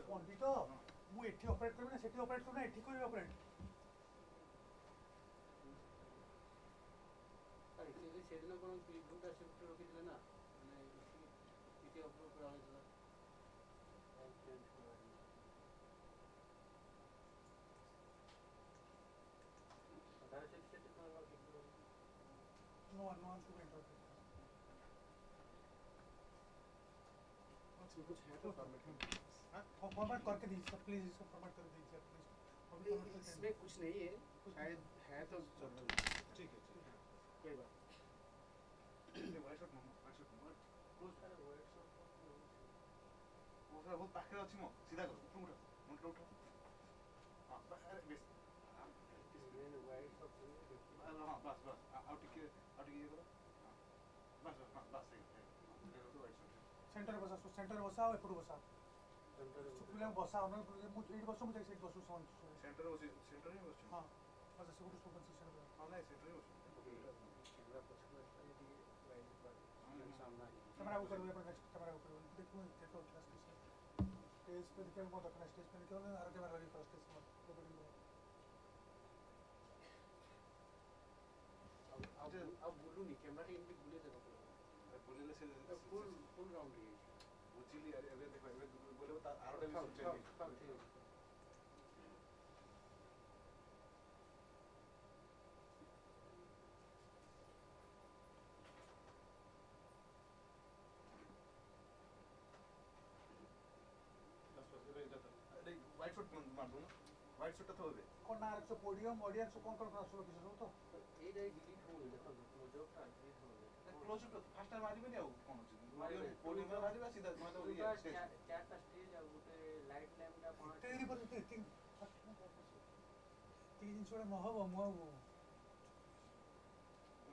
पंडित मु एठी ऑपरेट करबे ना सेठी ऑपरेट करबे ना एठी करबे ऑपरेट एक्चुअली सेदिन कोन क्लिपबुकटा शिफ्ट रखिथिले ना माने इसी इति अपलोड करा होइतला टाइम चेंज करा तारे से तो नो वन टू एंटर अच्छा कुछ है तो फॉर्मेट में हां फॉर्मेट करके दीजिए प्लीज इसको फॉर्मेट कर दीजिए प्लीज इसमें कुछ नहीं है शायद है तो ठीक है कोई बात ये वाइट शॉट नंबर क्लोज कर वाइट शॉट वो सर बहुत पाखे अछि मो सीधा करो उठो मुंड उठो हां अरे बेस मैंने वाइट शॉट हां बस आउट के ये करो हां बस सही है तो वाइट शॉट सेंटर बसाओ एपटू बसाओ सुखिला बसा ओनल मु एट बसो मु जाई बसो सन सेंटर ही बस हां बस से गुड सुपर सेंटर हां नहीं सेंटर ही बस कैमरा पछुआ ये वाइट पर सामने कैमरा ऊपर ऊपर कैमरा ऊपर देखो देखो क्लास स्टेज पे देखो बहुत अच्छा स्टेज पे देखो ना आगे कैमरा लगी फर्स्ट स्टेज में अब बोलू नहीं कैमरा टी इनके बुले से बोले से फुल राउंड है बुझिली अरे अबे देखो अबे बोले बता आरोटा भी सुन चली हां ठीक है व्हाइट शॉट मार दो ना व्हाइट शॉट तो होबे कोन ना रखो पोडियम ऑडियंस कोन कोन क्लास लो किसे तो ए डाई डिलीट हो देखो क्लोजअप टा डिलीट हो क्लोज अप फास्ट टाइम मारिबे नहीं कौन अछि पोडियम में मारिबा सीधा मतलब ये स्टेज चारटा स्टेज आ गोटे लाइट लैम्प टा पांच तेरी पर तीन दिन छोड़ा न हो मु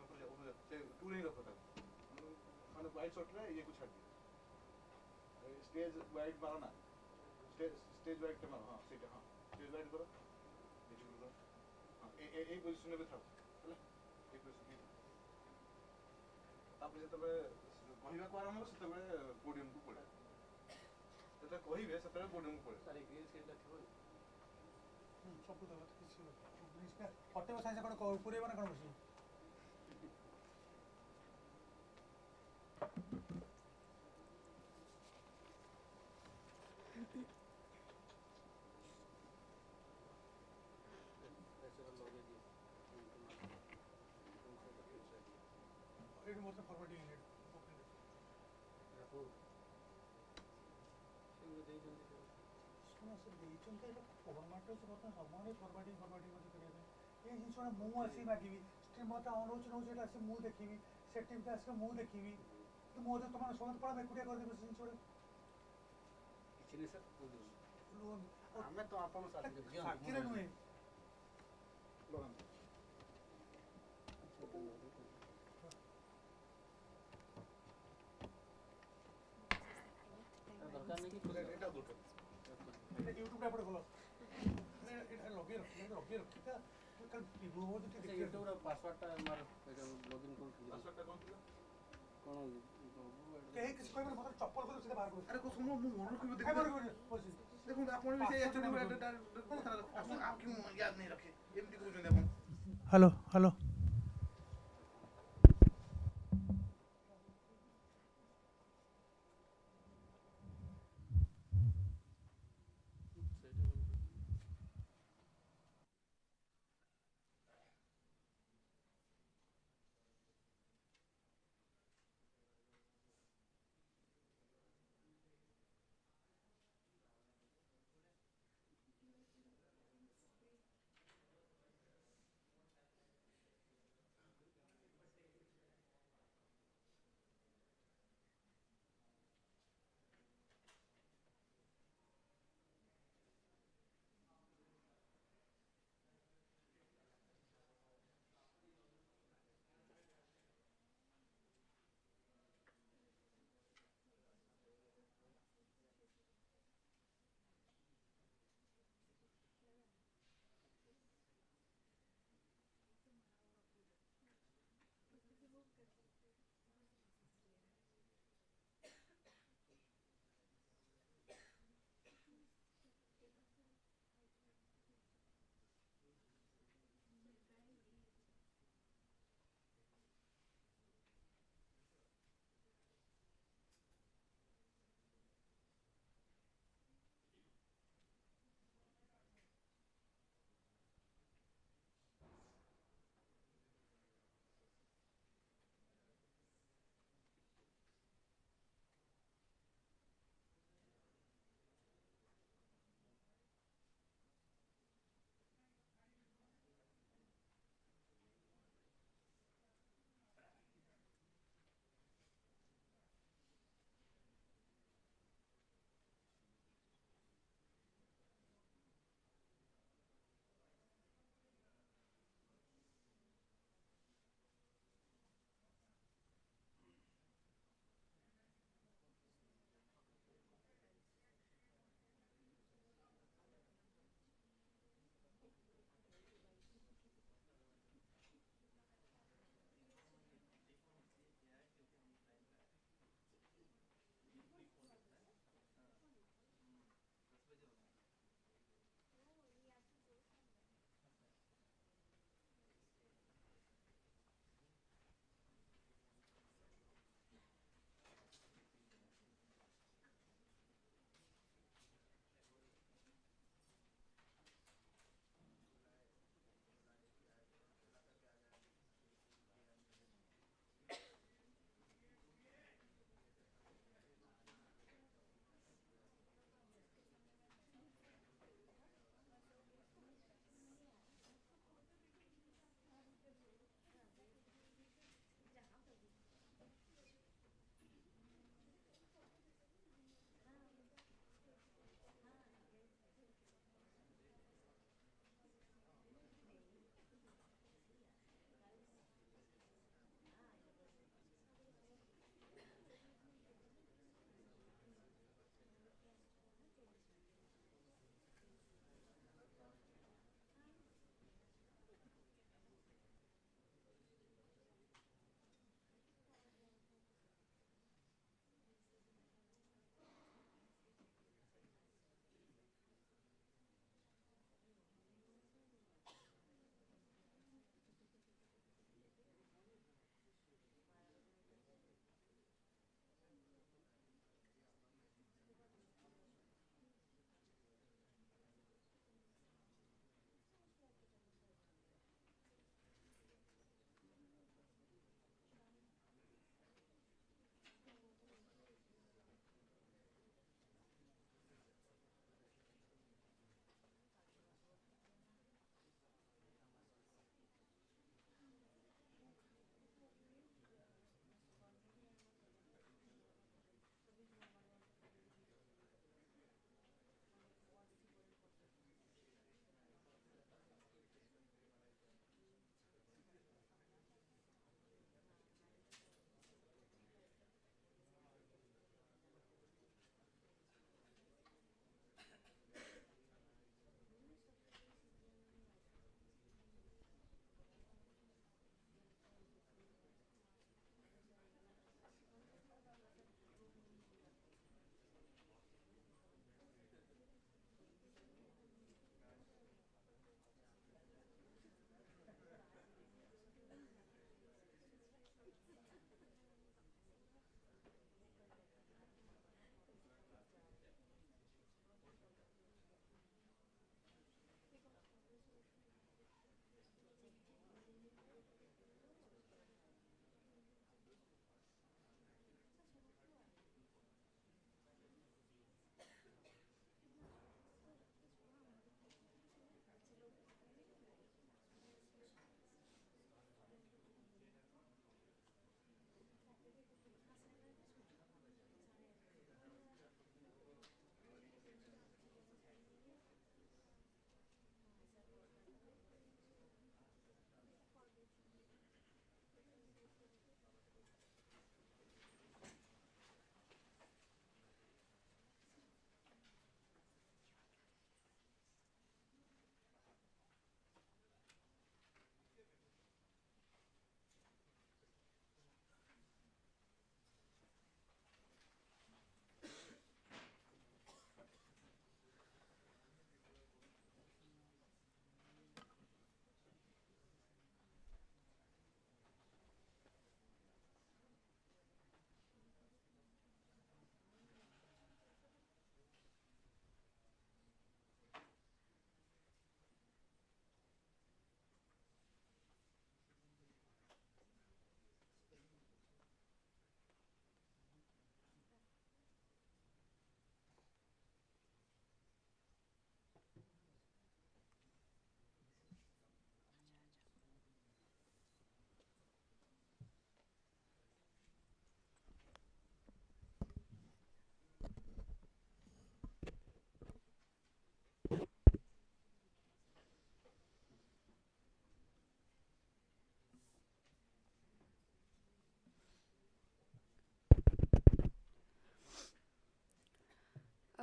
ऊपर जा से टू नहीं रखो तक माने व्हाइट शॉट रे ये कुछ छाड़ दियो स्टेज वाइड मारो ना स्टेज वाइड के मारो हां सेटा हां स्टेज वाइड करो नीचे करो हां ए पोजीशन में था हैला ए पोजीशन में तापर जब कहिबा को आरंभ से तबे पोडियम को पड़े जब कहिबे से तबे पोडियम को पड़े सारे ग्रीन स्क्रीन ला थिबो सब तो बात किसी इसका फटे बसाई से कोन ऊपर बना कोन बसी एक मोर फॉरवर्डिंग है रखो से दे जल्दी सुना से देचन के फॉर्मेट से बता हमारे फॉरवर्डिंग मत करिए ये जिनसोना मु आसी मागिबी स्ट्रीम मत ऑन हो जेटा से मु देखिबी सेटिंग पे आसे मु देखिबी तो मो तो तमान समझ पड़ा मैं कुडिया कर देबे जिनसोना किछि नहीं सर हमें तो आपन साथी साथी रे नुए लोगन दरकार नहीं कि एटा दो ये YouTube पे खोलो मैं एटा लॉगिन रखता कल वीडियो हो तो देखिए YouTube रा पासवर्ड टा मार लॉगिन कर पासवर्ड टा कौन थिला कोन के किस कोई मतलब चप्पल को सीधा बाहर कर अरे को सुनो मु मोर को देखो देखो आपण भी से एक्चुअली आप क्यों याद नहीं रखे एमटी को zone upon hello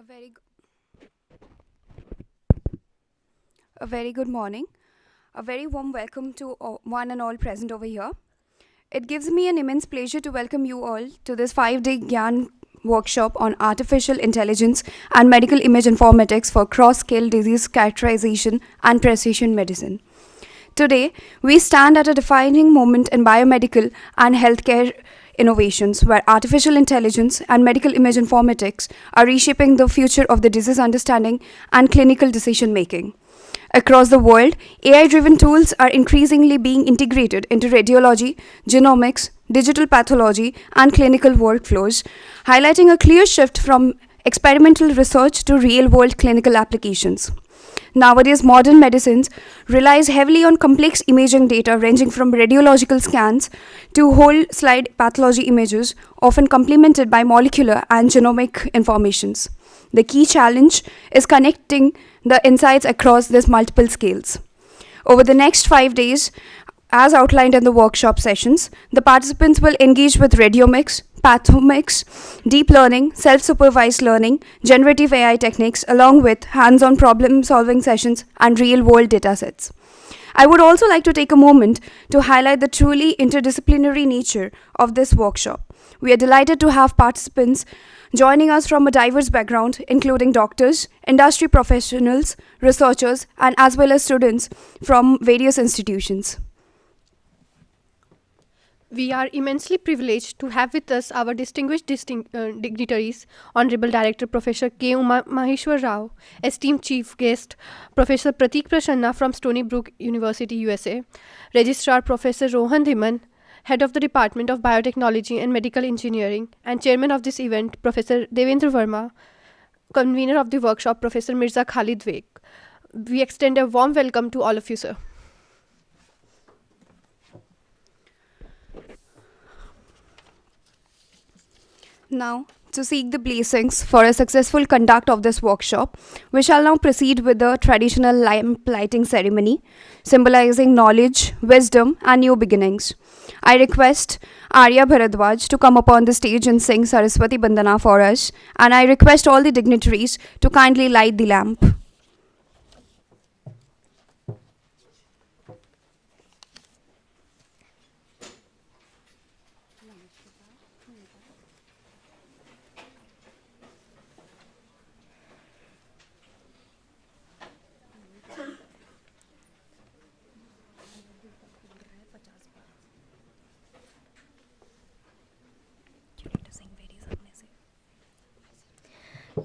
A very good morning. A very warm welcome to one and all present over here. It gives me an immense pleasure to welcome you all to this 5-day GIAN workshop on artificial intelligence and medical image informatics for cross-scale disease characterization and precision medicine. Today, we stand at a defining moment in biomedical and healthcare innovations where artificial intelligence and medical image informatics are reshaping the future of the disease understanding and clinical decision making. Across the world, AI-driven tools are increasingly being integrated into radiology, genomics, digital pathology, and clinical workflows, highlighting a clear shift from experimental research to real-world clinical applications. Nowadays, modern medicines relies heavily on complex imaging data ranging from radiological scans to whole slide pathology images, often complemented by molecular and genomic informations. The key challenge is connecting the insights across these multiple scales. Over the next 5 days, as outlined in the workshop sessions, the participants will engage with radiomics, pathomics, deep learning, self-supervised learning, generative AI techniques, along with hands-on problem-solving sessions and real-world datasets. I would also like to take a moment to highlight the truly interdisciplinary nature of this workshop. We are delighted to have participants joining us from a diverse background, including doctors, industry professionals, researchers, and as well as students from various institutions. We are immensely privileged to have with us our distinguished dignitaries, Honorable Director Professor K. Maheshwar Rao, esteemed Chief Guest Professor Prateek Prasanna from Stony Brook University, USA, Registrar Professor Rohan Dhiman, Head of the Department of Biotechnology and Medical Engineering, and Chairman of this event, Professor Devendra Verma, Convener of the workshop, Professor Mirza Khalid Baig. We extend a warm welcome to all of you, sir. Now, to seek the blessings for a successful conduct of this workshop, we shall now proceed with the traditional lamp lighting ceremony, symbolizing knowledge, wisdom, and new beginnings. I request Arya Bharadwaj to come upon the stage and sing Saraswati Bandana for us, and I request all the dignitaries to kindly light the lamp.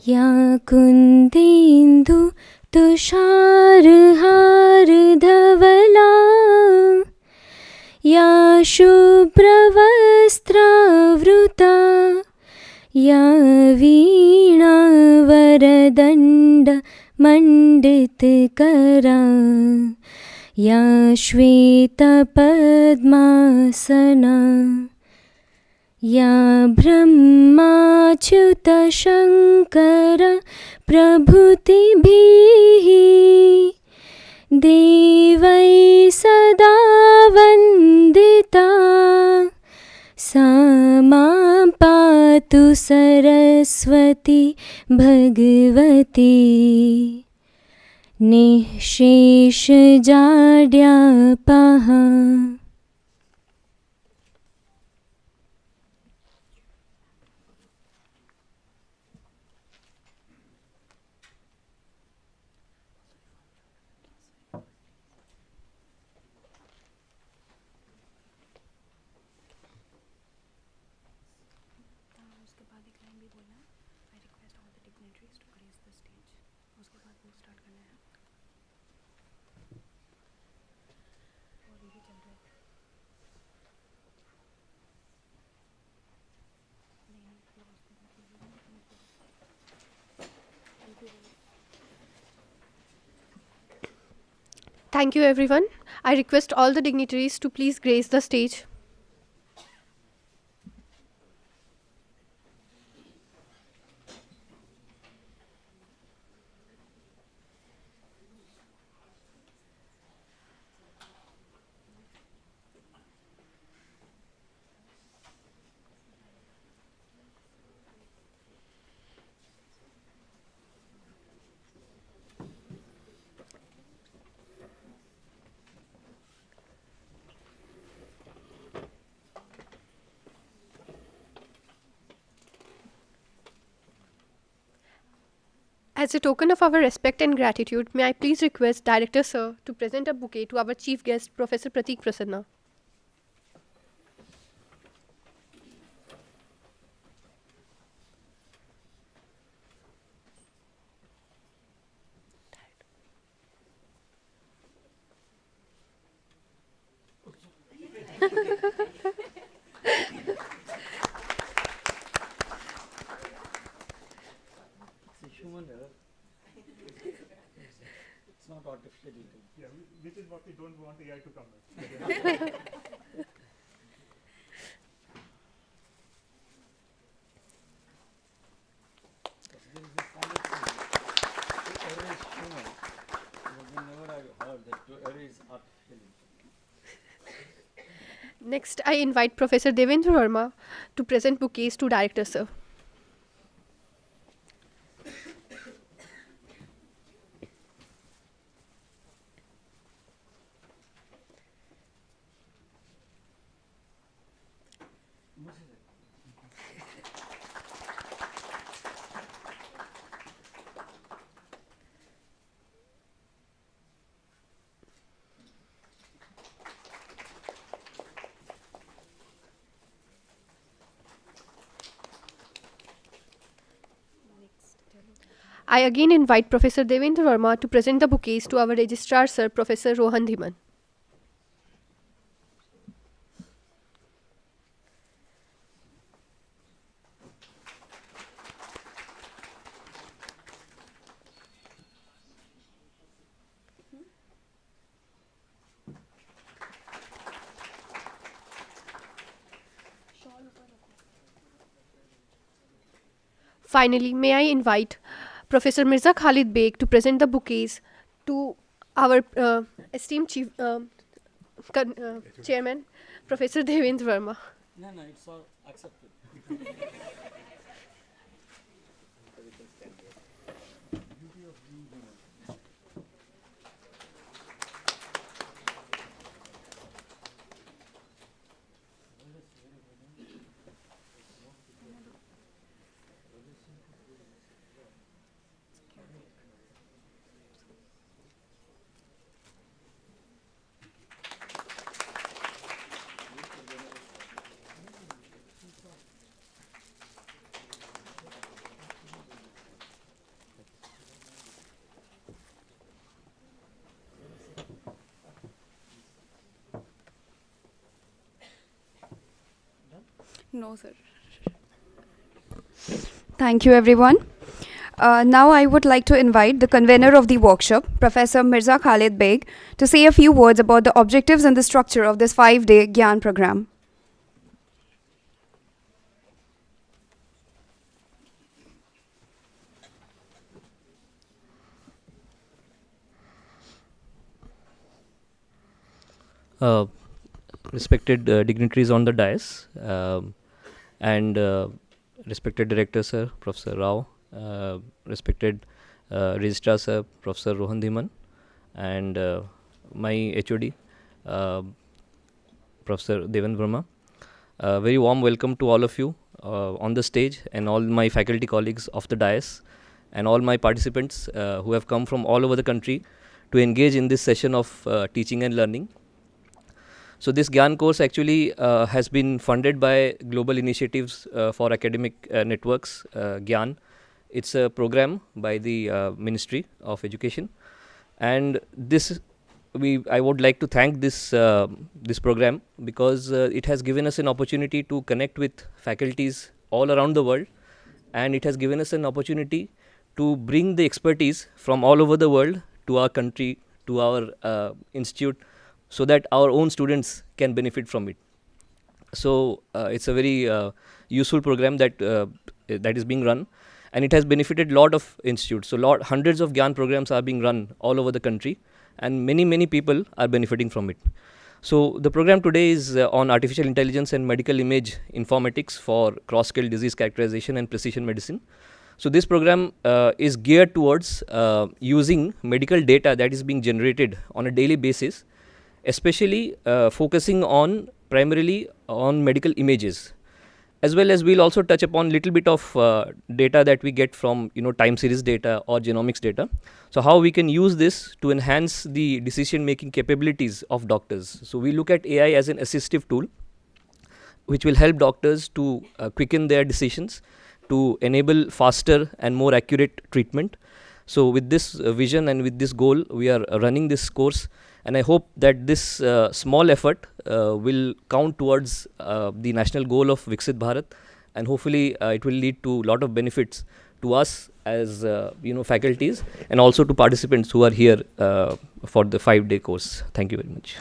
या कुन्देन्दु तुषारहार धवला या शुभ्रवस्त्रावृता या वीणा वरदण्ड मण्डितकरा या श्वेतपद्मासना या ब्रह्माच्युतशङ्कर प्रभृतिभिः देवै सदा वन्दिता सा मां पातु Saraswati Bhagwati निःशेषजाड्यापः. Thank you, everyone. I request all the dignitaries to please grace the stage. As a token of our respect and gratitude, may I please request Director Sir to present a bouquet to our chief guest, Professor Prateek Prasanna. It's not artificial intelligence. Yeah, which is what we don't want AI to come with. There is a fallacy. To erase human. Whenever I heard that to erase artificial intelligence. Next, I invite Professor Devendra Verma to present bouquets to Director Sir. I again invite Professor Devendra Verma to present the bouquets to our Registrar Sir, Professor Rohan Dhiman. Finally, may I invite Professor Mirza Khalid Baig to present the bouquets to our esteemed Chairman, Professor Devendra Verma. No, it's all accepted. No, sir. Thank you, everyone. Now I would like to invite the convener of the workshop, Professor Mirza Khalid Baig, to say a few words about the objectives and the structure of this 5-day GIAN program. Respected dignitaries on the dais, and respected Director Sir, Professor Rao, respected Registrar Sir, Professor Rohan Dhiman, and my HOD, Professor Devendra Verma. Very warm welcome to all of you on the stage, and all my faculty colleagues of the dais, and all my participants who have come from all over the country to engage in this session of teaching and learning. So this GIAN course actually has been funded by Global Initiatives for Academic Networks, GIAN. It's a program by the Ministry of Education, and I would like to thank this program because it has given us an opportunity to connect with faculties all around the world, and it has given us an opportunity to bring the expertise from all over the world to our country, to our institute, so that our own students can benefit from it. So it's a very useful program that is being run, and it has benefited a lot of institutes. So hundreds of GIAN programs are being run all over the country, and many people are benefiting from it. So the program today is on artificial intelligence and medical image informatics for cross-scale disease characterization and precision medicine. So this program is geared towards using medical data that is being generated on a daily basis, especially focusing on primarily on medical images. as well as we'll also touch upon little bit of data that we get from time series data or genomics data. So how we can use this to enhance the decision making capabilities of doctors. So we look at AI as an assistive tool which will help doctors to quicken their decisions, to enable faster and more accurate treatment. So with this vision and with this goal, we are running this course, and I hope that this small effort will count towards the national goal of Viksit Bharat, and hopefully it will lead to a lot of benefits to us as faculties, and also to participants who are here for the 5-day course. Thank you very much.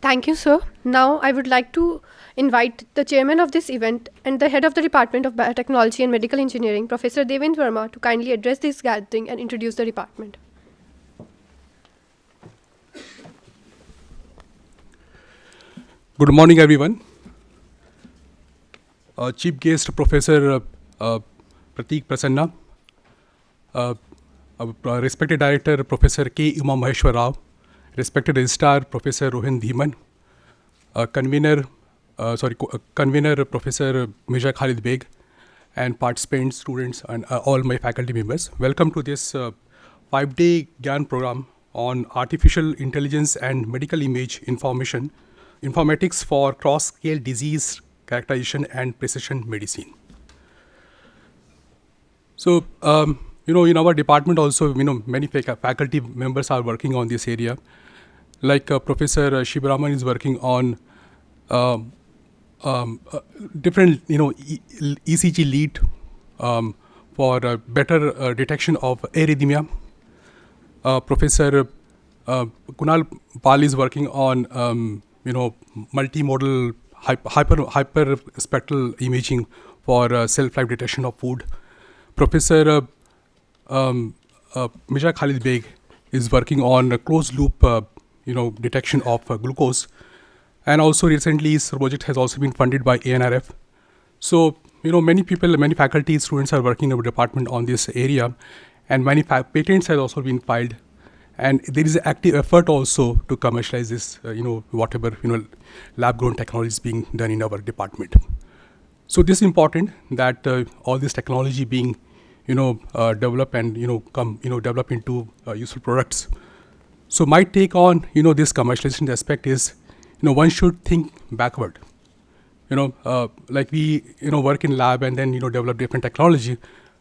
Thank you, sir. Now I would like to invite the chairman of this event and the head of the Department of Biotechnology and Medical Engineering, Professor Devendra Verma, to kindly address this gathering and introduce the department. Good morning, everyone. Chief guest Professor Prateek Prasanna, respected director Professor K. Maheshwar Rao, respected registrar Professor Rohin Dhiman, convener Professor Mirza Khalid Baig, and participants, students, and all my faculty members. Welcome to this 5-day GIAN program on artificial intelligence and medical image informatics for cross-scale disease characterization and precision medicine. So, in our department also, many faculty members are working on this area. Like Professor Shivaraman is working on different, ECG lead for better detection of arrhythmia. Professor Kunal Pal is working on, multimodal hyperspectral imaging for self-life detection of food. Professor Mirza Khalid Baig is working on a closed loop, detection of glucose. And also recently, this project has also been funded by ANRF. So, many people, many faculty, students are working in our department on this area, and many patents have also been filed. And there is an active effort also to commercialize this, whatever, lab-grown technology is being done in our department. So this is important that all this technology being, develop and, develop into useful products. So my take on, this commercialization aspect is, one should think backward. Like we, work in lab and then, develop different technology,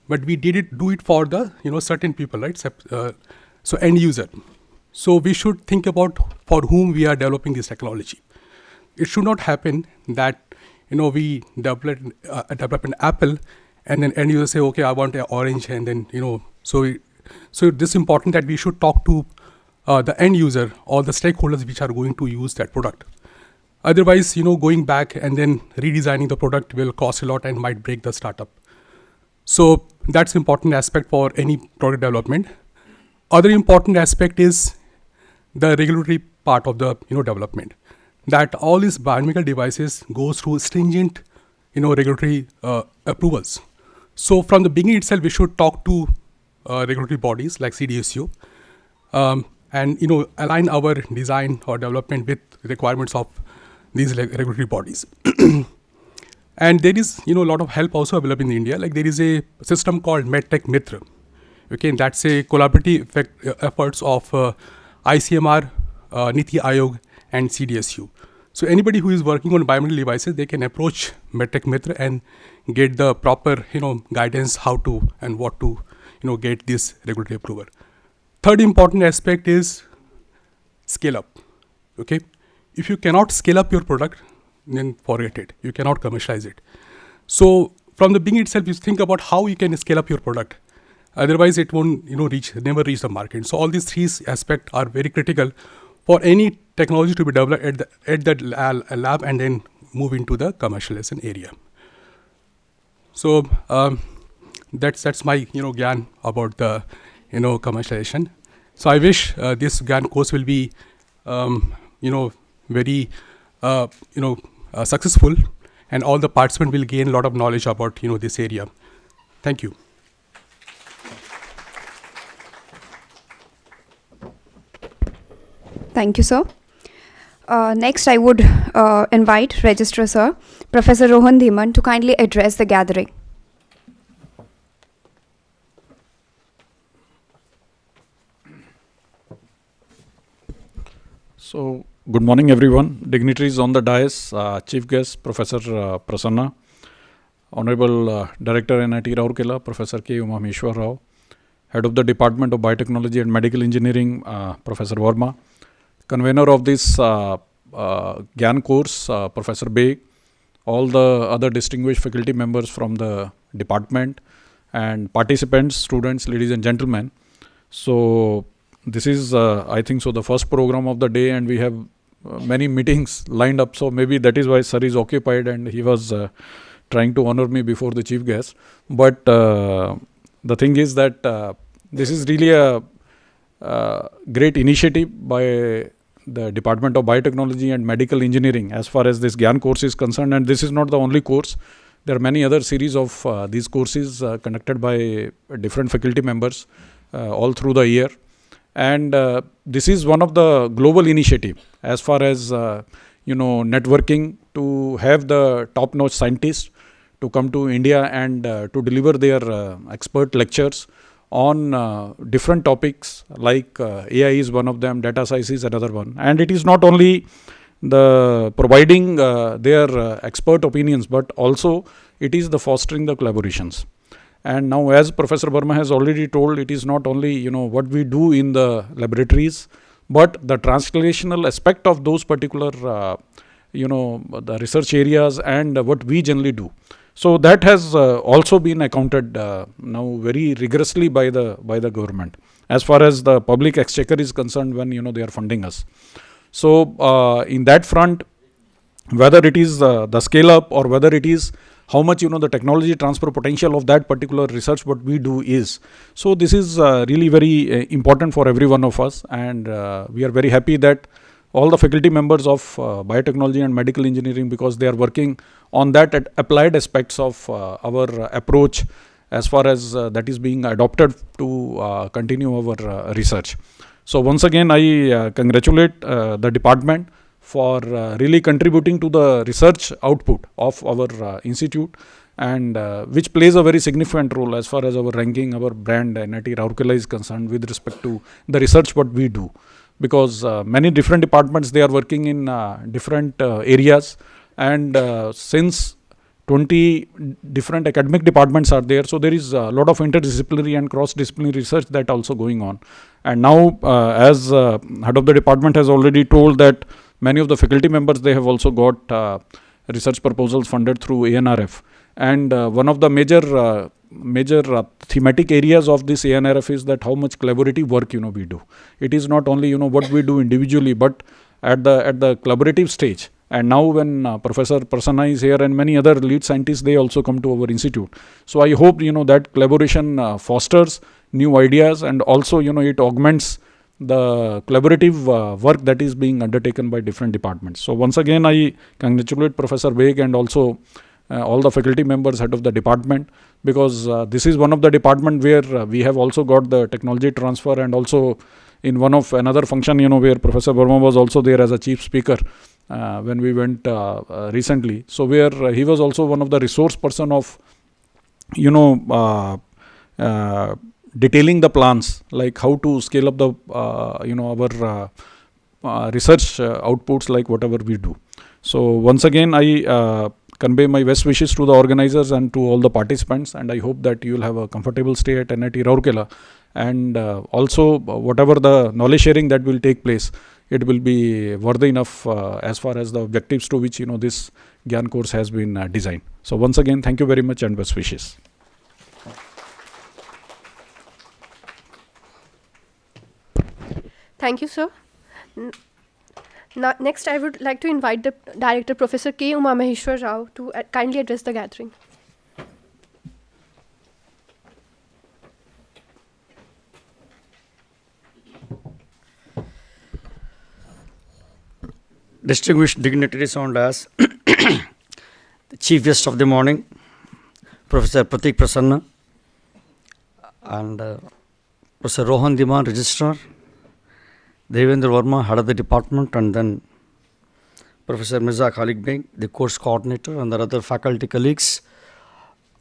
but we do it for the, certain people, right? So end user. So we should think about for whom we are developing this technology. It should not happen that, we develop an apple and then end user say, okay, I want an orange, and then, so this is important that we should talk to the end user or the stakeholders which are going to use that product. Otherwise, going back and then redesigning the product will cost a lot and might break the startup. So that's important aspect for any product development. Other important aspect is the regulatory part of the development. That all these biomedical devices goes through stringent regulatory approvals. So from the beginning itself, we should talk to regulatory bodies like CDSU and align our design or development with requirements of these regulatory bodies. And there is a lot of help also available in India. Like there is a system called MedTech Mitra. Okay, and that's a collaborative efforts of ICMR, Niti Aayog, and CDSU. So anybody who is working on biomedical devices, they can approach MedTech Mitra and get the proper guidance how to and what to get this regulatory approval. Third important aspect is scale up. Okay, if you cannot scale up your product, then forget it. You cannot commercialize it. So from the beginning itself, you think about how you can scale up your product. Otherwise, it won't never reach the market. So all these three aspects are very critical for any technology to be developed at the lab and then move into the commercialization area. So that's my GIAN about the commercialization. So I wish this GIAN course will be very successful, and all the participants will gain a lot of knowledge about this area. Thank you. Thank you, sir. Next, I would invite Registrar Sir, Professor Rohan Dhiman, to kindly address the gathering. So, good morning everyone, dignitaries on the dais, Chief Guest Professor Prasanna, Honorable Director NIT Rourkela, Professor K. Umameshwar Rao, Head of the Department of Biotechnology and Medical Engineering, Professor Verma, Convener of this GIAN course, Professor Baig, all the other distinguished faculty members from the department, and participants, students, ladies and gentlemen. So, this is, I think so, the first program of the day, and we have many meetings lined up. So, maybe that is why Sir is occupied and he was trying to honor me before the chief guest. But the thing is that this is really a great initiative by the Department of Biotechnology and Medical Engineering as far as this GIAN course is concerned. And this is not the only course. There are many other series of these courses conducted by different faculty members all through the year. And this is one of the global initiative as far as networking to have the top-notch scientists to come to India and to deliver their expert lectures on different topics like AI is one of them, data science is another one. And it is not only the providing their expert opinions, but also it is the fostering the collaborations. And now, as Professor Verma has already told, it is not only what we do in the laboratories, but the translational aspect of those particular the research areas and what we generally do. So that has also been accounted now very rigorously by the government as far as the public exchequer is concerned when they are funding us. So in that front, whether it is the scale up or whether it is how much the technology transfer potential of that particular research what we do is. So this is really very important for every one of us, and we are very happy that all the faculty members of biotechnology and medical engineering, because they are working on that at applied aspects of our approach as far as that is being adopted to continue our research. So once again, I congratulate the department for really contributing to the research output of our institute, and which plays a very significant role as far as our ranking, our brand NIT Rourkela is concerned with respect to the research what we do. Because many different departments, they are working in different areas, and since 20 different academic departments are there, so there is a lot of interdisciplinary and cross-disciplinary research that also going on. And now as head of the department has already told that many of the faculty members, they have also got research proposals funded through ANRF. And one of the major thematic areas of this ANRF is that how much collaborative work we do. It is not only what we do individually, but at the collaborative stage. And now when Professor Prasanna is here and many other lead scientists, they also come to our institute. So I hope that collaboration fosters new ideas, and also it augments the collaborative work that is being undertaken by different departments. So once again, I congratulate Professor Baig and also all the faculty members, head of the department, because this is one of the department where we have also got the technology transfer, and also in one of another function, where Professor Verma was also there as a chief speaker when we went recently. So where he was also one of the resource person of, detailing the plans, like how to scale up the, our research outputs, like whatever we do. So once again, I convey my best wishes to the organizers and to all the participants, and I hope that you will have a comfortable stay at NIT Rourkela, and also whatever the knowledge sharing that will take place, it will be worthy enough as far as the objectives to which this GIAN course has been designed. So once again, thank you very much and best wishes. Thank you, sir. Next, I would like to invite the Director, Professor K. Umameshwar Rao, to kindly address the gathering. Distinguished dignitaries on dais, the chief guest of the morning, Professor Prateek Prasanna, and Professor Rohan Dhiman, Registrar, Devendra Verma, Head of the Department, and then Professor Mirza, Khalid, Baig, the course coordinator, and the other faculty colleagues,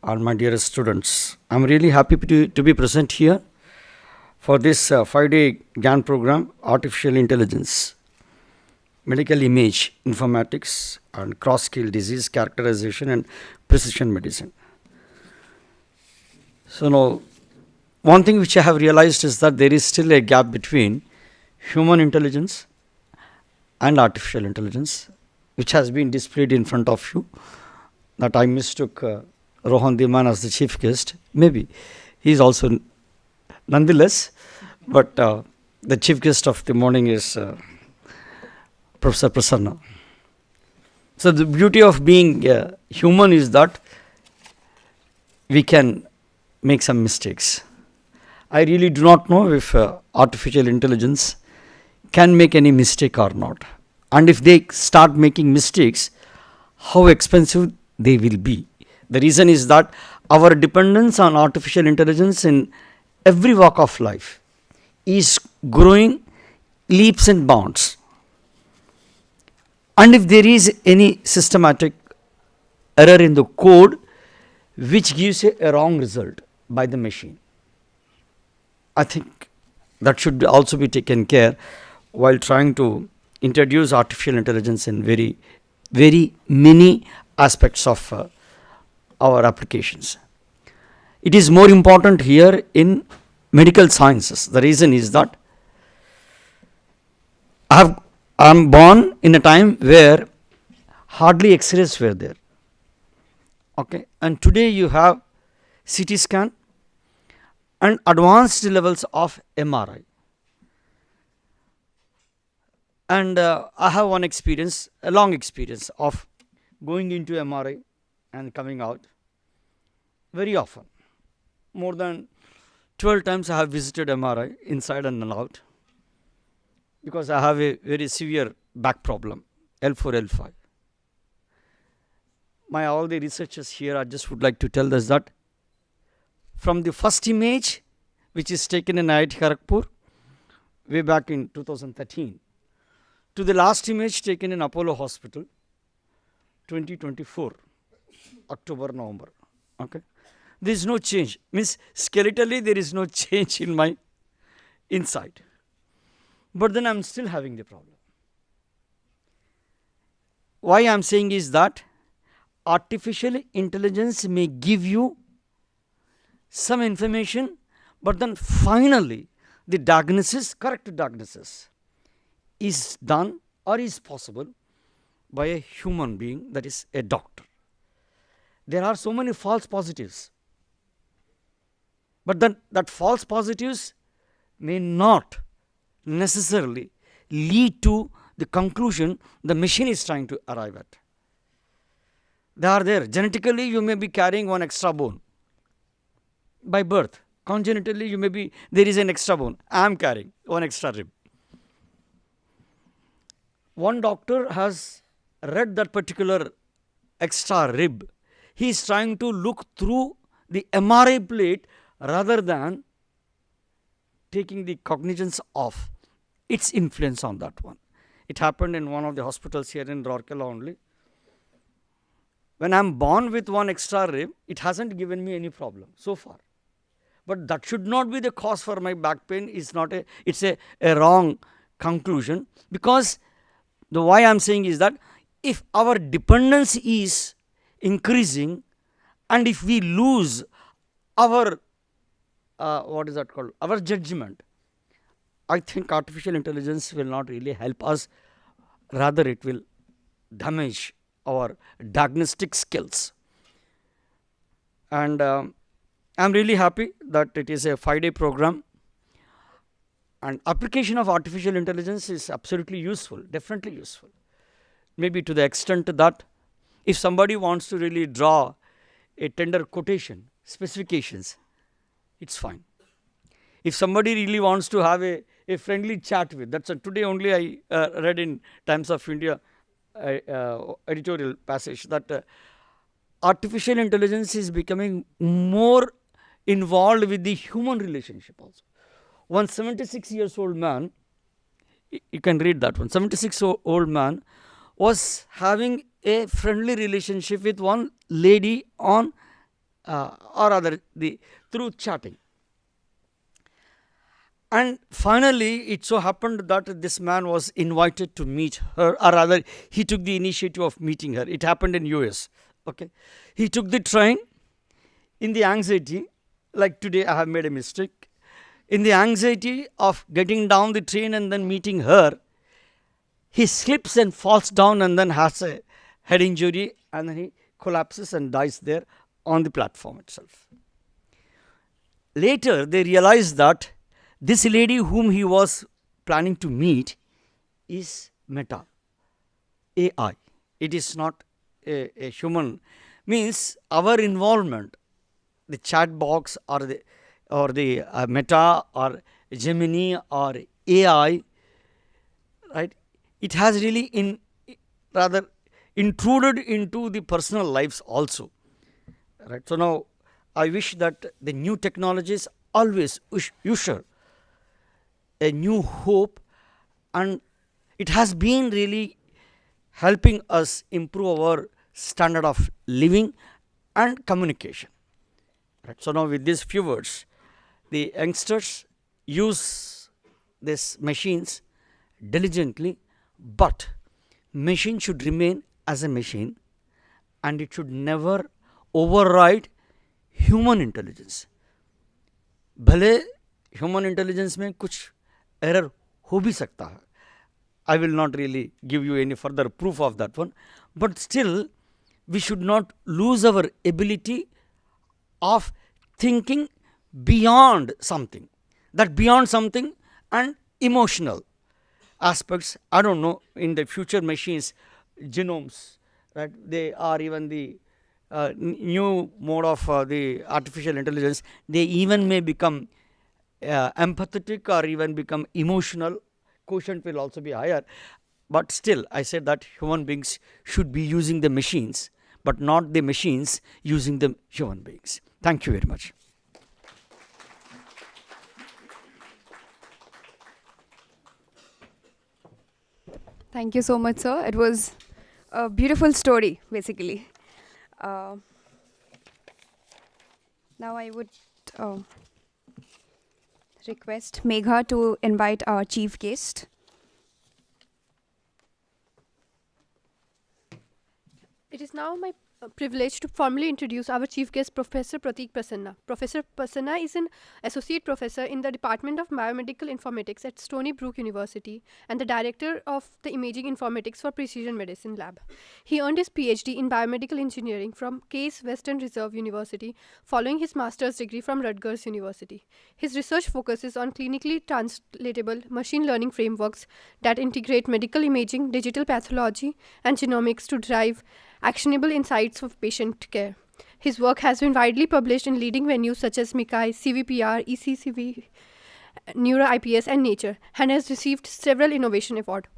and my dearest students. I'm really happy to be present here for this 5-day GIAN program, Artificial Intelligence, Medical Image, Informatics, and Cross-Scale Disease Characterization and Precision Medicine. So now, one thing which I have realized is that there is still a gap between human intelligence and artificial intelligence, which has been displayed in front of you, that I mistook Rohan Diman as the chief guest. Maybe he is also nonetheless, but the chief guest of the morning is Professor Prasanna. So the beauty of being human is that we can make some mistakes. I really do not know if artificial intelligence can make any mistake or not. And if they start making mistakes, how expensive they will be. The reason is that our dependence on artificial intelligence in every walk of life is growing leaps and bounds. And if there is any systematic error in the code which gives a wrong result by the machine, I think that should also be taken care while trying to introduce artificial intelligence in very many aspects of our applications. It is more important here in medical sciences. The reason is that I am born in a time where hardly X-rays were there. Okay, and today you have CT scan and advanced levels of MRI. And I have one experience, a long experience of going into MRI and coming out very often. More than 12 times I have visited MRI inside and out, because I have a very severe back problem, L4, L5. All the researchers here, I just would like to tell us that from the first image which is taken in IIT Kharagpur way back in 2013 to the last image taken in Apollo Hospital 2024 October, November. Okay, there is no change, means skeletally there is no change in my inside, but then I am still having the problem. Why I am saying is that artificial intelligence may give you some information, but then finally the diagnosis, correct diagnosis, is done or is possible by a human being, that is a doctor. There are so many false positives, but then that false positives may not necessarily lead to the conclusion the machine is trying to arrive at. They are there. Genetically you may be carrying one extra bone by birth. Congenitally you may be, there is an extra bone. I am carrying one extra rib. One doctor has read that particular extra rib. He is trying to look through the MRI plate rather than taking the cognizance of its influence on that one. It happened in one of the hospitals here in Rourkela only. When I am born with one extra rib, it hasn't given me any problem so far. But that should not be the cause for my back pain. It's a wrong conclusion, because the why I am saying is that if our dependence is increasing and if we lose our our judgment, I think artificial intelligence will not really help us, rather it will damage our diagnostic skills. And I am really happy that it is a 5-day program, and application of artificial intelligence is absolutely useful, definitely useful. Maybe to the extent that if somebody wants to really draw a tender quotation, specifications, it's fine. If somebody really wants to have a friendly chat with, that's today only I read in Times of India editorial passage that artificial intelligence is becoming more involved with the human relationship also. One 76-year-old man, you can read that one, 76-year-old man was having a friendly relationship with one lady on through chatting. And finally, it so happened that this man was invited to meet her, or rather, he took the initiative of meeting her. It happened in US. Okay, he took the train in the anxiety, like today I have made a mistake. In the anxiety of getting down the train and then meeting her, he slips and falls down and then has a head injury, and then he collapses and dies there on the platform itself. Later, they realized that this lady whom he was planning to meet is Meta, AI. It is not a human. Means our involvement, the chat box or the Meta or Gemini or AI, right? It has really rather intruded into the personal lives also, right? So now I wish that the new technologies always usher a new hope, and it has been really helping us improve our standard of living and communication. Right. So now with these few words, the youngsters use these machines diligently, but machine should remain as a machine, and it should never override human intelligence. भले human intelligence में कुछ error हो भी सकता है. I will not really give you any further proof of that one, but still we should not lose our ability of thinking beyond something. That beyond something and emotional aspects, I don't know, in the future machines, genomes, right? They are even the new mode of the artificial intelligence. They even may become empathetic or even become emotional. Quotient will also be higher. But still, I said that human beings should be using the machines, but not the machines using the human beings. Thank you very much. Thank you so much, sir. It was a beautiful story, basically. Now I would request Megha to invite our chief guest. It is now my privilege to formally introduce our chief guest, Professor Prateek Prasanna. Professor Prasanna is an associate professor in the Department of Biomedical Informatics at Stony Brook University and the director of the Imaging Informatics for Precision Medicine Lab. He earned his PhD in Biomedical Engineering from Case Western Reserve University, following his master's degree from Rutgers University. His research focuses on clinically translatable machine learning frameworks that integrate medical imaging, digital pathology, and genomics to drive actionable insights of patient care. His work has been widely published in leading venues such as MICAI, CVPR, ECCV, Neuro-IPS, and Nature, and has received several innovation awards.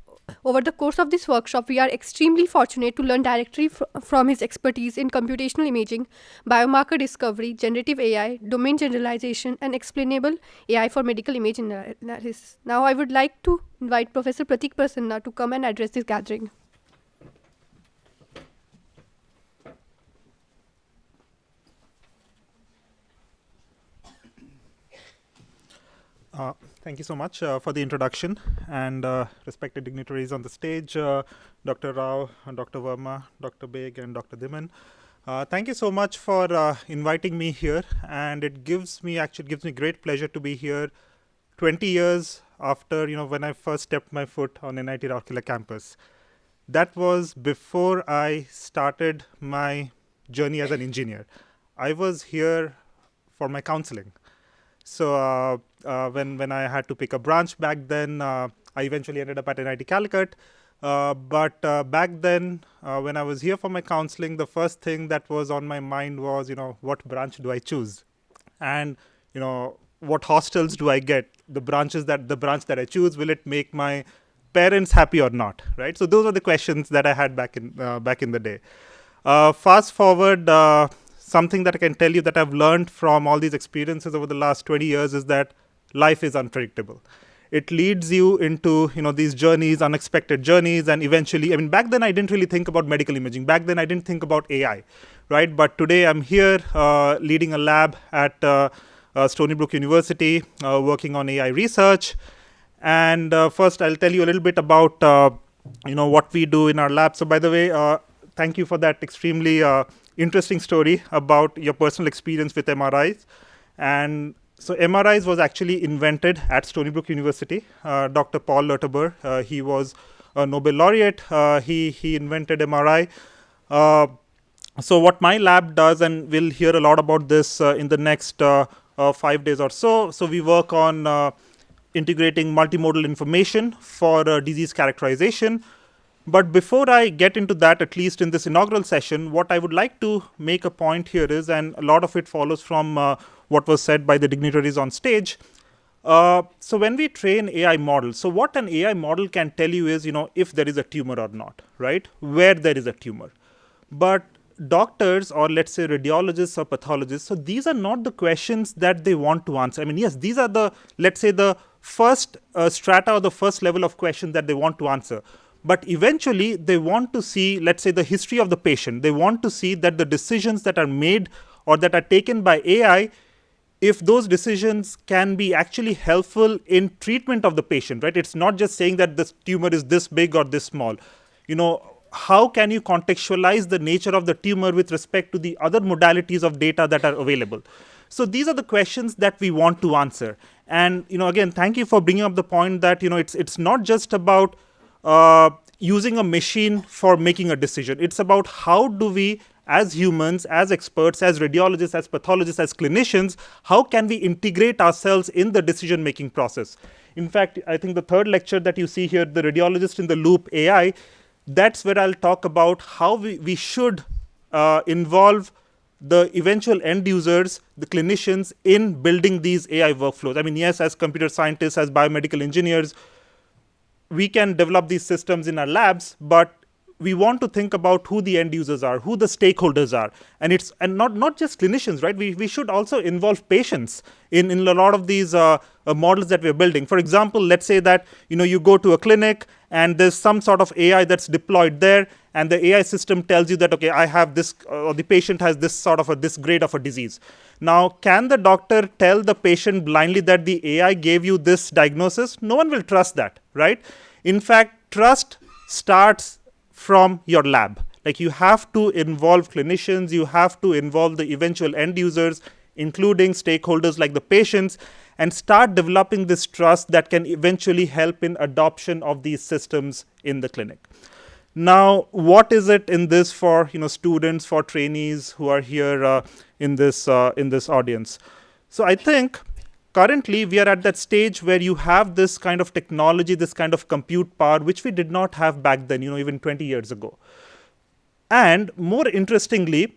Over the course of this workshop, we are extremely fortunate to learn directly from his expertise in computational imaging, biomarker discovery, generative AI, domain generalization, and explainable AI for medical image analysis. Now, I would like to invite Professor Prateek Prasanna to come and address this gathering. Thank you so much for the introduction, and respected dignitaries on the stage, Dr. Rao, Dr. Verma, Dr. Baig, and Dr. Dhiman. Thank you so much for inviting me here, and it gives me great pleasure to be here 20 years after, when I first stepped my foot on NIT Rourkela campus. That was before I started my journey as an engineer. I was here for my counseling. So when I had to pick a branch back then, I eventually ended up at NIT Calicut. But back then, when I was here for my counseling, the first thing that was on my mind was, what branch do I choose? And, what hostels do I get? The branch that I choose, will it make my parents happy or not, right? So those are the questions that I had back in the day. Fast forward, something that I can tell you that I've learned from all these experiences over the last 20 years is that life is unpredictable. it leads you into, these journeys, unexpected journeys, and eventually, back then I didn't really think about medical imaging. Back then I didn't think about AI, right? But today I'm here leading a lab at Stony Brook University, working on AI research. And first I'll tell you a little bit about, what we do in our lab. So by the way, thank you for that extremely interesting story about your personal experience with MRIs. And so MRIs was actually invented at Stony Brook University. Dr. Paul Lutterbur, he was a Nobel laureate. He invented MRI. So what my lab does, and we'll hear a lot about this in the next 5 days or so. So we work on integrating multimodal information for disease characterization. But before I get into that, at least in this inaugural session, what I would like to make a point here is, and a lot of it follows from what was said by the dignitaries on stage. So when we train AI models, so what an AI model can tell you is, if there is a tumor or not, right? Where there is a tumor. But doctors, or let's say radiologists or pathologists, so these are not the questions that they want to answer. Yes, these are the, let's say, the first strata or the first level of questions that they want to answer. But eventually they want to see, let's say, the history of the patient. They want to see that the decisions that are made or that are taken by AI, if those decisions can be actually helpful in treatment of the patient, right? It's not just saying that this tumor is this big or this small. How can you contextualize the nature of the tumor with respect to the other modalities of data that are available? So these are the questions that we want to answer. And, again, thank you for bringing up the point that, it's not just about using a machine for making a decision. It's about how do we, as humans, as experts, as radiologists, as pathologists, as clinicians, how can we integrate ourselves in the decision-making process? In fact, I think the third lecture that you see here, the radiologist in the loop AI, that's where I'll talk about how we should involve the eventual end users, the clinicians, in building these AI workflows. Yes, as computer scientists, as biomedical engineers, we can develop these systems in our labs, but we want to think about who the end users are, who the stakeholders are, and not just clinicians, right? We should also involve patients in a lot of these models that we're building. For example, let's say that you go to a clinic and there's some sort of AI that's deployed there, and the AI system tells you that, okay, I have this, or the patient has this sort of this grade of a disease. Now, can the doctor tell the patient blindly that the AI gave you this diagnosis? No one will trust that, right? In fact, trust starts from your lab. Like, you have to involve clinicians, you have to involve the eventual end users, including stakeholders like the patients, and start developing this trust that can eventually help in adoption of these systems in the clinic. Now, what is it in this for students, for trainees who are here in this audience? So I think currently we are at that stage where you have this kind of technology, this kind of compute power, which we did not have back then, even 20 years ago. And more interestingly,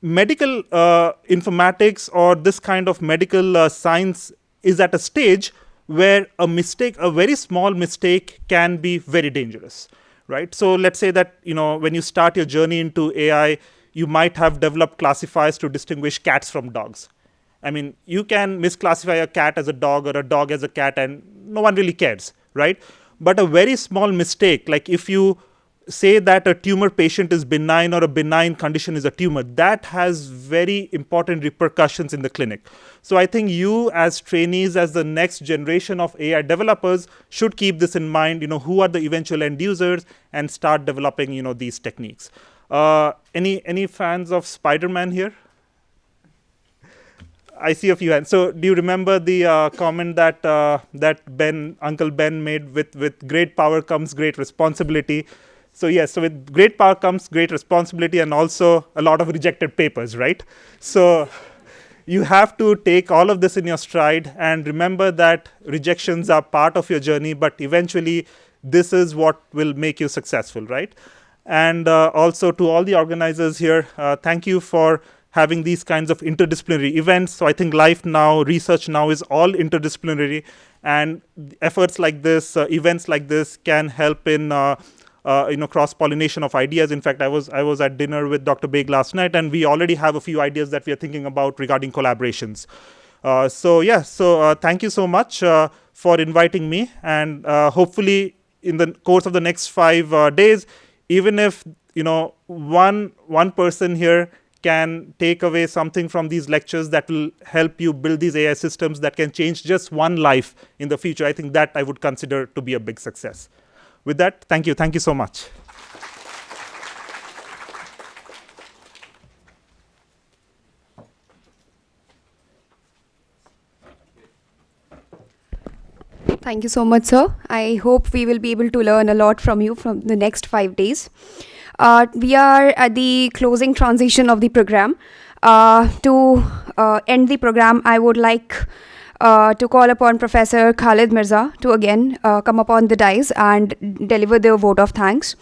medical informatics, or this kind of medical science, is at a stage where a very small mistake can be very dangerous, right? So let's say that, when you start your journey into AI, you might have developed classifiers to distinguish cats from dogs. You can misclassify a cat as a dog or a dog as a cat, and no one really cares, right? But a very small mistake, like if you say that a tumor patient is benign or a benign condition is a tumor, that has very important repercussions in the clinic. So I think you, as trainees, as the next generation of AI developers, should keep this in mind, who are the eventual end users, and start developing, these techniques. Any fans of Spider-Man here? I see a few hands. So do you remember the comment that Uncle Ben made, with great power comes great responsibility? So yes, so with great power comes great responsibility, and also a lot of rejected papers, right? So you have to take all of this in your stride and remember that rejections are part of your journey, but eventually this is what will make you successful, right? And also to all the organizers here, thank you for having these kinds of interdisciplinary events. So I think life now, research now is all interdisciplinary, and efforts like this, events like this can help in cross-pollination of ideas. In fact, I was at dinner with Dr. Baig last night, and we already have a few ideas that we are thinking about regarding collaborations. So thank you so much for inviting me, and hopefully in the course of the next 5 days, even if one person here can take away something from these lectures that will help you build these AI systems that can change just one life in the future, I think that I would consider to be a big success. With that, thank you so much. Thank you so much, sir. I hope we will be able to learn a lot from you from the next 5 days. We are at the closing transition of the program. To end the program, I would like to call upon Professor Khalid Mirza to again come upon the dais and deliver the vote of thanks.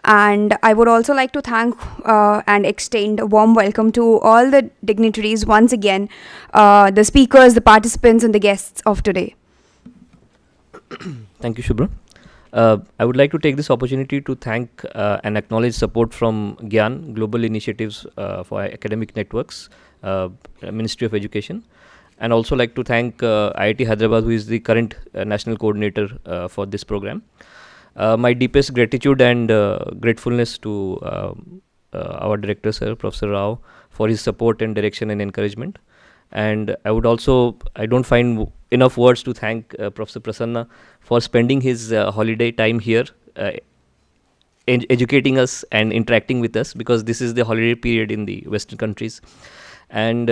And I would also like to thank and extend a warm welcome to all the dignitaries once again, the speakers, the participants, and the guests of today. Thank you, Shubhra. I would like to take this opportunity to thank and acknowledge support from GIAN, Global Initiatives for Academic Networks, Ministry of Education, and also like to thank IIT Hyderabad, who is the current national coordinator for this program. My deepest gratitude and gratefulness to our director, sir, Professor Rao, for his support and direction and encouragement. And I don't find enough words to thank Professor Prasanna for spending his holiday time here, educating us and interacting with us, because this is the holiday period in the Western countries. And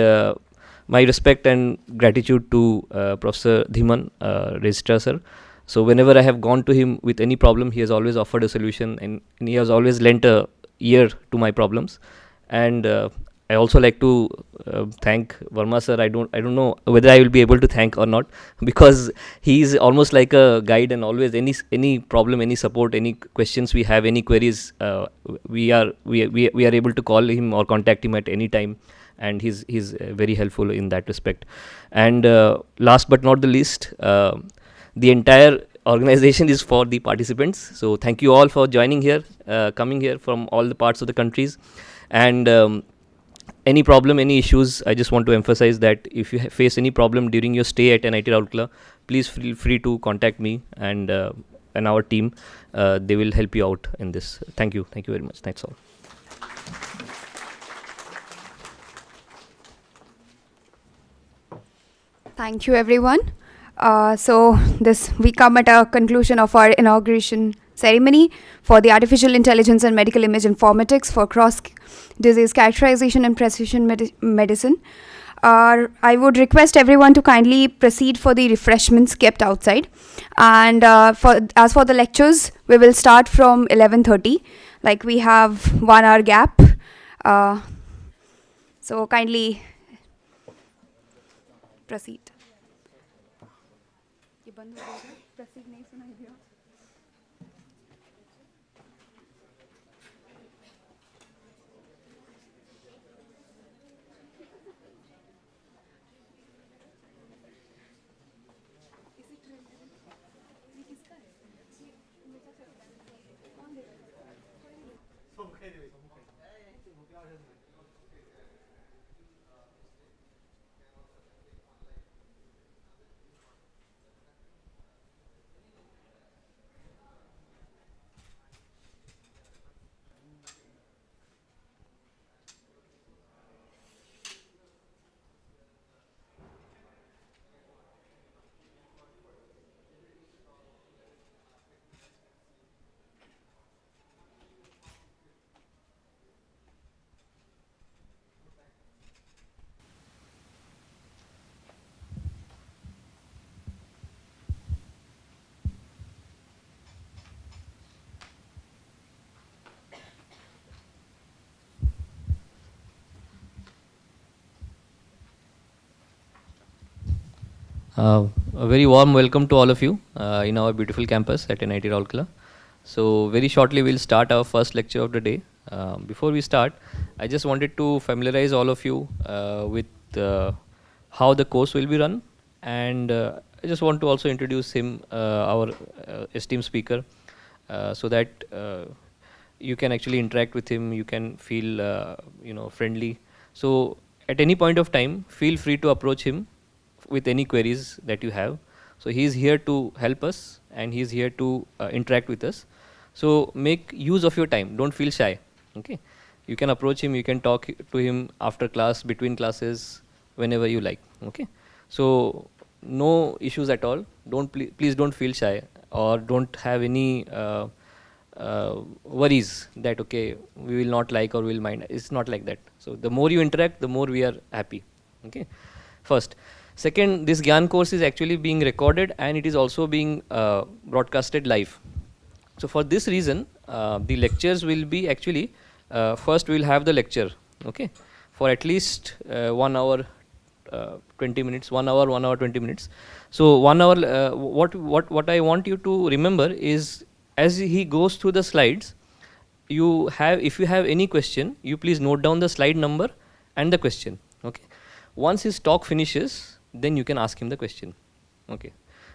my respect and gratitude to Professor Dhiman, Registrar Sir. So whenever I have gone to him with any problem, he has always offered a solution, and he has always lent a ear to my problems. And I also like to thank Verma sir. I don't know whether I will be able to thank or not, because he is almost like a guide, and always any problem, any support, any questions we have, any queries, we are able to call him or contact him at any time, and he's very helpful in that respect. And last but not the least, the entire organization is for the participants. So thank you all for joining here, coming here from all the parts of the countries. And any problem, any issues, I just want to emphasize that if you face any problem during your stay at NIT Rourkela, please feel free to contact me and our team. They will help you out in this. Thank you very much. That's all. Thank you, everyone. So we come at a conclusion of our inauguration ceremony for the Artificial Intelligence and Medical Image Informatics for Cross-Disease Characterization and Precision Medicine. I would request everyone to kindly proceed for the refreshments kept outside. And as for the lectures, we will start from 11:30. Like, we have 1 hour gap. So kindly proceed. A very warm welcome to all of you in our beautiful campus at NIT Rourkela. So very shortly we'll start our first lecture of the day. Before we start, I just wanted to familiarize all of you with how the course will be run, and I just want to also introduce him, our esteemed speaker, so that you can actually interact with him, you can feel friendly. So at any point of time, feel free to approach him with any queries that you have. So he is here to help us, and he is here to interact with us. So make use of your time. Don't feel shy. Okay, you can approach him. You can talk to him after class, between classes, whenever you like. Okay, so no issues at all. Don't please don't feel shy, or don't have any worries that okay, we will not like or will mind. It's not like that. So the more you interact, the more we are happy. Okay, first. Second, this GIAN course is actually being recorded, and it is also being broadcasted live. So for this reason, the lectures will be actually, first we will have the lecture, okay, for at least 1 hour 20 minutes, 1 hour 20 minutes. So 1 hour, what I want you to remember is, as he goes through the slides, you have, if you have any question, you please note down the slide number and the question. Okay, once his talk finishes, then you can ask him the question. Okay,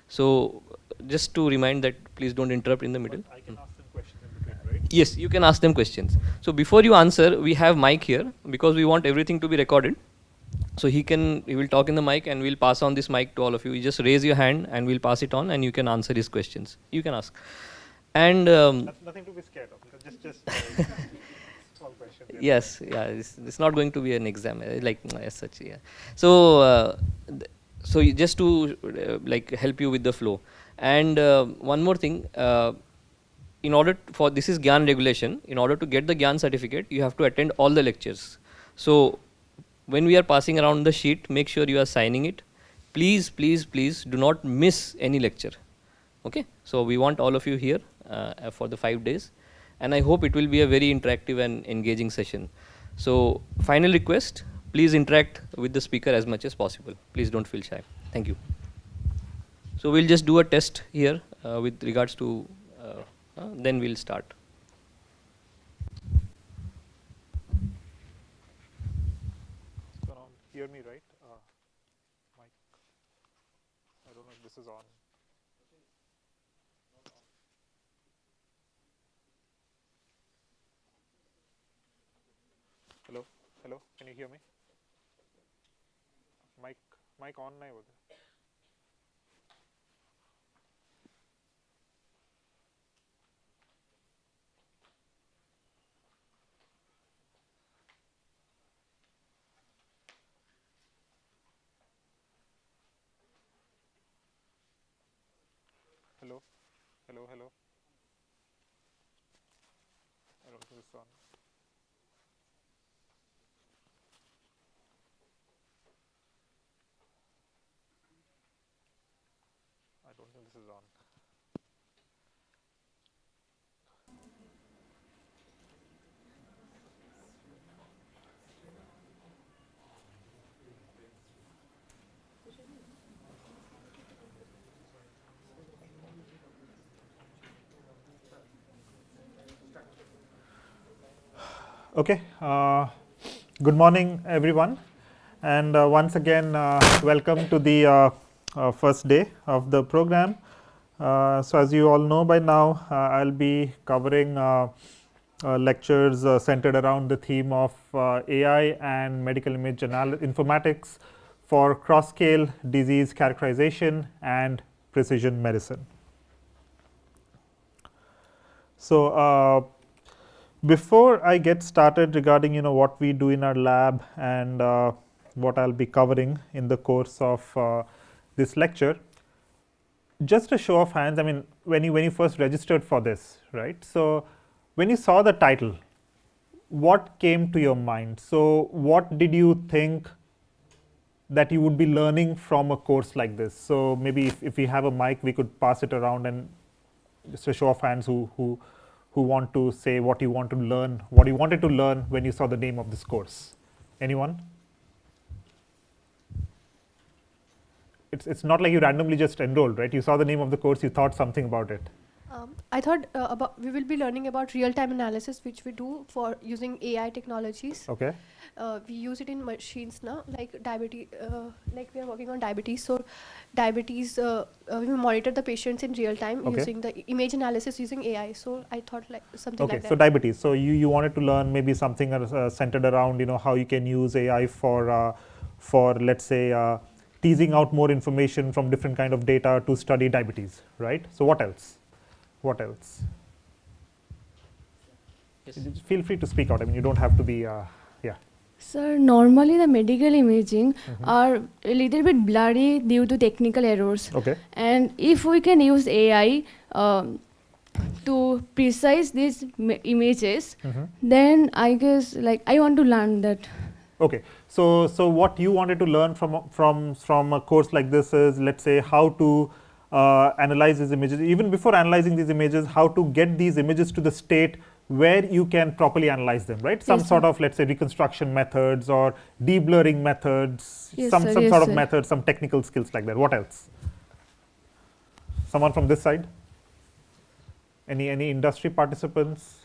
so just to remind that please don't interrupt in the middle. But I can ask them questions in between, right? Yes, you can ask them questions. So before you answer, we have mic here because we want everything to be recorded. So he will talk in the mic, and we'll pass on this mic to all of you. You just raise your hand and we'll pass it on, and you can answer his questions. You can ask. And nothing to be scared of. Just small question. Yes, yeah, it's not going to be an exam like as such. Yeah. So so just to like help you with the flow. And one more thing, in order for this is GIAN regulation. In order to get the GIAN certificate, you have to attend all the lectures. So when we are passing around the sheet, make sure you are signing it. Please, please, please do not miss any lecture. Okay, so we want all of you here for the 5 days, and I hope it will be a very interactive and engaging session. So final request, please interact with the speaker as much as possible. Please don't feel shy. Thank you. So we'll just do a test here with regards to, then we'll start. Hear me right? Mic. I don't know if this is on. Hello, hello. Can you hear me? Mic on nahi hota. Hello, hello, hello. I don't think it's on. I don't think this is on. Okay, good morning everyone, and once again welcome to the first day of the program. So as you all know by now, I'll be covering lectures centered around the theme of AI and medical image informatics for cross-scale disease characterization and precision medicine. So before I get started regarding what we do in our lab and what I'll be covering in the course of this lecture, just a show of hands. I mean, when you first registered for this, right? So when you saw the title, what came to your mind? So what did you think that you would be learning from a course like this? So maybe if we have a mic, we could pass it around, and just a show of hands who want to say what you want to learn, what you wanted to learn when you saw the name of this course. Anyone? It's not like you randomly just enrolled, right? You saw the name of the course, you thought something about it. I thought we will be learning about real-time analysis, which we do for using AI technologies. Okay. We use it in machines now, like diabetes. Like we are working on diabetes. So diabetes, we monitor the patients in real time using the image analysis using AI. So I thought like something like that. So diabetes. So you wanted to learn maybe something centered around how you can use AI for let's say teasing out more information from different kind of data to study diabetes, right? So what else? What else? Yes. Just feel free to speak out. I mean, you don't have to be, yeah. Sir, normally the medical imaging are a little bit blurry due to technical errors. Okay. And if we can use AI to precise these images, then I guess like I want to learn that. Okay. So what you wanted to learn from a course like this is, let's say, how to analyze these images. Even before analyzing these images, how to get these images to the state where you can properly analyze them, right? Some Yes, sort sir. of, let's say, reconstruction methods or deblurring methods, Yes, some sir. sort Yes, of sir. methods, some technical skills like that. What else? Someone from this side? Any industry participants?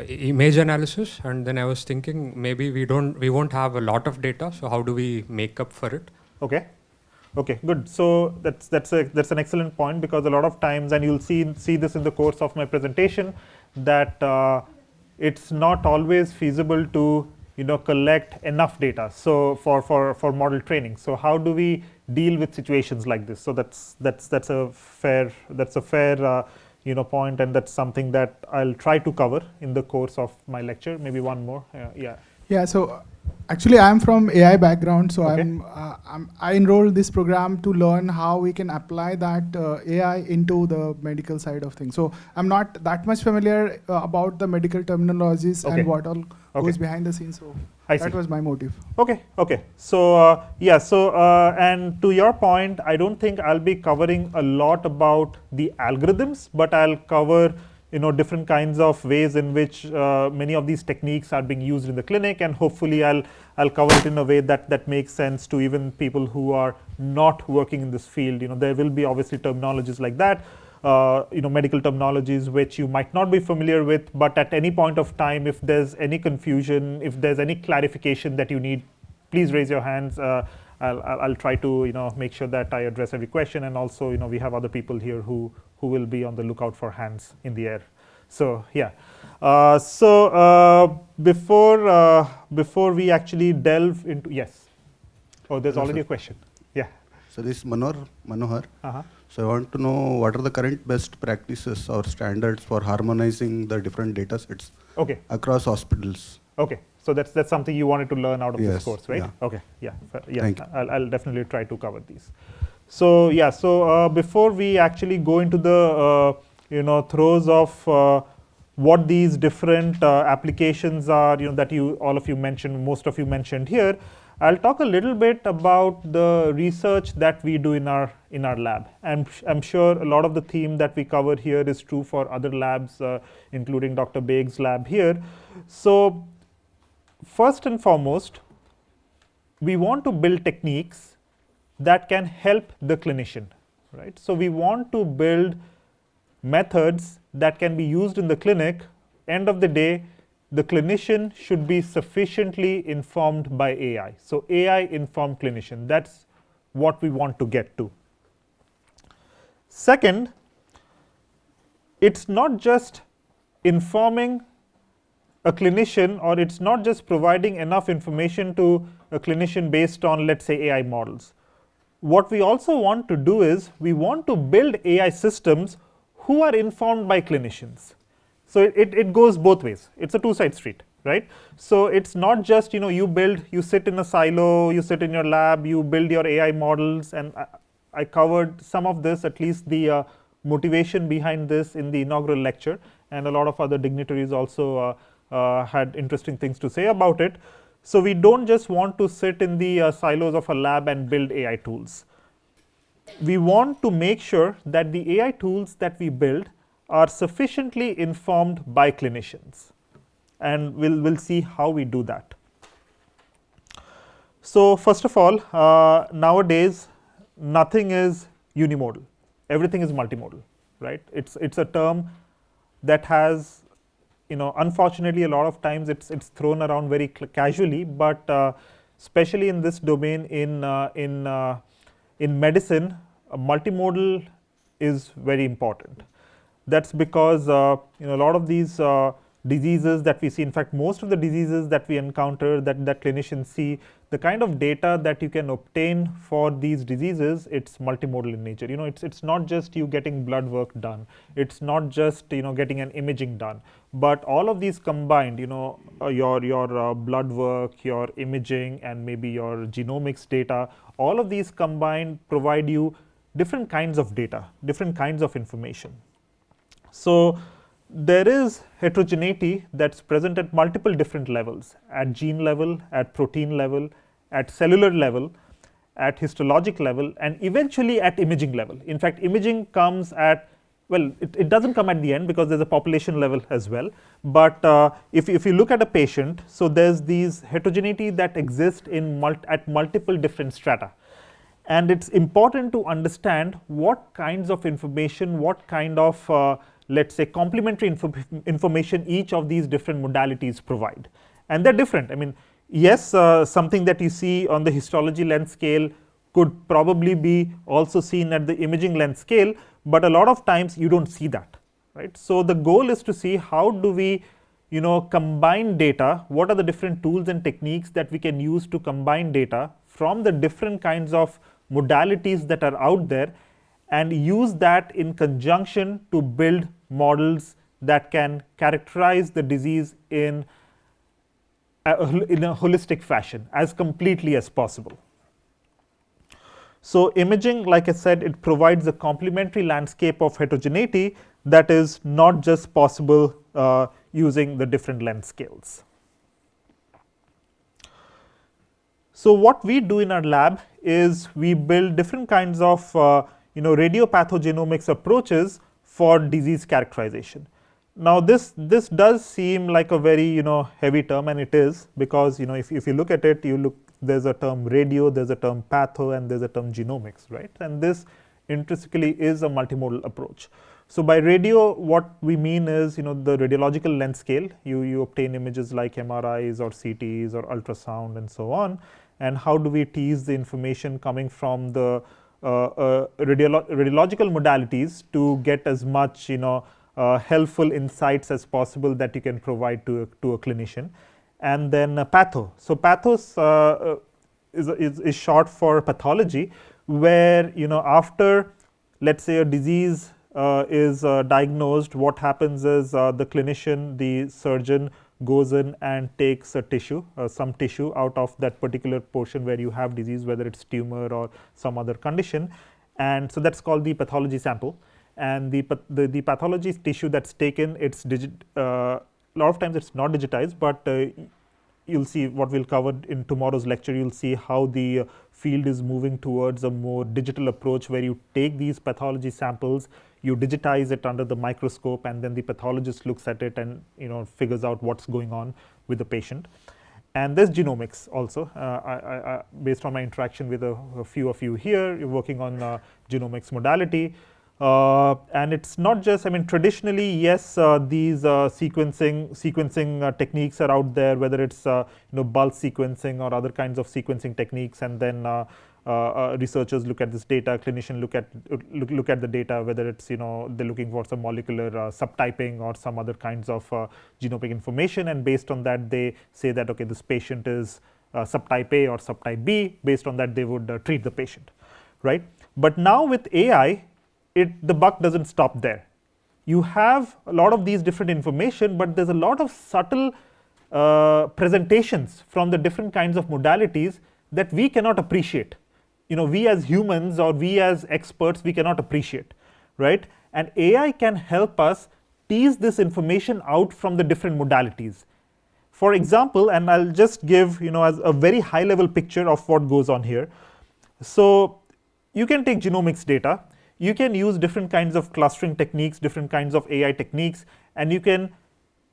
Image analysis, and then I was thinking maybe we won't have a lot of data, so how do we make up for it? Okay. Okay, good. So that's an excellent point, because a lot of times, and you'll see this in the course of my presentation, that it's not always feasible to collect enough data. So for model training. So how do we deal with situations like this? So that's a fair point, and that's something that I'll try to cover in the course of my lecture. Maybe one more. Yeah. Yeah, so actually I'm from AI background, so Okay. I enrolled this program to learn how we can apply that AI into the medical side of things. So I'm not that much familiar about the medical terminologies Okay. and what all Okay. goes behind the scenes. So I that see. was my motive. Okay. So and to your point, I don't think I'll be covering a lot about the algorithms, but I'll cover different kinds of ways in which many of these techniques are being used in the clinic, and hopefully I'll cover it in a way that makes sense to even people who are not working in this field. There will be obviously terminologies like that, medical terminologies which you might not be familiar with, but at any point of time, if there's any confusion, if there's any clarification that you need, please raise your hands. I'll try to make sure that I address every question, and also we have other people here who will be on the lookout for hands in the air. So yeah. Before we actually delve into, yes. Oh, there's already a question. Yeah. So this is Manohar. Uh-huh. So I want to know what are the current best practices or standards for harmonizing the different data sets Okay. across hospitals. Okay. So that's something you wanted to learn out of this Yes, course, right? yeah. Okay. Yeah. Thank you. I'll definitely try to cover these. So yeah. So before we actually go into the throes of what these different applications are, that all of you mentioned, most of you mentioned here, I'll talk a little bit about the research that we do in our lab. And I'm sure a lot of the theme that we cover here is true for other labs, including Dr. Baig's lab here. So first and foremost, we want to build techniques that can help the clinician, right? So we want to build methods that can be used in the clinic. End of the day, the clinician should be sufficiently informed by AI. So AI informed clinician, that's what we want to get to. Second, it's not just informing a clinician, or it's not just providing enough information to a clinician based on, let's say, AI models. What we also want to do is we want to build AI systems who are informed by clinicians. So it goes both ways. It's a two-side street, right? So it's not just you sit in a silo, you sit in your lab, you build your AI models, and I covered some of this, at least the motivation behind this in the inaugural lecture, and a lot of other dignitaries also had interesting things to say about it. So we don't just want to sit in the silos of a lab and build AI tools. We want to make sure that the AI tools that we build are sufficiently informed by clinicians, and we'll see how we do that. So first of all, nowadays nothing is unimodal, everything is multimodal, right? It's a term that has, unfortunately a lot of times it's thrown around very casually, but especially in this domain in medicine, multimodal is very important. That's because a lot of these diseases that we see, in fact, most of the diseases that we encounter, that clinicians see, the kind of data that you can obtain for these diseases, it's multimodal in nature. It's not just you getting blood work done. It's not just, getting an imaging done. But all of these combined, your blood work, your imaging, and maybe your genomics data, all of these combined provide you different kinds of data, different kinds of information. So there is heterogeneity that's present at multiple different levels, at gene level, at protein level, at cellular level, at histologic level, and eventually at imaging level. In fact, imaging comes at, well, it doesn't come at the end because there's a population level as well. But if you look at a patient, so there's these heterogeneity that exist at multiple different strata. And it's important to understand what kinds of information, what kind of let's say complementary information each of these different modalities provide. And they're different. I mean, yes, something that you see on the histology length scale could probably be also seen at the imaging length scale, but a lot of times you don't see that, right? So the goal is to see how do we, combine data, what are the different tools and techniques that we can use to combine data from the different kinds of modalities that are out there, and use that in conjunction to build models that can characterize the disease in a holistic fashion as completely as possible. So imaging, like I said, it provides a complementary landscape of heterogeneity that is not just possible using the different length scales. So what we do in our lab is we build different kinds of radiopathogenomics approaches for disease characterization. Now this does seem like a very heavy term, and it is, because if you look at it, there's a term radio, there's a term patho, and there's a term genomics, right? And this intrinsically is a multimodal approach. So by radio, what we mean is the radiological length scale. You obtain images like MRIs or CTs or ultrasound and so on. And how do we tease the information coming from the radiological modalities to get as much helpful insights as possible that you can provide to a clinician. And then patho. So pathos is short for pathology, where after, let's say, a disease is diagnosed, what happens is the clinician, the surgeon, goes in and takes a tissue, some tissue out of that particular portion where you have disease, whether it's tumor or some other condition, and so that's called the pathology sample. And the pathology tissue that's taken, it's a lot of times it's not digitized, but you'll see what we'll cover in tomorrow's lecture. You'll see how the field is moving towards a more digital approach, where you take these pathology samples, you digitize it under the microscope, and then the pathologist looks at it and figures out what's going on with the patient. And there's genomics also. Based on my interaction with a few of you here, you're working on genomics modality. And it's not just, traditionally, yes, these sequencing techniques are out there, whether it's bulk sequencing or other kinds of sequencing techniques, and then researchers look at this data, clinicians look at the data, whether it's they're looking for some molecular subtyping or some other kinds of genomic information, and based on that they say that okay, this patient is subtype A or subtype B. Based on that they would treat the patient, right? But now with AI, the buck doesn't stop there. You have a lot of these different information, but there's a lot of subtle presentations from the different kinds of modalities that we cannot appreciate. We as humans or we as experts, we cannot appreciate, right? And AI can help us tease this information out from the different modalities. For example, and I'll just give as a very high level picture of what goes on here. So you can take genomics data, you can use different kinds of clustering techniques, different kinds of AI techniques, and you can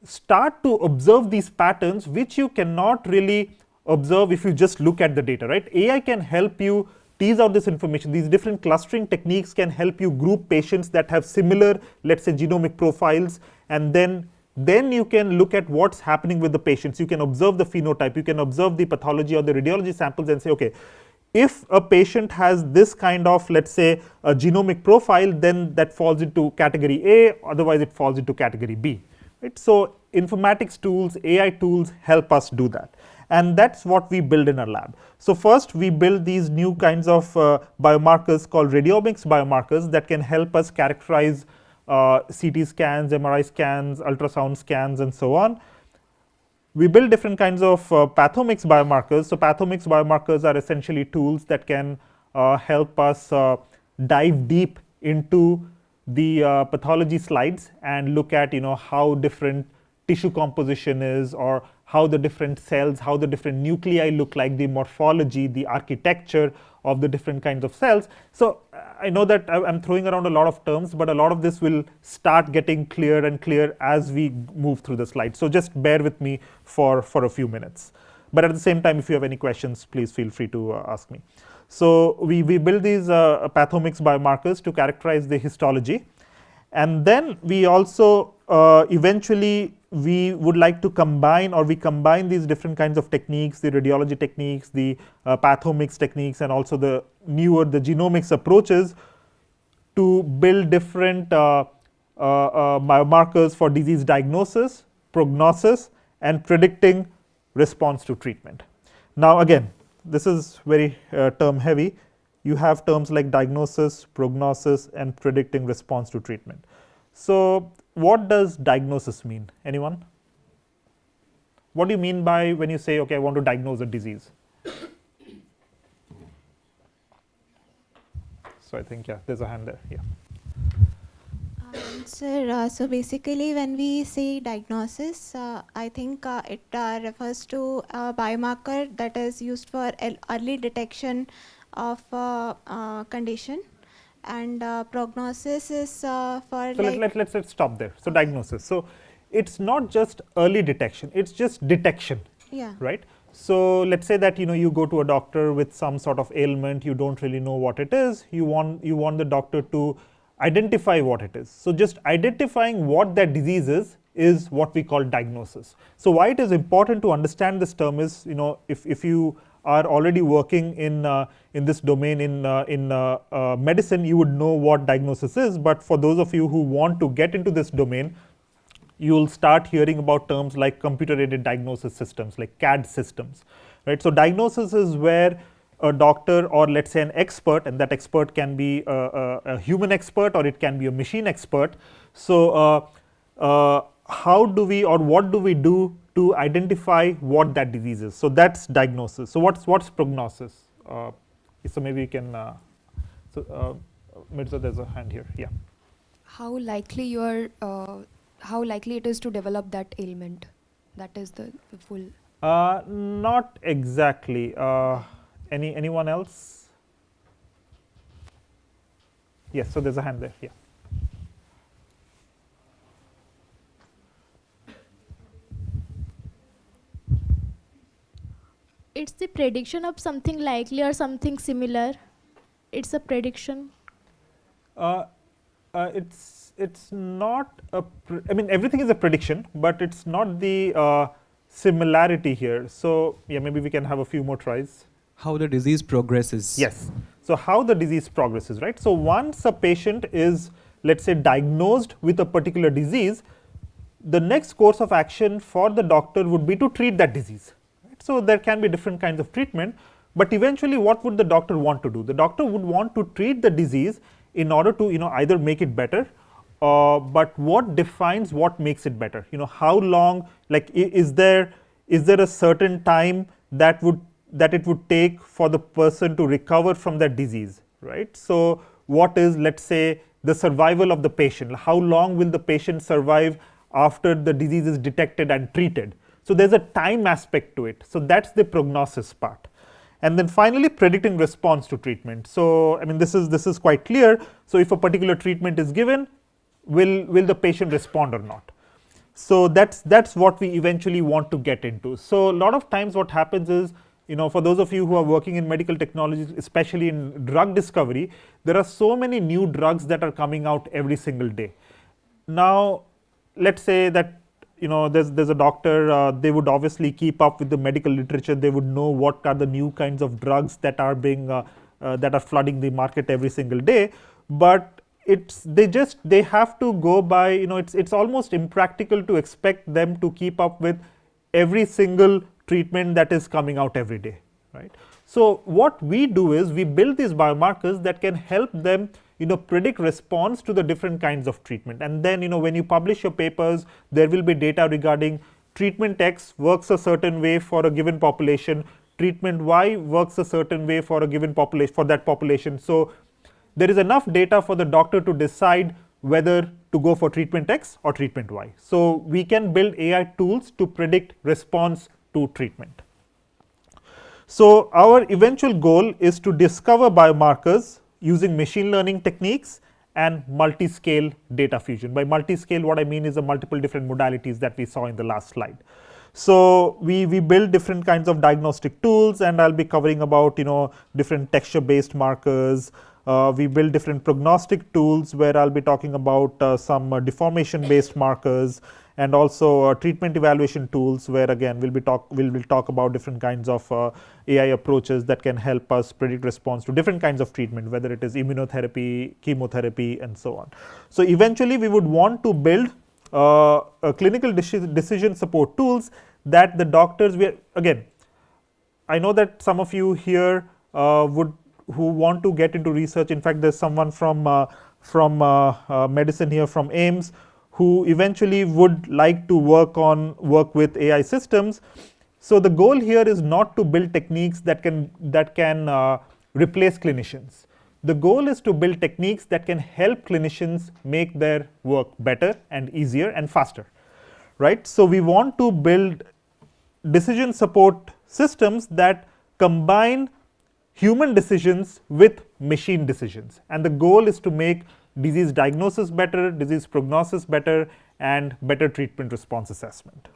start to observe these patterns which you cannot really observe if you just look at the data, right? AI can help you tease out this information. These different clustering techniques can help you group patients that have similar, let's say, genomic profiles, and then you can look at what's happening with the patients. You can observe the phenotype, you can observe the pathology or the radiology samples and say, okay, if a patient has this kind of, let's say, a genomic profile, then that falls into category A, otherwise it falls into category B, right? So informatics tools, AI tools help us do that, and that's what we build in our lab. So first we build these new kinds of biomarkers called radiomics biomarkers that can help us characterize CT scans, MRI scans, ultrasound scans, and so on. We build different kinds of pathomics biomarkers. So pathomics biomarkers are essentially tools that can help us dive deep into the pathology slides and look at how different tissue composition is, or how the different cells, how the different nuclei look like, the morphology, the architecture of the different kinds of cells. So I know that I'm throwing around a lot of terms, but a lot of this will start getting clear and clear as we move through the slides. So just bear with me for a few minutes. But at the same time, if you have any questions, please feel free to ask me. So we build these pathomics biomarkers to characterize the histology. And then we also eventually we would like to combine, or we combine these different kinds of techniques, the radiology techniques, the pathomics techniques, and also the newer, the genomics approaches, to build different biomarkers for disease diagnosis, prognosis, and predicting response to treatment. Now again, this is very term heavy. You have terms like diagnosis, prognosis, and predicting response to treatment. So what does diagnosis mean? Anyone? What do you mean by when you say, okay, I want to diagnose a disease? So I think, yeah, there's a hand there. Yeah. Sir, so basically when we say diagnosis, I think it refers to a biomarker that is used for early detection of condition, and prognosis is for so let's stop there. So diagnosis. So it's not just early detection, it's just detection. Yeah. Right? So let's say that you go to a doctor with some sort of ailment, you don't really know what it is, you want the doctor to identify what it is. So just identifying what that disease is what we call diagnosis. So why it is important to understand this term is, if you are already working in this domain in medicine, you would know what diagnosis is. But for those of you who want to get into this domain, you will start hearing about terms like computer-aided diagnosis systems, like CAD systems, right? So diagnosis is where a doctor, or let's say an expert, and that expert can be a human expert or it can be a machine expert. So how do we, or what do we do to identify what that disease is? So that's diagnosis. So what's prognosis? So maybe you can, Mirza, there's a hand here. Yeah. How likely it is to develop that ailment? That is the full. Not exactly. Anyone else? Yes, so there's a hand there. Yeah. It's the prediction of something likely or something similar. It's a prediction. It's not a. I mean, everything is a prediction, but it's not the similarity here. So yeah, maybe we can have a few more tries. How the disease progresses. Yes. So how the disease progresses, right? So once a patient is, let's say, diagnosed with a particular disease, the next course of action for the doctor would be to treat that disease. Right? So there can be different kinds of treatment, but eventually what would the doctor want to do? The doctor would want to treat the disease in order to either make it better, but what defines what makes it better? How long, like is there a certain time that it would take for the person to recover from that disease, right? So what is, let's say, the survival of the patient? How long will the patient survive after the disease is detected and treated? So there's a time aspect to it. So that's the prognosis part. And then finally, predicting response to treatment. So I mean, this is quite clear. So if a particular treatment is given, will the patient respond or not? So that's what we eventually want to get into. So a lot of times what happens is, for those of you who are working in medical technologies, especially in drug discovery, there are so many new drugs that are coming out every single day. Now, let's say that there's a doctor, they would obviously keep up with the medical literature. They would know what are the new kinds of drugs that are being that are flooding the market every single day. But they have to go by, it's almost impractical to expect them to keep up with every single treatment that is coming out every day, right? So what we do is we build these biomarkers that can help them predict response to the different kinds of treatment. And then when you publish your papers, there will be data regarding treatment X works a certain way for a given population, treatment Y works a certain way for a given population, for that population. So there is enough data for the doctor to decide whether to go for treatment X or treatment Y. So we can build AI tools to predict response to treatment. So our eventual goal is to discover biomarkers using machine learning techniques and multi-scale data fusion. By multi-scale, what I mean is the multiple different modalities that we saw in the last slide. So we build different kinds of diagnostic tools, and I'll be covering about different texture-based markers. We build different prognostic tools where I'll be talking about some deformation-based markers, and also treatment evaluation tools where again we'll talk about different kinds of AI approaches that can help us predict response to different kinds of treatment, whether it is immunotherapy, chemotherapy, and so on. So eventually we would want to build clinical decision support tools that the doctors again, I know that some of you here who want to get into research. In fact, there's someone from medicine here from AIMS who eventually would like to work with AI systems. So the goal here is not to build techniques that can replace clinicians. The goal is to build techniques that can help clinicians make their work better and easier and faster, right? So we want to build decision support systems that combine human decisions with machine decisions, and the goal is to make disease diagnosis better, disease prognosis better, and better treatment response assessment.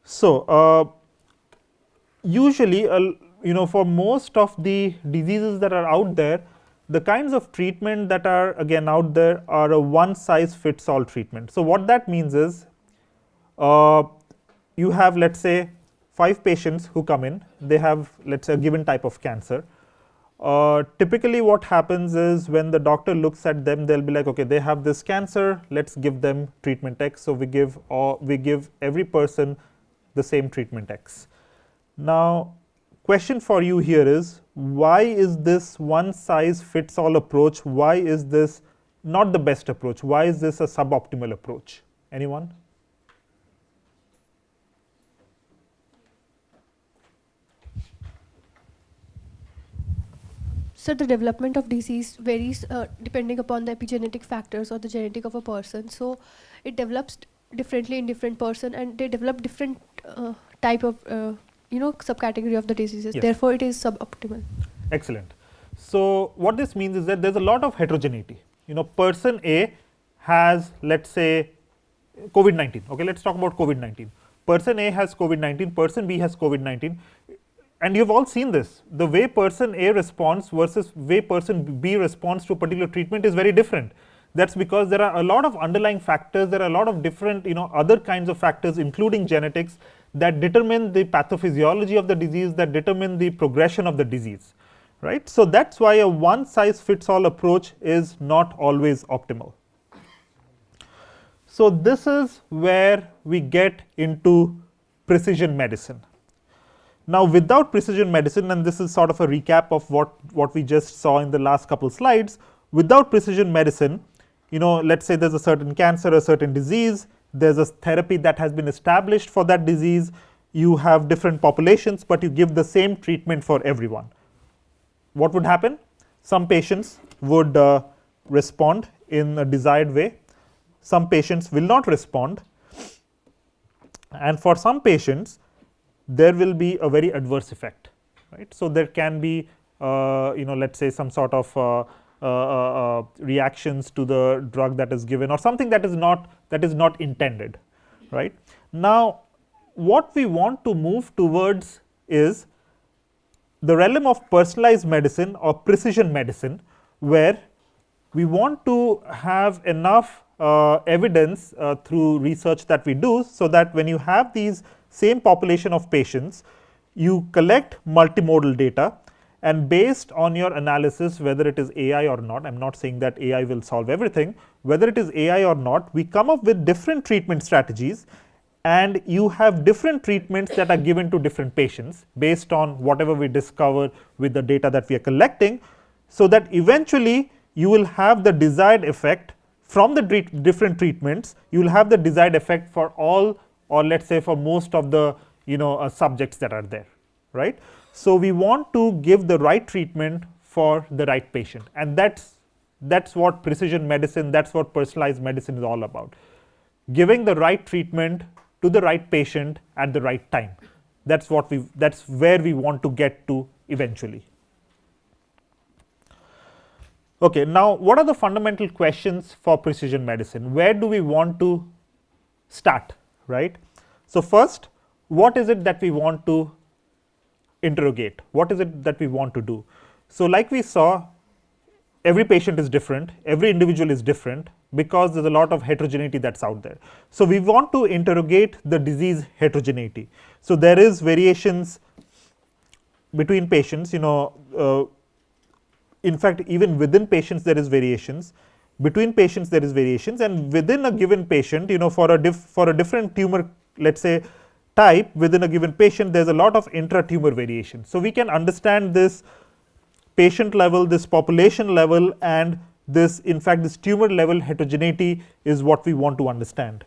So usually for most of the diseases that are out there, the kinds of treatment that are again out there are a one size fits all treatment. So what that means is you have, let's say, 5 patients who come in, they have, let's say, a given type of cancer. Typically what happens is when the doctor looks at them, they'll be like, okay, they have this cancer, let's give them treatment X. So we give every person the same treatment X. Now question for you here is, why is this one size fits all approach, why is this not the best approach? Why is this a suboptimal approach? Anyone? So the development of disease varies depending upon the epigenetic factors or the genetic of a person. So it develops differently in different person, and they develop different type of subcategory of the diseases. Yes. Therefore, it is suboptimal. Excellent. So what this means is that there's a lot of heterogeneity. Person A has, let's say, COVID-19. Okay, let's talk about COVID-19. Person A has COVID-19. Person B has COVID-19. And you've all seen this. The way person A responds versus way person B responds to a particular treatment is very different. That's because there are a lot of underlying factors, there are a lot of different other kinds of factors, including genetics, that determine the pathophysiology of the disease, that determine the progression of the disease, right? So that's why a one size fits all approach is not always optimal. So this is where we get into precision medicine. Now without precision medicine, and this is sort of a recap of what we just saw in the last couple slides, without precision medicine, let's say there's a certain cancer, a certain disease, there's a therapy that has been established for that disease, you have different populations, but you give the same treatment for everyone. What would happen? Some patients would respond in a desired way, some patients will not respond, and for some patients there will be a very adverse effect, right? So there can be let's say some sort of reactions to the drug that is given, or something that is not intended, right? Now what we want to move towards is the realm of personalized medicine or precision medicine, where we want to have enough evidence through research that we do, so that when you have these same population of patients, you collect multimodal data, and based on your analysis, whether it is AI or not, I am not saying that AI will solve everything, whether it is AI or not, we come up with different treatment strategies, and you have different treatments that are given to different patients based on whatever we discover with the data that we are collecting, so that eventually you will have the desired effect from the different treatments. You will have the desired effect for all, or let us say for most of the subjects that are there, right. So, we want to give the right treatment for the right patient, and that is what precision medicine, that is what personalized medicine is all about, giving the right treatment to the right patient at the right time. That is where we want to get to eventually. Okay, now what are the fundamental questions for precision medicine? Where do we want to start, right? So, first, what is it that we want to interrogate? What is it that we want to do? So, like we saw, every patient is different, every individual is different, because there is a lot of heterogeneity that is out there. So, we want to interrogate the disease heterogeneity. So, there is variations between patients, in fact, even within patients there is variations, between patients there is variations, and within a given patient, for a different tumor, let us say type, within a given patient there is a lot of intra-tumor variation. So, we can understand this patient level, this population level, and this, in fact, this tumor level heterogeneity is what we want to understand.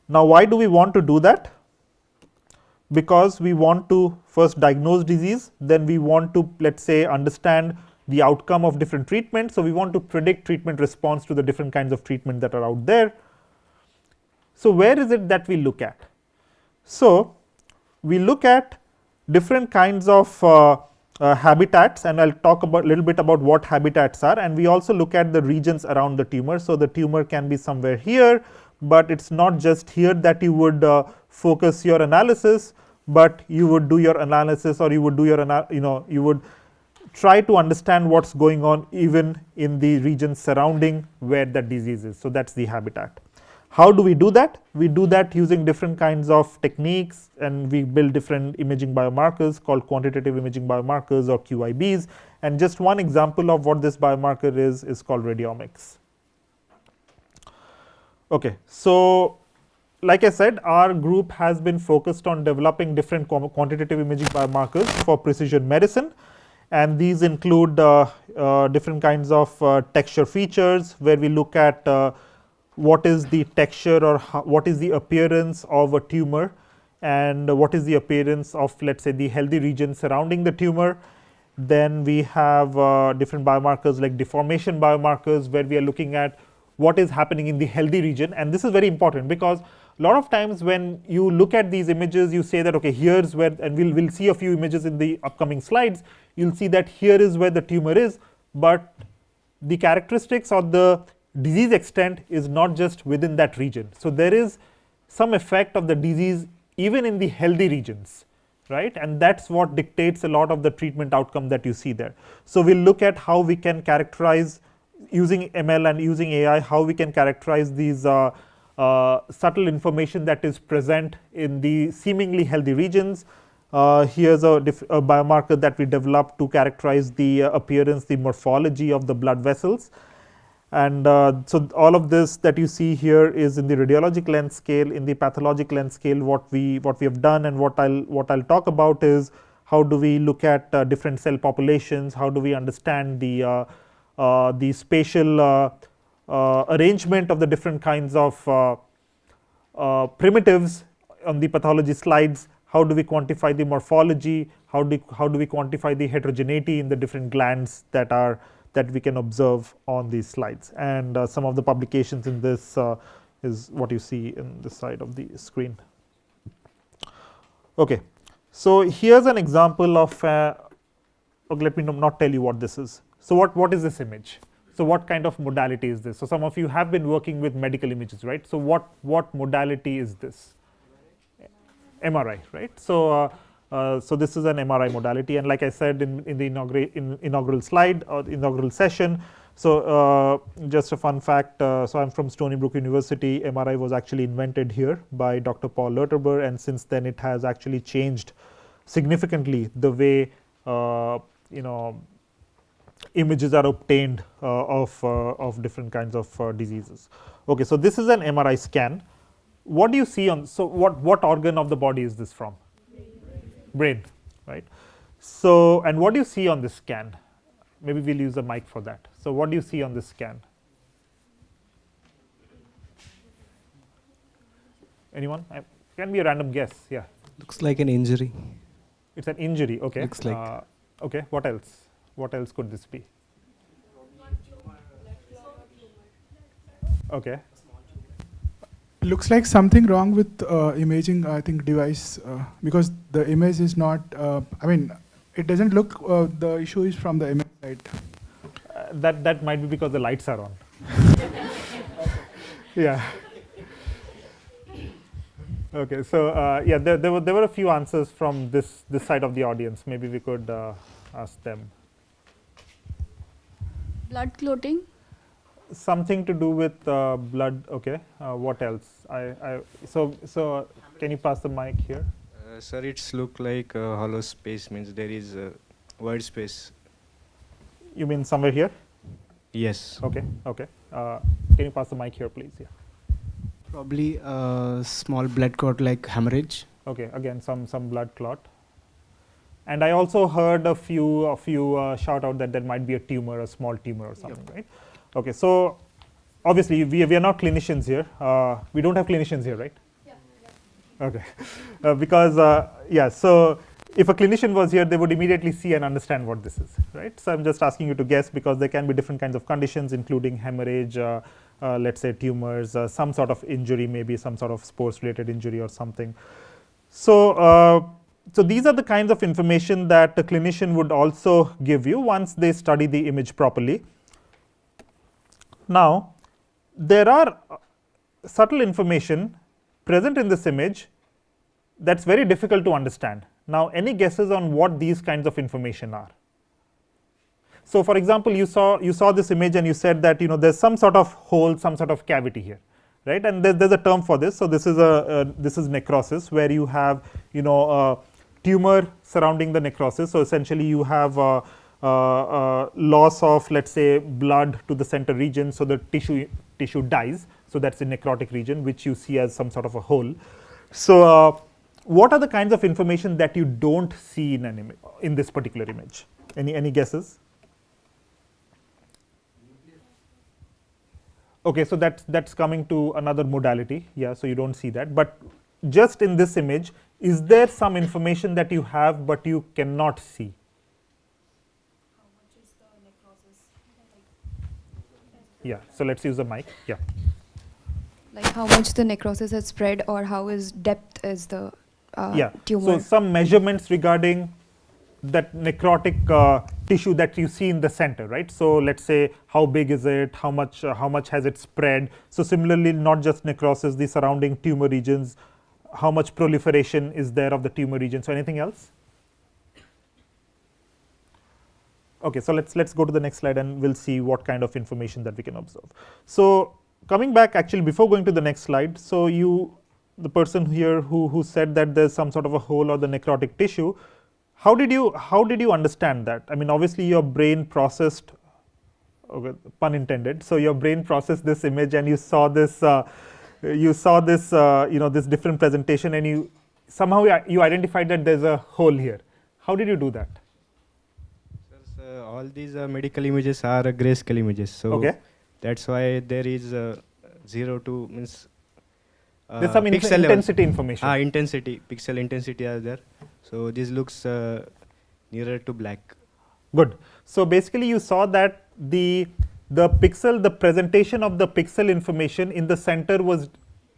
Now, why do we want to do that? Because we want to first diagnose disease, then we want to, let us say, understand the outcome of different treatments. So, we want to predict treatment response to the different kinds of treatment that are out there. So, where is it that we look at? So, we look at different kinds of habitats, and I will talk about little bit about what habitats are, and we also look at the regions around the tumor. So, the tumor can be somewhere here, but it is not just here that you would focus your analysis, but you would do your analysis, or you would do your you would try to understand what is going on even in the regions surrounding where that disease is. So, that is the habitat. How do we do that? We do that using different kinds of techniques, and we build different imaging biomarkers called quantitative imaging biomarkers, or QIBs, and just one example of what this biomarker is called radiomics. Okay, so like I said, our group has been focused on developing different quantitative imaging biomarkers for precision medicine, and these include different kinds of texture features, where we look at what is the texture, or what is the appearance of a tumor, and what is the appearance of, let us say, the healthy region surrounding the tumor. Then we have different biomarkers like deformation biomarkers, where we are looking at what is happening in the healthy region, and this is very important, because a lot of times when you look at these images, you say that, okay, here is where, and we will see a few images in the upcoming slides, you will see that here is where the tumor is, but the characteristics or the disease extent is not just within that region. So, there is some effect of the disease even in the healthy regions, right, and that is what dictates a lot of the treatment outcome that you see there. So, we will look at how we can characterize, using ML and using AI, how we can characterize these subtle information that is present in the seemingly healthy regions. Here is a biomarker that we developed to characterize the appearance, the morphology of the blood vessels. And so, all of this that you see here is in the radiologic length scale. In the pathologic length scale, what we have done, and what I'll talk about is how do we look at different cell populations, how do we understand the spatial arrangement of the different kinds of primitives on the pathology slides, how do we quantify the morphology, how do we quantify the heterogeneity in the different glands that we can observe on these slides. And some of the publications in this is what you see in this side of the screen. Okay, so here's an example of okay, let me not tell you what this is. So, what is this image? So, what kind of modality is this? So, some of you have been working with medical images, right? So, what modality is this? MRI, right? So, so this is an MRI modality, and like I said in the inaugural slide or inaugural session. So, just a fun fact, so I am from Stony Brook University. MRI was actually invented here by Dr. Paul Lerterber, and since then it has actually changed significantly the way images are obtained of different kinds of diseases. Okay, so this is an MRI scan. What do you see on, so what organ of the body is this from? Brain, right? So, and what do you see on this scan? Maybe we'll use a mic for that. So what do you see on this scan? Anyone? Can be a random guess, yeah. Looks like an injury. It's an injury, okay. Looks like. Okay, what else? What else could this be? Okay. Looks like something wrong with imaging, I think, device, because the image is not, I mean, it doesn't look, the issue is from the image side. That might be because the lights are on. Yeah. Okay, so yeah, there were a few answers from this side of the audience. Maybe we could ask them. Blood clotting? Something to do with blood. Okay. What else? So can you pass the mic here? Sir, it's look like hollow space, means there is a void space. You mean somewhere here? Yes. Okay. Okay. Can you pass the mic here, please? Yeah. Probably a small blood clot like hemorrhage. Okay. Again, some blood clot. And I also heard a few shout out that there might be a tumor, a small tumor or something, right? Okay. So obviously we are not clinicians here. We don't have clinicians here, right? Yeah. Okay. Because yeah. So if a clinician was here, they would immediately see and understand what this is, right? So I'm just asking you to guess, because there can be different kinds of conditions, including hemorrhage, let's say tumors, some sort of injury, maybe some sort of sports-related injury or something. So, so these are the kinds of information that a clinician would also give you once they study the image properly. Now, there are subtle information present in this image that's very difficult to understand. Now, any guesses on what these kinds of information are? So, for example, you saw this image and you said that there's some sort of hole, some sort of cavity here, right? And there's a term for this. So this is necrosis, where you have a tumor surrounding the necrosis. So essentially, you have loss of, let's say, blood to the center region, so the tissue dies. So that's the necrotic region, which you see as some sort of a hole. So what are the kinds of information that you don't see in an image, in this particular image? Any guesses? Okay, so that's coming to another modality. Yeah, so you don't see that. But just in this image, is there some information that you have but you cannot see? How much is the necrosis? Yeah, so let's use the mic. Yeah. Like how much the necrosis has spread, or how is depth is the tumor? So some measurements regarding that necrotic tissue that you see in the center, right? So let's say how big is it, how much has it spread. So similarly, not just necrosis, the surrounding tumor regions, how much proliferation is there of the tumor region. So anything else? Okay, so let's go to the next slide and we'll see what kind of information that we can observe. So coming back, actually, before going to the next slide, so the person here who said that there's some sort of a hole or the necrotic tissue, how did you understand that? I mean, obviously your brain processed, okay, pun intended. So your brain processed this image and you saw this this different presentation, and you somehow identified that there's a hole here. How did you do that? Sir, all these medical images are grayscale images. So okay, that's why there is 0 to means. There's some intensity information. Intensity, pixel intensity are there. So this looks nearer to black. Good. So basically, you saw that the presentation of the pixel information in the center was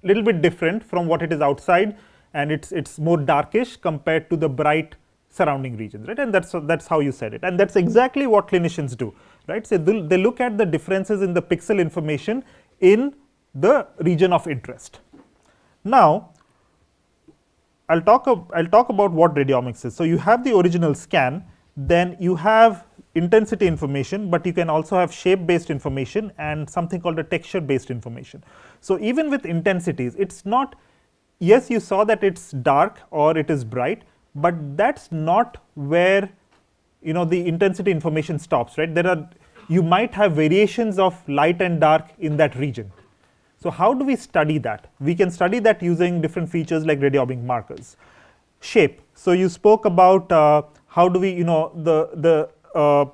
a little bit different from what it is outside, and it's more darkish compared to the bright surrounding regions, right? And that's how you said it, and that's exactly what clinicians do, right? So they look at the differences in the pixel information in the region of interest. Now, I'll talk about what radiomics is. So you have the original scan, then you have intensity information, but you can also have shape-based information and something called a texture-based information. So even with intensities, it's not, yes, you saw that it's dark or it is bright, but that's not where the intensity information stops, right? You might have variations of light and dark in that region. So how do we study that? We can study that using different features like radiomic markers. Shape. So you spoke about how do we, the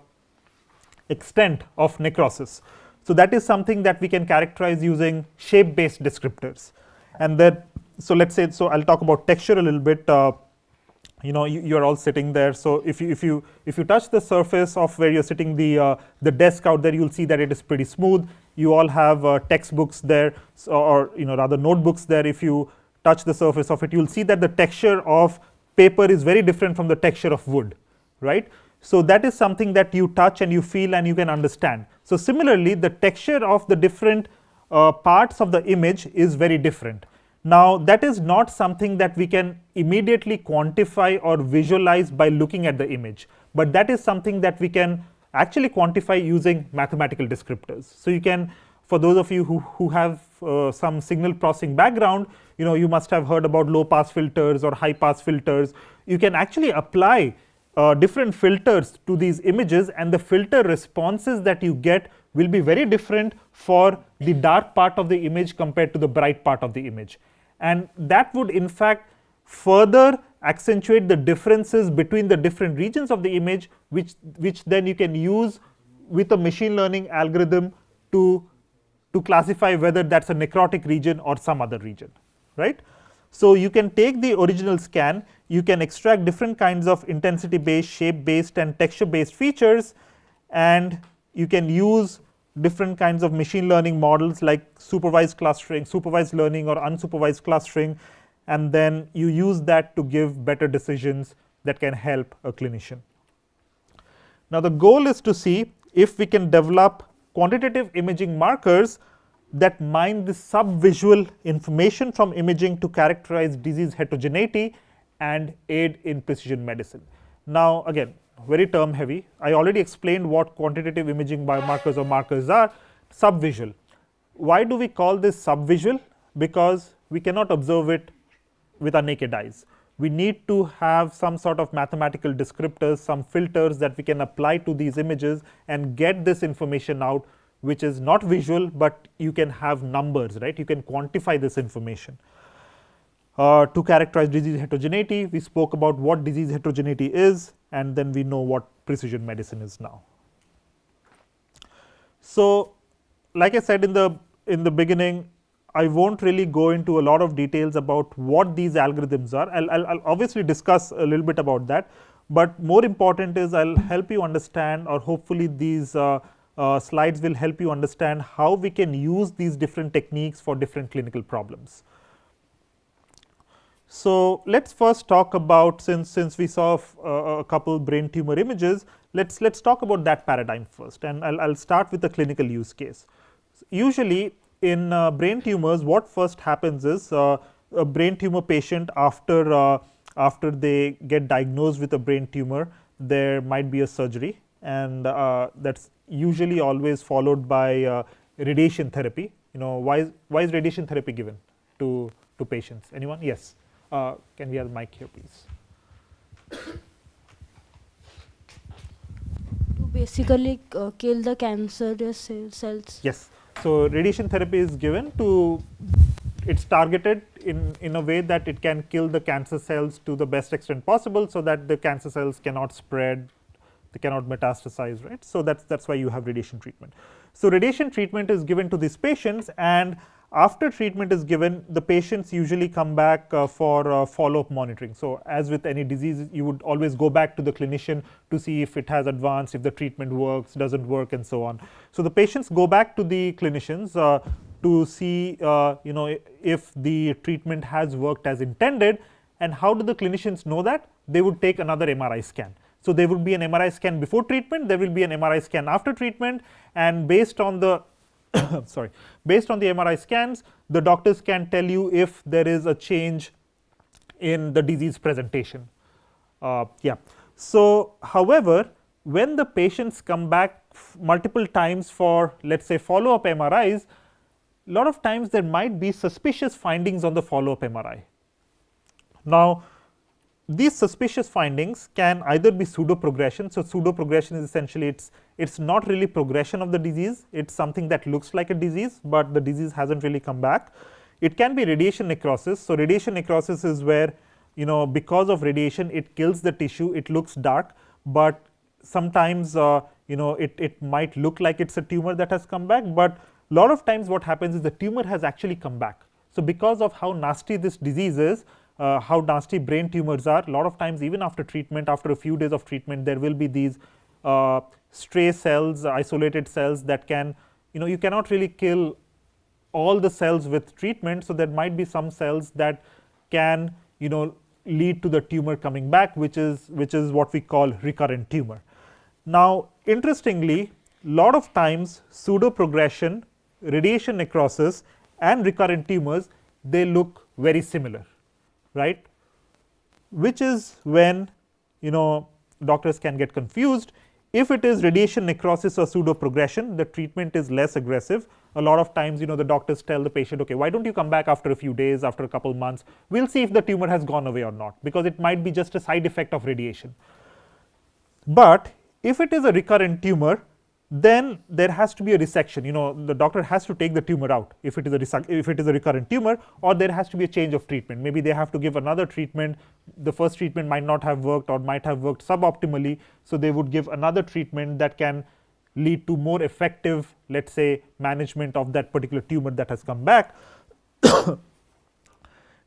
extent of necrosis. So that is something that we can characterize using shape-based descriptors. And then, so let's say, so I'll talk about texture a little bit. You're all sitting there. So if you touch the surface of where you're sitting, the desk out there, you'll see that it is pretty smooth. You all have textbooks there, or rather notebooks there. If you touch the surface of it, you'll see that the texture of paper is very different from the texture of wood, right? So that is something that you touch and you feel and you can understand. So similarly, the texture of the different parts of the image is very different. Now that is not something that we can immediately quantify or visualize by looking at the image, but that is something that we can actually quantify using mathematical descriptors. So you can, for those of you who have some signal processing background, you must have heard about low pass filters or high pass filters. You can actually apply different filters to these images, and the filter responses that you get will be very different for the dark part of the image compared to the bright part of the image. And that would in fact further accentuate the differences between the different regions of the image, which then you can use with a machine learning algorithm to classify whether that's a necrotic region or some other region, right? So you can take the original scan, you can extract different kinds of intensity based, shape based and texture based features, and you can use different kinds of machine learning models like supervised clustering, supervised learning or unsupervised clustering, and then you use that to give better decisions that can help a clinician. Now the goal is to see if we can develop quantitative imaging markers that mine the subvisual information from imaging to characterize disease heterogeneity and aid in precision medicine. Now again, very term heavy. I already explained what quantitative imaging biomarkers or markers are. Subvisual. Why do we call this subvisual? Because we cannot observe it with our naked eyes. We need to have some sort of mathematical descriptors, some filters that we can apply to these images and get this information out, which is not visual, but you can have numbers, right? You can quantify this information. To characterize disease heterogeneity, we spoke about what disease heterogeneity is, and then we know what precision medicine is now. So like I said in the beginning, I won't really go into a lot of details about what these algorithms are. I'll obviously discuss a little bit about that, but more important is I'll help you understand, or hopefully these slides will help you understand how we can use these different techniques for different clinical problems. So let's first talk about, since we saw a couple brain tumor images, let's talk about that paradigm first, and I'll start with the clinical use case. Usually in brain tumors, what first happens is a brain tumor patient, after they get diagnosed with a brain tumor, there might be a surgery, and that's usually always followed by radiation therapy. Why is radiation therapy given to patients? Anyone? Yes. Can we have the mic here, please? To basically kill the cancerous cells. Yes. So radiation therapy is given to, it's targeted in a way that it can kill the cancer cells to the best extent possible, so that the cancer cells cannot spread, they cannot metastasize, right? So that's why you have radiation treatment. So radiation treatment is given to these patients, and after treatment is given, the patients usually come back for follow-up monitoring. So as with any disease, you would always go back to the clinician to see if it has advanced, if the treatment works, doesn't work, and so on. So the patients go back to the clinicians to see if the treatment has worked as intended. And how do the clinicians know that? They would take another MRI scan. So there would be an MRI scan before treatment, there will be an MRI scan after treatment, and based on the based on the MRI scans, the doctors can tell you if there is a change in the disease presentation. So however, when the patients come back multiple times for, let's say, follow-up MRIs, a lot of times there might be suspicious findings on the follow-up MRI. Now these suspicious findings can either be pseudo progression. So, pseudo progression is essentially it's not really progression of the disease, it's something that looks like a disease, but the disease hasn't really come back. It can be radiation necrosis. So, radiation necrosis is where, you know, because of radiation it kills the tissue, it looks dark, but sometimes you know, it might look like it's a tumor that has come back, but a lot of times what happens is the tumor has actually come back. So, because of how nasty this disease is, how nasty brain tumors are, a lot of times even after treatment, after a few days of treatment, there will be these stray cells, isolated cells that can, you know, you cannot really kill all the cells with treatment. So, there might be some cells that can, you know, lead to the tumor coming back, which is what we call recurrent tumor. Now, interestingly, lot of times pseudo progression, radiation necrosis and recurrent tumors, they look very similar, right, which is when, you know, doctors can get confused. If it is radiation necrosis or pseudo progression, the treatment is less aggressive. A lot of times, you know, the doctors tell the patient, okay, why don't you come back after a few days, after a couple months, we'll see if the tumor has gone away or not, because it might be just a side effect of radiation. But if it is a recurrent tumor, then there has to be a resection. You know, the doctor has to take the tumor out if it is a recurrent tumor, or there has to be a change of treatment. Maybe they have to give another treatment. The first treatment might not have worked or might have worked suboptimally, so they would give another treatment that can lead to more effective, let's say, management of that particular tumor that has come back.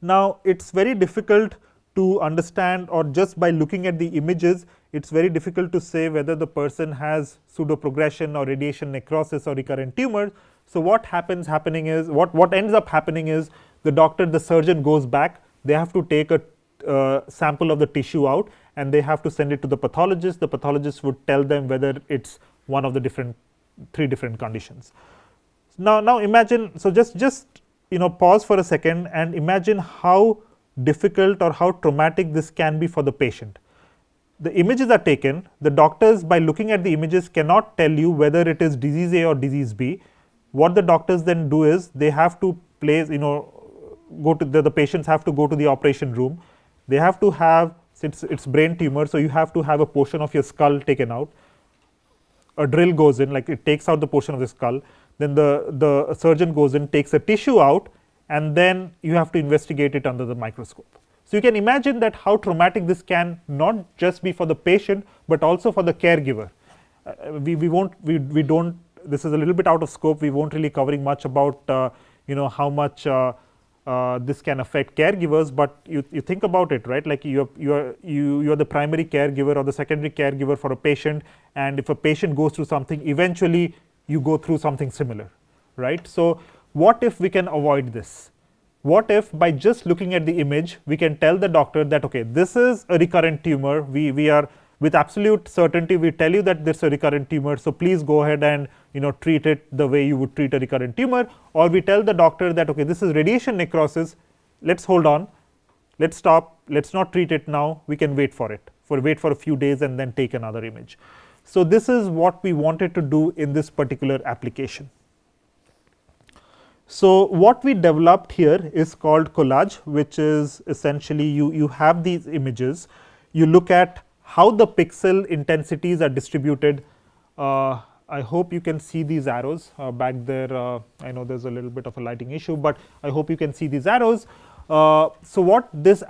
Now, it's very difficult to understand, or just by looking at the images, it's very difficult to say whether the person has pseudo progression or radiation necrosis or recurrent tumor. So, what ends up happening is the surgeon goes back, they have to take a sample of the tissue out and they have to send it to the pathologist. The pathologist would tell them whether it's one of the three different conditions. Now imagine, so just you know, pause for a second and imagine how difficult or how traumatic this can be for the patient. The images are taken, the doctors, by looking at the images, cannot tell you whether it is disease A or disease B. What the doctors then do is they have to place, you know, go to the patients have to go to the operation room. They have to have, it's brain tumor, so you have to have a portion of your skull taken out. A drill goes in, like it takes out the portion of the skull. Then the surgeon goes in, takes a tissue out, and then you have to investigate it under the microscope. So, you can imagine that how traumatic this can not just be for the patient, but also for the caregiver. We don't, this is a little bit out of scope, we won't really covering much about you know, how much this can affect caregivers, but you think about it, right, like you are the primary caregiver or the secondary caregiver for a patient, and if a patient goes through something, eventually you go through something similar, right. So, what if we can avoid this? What if by just looking at the image, we can tell the doctor that, okay, this is a recurrent tumor, we are with absolute certainty, we tell you that this is a recurrent tumor, so please go ahead and, you know, treat it the way you would treat a recurrent tumor, or we tell the doctor that, okay, this is radiation necrosis, let's hold on, let's stop, let's not treat it now, we can wait for a few days and then take another image. So, this is what we wanted to do in this particular application. So, what we developed here is called collage, which is essentially you have these images, you look at how the pixel intensities are distributed. I hope you can see these arrows back there. I know there is a little bit of a lighting issue, but I hope you can see these arrows. So, what these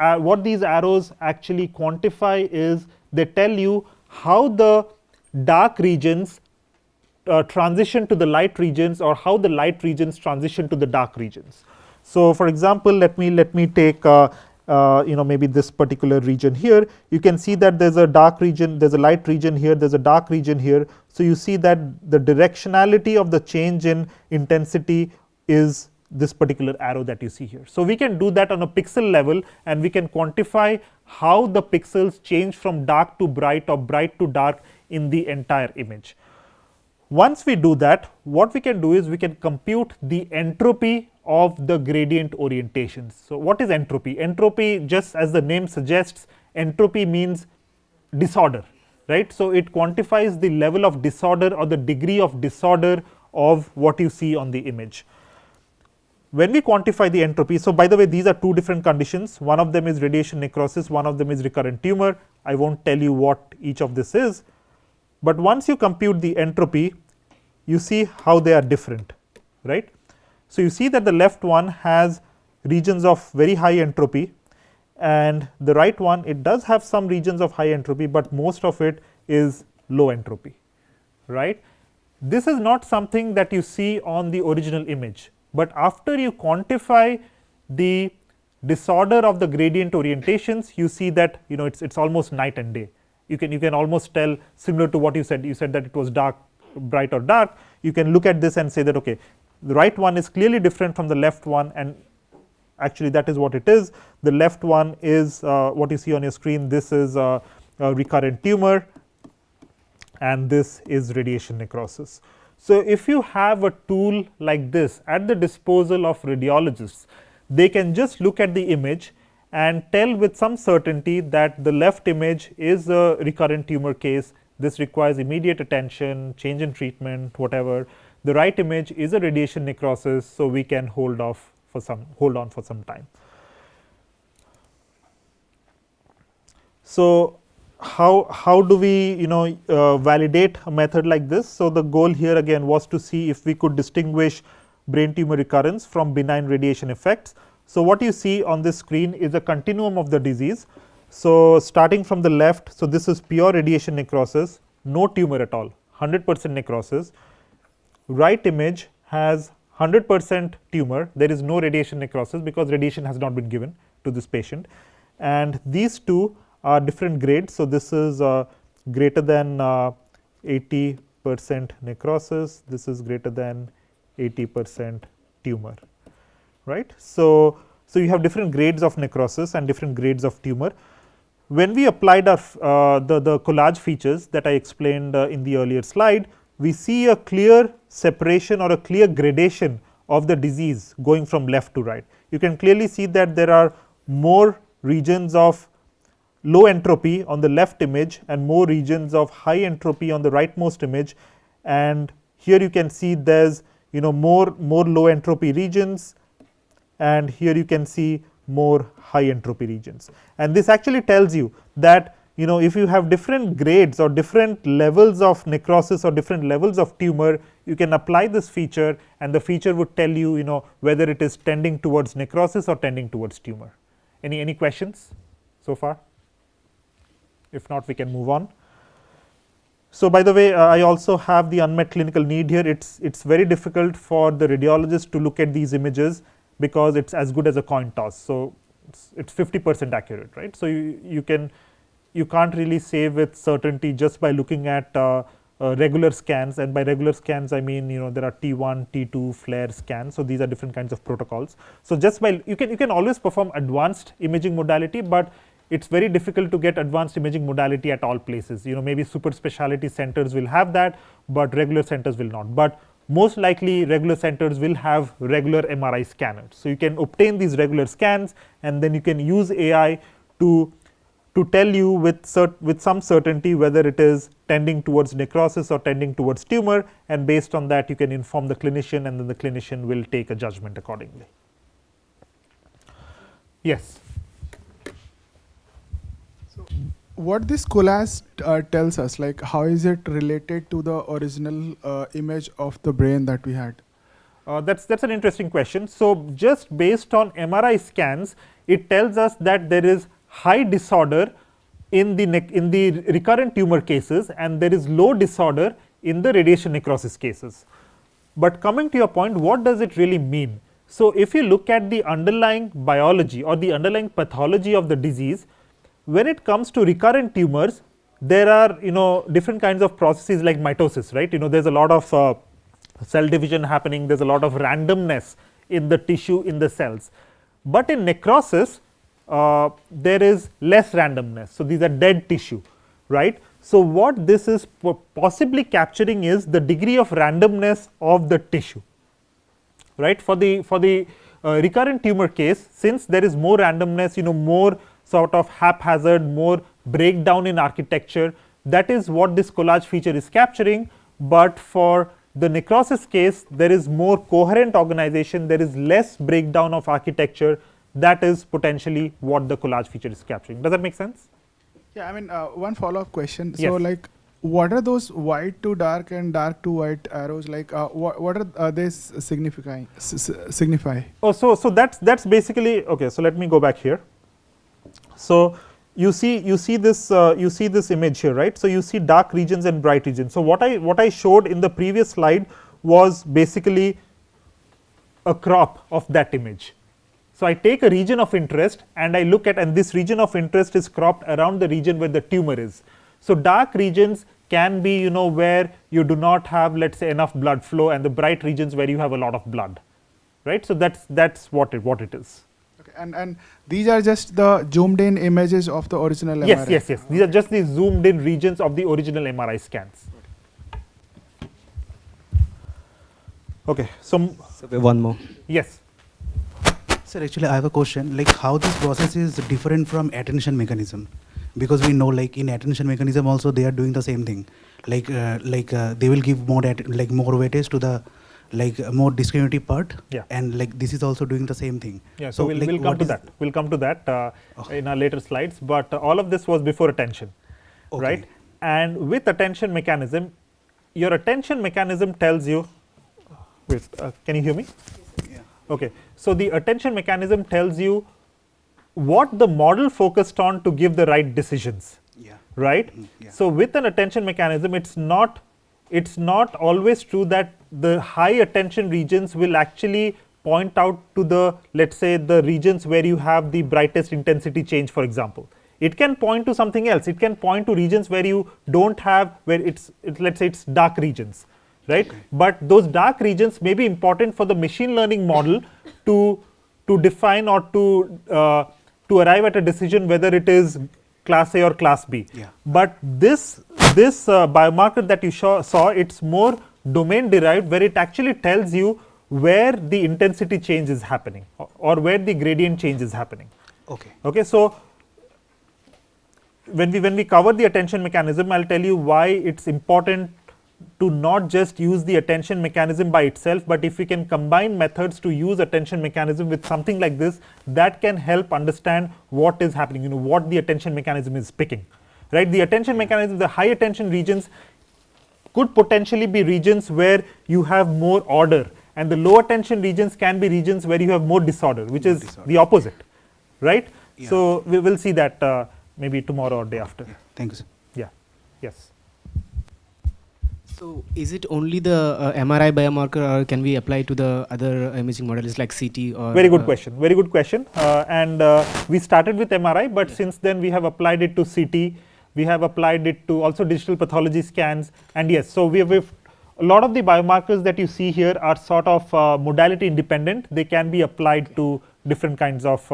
arrows actually quantify is they tell you how the dark regions transition to the light regions, or how the light regions transition to the dark regions. So, for example, let me take you know, maybe this particular region here. You can see that there is a dark region, there is a light region here, there is a dark region here. So, you see that the directionality of the change in intensity is this particular arrow that you see here. So, we can do that on a pixel level, and we can quantify how the pixels change from dark to bright or bright to dark in the entire image. Once we do that, what we can do is we can compute the entropy of the gradient orientations. So, what is entropy? Entropy, just as the name suggests, entropy means disorder, right. So, it quantifies the level of disorder or the degree of disorder of what you see on the image. when we quantify the entropy, so by the way, these are two different conditions. One of them is radiation necrosis, one of them is recurrent tumor. I won't tell you what each of this is, but once you compute the entropy, you see how they are different, right. So, you see that the left one has regions of very high entropy, and the right one, it does have some regions of high entropy, but most of it is low entropy, right. This is not something that you see on the original image, but after you quantify the disorder of the gradient orientations, you see that it's almost night and day. You can almost tell, similar to what you said that it was dark, bright or dark. You can look at this and say that okay, the right one is clearly different from the left one, and actually that is what it is. The left one is what you see on your screen. This is a recurrent tumor, and this is radiation necrosis. So, if you have a tool like this at the disposal of radiologists, they can just look at the image and tell with some certainty that the left image is a recurrent tumor case. This requires immediate attention, change in treatment, whatever. The right image is a radiation necrosis, so we can hold on for some time. So, how do we validate a method like this? So, the goal here again was to see if we could distinguish brain tumor recurrence from benign radiation effects. So, what you see on this screen is a continuum of the disease. So, starting from the left, so this is pure radiation necrosis, no tumor at all, 100% necrosis. Right image has 100% tumor, there is no radiation necrosis because radiation has not been given to this patient, and these two are different grades. So, this is greater than 80% necrosis, this is greater than 80% tumor, right. So, you have different grades of necrosis and different grades of tumor. When we applied our the collage features that I explained in the earlier slide, we see a clear separation or a clear gradation of the disease going from left to right. You can clearly see that there are more regions of low entropy on the left image and more regions of high entropy on the rightmost image, and here you can see there is more low entropy regions, and here you can see more high entropy regions. And this actually tells you that if you have different grades or different levels of necrosis or different levels of tumor, you can apply this feature and the feature would tell you whether it is tending towards necrosis or tending towards tumor. Any questions so far? If not, we can move on. So, by the way, I also have the unmet clinical need here. It's very difficult for the radiologist to look at these images because it's as good as a coin toss. So, it's 50% accurate, right. So, you can't really say with certainty just by looking at regular scans, and by regular scans I mean there are T1, T2 flare scans. So, these are different kinds of protocols. So, just by you can always perform advanced imaging modality, but it's very difficult to get advanced imaging modality at all places. Maybe super specialty centers will have that, but regular centers will not. But most likely regular centers will have regular MRI scanners. So, you can obtain these regular scans and then you can use AI to tell you with some certainty whether it is tending towards necrosis or tending towards tumor, and based on that you can inform the clinician, and then the clinician will take a judgment accordingly. Yes. So, what this collage tells us, like how is it related to the original image of the brain that we had? That's an interesting question. So, just based on MRI scans, it tells us that there is high disorder in the recurrent tumor cases, and there is low disorder in the radiation necrosis cases. But coming to your point, what does it really mean? So, if you look at the underlying biology or the underlying pathology of the disease, when it comes to recurrent tumors, there are different kinds of processes like mitosis, right. There's a lot of cell division happening, there's a lot of randomness in the tissue, in the cells. But in necrosis, there is less randomness. So, these are dead tissue, right. So, what this is possibly capturing is the degree of randomness of the tissue, right. For the recurrent tumor case, since there is more randomness, more sort of haphazard, more breakdown in architecture, that is what this collage feature is capturing. But for The necrosis case, there is more coherent organization, there is less breakdown of architecture. That is potentially what the collage feature is capturing. Does that make sense? Yeah, I mean, one follow-up question. So, Yes. like, what are those white to dark and dark to white arrows? Like, what are they signify? Oh, so that's basically okay. So let me go back here. So you see this image here, right? So you see dark regions and bright regions. So what I showed in the previous slide was basically a crop of that image. So I take a region of interest and I look at, and this region of interest is cropped around the region where the tumor is. So dark regions can be, where you do not have, let's say, enough blood flow, and the bright regions where you have a lot of blood, right? So that's what it is. Okay, and these are just the zoomed in images of the original MRI? Yes. These are just the zoomed in regions of the original MRI scans. Okay, so one more. Yes. Sir, actually I have a question, like how this process is different from attention mechanism, because we know like in attention mechanism also they are doing the same thing, like they will give more more weightage to the more discriminative part, and like this is also doing the same thing. Yeah, so we'll come to that. We'll come to that in our later slides, but all of this was before attention, right? And with attention mechanism, your attention mechanism tells you, wait, can you hear me? Okay, so the attention mechanism tells you what the model focused on to give the right decisions, right? So with an attention mechanism, it's not always true that the high attention regions will actually point out to the, let's say, the regions where you have the brightest intensity change, for example. It can point to something else. It can point to regions where you don't have, where it's let's say it's dark regions, right? But those dark regions may be important for the machine learning model to define or to arrive at a decision whether it is class A or class B. But this biomarker that you saw, it's more domain derived, where it actually tells you where the intensity change is happening or where the gradient change is happening. Okay, so when we cover the attention mechanism, I'll tell you why it's important to not just use the attention mechanism by itself, but if we can combine methods to use attention mechanism with something like this, that can help understand what is happening, what the attention mechanism is picking, right? The attention mechanism, the high attention regions could potentially be regions where you have more order, and the low attention regions can be regions where you have more disorder, which is the opposite, right? So we will see that maybe tomorrow or day after. Thank you, sir. Yeah. Yes. So is it only the MRI biomarker, or can we apply to the other imaging models like CT or? Very good question. Very good question. And we started with MRI, but since then we have applied it to CT. We have applied it to also digital pathology scans. And yes, so we have a lot of the biomarkers that you see here are sort of modality independent. They can be applied to different kinds of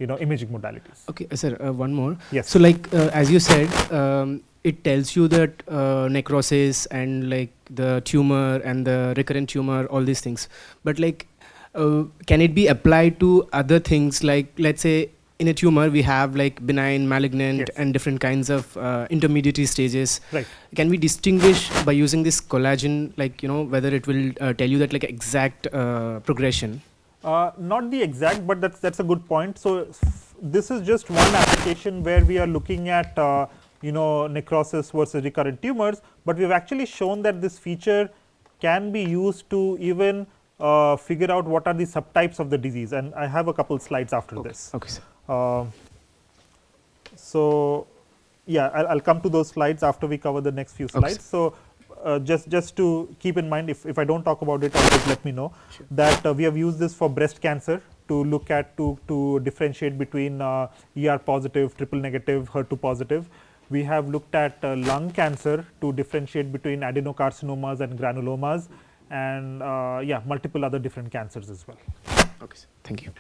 imaging modalities. Okay, sir. One more. Yes. So like as you said, it tells you that necrosis and like the tumor and the recurrent tumor, all these things. But like, can it be applied to other things? Like, let's say in a tumor we have like benign, malignant, and different kinds of intermediate stages. Right. Can we distinguish by using this collagen, like whether it will tell you that like exact progression? Not the exact, but that's a good point. So this is just one application where we are looking at necrosis versus recurrent tumors, but we've actually shown that this feature can be used to even figure out what are the subtypes of the disease, and I have a couple slides after this. Okay, sir. So yeah, I'll come to those slides after we cover the next few slides. So just to keep in mind, if I don't talk about it, always let me know that we have used this for breast cancer to look at to differentiate between ER positive, triple negative, HER2 positive. We have looked at lung cancer to differentiate between adenocarcinomas and granulomas, and multiple other different cancers as well. Okay, sir. Thank you.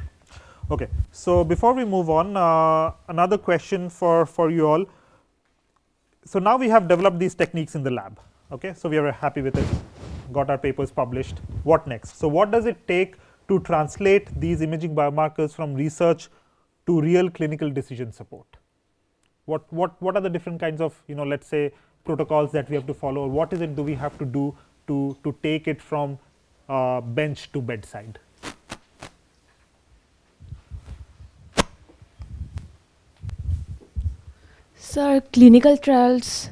Okay, so before we move on, another question for you all. So now we have developed these techniques in the lab. Okay, so we are happy with it, got our papers published. What next? So what does it take to translate these imaging biomarkers from research to real clinical decision support? What are the different kinds of let's say protocols that we have to follow, or what is it do we have to do to take it from bench to bedside? Sir, clinical trials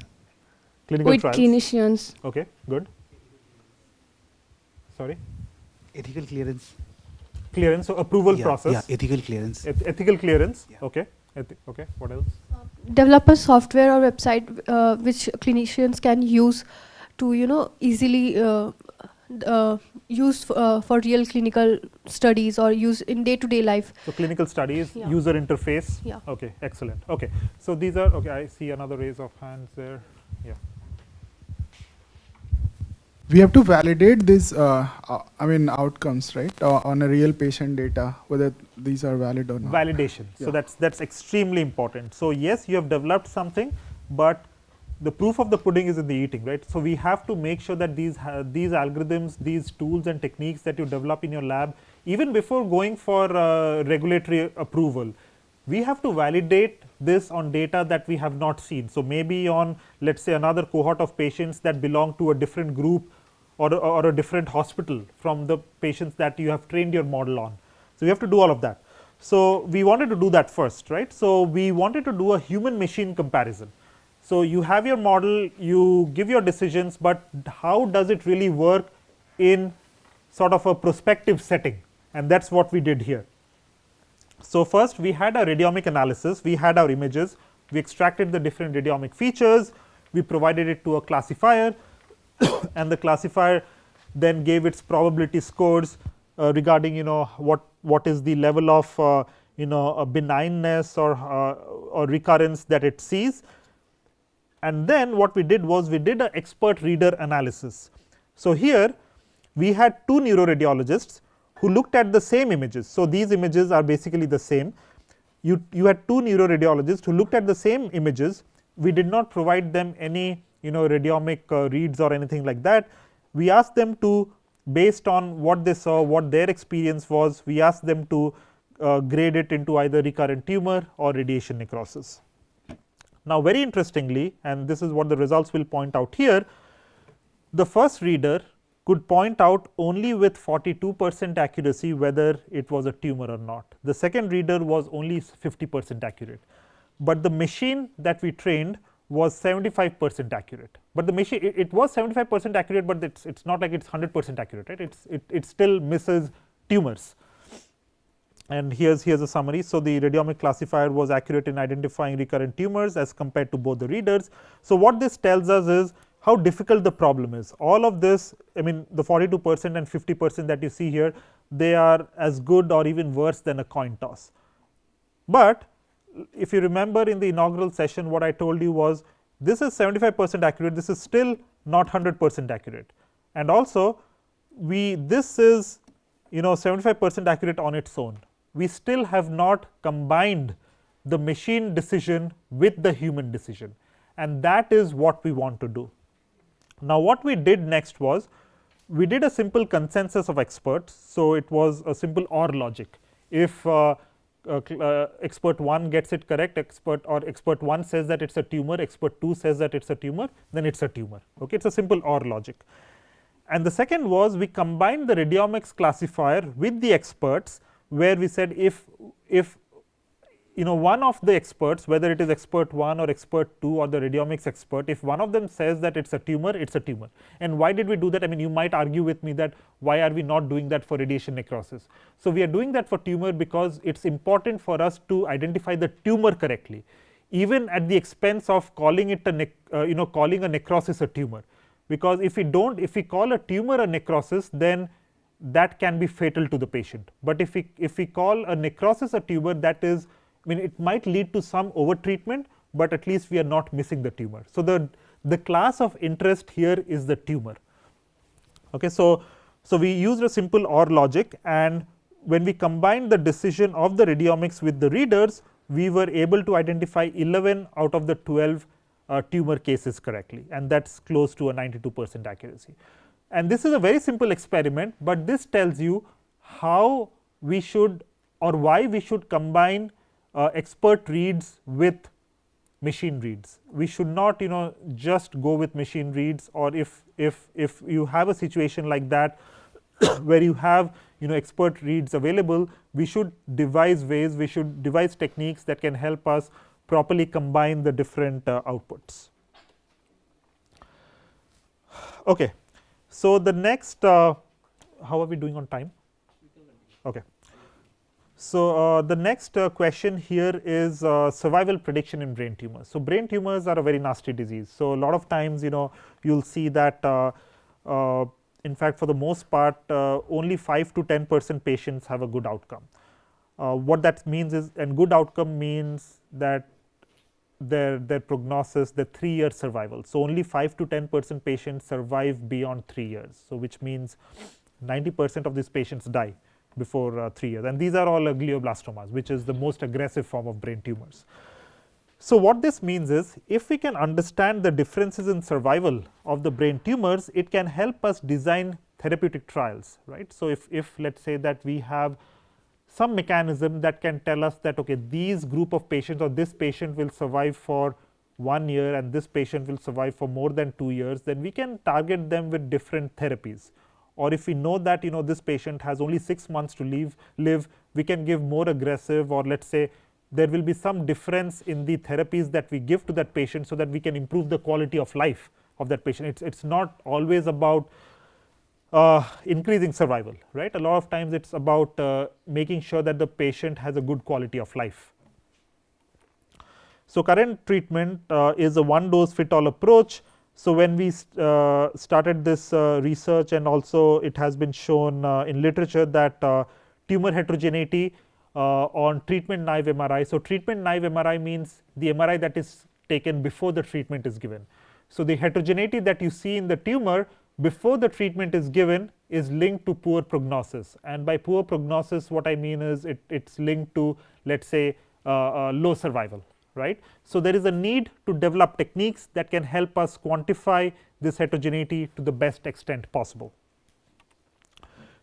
Clinical with trials. clinicians. Okay, good. Sorry? Ethical clearance. Clearance, so approval Yeah, process. yeah, ethical clearance. Ethical clearance, okay. Okay, what else? Develop a software or website which clinicians can use to, easily use for real clinical studies or use in day-to-day life. So clinical studies, Yeah. user interface. Yeah. Okay, excellent. Okay, so these are, okay, I see another raise of hands there. Yeah. We have to validate these, outcomes, right, on a real patient data, whether these are valid or not. Validation. So that's extremely important. So yes, you have developed something, but the proof of the pudding is in the eating, right? So we have to make sure that these algorithms, these tools and techniques that you develop in your lab, even before going for regulatory approval, we have to validate this on data that we have not seen. So maybe on, let's say, another cohort of patients that belong to a different group or a different hospital from the patients that you have trained your model on. So we have to do all of that. So we wanted to do that first, right? So we wanted to do a human machine comparison. So you have your model, you give your decisions, but how does it really work in sort of a prospective setting? And that's what we did here. So first we had a radiomic analysis, we had our images, we extracted the different radiomic features, we provided it to a classifier and the classifier then gave its probability scores regarding what is the level of a benignness or recurrence that it sees. And then what we did was we did an expert reader analysis. So here we had two neuroradiologists who looked at the same images. So these images are basically the same. You had two neuroradiologists who looked at the same images. We did not provide them any radiomic reads or anything like that. We asked them to, based on what they saw, what their experience was, we asked them to grade it into either recurrent tumor or radiation necrosis. Now very interestingly, and this is what the results will point out here, the first reader could point out only with 42% accuracy whether it was a tumor or not. The second reader was only 50% accurate, but the machine that we trained was 75% accurate. But the machine, it was 75% accurate, but it's not like it's 100% accurate, right? It still misses tumors. And here's a summary. So the radiomic classifier was accurate in identifying recurrent tumors as compared to both the readers. So what this tells us is how difficult the problem is. All of this, I mean, the 42% and 50% that you see here, they are as good or even worse than a coin toss. But if you remember in the inaugural session, what I told you was this is 75% accurate, this is still not 100% accurate. And also this is 75% accurate on its own. We still have not combined the machine decision with the human decision, and that is what we want to do. Now what we did next was we did a simple consensus of experts. So it was a simple OR logic. If expert 1 gets it correct, expert 1 says that it's a tumor, expert 2 says that it's a tumor, then it's a tumor. Okay, it's a simple OR logic. And the second was we combined the radiomics classifier with the experts, where we said if one of the experts, whether it is expert 1 or expert 2 or the radiomics expert, if one of them says that it's a tumor, it's a tumor. And why did we do that? I mean, you might argue with me that why are we not doing that for radiation necrosis? So we are doing that for tumor because it's important for us to identify the tumor correctly, even at the expense of calling it calling a necrosis a tumor. Because if we call a tumor a necrosis, then that can be fatal to the patient. But if we call a necrosis a tumor, that is, I mean, it might lead to some over treatment, but at least we are not missing the tumor. So the class of interest here is the tumor. Okay, so we used a simple OR logic, and when we combined the decision of the radiomics with the readers, we were able to identify 11 out of the 12 tumor cases correctly, and that's close to a 92% accuracy. And this is a very simple experiment, but this tells you how we should or why we should combine expert reads with machine reads. We should not just go with machine reads, or if you have a situation like that where you have expert reads available, we should devise ways, we should devise techniques that can help us properly combine the different outputs. Okay. So, the next how are we doing on time? Okay. So, the next question here is survival prediction in brain tumors. So, brain tumors are a very nasty disease. So, a lot of times you will see that in fact, for the most part only 5 to 10% patients have a good outcome. What that means is, and good outcome means that their prognosis, the 3-year survival. So, only 5 to 10% patients survive beyond 3 years. So, which means 90% of these patients die before 3 years, and these are all glioblastomas, which is the most aggressive form of brain tumors. So, what this means is, if we can understand the differences in survival of the brain tumors, it can help us design therapeutic trials, right. So, if let us say that we have some mechanism that can tell us that okay, these group of patients, or this patient will survive for 1 year and this patient will survive for more than 2 years, then we can target them with different therapies. Or if we know that this patient has only 6 months to live, we can give more aggressive, or let us say there will be some difference in the therapies that we give to that patient, so that we can improve the quality of life of that patient. It's not always about increasing survival, right. A lot of times it is about making sure that the patient has a good quality of life. So, current treatment is a one dose fit all approach. So, when we started this research, and also it has been shown in literature that tumor heterogeneity on treatment naive MRI. So, treatment naive MRI means the MRI that is taken before the treatment is given. So, the heterogeneity that you see in the tumor before the treatment is given is linked to poor prognosis, and by poor prognosis what I mean is it's linked to, let us say low survival, right. So, there is a need to develop techniques that can help us quantify this heterogeneity to the best extent possible.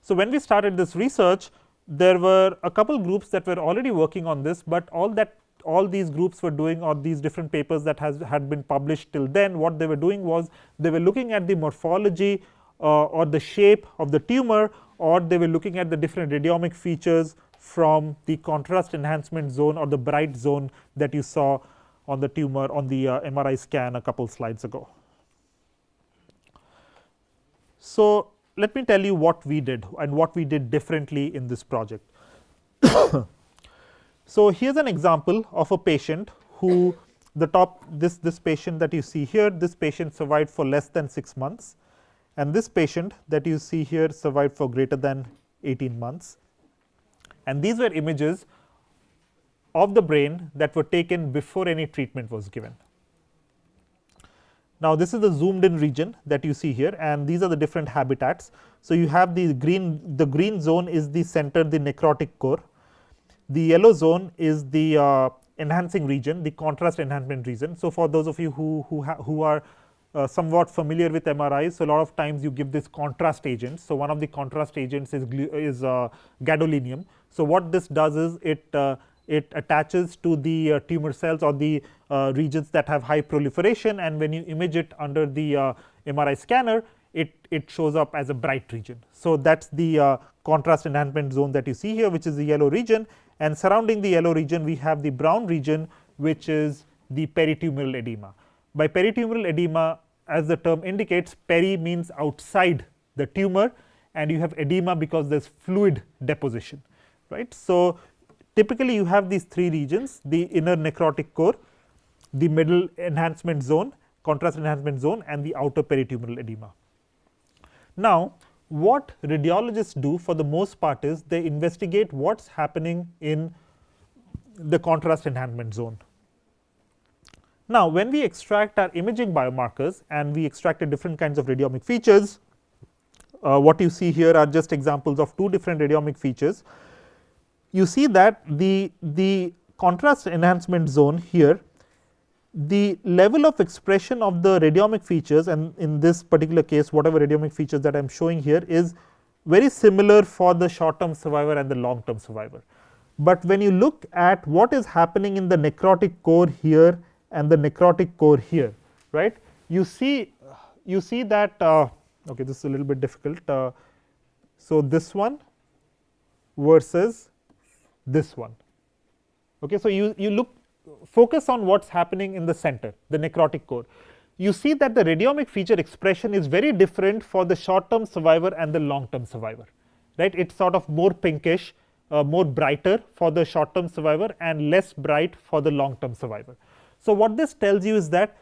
So, when we started this research, there were a couple groups that were already working on this, but all these groups were doing, or these different papers that had been published till then, what they were doing was they were looking at the morphology or the shape of the tumor, or they were looking at the different radiomic features from the contrast enhancement zone or the bright zone that you saw on the tumor on the MRI scan a couple slides ago. So, let me tell you what we did and what we did differently in this project. So, here is an example of a patient who this patient that you see here, this patient survived for less than 6 months, and this patient that you see here survived for greater than 18 months. And these were images of the brain that were taken before any treatment was given. Now, this is the zoomed in region that you see here, and these are the different habitats. So, you have the green zone is the center, the necrotic core. The yellow zone is the enhancing region, the contrast enhancement region. So, for those of you who are somewhat familiar with MRIs, so a lot of times you give this contrast agent. So, one of the contrast agents is gadolinium. So, what this does is it attaches to the tumor cells or the regions that have high proliferation, and when you image it under the MRI scanner, it shows up as a bright region. So, that is the contrast enhancement zone that you see here, which is the yellow region, and surrounding the yellow region we have the brown region, which is the peritumoral edema. By peritumoral edema, as the term indicates, peri means outside the tumor, and you have edema because there is fluid deposition, right. So, typically you have these 3 regions, the inner necrotic core, the middle enhancement zone, contrast enhancement zone, and the outer peritumoral edema. Now, what radiologists do for the most part is they investigate what is happening in the contrast enhancement zone. Now, when we extract our imaging biomarkers and we extracted different kinds of radiomic features, what you see here are just examples of 2 different radiomic features. You see that the contrast enhancement zone here, the level of expression of the radiomic features, and in this particular case whatever radiomic features that I am showing here is very similar for the short term survivor and the long term survivor. But when you look at what is happening in the necrotic core here and the necrotic core here, right. You see that okay, this is a little bit difficult. So, this one versus this one. Okay, so you focus on what is happening in the center, the necrotic core. You see that the radiomic feature expression is very different for the short term survivor and the long term survivor, right. It is sort of more pinkish, more brighter for the short term survivor and less bright for the long term survivor. So, what this tells you is that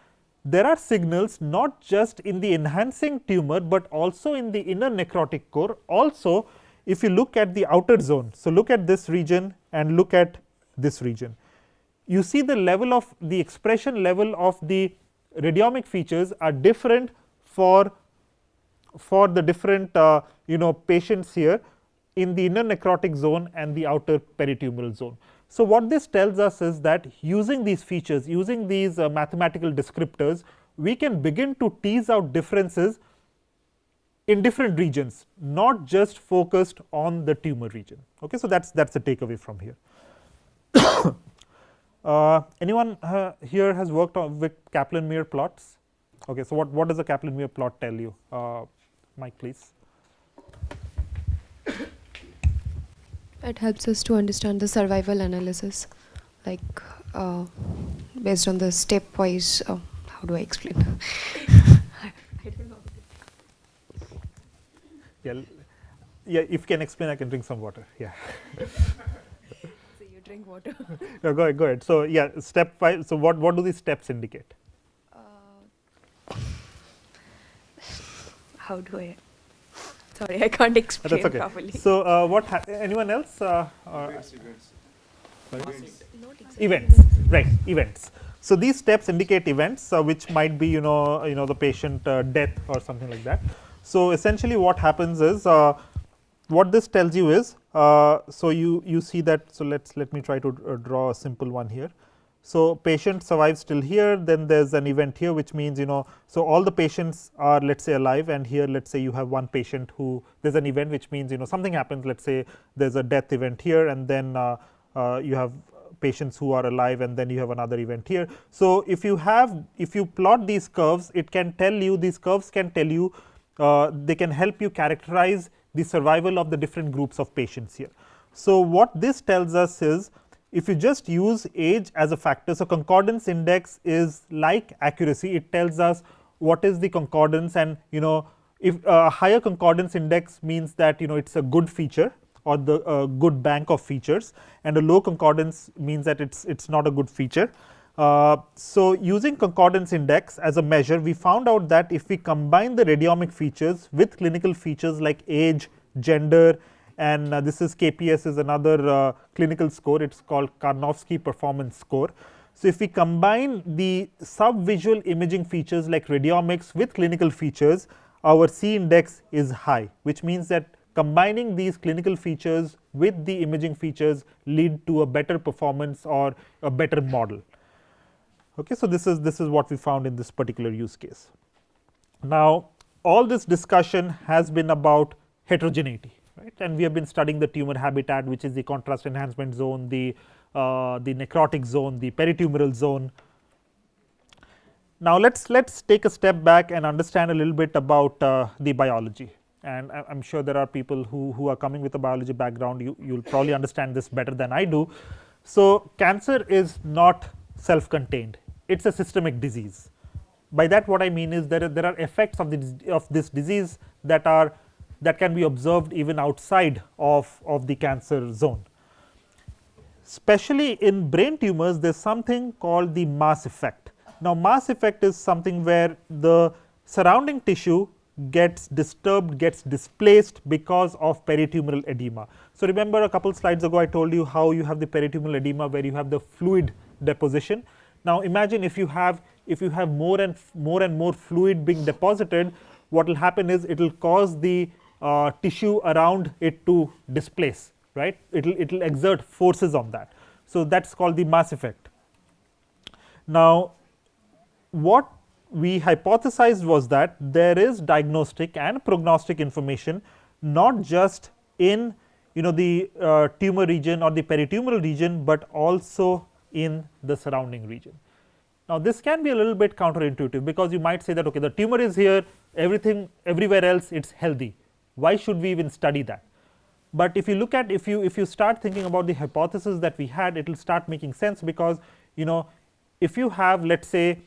there are signals not just in the enhancing tumor, but also in the inner necrotic core. Also, if you look at the outer zone, so look at this region and look at this region, you see the level of the expression level of the radiomic features are different for the different patients here in the inner necrotic zone and the outer peritumoral zone. So, what this tells us is that using these features, using these mathematical descriptors, we can begin to tease out differences in different regions, not just focused on the tumor region. Okay, so that's the takeaway from here. Anyone here has worked with Kaplan-Meier plots? Okay, so what does a Kaplan-Meier plot tell you? Mike, please. It helps us to understand the survival analysis, like based on the stepwise. How do I explain? I don't know. Yeah. If you can explain, I can drink some water. Yeah. So you drink water. No, go ahead. So yeah, step 5. So what do these steps indicate? How do I? Sorry, I can't explain That's okay. properly. So anyone else? Events. Right? Events. So these steps indicate events, which might be the patient death or something like that. So essentially, what happens is what this tells you is so you see that. So let me try to draw a simple one here. So patient survives till here, then there's an event here, which means so all the patients are, let's say, alive, and here let's say you have one patient who there's an event, which means something happens. Let's say there's a death event here, and then you have patients who are alive, and then you have another event here. So if you plot these curves, it can tell you, these curves can tell you, they can help you characterize the survival of the different groups of patients here. So what this tells us is, if you just use age as a factor, so concordance index is like accuracy. It tells us what is the concordance, and if a higher concordance index means that it's a good feature or the good bank of features, and a low concordance means that it's not a good feature. So using concordance index as a measure, we found out that if we combine the radiomic features with clinical features like age, gender, and this is KPS is another clinical score. It's called Karnofsky Performance Score. So if we combine the subvisual imaging features like radiomics with clinical features, our C index is high, which means that combining these clinical features with the imaging features lead to a better performance or a better model. Okay, so this is what we found in this particular use case. Now, all this discussion has been about heterogeneity. Right, and we have been studying the tumor habitat, which is the contrast enhancement zone, the necrotic zone, the peritumoral zone. Now let's take a step back and understand a little bit about the biology. And I'm sure there are people who are coming with a biology background. You'll probably understand this better than I do. So cancer is not self-contained; it's a systemic disease. By that, what I mean is there are effects of this disease that can be observed even outside of the cancer zone. Especially in brain tumors, there is something called the mass effect. Now, mass effect is something where the surrounding tissue gets disturbed, gets displaced because of peritumoral edema. So, remember a couple slides ago I told you how you have the peritumoral edema where you have the fluid deposition. Now, imagine if you have more and more fluid being deposited, what will happen is it will cause the tissue around it to displace, right? It will exert forces on that. So that's called the mass effect. Now, what we hypothesized was that there is diagnostic and prognostic information not just in the tumor region or the peritumoral region, but also in the surrounding region. Now, this can be a little bit counterintuitive, because you might say that okay, the tumor is here, everything everywhere else it is healthy, why should we even study that? But if you look at, if you start thinking about the hypothesis that we had, it will start making sense, because if you have, let us say,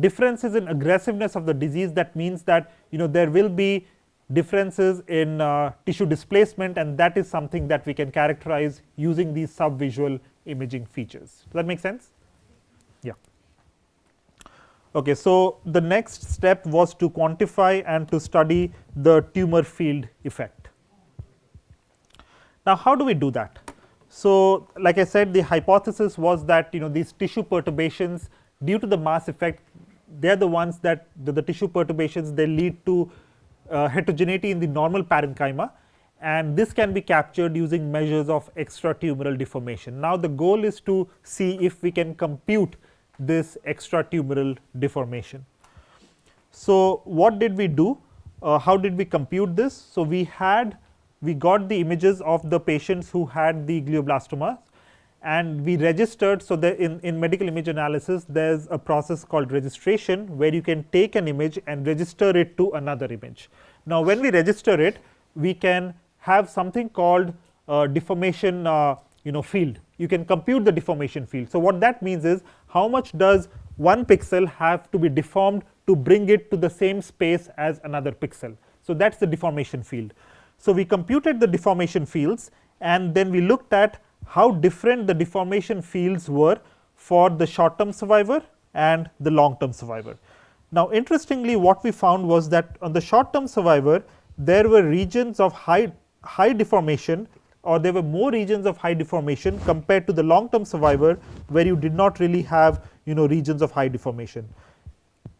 differences in aggressiveness of the disease, that means that there will be differences in tissue displacement, and that is something that we can characterize using these subvisual imaging features. Does that make sense? Yeah. Okay, so the next step was to quantify and to study the tumor field effect. Now, how do we do that? So, like I said, the hypothesis was that these tissue perturbations, due to the mass effect, they are the ones that the tissue perturbations, they lead to heterogeneity in the normal parenchyma, and this can be captured using measures of extratumoral deformation. Now, the goal is to see if we can compute this extratumoral deformation. So, what did we do? How did we compute this? So, we got the images of the patients who had the glioblastoma, and we registered. So, in medical image analysis, there is a process called registration, where you can take an image and register it to another image. Now, when we register it, we can have something called deformation field. You can compute the deformation field. So, what that means is, how much does one pixel have to be deformed to bring it to the same space as another pixel. So, that is the deformation field. So, we computed the deformation fields, and then we looked at how different the deformation fields were for the short term survivor and the long term survivor. Now, interestingly, what we found was that on the short term survivor, there were regions of high deformation, or there were more regions of high deformation compared to the long term survivor, where you did not really have regions of high deformation.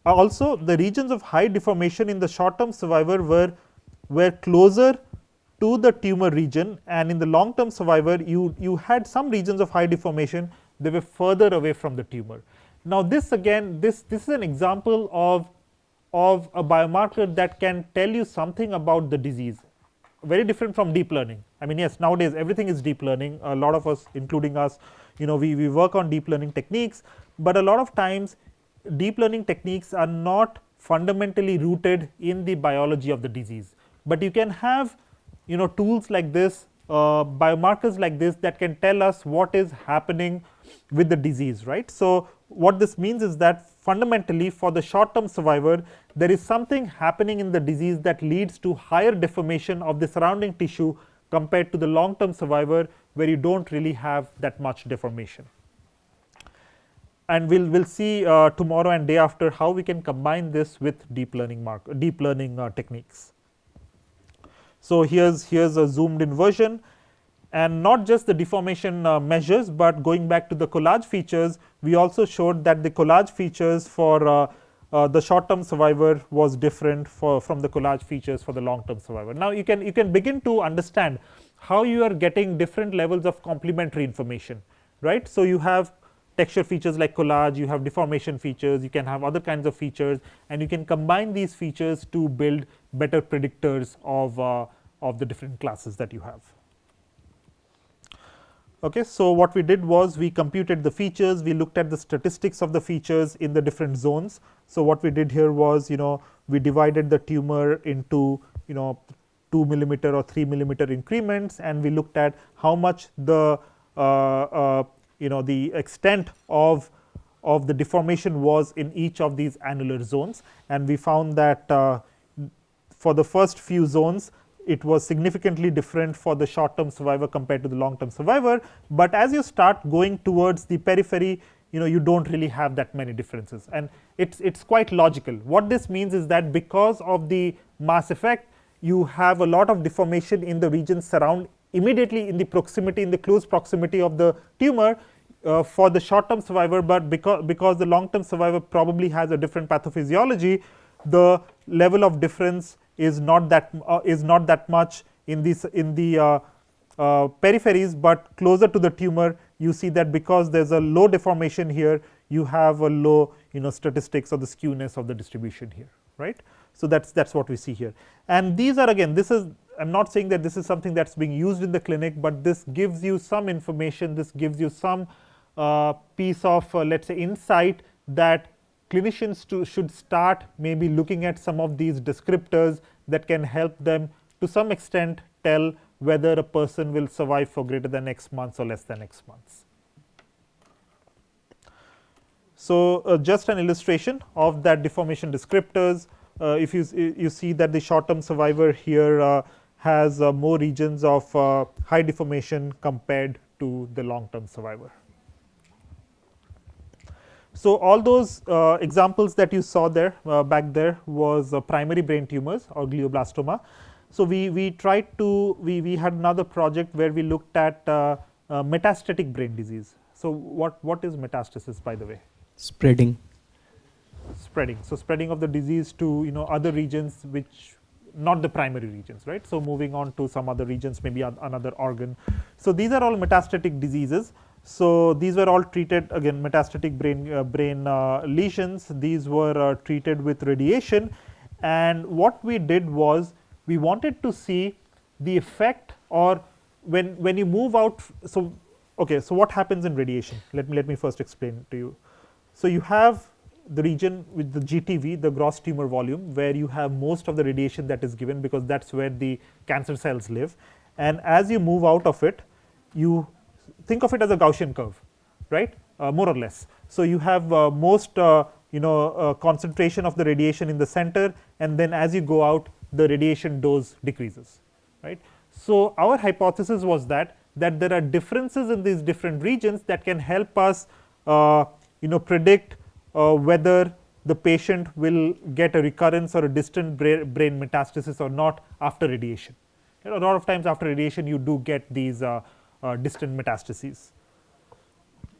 Also, the regions of high deformation in the short term survivor were closer to the tumor region, and in the long term survivor you had some regions of high deformation, they were further away from the tumor. Now, this again, this is an example of a biomarker that can tell you something about the disease, very different from deep learning. I mean, yes, nowadays everything is deep learning, a lot of us, including us, we work on deep learning techniques, but a lot of times deep learning techniques are not fundamentally rooted in the biology of the disease, but you can have tools like this, biomarkers like this, that can tell us what is happening with the disease, right. So, what this means is that fundamentally for the short term survivor, there is something happening in the disease that leads to higher deformation of the surrounding tissue compared to the long term survivor, where you do not really have that much deformation. And we will see tomorrow and day after how we can combine this with deep learning techniques. So, here is a zoomed in version, and not just the deformation measures, but going back to the collage features, we also showed that the collage features for the short term survivor was different from the collage features for the long term survivor. Now, you can begin to understand how you are getting different levels of complementary information, right. So, you have texture features like collage, you have deformation features, you can have other kinds of features, and you can combine these features to build better predictors of the different classes that you have. Okay, so, what we did was we computed the features, we looked at the statistics of the features in the different zones. So, what we did here was we divided the tumor into 2 millimeter or 3 millimeter increments, and we looked at how much the the extent of the deformation was in each of these annular zones, and we found that for the first few zones it was significantly different for the short term survivor compared to the long term survivor, but as you start going towards the periphery, you do not really have that many differences, and it is quite logical. What this means is that because of the mass effect, you have a lot of deformation in the regions immediately in the close proximity of the tumor for the short term survivor, but because the long term survivor probably has a different pathophysiology, the level of difference is not that much in the peripheries, but closer to the tumor you see that because there is a low deformation here, you have a low statistics of the skewness of the distribution here, right. So, that is what we see here, and these are again, I am not saying that this is something that is being used in the clinic, but this gives you some information, this gives you some piece of let us say insight that clinicians should start maybe looking at some of these descriptors that can help them to some extent tell whether a person will survive for greater than X months or less than X months. So, just an illustration of that deformation descriptors. If you see that the short term survivor here has more regions of high deformation compared to the long term survivor. So, all those examples that you saw there back there was primary brain tumors or glioblastoma. So, we tried to we had another project where we looked at metastatic brain disease. So, what is metastasis, by the way? Spreading. So, spreading of the disease to other regions which not the primary regions, right. So, moving on to some other regions, maybe another organ. So, these are all metastatic diseases. So, these were all treated, again metastatic brain lesions. These were treated with radiation, and what we did was we wanted to see the effect, or when you move out. So, okay, so what happens in radiation? Let me first explain to you. So, you have the region with the GTV, the gross tumor volume, where you have most of the radiation that is given, because that is where the cancer cells live, and as you move out of it, you think of it as a Gaussian curve, right, more or less. So, you have most concentration of the radiation in the center, and then as you go out, the radiation dose decreases, right. So, our hypothesis was that there are differences in these different regions that can help us predict whether the patient will get a recurrence or a distant brain metastasis or not after radiation. A lot of times after radiation you do get these distant metastases.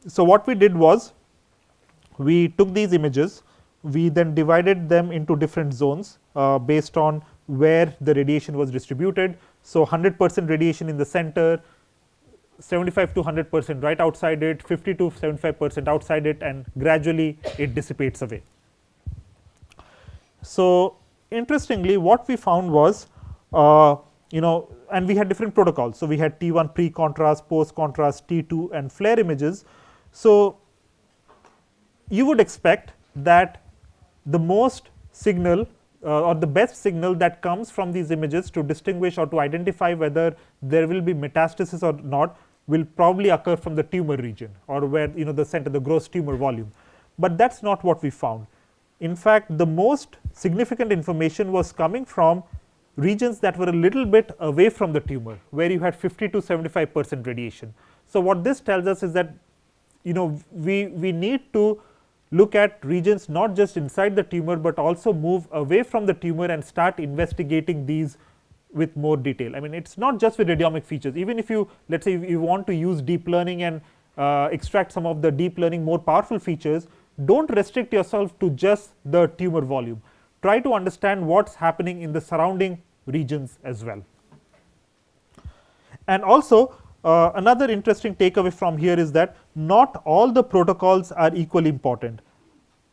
So, what we did was we took these images, we then divided them into different zones based on where the radiation was distributed. So, 100% radiation in the center, 75 to 100% right outside it, 50 to 75% outside it, and gradually it dissipates away. So, interestingly what we found was and we had different protocols. So, we had T1 pre-contrast, post-contrast, T2 and flare images. So, you would expect that the most signal or the best signal that comes from these images to distinguish or to identify whether there will be metastasis or not will probably occur from the tumor region, or where the center, the gross tumor volume, but that is not what we found. In fact, the most significant information was coming from regions that were a little bit away from the tumor, where you had 50 to 75% radiation. So, what this tells us is that we need to look at regions not just inside the tumor, but also move away from the tumor and start investigating these with more detail. I mean, it is not just with radiomic features. Even if you, let us say, if you want to use deep learning and extract some of the deep learning more powerful features, do not restrict yourself to just the tumor volume. Try to understand what is happening in the surrounding regions as well. And also another interesting takeaway from here is that not all the protocols are equally important.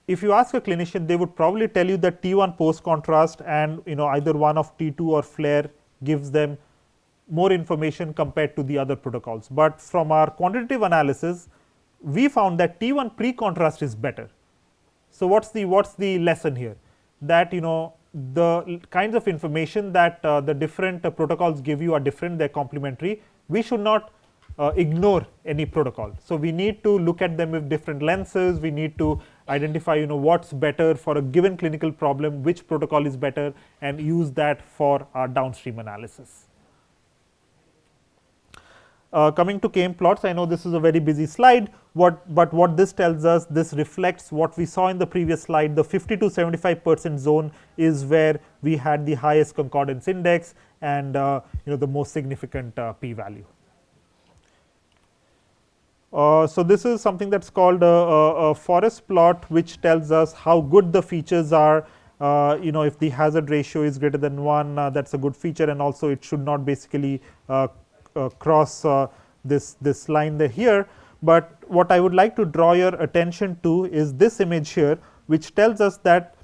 If you ask a clinician, they would probably tell you that T1 post contrast and either one of T2 or flare gives them more information compared to the other protocols. But from our quantitative analysis, we found that T1 pre contrast is better. So, what's the lesson here? That the kinds of information that the different protocols give you are different, they are complementary. We should not ignore any protocol. So, we need to look at them with different lenses, we need to identify what is better for a given clinical problem, which protocol is better, and use that for our downstream analysis. Coming to KM plots, I know this is a very busy slide, but what this tells us, this reflects what we saw in the previous slide. The 50 to 75% zone is where we had the highest concordance index and the most significant p value. So, this is something that is called a forest plot, which tells us how good the features are. If the hazard ratio is greater than 1, that is a good feature, and also it should not basically cross this line there here. But what I would like to draw your attention to is this image here, which tells us that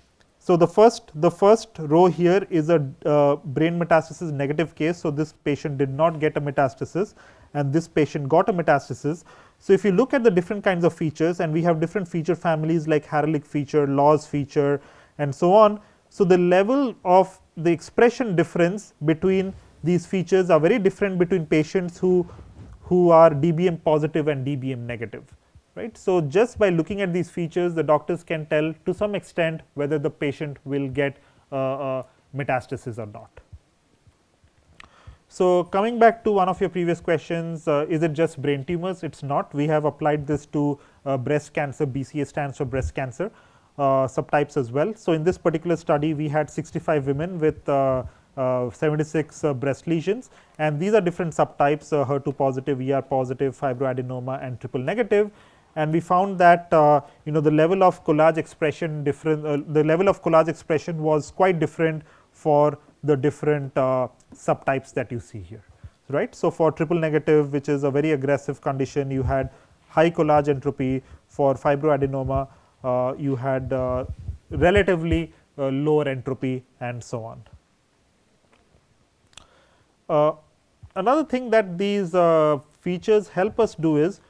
So the first row here is a brain metastasis negative case. So this patient did not get a metastasis, and this patient got a metastasis. So if you look at the different kinds of features, and we have different feature families like Haralick feature, Laws feature, and so on. So the level of the expression difference between these features are very different between patients who are DBM positive and DBM negative. Right. So just by looking at these features, the doctors can tell to some extent whether the patient will get metastasis or not. So coming back to one of your previous questions, is it just brain tumors? It's not. We have applied this to breast cancer. BCA stands for breast cancer subtypes as well. So in this particular study, we had 65 women with 76 breast lesions, and these are different subtypes: HER2 positive, ER positive, fibroadenoma, and triple negative. And we found that the level of collage expression was quite different for the different subtypes that you see here, right? So for triple negative, which is a very aggressive condition, you had high collage entropy. For fibroadenoma, you had relatively lower entropy, and so on. Another thing that these features help us do is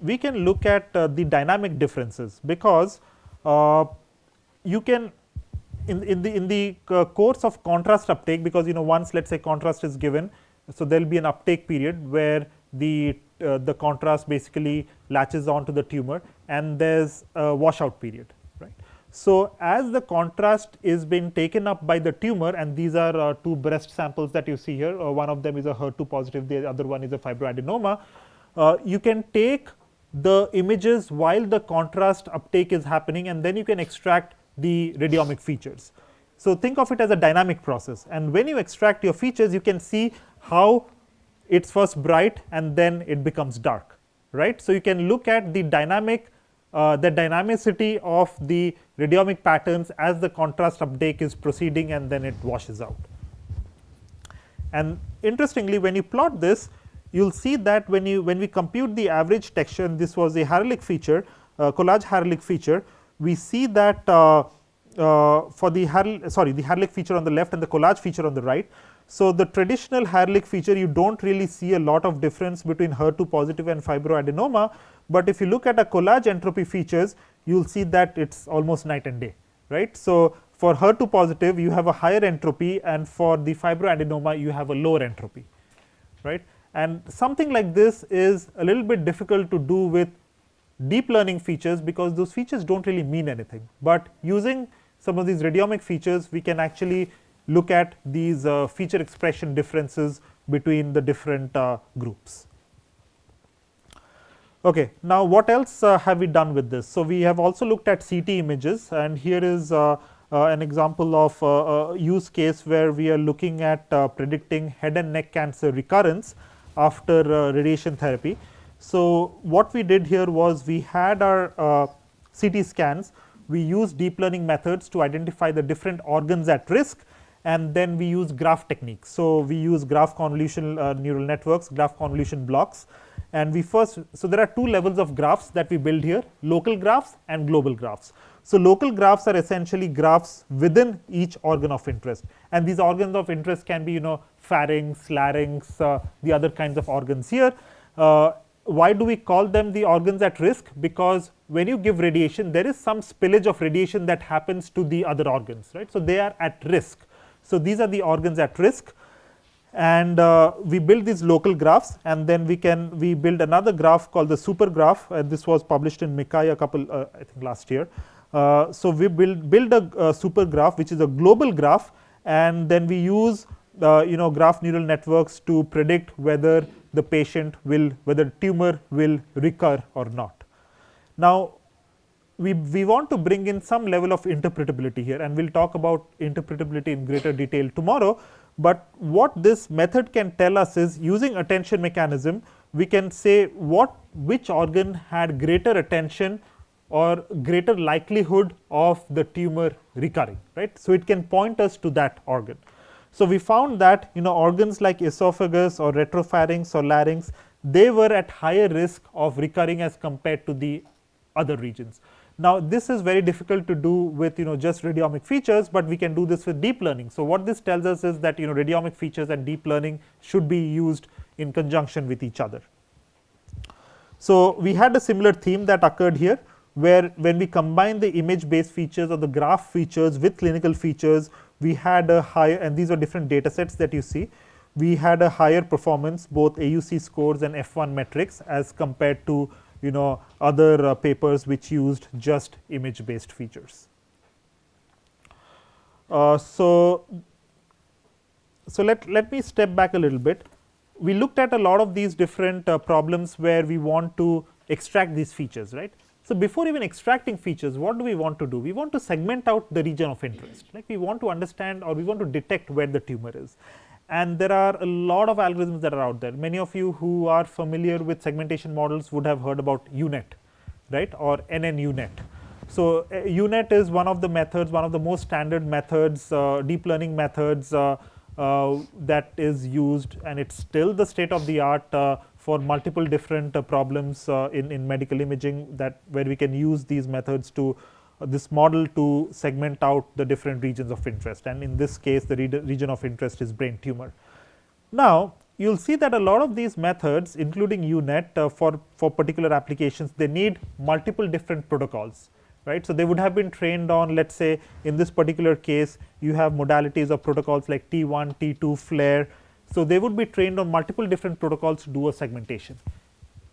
we can look at the dynamic differences, because you can in the course of contrast uptake, because once, let's say, contrast is given, so there will be an uptake period where the contrast basically latches onto the tumor, and there's a washout period, right. So as the contrast is being taken up by the tumor, and these are two breast samples that you see here, one of them is a HER2 positive, the other one is a fibroadenoma. You can take the images while the contrast uptake is happening, and then you can extract the radiomic features. So think of it as a dynamic process, and when you extract your features, you can see how it's first bright and then it becomes dark, right. So you can look at the dynamicity of the radiomic patterns as the contrast uptake is proceeding, and then it washes out. And interestingly, when you plot this, you'll see that when we compute the average texture, and this was a Haralick feature, collage Haralick feature, we see that for the Haralick feature on the left and the collage feature on the right. So the traditional Haralick feature, you don't really see a lot of difference between HER2 positive and fibroadenoma, but if you look at a collage entropy features, you'll see that it's almost night and day, right. So for HER2 positive, you have a higher entropy, and for the fibroadenoma, you have a lower entropy, right. And something like this is a little bit difficult to do with deep learning features, because those features don't really mean anything, but using some of these radiomic features, we can actually look at these feature expression differences between the different groups. Okay, now what else have we done with this? So we have also looked at CT images, and here is an example of a use case where we are looking at predicting head and neck cancer recurrence after radiation therapy. So what we did here was we had our CT scans, we used deep learning methods to identify the different organs at risk, and then we use graph techniques. So we use graph convolution neural networks, graph convolution blocks, and so there are two levels of graphs that we build here: local graphs and global graphs. So local graphs are essentially graphs within each organ of interest, and these organs of interest can be pharynx, larynx, the other kinds of organs here. Why do we call them the organs at risk? Because when you give radiation, there is some spillage of radiation that happens to the other organs, right. So they are at risk. So these are the organs at risk, and we build these local graphs, and then we build another graph called the super graph, and this was published in MICAI I think last year. So we build a super graph, which is a global graph, and then we use graph neural networks to predict whether the tumor will recur or not. Now we want to bring in some level of interpretability here, and we'll talk about interpretability in greater detail tomorrow. But what this method can tell us is, using attention mechanism, we can say which organ had greater attention or greater likelihood of the tumor recurring, right. So it can point us to that organ. So we found that organs like esophagus or retropharynx or larynx, they were at higher risk of recurring as compared to the other regions. Now this is very difficult to do with just radiomic features, but we can do this with deep learning. So what this tells us is that radiomic features and deep learning should be used in conjunction with each other. So we had a similar theme that occurred here, where when we combine the image based features or the graph features with clinical features, we had a higher, and these are different data sets that you see, we had a higher performance, both AUC scores and F1 metrics, as compared to other papers which used just image based features. So let me step back a little bit. We looked at a lot of these different problems where we want to extract these features, right. So before even extracting features, what do we want to do? We want to segment out the region of interest, like we want to understand, or we want to detect where the tumor is. And there are a lot of algorithms that are out there. Many of you who are familiar with segmentation models would have heard about UNet, right, or NNUNet. So UNet is one of the methods, one of the most standard methods, deep learning methods that is used, and it's still the state of the art for multiple different problems in medical imaging, that where we can use these methods to this model to segment out the different regions of interest, and in this case the region of interest is brain tumor. Now you will see that a lot of these methods, including UNet, for particular applications, they need multiple different protocols, right. So they would have been trained on, let's say in this particular case you have modalities of protocols like T1, T2, FLAIR. So they would be trained on multiple different protocols to do a segmentation.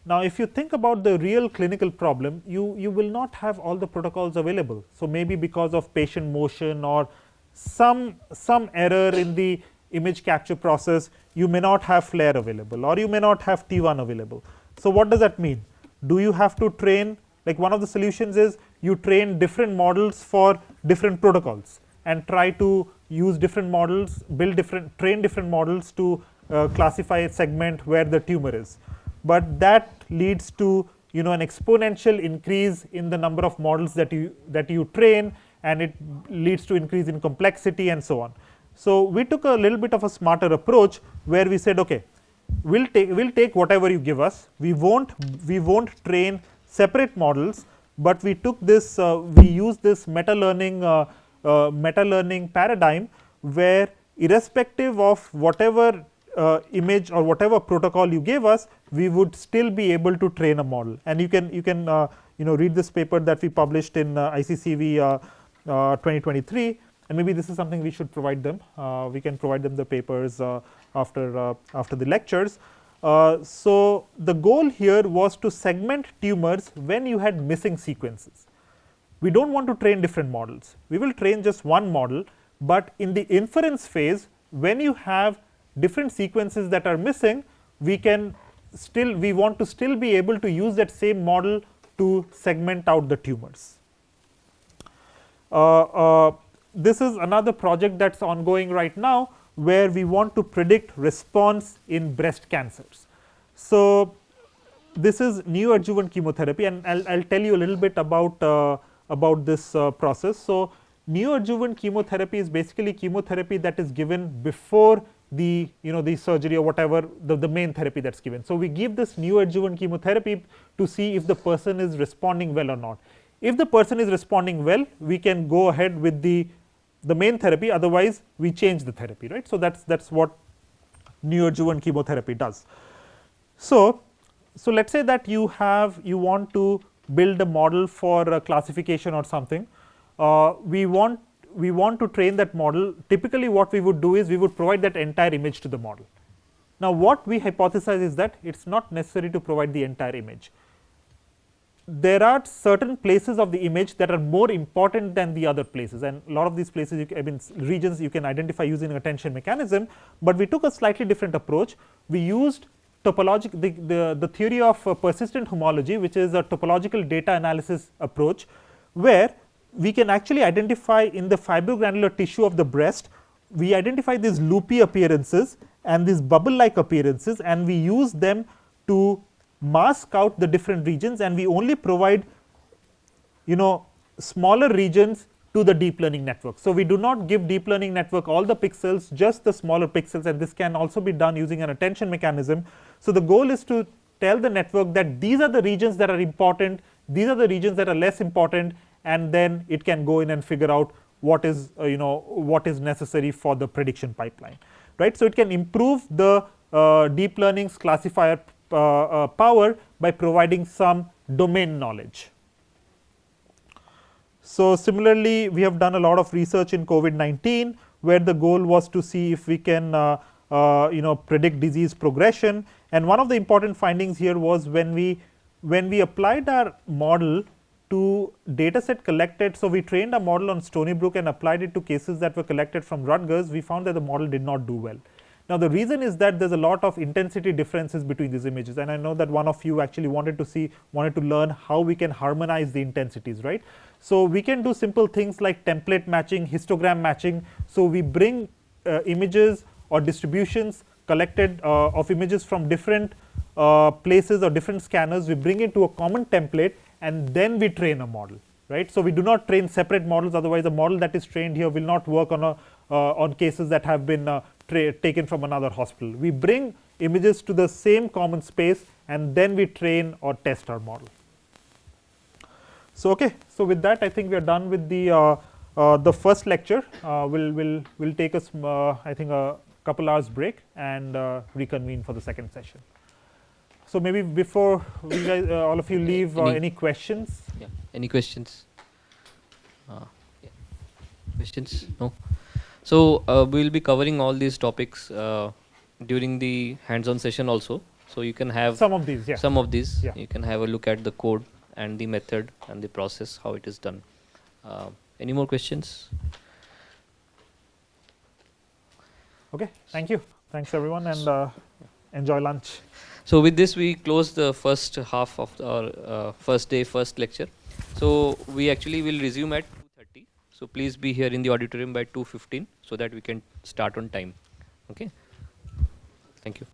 Now if you think about the real clinical problem, you will not have all the protocols available. So maybe because of patient motion or some error in the image capture process, you may not have FLAIR available, or you may not have T1 available. So what does that mean? Do you have to train, like one of the solutions is you train different models for different protocols and try to use different models, train different models to classify a segment where the tumor is. But that leads to an exponential increase in the number of models that you train, and it leads to increase in complexity and so on. So we took a little bit of a smarter approach, where we said, okay, we'll take whatever you give us. We won't train separate models, but we took this we used this meta learning paradigm, where irrespective of whatever image or whatever protocol you gave us, we would still be able to train a model. And you can read this paper that we published in ICCV 2023, and maybe this is something we should provide them. We can provide them the papers after the lectures. So the goal here was to segment tumors when you had missing sequences. We don't want to train different models. We will train just one model, but in the inference phase, when you have different sequences that are missing, we want to still be able to use that same model to segment out the tumors. This is another project that's ongoing right now, where we want to predict response in breast cancers. So this is neoadjuvant chemotherapy, and I'll tell you a little bit about this process. So neoadjuvant chemotherapy is basically chemotherapy that is given before the surgery or whatever the main therapy that's given. So we give this neoadjuvant chemotherapy to see if the person is responding well or not. If the person is responding well, we can go ahead with the main therapy, otherwise we change the therapy, right. So that's what neoadjuvant chemotherapy does. So let's say that you want to build a model for a classification or something. We want to train that model. Typically what we would do is we would provide that entire image to the model. Now what we hypothesize is that it's not necessary to provide the entire image. There are certain places of the image that are more important than the other places, and a lot of these places, regions you can identify using an attention mechanism, but we took a slightly different approach. We used the theory of persistent homology, which is a topological data analysis approach, where we can actually identify in the fibrogranular tissue of the breast, we identify these loopy appearances and these bubble like appearances, and we use them to mask out the different regions, and we only provide smaller regions to the deep learning network. So we do not give deep learning network all the pixels, just the smaller pixels, and this can also be done using an attention mechanism. So the goal is to tell the network that these are the regions that are important, these are the regions that are less important, and then it can go in and figure out what is what is necessary for the prediction pipeline, right? So it can improve the deep learning's classifier power by providing some domain knowledge. So similarly, we have done a lot of research in COVID-19, where the goal was to see if we can predict disease progression. And one of the important findings here was when we applied our model to data set collected. So we trained a model on Stony Brook and applied it to cases that were collected from Rutgers. We found that the model did not do well. Now the reason is that there's a lot of intensity differences between these images, and I know that one of you actually wanted to learn how we can harmonize the intensities, right? So we can do simple things like template matching, histogram matching. So we bring images or distributions collected of images from different places or different scanners, we bring it to a common template, and then we train a model, right? So we do not train separate models, otherwise a model that is trained here will not work on cases that have been taken from another hospital. We bring images to the same common space, and then we train or test our model. So okay, so with that I think we are done with the first lecture. We'll take us I think a couple hours break and reconvene for the second session. So maybe before we guys, all of you leave, any questions? Yeah. Any questions? Yeah. Questions? No. So we will be covering all these topics during the hands-on session also. So you can have some of these. Yeah. Some of these. Yeah. You can have a look at the code and the method and the process, how it is done. Any more questions? Okay. Thank you. Thanks everyone, and enjoy lunch. So with this we close the first half of our first day, first lecture. So we actually will resume at 2:30. So please be here in the auditorium by 2:15 so that we can start on time. Okay. Thank you.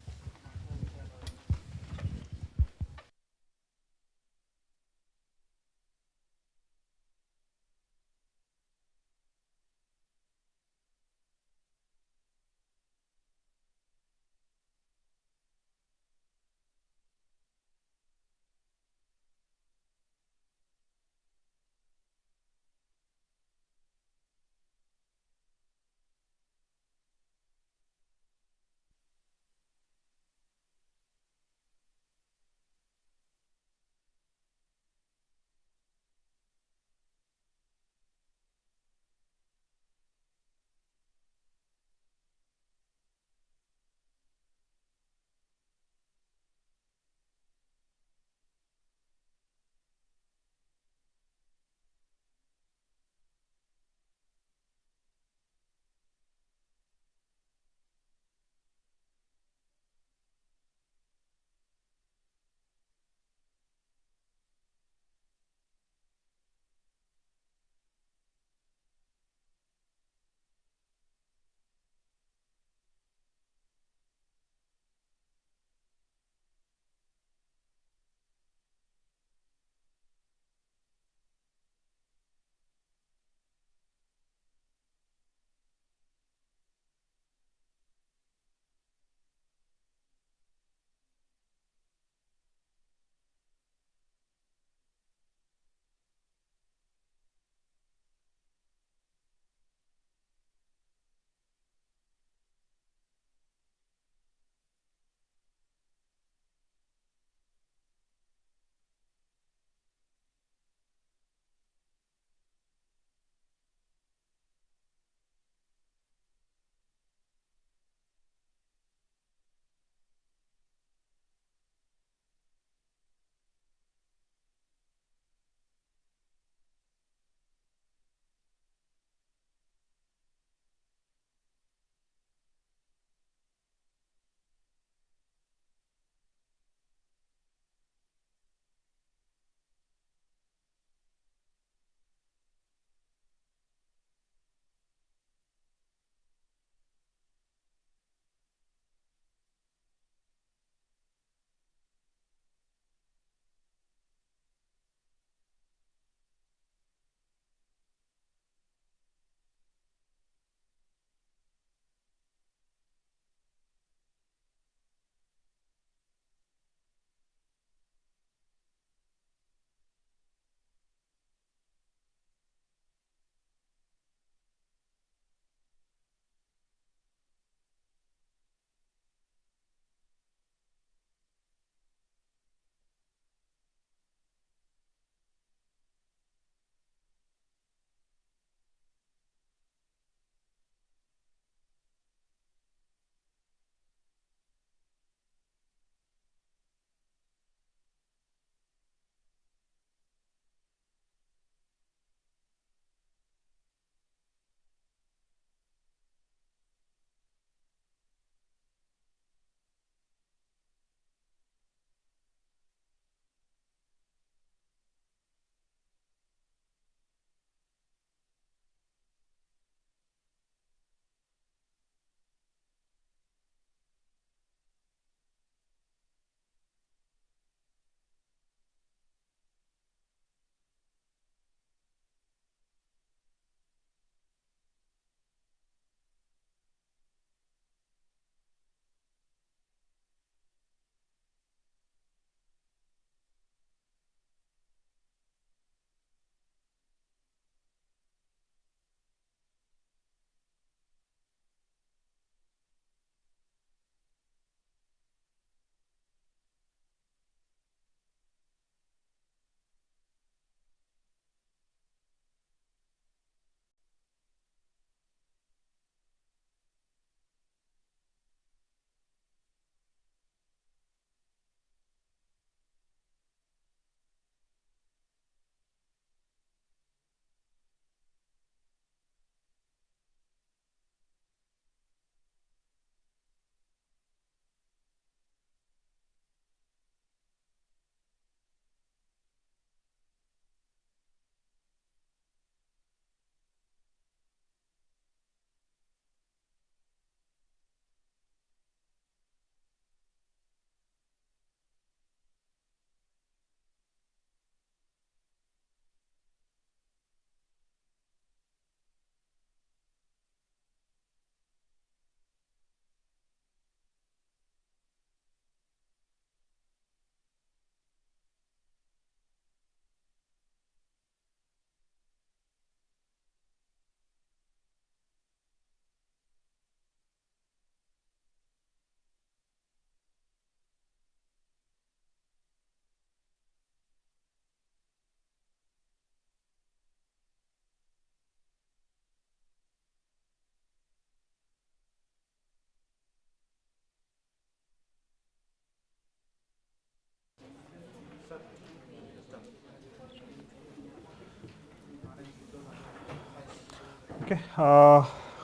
Okay.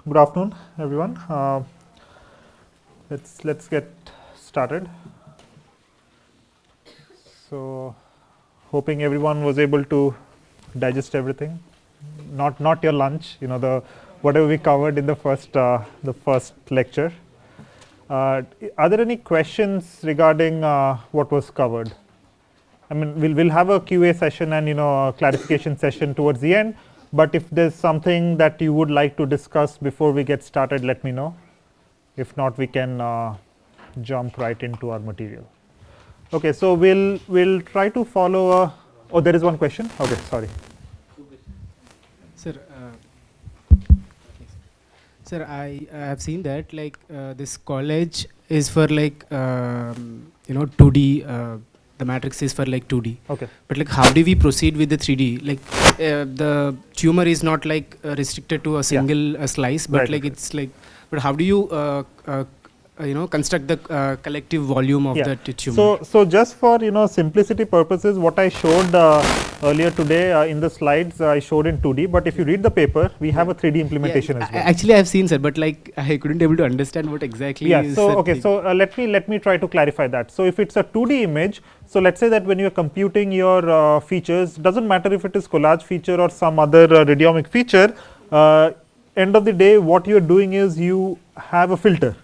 Good afternoon, everyone. Let's get started. So, hoping everyone was able to digest everything. Not your lunch. You know, the whatever we covered in the first lecture. Are there any questions regarding what was covered? I mean, we'll have a QA session and a clarification session towards the end. But if there's something that you would like to discuss before we get started, let me know. If not, we can jump right into our material. Okay, so we'll try to follow. Oh, there is one question. Okay, sorry. Sir, I have seen that this college is for 2D. The matrix is for 2D. Okay. But how do we proceed with the 3D? The tumor is not restricted to a single slice, but it's but how do you construct the collective volume of that tumor? So just for simplicity purposes, what I showed earlier today in the slides, I showed in 2D. But if you read the paper, we have a 3D implementation as well. Actually, I have seen, sir, but I couldn't able to understand what exactly. Is so okay. So let me try to clarify that. So if it's a 2D image, so let's say that when you are computing your features, doesn't matter if it is collage feature or some other radiomic feature. End of the day, what you are doing is you have a filter.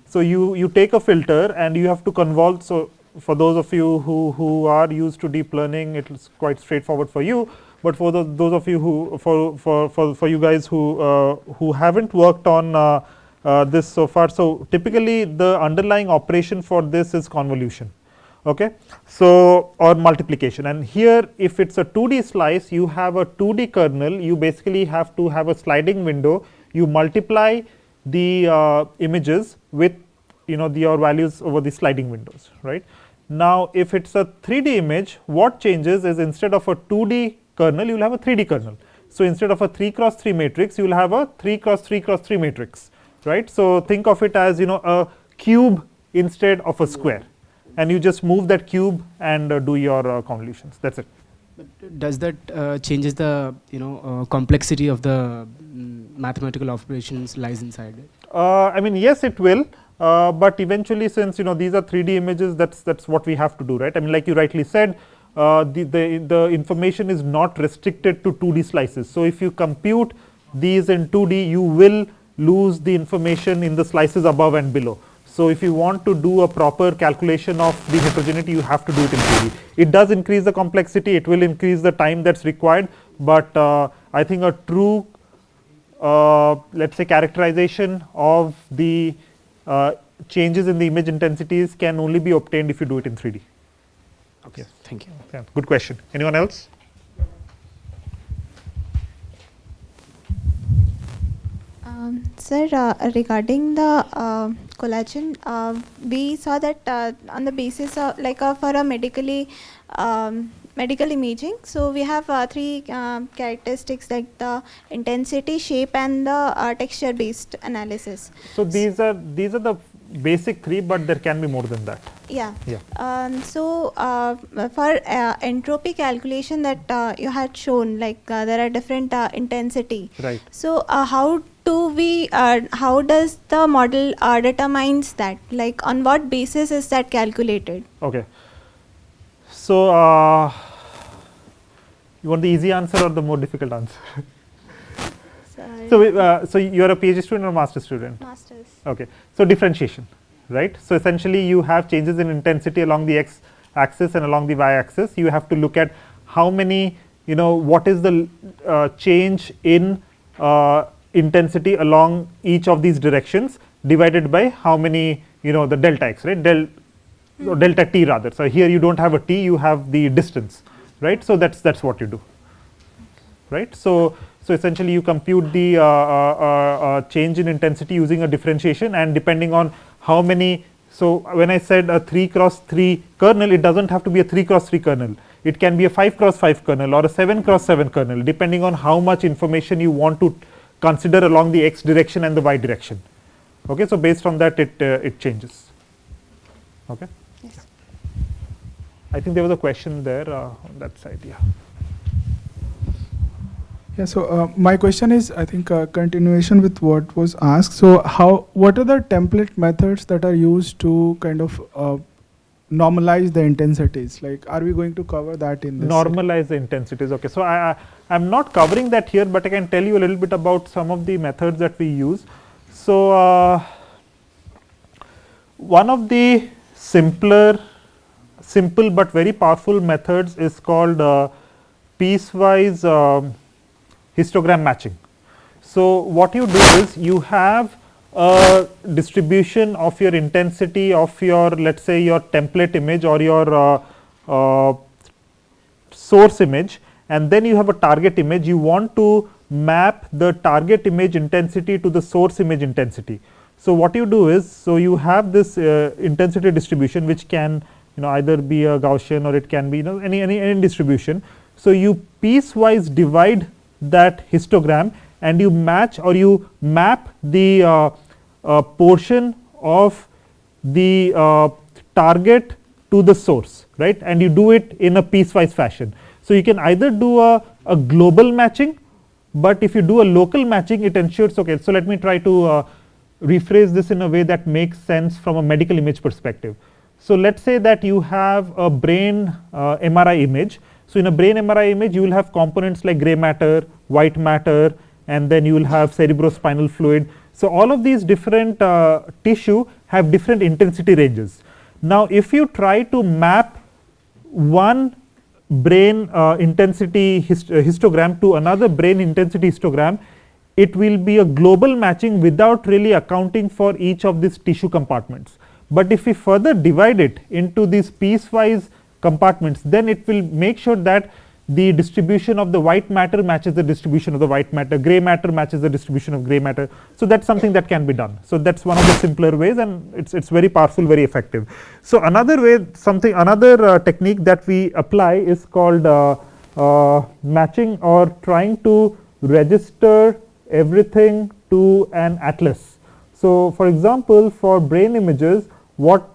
So you take a filter and you have to convolve. So for those of you who are used to deep learning, it is quite straightforward for you. But for those of you who for you guys who haven't worked on this so far, so typically the underlying operation for this is convolution. Okay, so or multiplication. And here, if it's a 2D slice, you have a 2D kernel. You basically have to have a sliding window. You multiply the images with your values over the sliding windows, right? Now, if it's a 3D image, what changes is instead of a 2D kernel, you will have a 3D kernel. So instead of a 3x3 matrix, you will have a 3x3x3 matrix, right? So think of it as a cube instead of a square, and you just move that cube and do your convolutions. That's it. But does that changes the complexity of the mathematical operations lies inside it? I mean, yes, it will. But eventually, since these are 3D images, that's what we have to do, right? I mean, like you rightly said, the information is not restricted to 2D slices. So if you compute these in 2D, you will lose the information in the slices above and below. So if you want to do a proper calculation of the heterogeneity, you have to do it in 3D. It does increase the complexity. It will increase the time that's required. But I think a true, let's say, characterization of the changes in the image intensities can only be obtained if you do it in 3D. Okay, thank you. Yeah, good question. Anyone else? Sir, regarding the collagen, we saw that on the basis of for a medical imaging, so we have three characteristics like the intensity, shape, and the texture based analysis. So these are the basic three, but there can be more than that. Yeah. So for entropy calculation that you had shown, there are different intensity. Right. So how does the model determines that? On what basis is that calculated? Okay. So you want the easy answer or the more difficult answer? So you are a PhD student or master student? Masters. Okay. So differentiation, right? So essentially you have changes in intensity along the x axis and along the y axis. You have to look at how many, what is the change in intensity along each of these directions divided by how many, the delta x, right? Delta t rather. So here you don't have a t, you have the distance, right? So that's what you do, right? So essentially you compute the change in intensity using a differentiation, and depending on how many. So when I said a 3x3 kernel, it doesn't have to be a 3x3 kernel. It can be a 5x5 kernel or a 7x7 kernel, depending on how much information you want to consider along the x direction and the y direction. Okay, so based on that, it changes. Okay. Yes. I think there was a question there on that side. Yeah. Yeah, so my question is, I think, continuation with what was asked. So what are the template methods that are used to kind of normalize the intensities? Like, are we going to cover that in this? Normalize the intensities. Okay, so I'm not covering that here, but I can tell you a little bit about some of the methods that we use. So one of the simple but very powerful methods is called piecewise histogram matching. So what you do is you have a distribution of your intensity of your, let's say, your template image or your source image, and then you have a target image. You want to map the target image intensity to the source image intensity. So what you do is, so you have this intensity distribution, which can either be a Gaussian or it can be any distribution. So you piecewise divide that histogram and you match or you map the portion of the target to the source, right, and you do it in a piecewise fashion. So you can either do a global matching, but if you do a local matching, it ensures, okay, so let me try to rephrase this in a way that makes sense from a medical image perspective. So let's say that you have a brain MRI image. So in a brain MRI image, you will have components like gray matter, white matter, and then you will have cerebrospinal fluid. So all of these different tissue have different intensity ranges. Now if you try to map one brain intensity histogram to another brain intensity histogram, it will be a global matching without really accounting for each of these tissue compartments. But if we further divide it into these piecewise compartments, then it will make sure that the distribution of the white matter matches the distribution of the white matter, gray matter matches the distribution of gray matter. So that's something that can be done. So that's one of the simpler ways, and it's very powerful, very effective. So another way, another technique that we apply is called matching or trying to register everything to an atlas. So for example, for brain images, what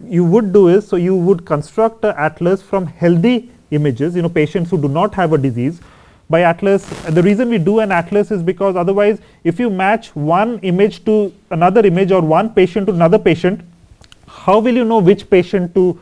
you would do is, so you would construct an atlas from healthy images, patients who do not have a disease. By atlas, the reason we do an atlas is because otherwise if you match one image to another image or one patient to another patient, how will you know which patient to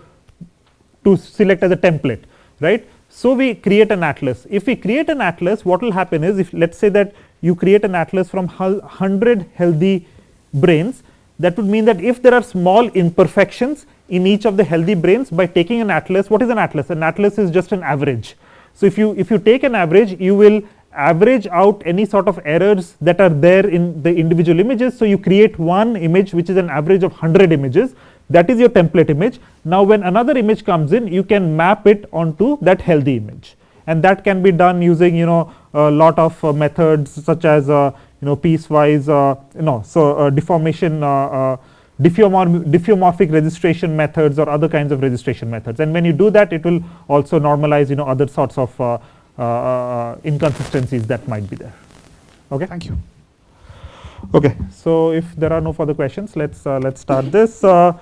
select as a template, right? So we create an atlas. If we create an atlas, what will happen is, if let's say that you create an atlas from 100 healthy brains, that would mean that if there are small imperfections in each of the healthy brains, by taking an atlas, what is an atlas? An atlas is just an average. So if you take an average, you will average out any sort of errors that are there in the individual images. So you create one image which is an average of 100 images, that is your template image. Now when another image comes in, you can map it onto that healthy image, and that can be done using a lot of methods such as piecewise deformation, diffeomorphic registration methods or other kinds of registration methods. And when you do that, it will also normalize other sorts of inconsistencies that might be there. Okay, thank you. Okay, so if there are no further questions, let's start this. So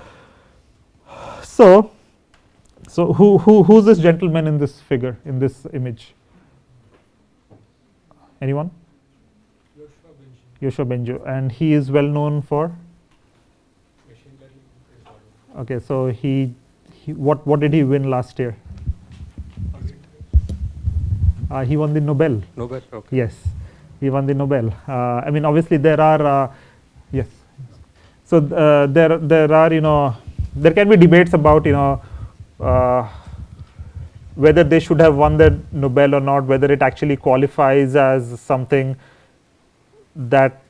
who's this gentleman in this figure, in this image? Anyone? Yoshua Benjo, and he is well known for. Okay, so he what did he win last year? He won the Nobel. Nobel, okay. Yes, he won the Nobel. I mean, obviously there are yes. So there are there can be debates about whether they should have won the Nobel or not, whether it actually qualifies as something that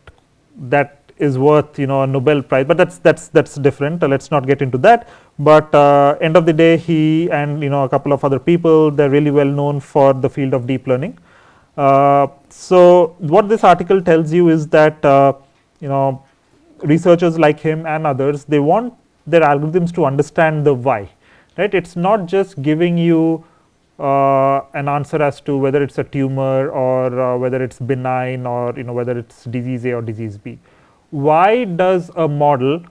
is worth a Nobel Prize, but that's different. Let's not get into that. But end of the day, he and a couple of other people, they're really well known for the field of deep learning. So what this article tells you is that researchers like him and others, they want their algorithms to understand the why, right? It's not just giving you an answer as to whether it's a tumor or whether it's benign or whether it's disease A or disease B. Why does a model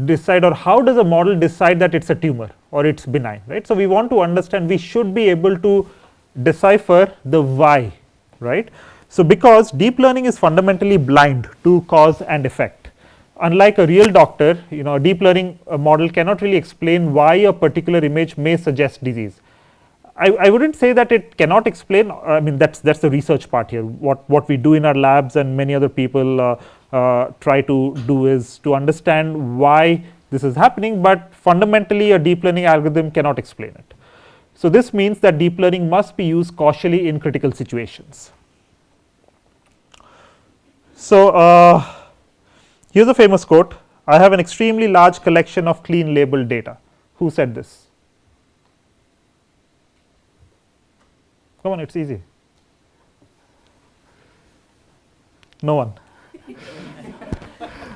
decide, or how does a model decide that it's a tumor or it's benign, right? So we want to understand, we should be able to decipher the why right? So because deep learning is fundamentally blind to cause and effect. Unlike a real doctor, a deep learning model cannot really explain why a particular image may suggest disease. I wouldn't say that it cannot explain. I mean, that's the research part here. What we do in our labs and many other people try to do is to understand why this is happening, but fundamentally a deep learning algorithm cannot explain it. So this means that deep learning must be used cautiously in critical situations. So here's a famous quote: "I have an extremely large collection of clean labeled data." Who said this? Come on, it's easy. No one.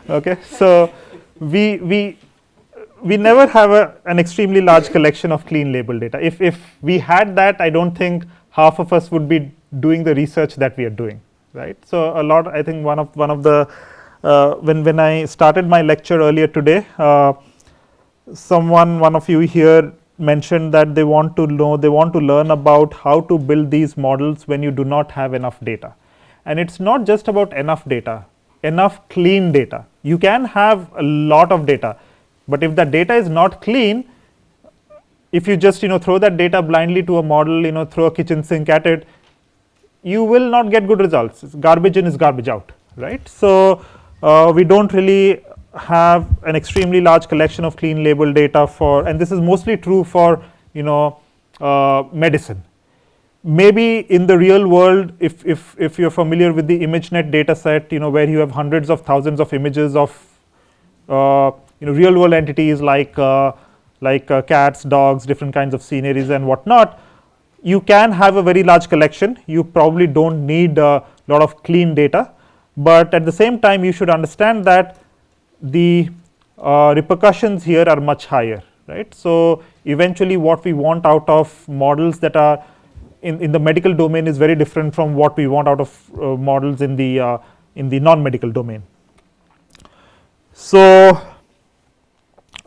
Okay, so we never have an extremely large collection of clean label data. If we had that, I don't think half of us would be doing the research that we are doing, right? So I think one of the when I started my lecture earlier today, one of you here mentioned that they want to learn about how to build these models when you do not have enough data. And it's not just about enough data, enough clean data. You can have a lot of data, but if the data is not clean, if you just throw that data blindly to a model, throw a kitchen sink at it, you will not get good results. It's garbage in is garbage out, right? So we don't really have an extremely large collection of clean label data for, and this is mostly true for medicine. Maybe in the real world, if you're familiar with the ImageNet data set, where you have hundreds of thousands of images of real world entities like cats, dogs, different kinds of sceneries and whatnot, you can have a very large collection. You probably don't need a lot of clean data, but at the same time you should understand that the repercussions here are much higher, right? So eventually what we want out of models that are in the medical domain is very different from what we want out of models in the non-medical domain. So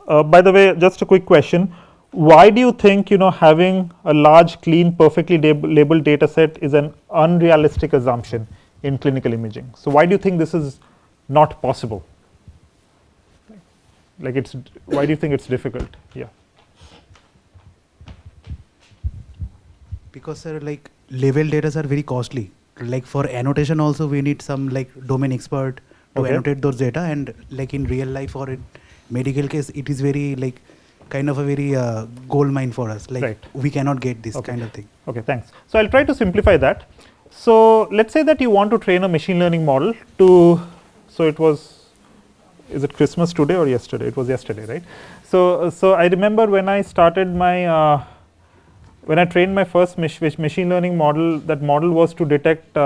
by the way, just a quick question: why do you think having a large, clean, perfectly labeled data set is an unrealistic assumption in clinical imaging? So why do you think this is not possible? Why do you think it's difficult? Yeah. Because sir, label data are very costly. For annotation also we need some domain expert to annotate those data, and in real life or in medical case it is very kind of a very gold mine for us. Right. We cannot get this kind of thing. Okay, thanks. So I'll try to simplify that. So let's say that you want to train a machine learning model to, is it Christmas today or yesterday? It was yesterday, right? So I remember when I started my when I trained my first machine learning model, that model was to detect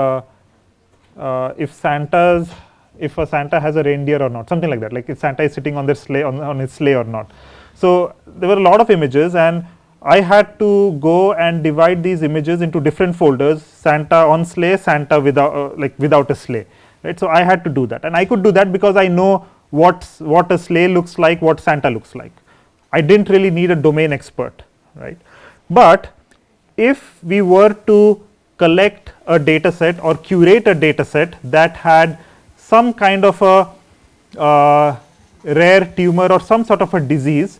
if a Santa has a reindeer or not, something like that, if Santa is sitting on their sleigh on his sleigh or not. So there were a lot of images, and I had to go and divide these images into different folders: Santa on sleigh, Santa without a sleigh, right? So I had to do that, and I could do that because I know what a sleigh looks like, what Santa looks like. I didn't really need a domain expert, right? But if we were to collect a data set or curate a data set that had some kind of a rare tumor or some sort of a disease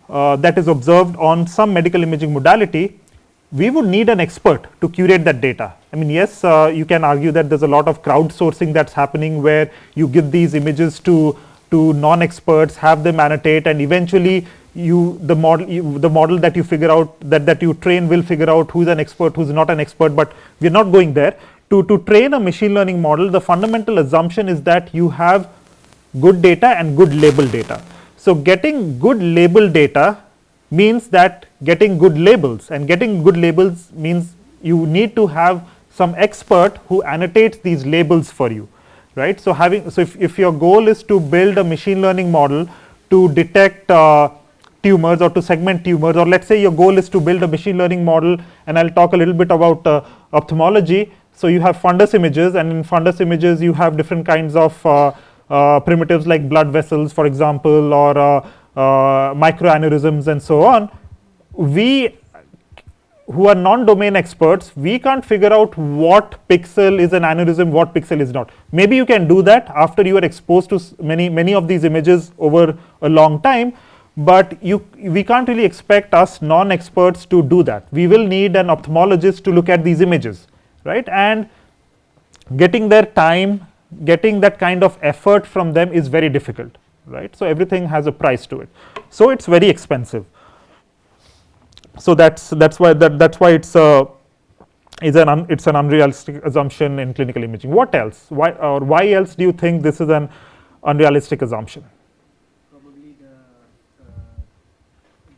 that is observed on some medical imaging modality, we would need an expert to curate that data. I mean, yes, you can argue that there's a lot of crowdsourcing that's happening where you give these images to non-experts, have them annotate, and eventually the model that you figure out that you train will figure out who's an expert, who's not an expert, but we're not going there. To train a machine learning model, the fundamental assumption is that you have good data and good label data. So getting good label data means that getting good labels, and getting good labels means you need to have some expert who annotates these labels for you, right? So if your goal is to build a machine learning model to detect tumors or to segment tumors, or let's say your goal is to build a machine learning model, and I'll talk a little bit about ophthalmology. So you have fundus images, and in fundus images you have different kinds of primitives like blood vessels, for example, or microaneurysms and so on. who are non-domain experts, we can't figure out what pixel is an aneurysm, what pixel is not. Maybe you can do that after you are exposed to many of these images over a long time, but we can't really expect us non-experts to do that. We will need an ophthalmologist to look at these images, right? And getting their time, getting that kind of effort from them is very difficult, right? So everything has a price to it. So it's very expensive. So that's why it's an unrealistic assumption in clinical imaging. What else? Why else do you think this is an unrealistic assumption? Probably the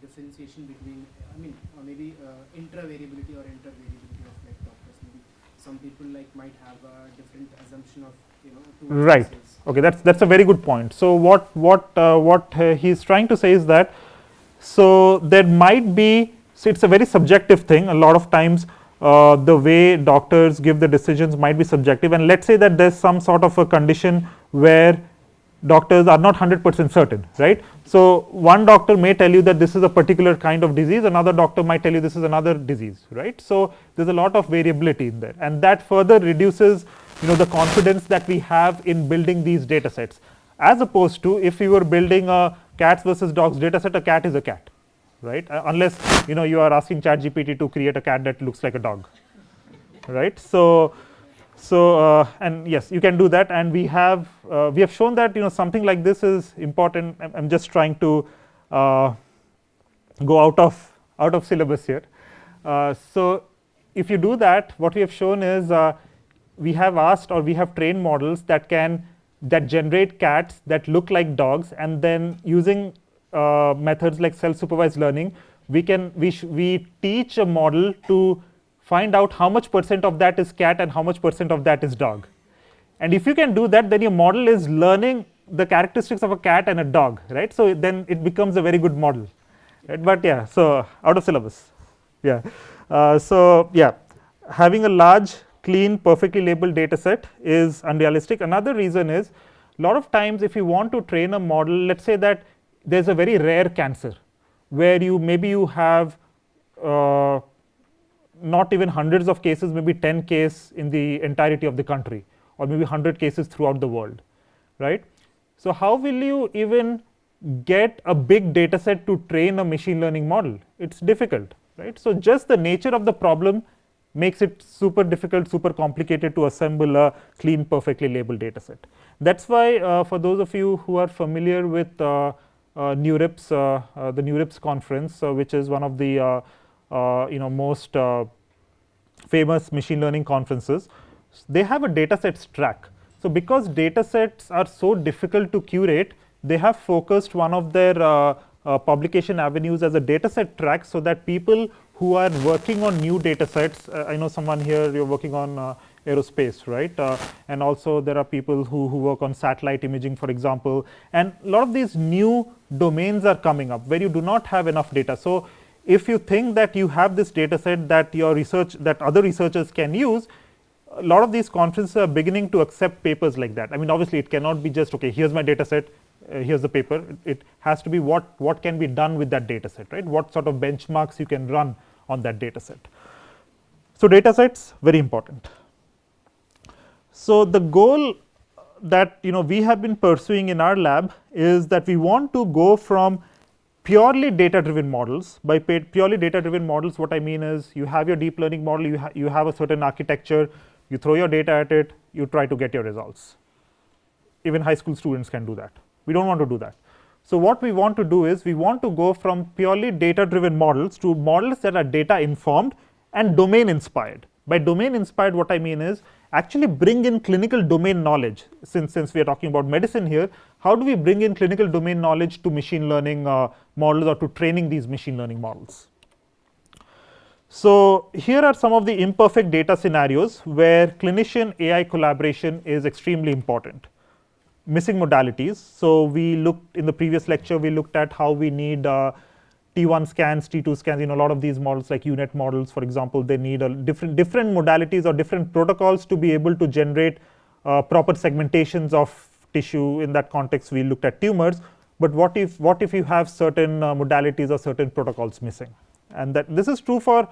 differentiation between, or maybe intravariability or intervariability of like doctors. Maybe some people might have a different assumption of towards Right. themselves. Okay, that's a very good point. So what he's trying to say is that, so there might be, so it's a very subjective thing. A lot of times the way doctors give the decisions might be subjective, and let's say that there's some sort of a condition where doctors are not 100% certain, right? So one doctor may tell you that this is a particular kind of disease, another doctor might tell you this is another disease, right? So there's a lot of variability in there, and that further reduces the confidence that we have in building these data sets, as opposed to if you were building a cats versus dogs data set, a cat is a cat, right? Unless you are asking ChatGPT to create a cat that looks like a dog, right? So and yes, you can do that, and we have shown that something like this is important. I'm just trying to go out of syllabus here. So if you do that, what we have shown is we have asked, or we have trained models that generate cats that look like dogs, and then using methods like self-supervised learning, we teach a model to find out how much % of that is cat and how much % of that is dog. And if you can do that, then your model is learning the characteristics of a cat and a dog, right? So then it becomes a very good model, right? But yeah, so out of syllabus. Yeah. So yeah, having a large, clean, perfectly labeled data set is unrealistic. Another reason is, a lot of times if you want to train a model, let's say that there's a very rare cancer where maybe you have not even hundreds of cases, maybe 10 cases in the entirety of the country, or maybe 100 cases throughout the world, right? So how will you even get a big data set to train a machine learning model? It's difficult, right? So just the nature of the problem makes it super difficult, super complicated to assemble a clean, perfectly labeled data set. That's why for those of you who are familiar with NeurIPS, the NeurIPS conference, which is one of the most famous machine learning conferences, they have a datasets track. So because datasets are so difficult to curate, they have focused one of their publication avenues as a dataset track, so that people who are working on new datasets, I know someone here, you're working on aerospace, right? And also there are people who work on satellite imaging, for example, and a lot of these new domains are coming up where you do not have enough data. So if you think that you have this data set that that other researchers can use, a lot of these conferences are beginning to accept papers like that. I mean, obviously it cannot be just, okay, here's my data set, here's the paper. It has to be what can be done with that data set, right? What sort of benchmarks you can run on that data set. So data sets, very important. So the goal that we have been pursuing in our lab is that we want to go from purely data-driven models. By purely data-driven models, what I mean is, you have your deep learning model, you have a certain architecture, you throw your data at it, you try to get your results. Even high school students can do that. We don't want to do that. So what we want to do is, we want to go from purely data-driven models to models that are data-informed and domain-inspired. By domain-inspired, what I mean is, actually bring in clinical domain knowledge. Since we are talking about medicine here, how do we bring in clinical domain knowledge to machine learning models, or to training these machine learning models? So here are some of the imperfect data scenarios where clinician AI collaboration is extremely important. Missing modalities. So we looked in the previous lecture, we looked at how we need T1 scans, T2 scans. A lot of these models, like UNet models, for example, they need different modalities or different protocols to be able to generate proper segmentations of tissue. In that context, we looked at tumors. But what if you have certain modalities or certain protocols missing? And that this is true for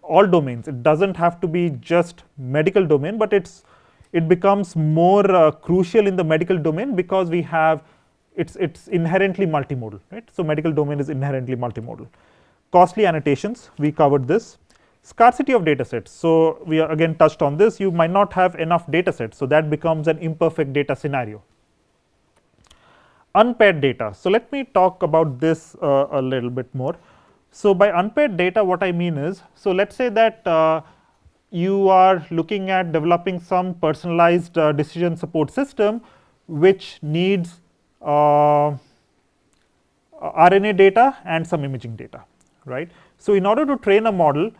all domains. It doesn't have to be just medical domain, but it becomes more crucial in the medical domain because we have it's inherently multimodal, right? So medical domain is inherently multimodal. Costly annotations, we covered this. Scarcity of data sets. So we are again touched on this. You might not have enough data sets, so that becomes an imperfect data scenario. Unpaired data. So let me talk about this a little bit more. So by unpaired data, what I mean is, so let's say that you are looking at developing some personalized decision support system which needs RNA data and some imaging data, right? So in order to train a model,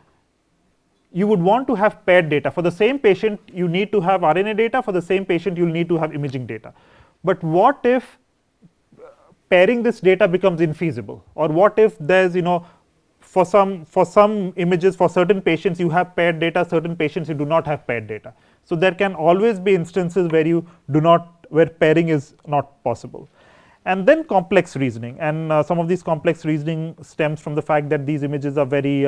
you would want to have paired data. For the same patient, you need to have RNA data. For the same patient, you will need to have imaging data. But what if pairing this data becomes infeasible? Or what if there's, for some images, for certain patients you have paired data, certain patients you do not have paired data. So there can always be instances where pairing is not possible. And then complex reasoning, and some of these complex reasoning stems from the fact that these images are very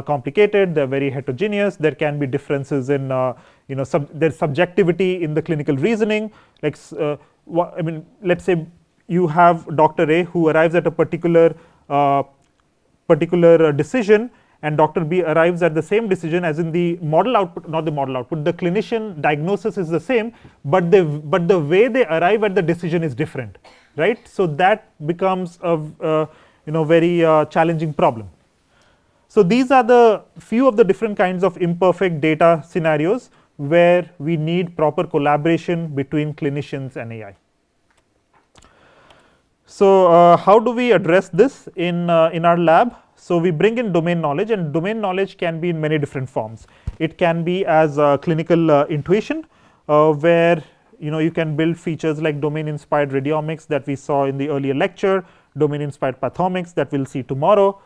complicated, they are very heterogeneous, there can be differences in there's subjectivity in the clinical reasoning. Like let's say you have Dr. A who arrives at a particular decision, and Dr. B arrives at the same decision, as in the model output, not the model output, the clinician diagnosis is the same, but the way they arrive at the decision is different, right? So that becomes a very challenging problem. So these are the few of the different kinds of imperfect data scenarios where we need proper collaboration between clinicians and AI. So how do we address this in our lab? So we bring in domain knowledge, and domain knowledge can be in many different forms. It can be as clinical intuition, where you can build features like domain inspired radiomics that we saw in the earlier lecture, domain inspired pathomics that we'll see tomorrow.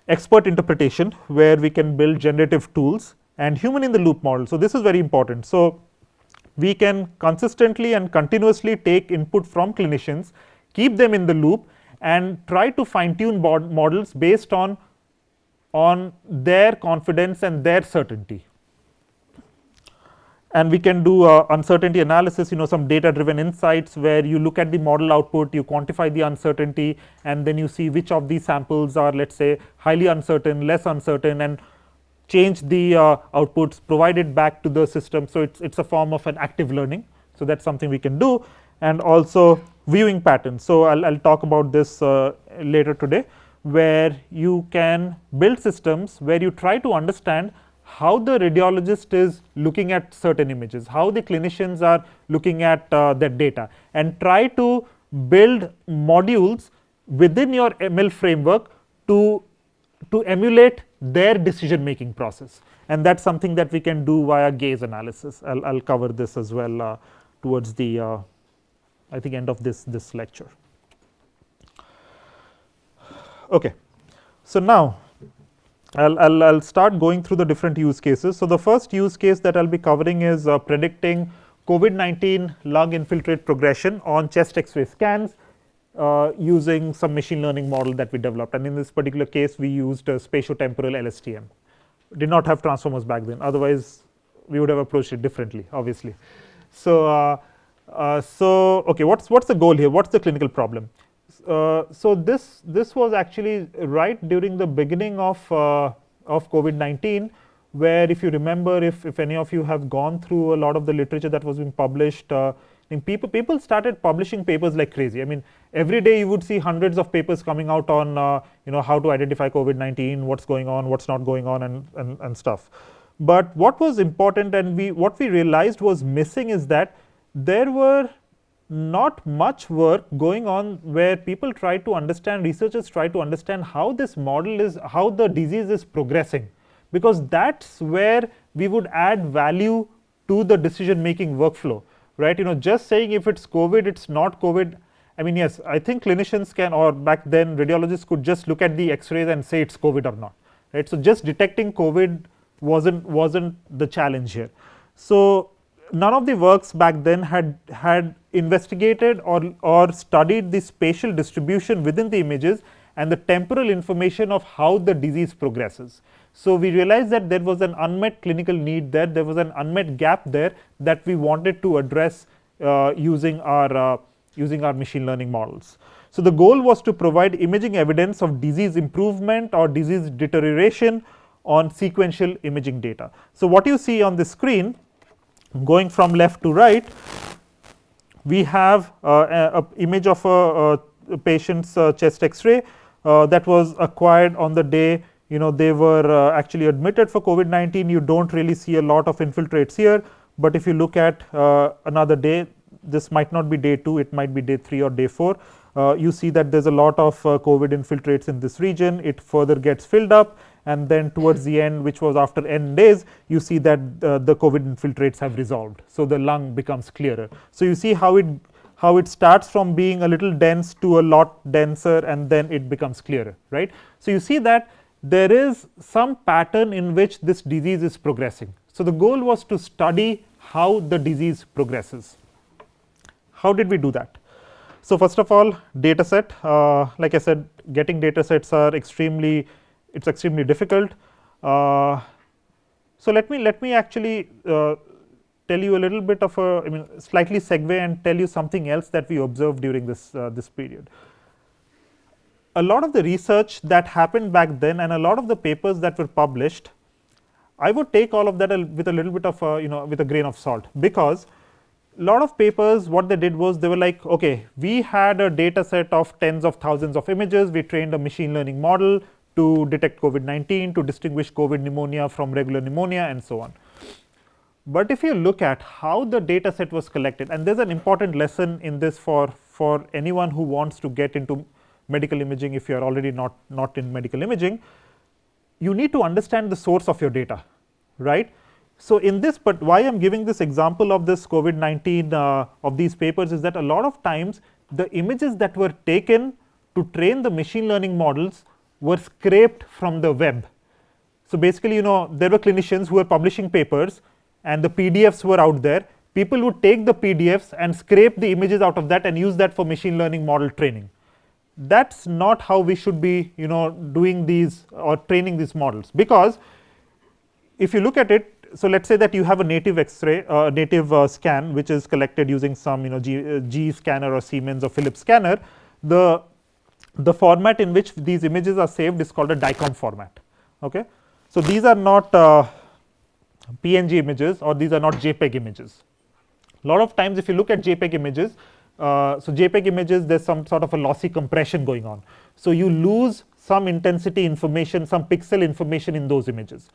Expert interpretation, where we can build generative tools, and human in the loop model. So this is very important. So we can consistently and continuously take input from clinicians, keep them in the loop, and try to fine tune models based on their confidence and their certainty. And we can do uncertainty analysis, some data driven insights where you look at the model output, you quantify the uncertainty, and then you see which of these samples are, let's say, highly uncertain, less uncertain, and change the outputs, provide it back to the system. So it's a form of an active learning. So that's something we can do. And also viewing patterns. So I'll talk about this later today, where you can build systems where you try to understand how the radiologist is looking at certain images, how the clinicians are looking at that data, and try to build modules within your ML framework to emulate their decision making process. And that's something that we can do via gaze analysis. I'll cover this as well towards the I think end of this lecture. Okay, so now I'll start going through the different use cases. So the first use case that I'll be covering is predicting COVID-19 lung infiltrate progression on chest X-ray scans using some machine learning model that we developed. And in this particular case, we used spatiotemporal LSTM. Did not have transformers back then. Otherwise, we would have approached it differently, obviously. So okay, what's the goal here? What's the clinical problem? So this was actually right during the beginning of COVID-19, where if you remember, if any of you have gone through a lot of the literature that was being published, people started publishing papers like crazy. I mean, every day you would see hundreds of papers coming out on how to identify COVID-19, what's going on, what's not going on, and stuff. But what was important and what we realized was missing is that there were not much work going on where people try to understand, researchers try to understand how this model is, how the disease is progressing, because that's where we would add value to the decision making workflow, right? Just saying if it's COVID, it's not COVID. I mean, yes, I think clinicians can, or back then radiologists could just look at the X-rays and say it's COVID or not, right? So just detecting COVID wasn't the challenge here. So none of the works back then had investigated or studied the spatial distribution within the images and the temporal information of how the disease progresses. So we realized that there was an unmet clinical need there, there was an unmet gap there that we wanted to address using our machine learning models. So the goal was to provide imaging evidence of disease improvement or disease deterioration on sequential imaging data. So what you see on the screen, going from left to right, we have a image of a patient's chest X-ray that was acquired on the day they were actually admitted for COVID-19. You don't really see a lot of infiltrates here, but if you look at another day, this might not be day 2, it might be day 3 or day 4. You see that there's a lot of COVID infiltrates in this region. It further gets filled up, and then towards the end, which was after n days, you see that the COVID infiltrates have resolved. So the lung becomes clearer. So you see how it starts from being a little dense to a lot denser, and then it becomes clearer, right? So you see that there is some pattern in which this disease is progressing. So the goal was to study how the disease progresses. How did we do that? So first of all, data set, like I said, getting data sets are extremely difficult. So let me actually tell you a little bit of slightly segue and tell you something else that we observed during this period. A lot of the research that happened back then and a lot of the papers that were published, I would take all of that with a little bit of with a grain of salt, because a lot of papers, what they did was they were like, okay, we had a data set of tens of thousands of images, we trained a machine learning model to detect COVID-19, to distinguish COVID pneumonia from regular pneumonia, and so on. But if you look at how the data set was collected, and there's an important lesson in this for anyone who wants to get into medical imaging, if you are already not in medical imaging, you need to understand the source of your data, right? So in this, but why I'm giving this example of this COVID-19 of these papers is that a lot of times the images that were taken to train the machine learning models were scraped from the web. So basically, there were clinicians who were publishing papers and the PDFs were out there. People would take the PDFs and scrape the images out of that and use that for machine learning model training. That's not how we should be, doing these or training these models, because if you look at it, so let's say that you have a native X-ray, native scan, which is collected using some G scanner or Siemens or Philips scanner. The format in which these images are saved is called a DICOM format. Okay, so these are not PNG images, or these are not JPEG images. A lot of times, if you look at JPEG images, so JPEG images, there's some sort of a lossy compression going on. So you lose some intensity information, some pixel information in those images.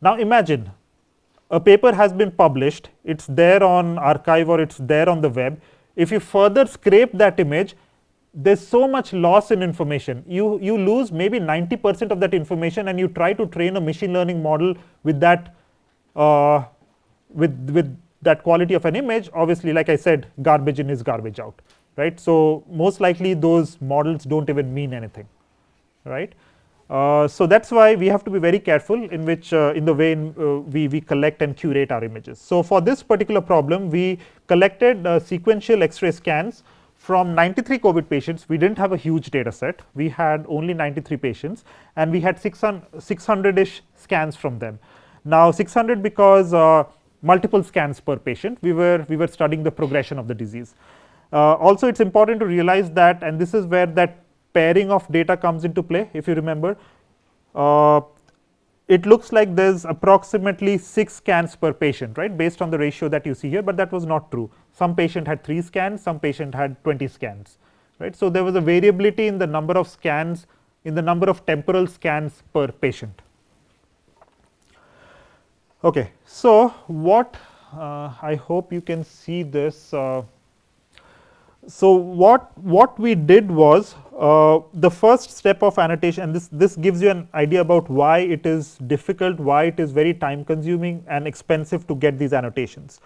Now imagine a paper has been published, it's there on archive or it's there on the web. If you further scrape that image, there's so much loss in information. You lose maybe 90% of that information, and you try to train a machine learning model with that with that quality of an image. Obviously, like I said, garbage in is garbage out, right? So most likely those models don't even mean anything, right? So that's why we have to be very careful in which in the way we collect and curate our images. So for this particular problem, we collected sequential X-ray scans from 93 COVID patients. We didn't have a huge data set. We had only 93 patients, and we had 600-ish scans from them. Now 600 because multiple scans per patient. We were studying the progression of the disease. Also, it's important to realize that, and this is where that pairing of data comes into play. If you remember, it looks like there's approximately 6 scans per patient, right, based on the ratio that you see here, but that was not true. Some patient had 3 scans, some patient had 20 scans, right. So there was a variability in the number of scans, in the number of temporal scans per patient. Okay, so what I hope you can see this. So what we did was the first step of annotation, and this gives you an idea about why it is difficult, why it is very time consuming and expensive to get these annotations.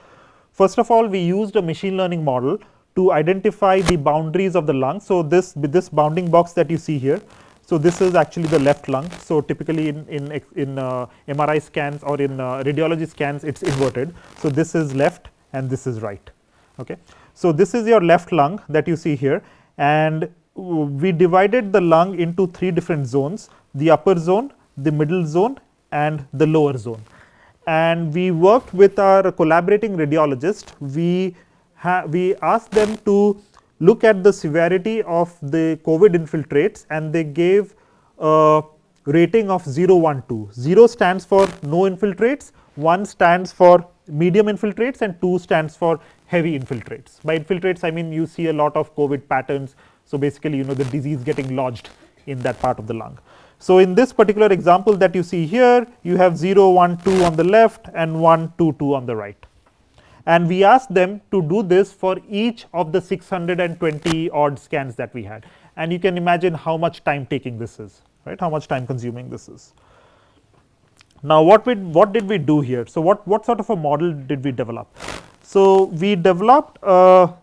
First of all, we used a machine learning model to identify the boundaries of the lung. So this bounding box that you see here, so this is actually the left lung. So typically in MRI scans or in radiology scans, it's inverted. So this is left and this is right. Okay. So this is your left lung that you see here, and we divided the lung into 3 different zones: the upper zone, the middle zone, and the lower zone. And we worked with our collaborating radiologist. We asked them to look at the severity of the COVID infiltrates, and they gave a rating of 0, 1, 2. 0 stands for no infiltrates, 1 stands for medium infiltrates, and 2 stands for heavy infiltrates. By infiltrates, I mean you see a lot of COVID patterns. So basically, the disease getting lodged in that part of the lung. So in this particular example that you see here, you have 0, 1, 2 on the left and 1, 2, 2 on the right. And we asked them to do this for each of the 620 odd scans that we had. And you can imagine how much time taking this is, right? How much time consuming this is. Now what did we do here? So what sort of a model did we develop? So we developed a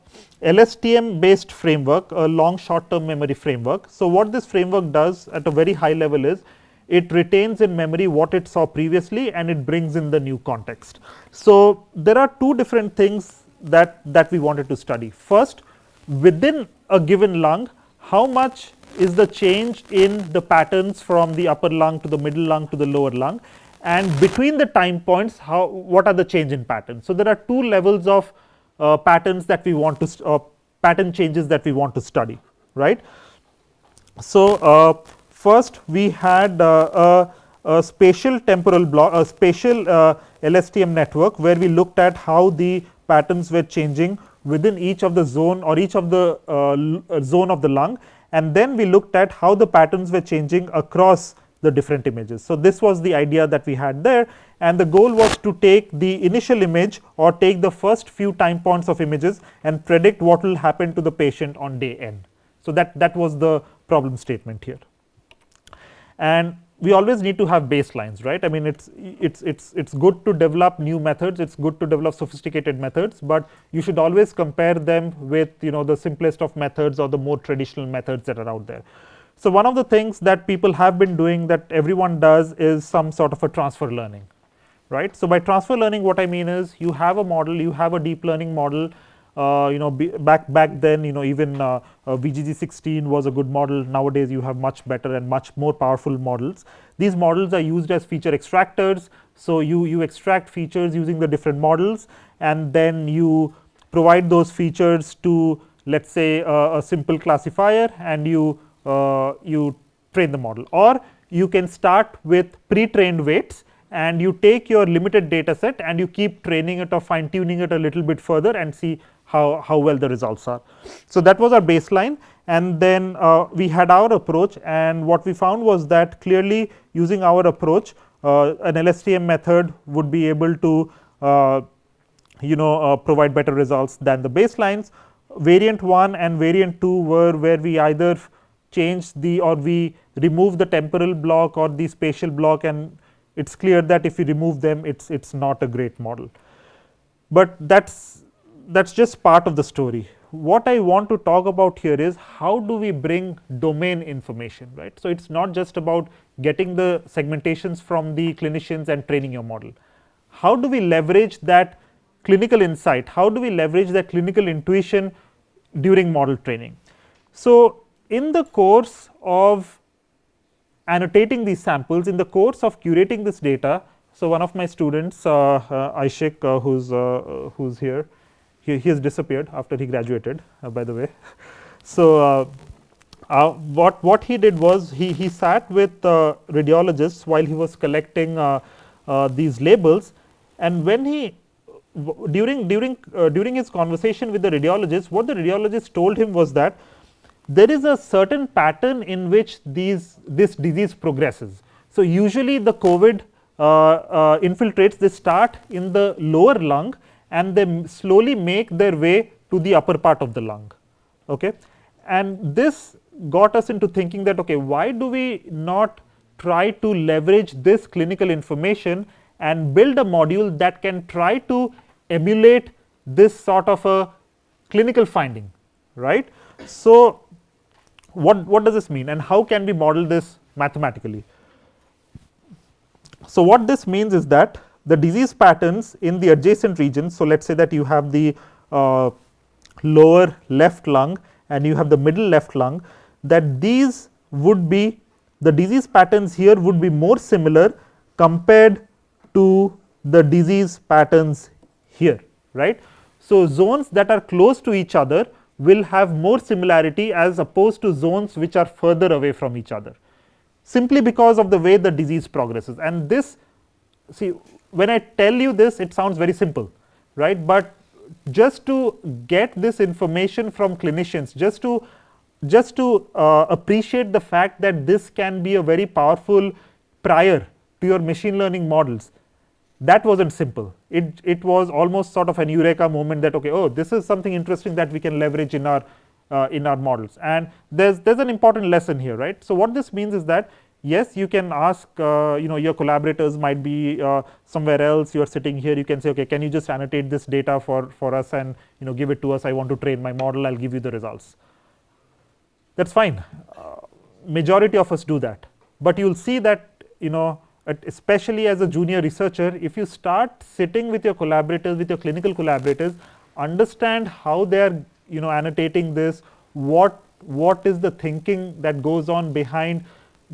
LSTM based framework, a long short term memory framework. So what this framework does at a very high level is it retains in memory what it saw previously and it brings in the new context. So there are two different things that we wanted to study. First, within a given lung, how much is the change in the patterns from the upper lung to the middle lung to the lower lung, and between the time points, what are the change in patterns. So there are two levels of patterns that we want to pattern changes that we want to study, right. So first we had a spatial temporal block, a spatial LSTM network, where we looked at how the patterns were changing within each of the zone or each of the zone of the lung, and then we looked at how the patterns were changing across the different images. So this was the idea that we had there, and the goal was to take the initial image or take the first few time points of images and predict what will happen to the patient on day n. So that was the problem statement here. And we always need to have baselines, right. I mean it's good to develop new methods, it's good to develop sophisticated methods, but you should always compare them with the simplest of methods or the more traditional methods that are out there. So one of the things that people have been doing, that everyone does, is some sort of a transfer learning, right. So by transfer learning, what I mean is you have a model, you have a deep learning model. Back then, even VGG16 was a good model. Nowadays you have much better and much more powerful models. These models are used as feature extractors. So you extract features using the different models, and then you provide those features to, let's say, a simple classifier, and you train the model. Or you can start with pre-trained weights, and you take your limited data set and you keep training it or fine tuning it a little bit further and see how well the results are. So that was our baseline, and then we had our approach, and what we found was that clearly using our approach, an LSTM method would be able to provide better results than the baselines. Variant 1 and variant 2 were where we either changed or we removed the temporal block or the spatial block, and it's clear that if we remove them, it's not a great model. But that's just part of the story. What I want to talk about here is how do we bring domain information, right. So it's not just about getting the segmentations from the clinicians and training your model. How do we leverage that clinical insight? How do we leverage that clinical intuition during model training? So in the course of annotating these samples, in the course of curating this data, so one of my students, Aishik, who's here, he has disappeared after he graduated, by the way. So what he did was he sat with radiologists while he was collecting these labels, and when he during his conversation with the radiologist, what the radiologist told him was that there is a certain pattern in which this disease progresses. So usually the COVID infiltrates, they start in the lower lung and they slowly make their way to the upper part of the lung, okay. And this got us into thinking that, okay, why do we not try to leverage this clinical information and build a module that can try to emulate this sort of a clinical finding, right. So what does this mean, and how can we model this mathematically? So what this means is that the disease patterns in the adjacent regions, so let us say that you have the lower left lung and you have the middle left lung, that these would be, the disease patterns here would be more similar compared to the disease patterns here, right. So, zones that are close to each other will have more similarity as opposed to zones which are further away from each other, simply because of the way the disease progresses. And this, see, when I tell you this, it sounds very simple, right, but just to get this information from clinicians, just to appreciate the fact that this can be a very powerful prior to your machine learning models, that wasn't simple. It was almost sort of an eureka moment that, okay, oh, this is something interesting that we can leverage in our models. And there's an important lesson here, right. So, what this means is that, yes, you can ask, your collaborators might be somewhere else, you are sitting here, you can say, okay, can you just annotate this data for us and give it to us, I want to train my model, I'll give you the results. That's fine, majority of us do that, but you'll see that, especially as a junior researcher, if you start sitting with your collaborators, with your clinical collaborators, understand how they are annotating this, what is the thinking that goes on behind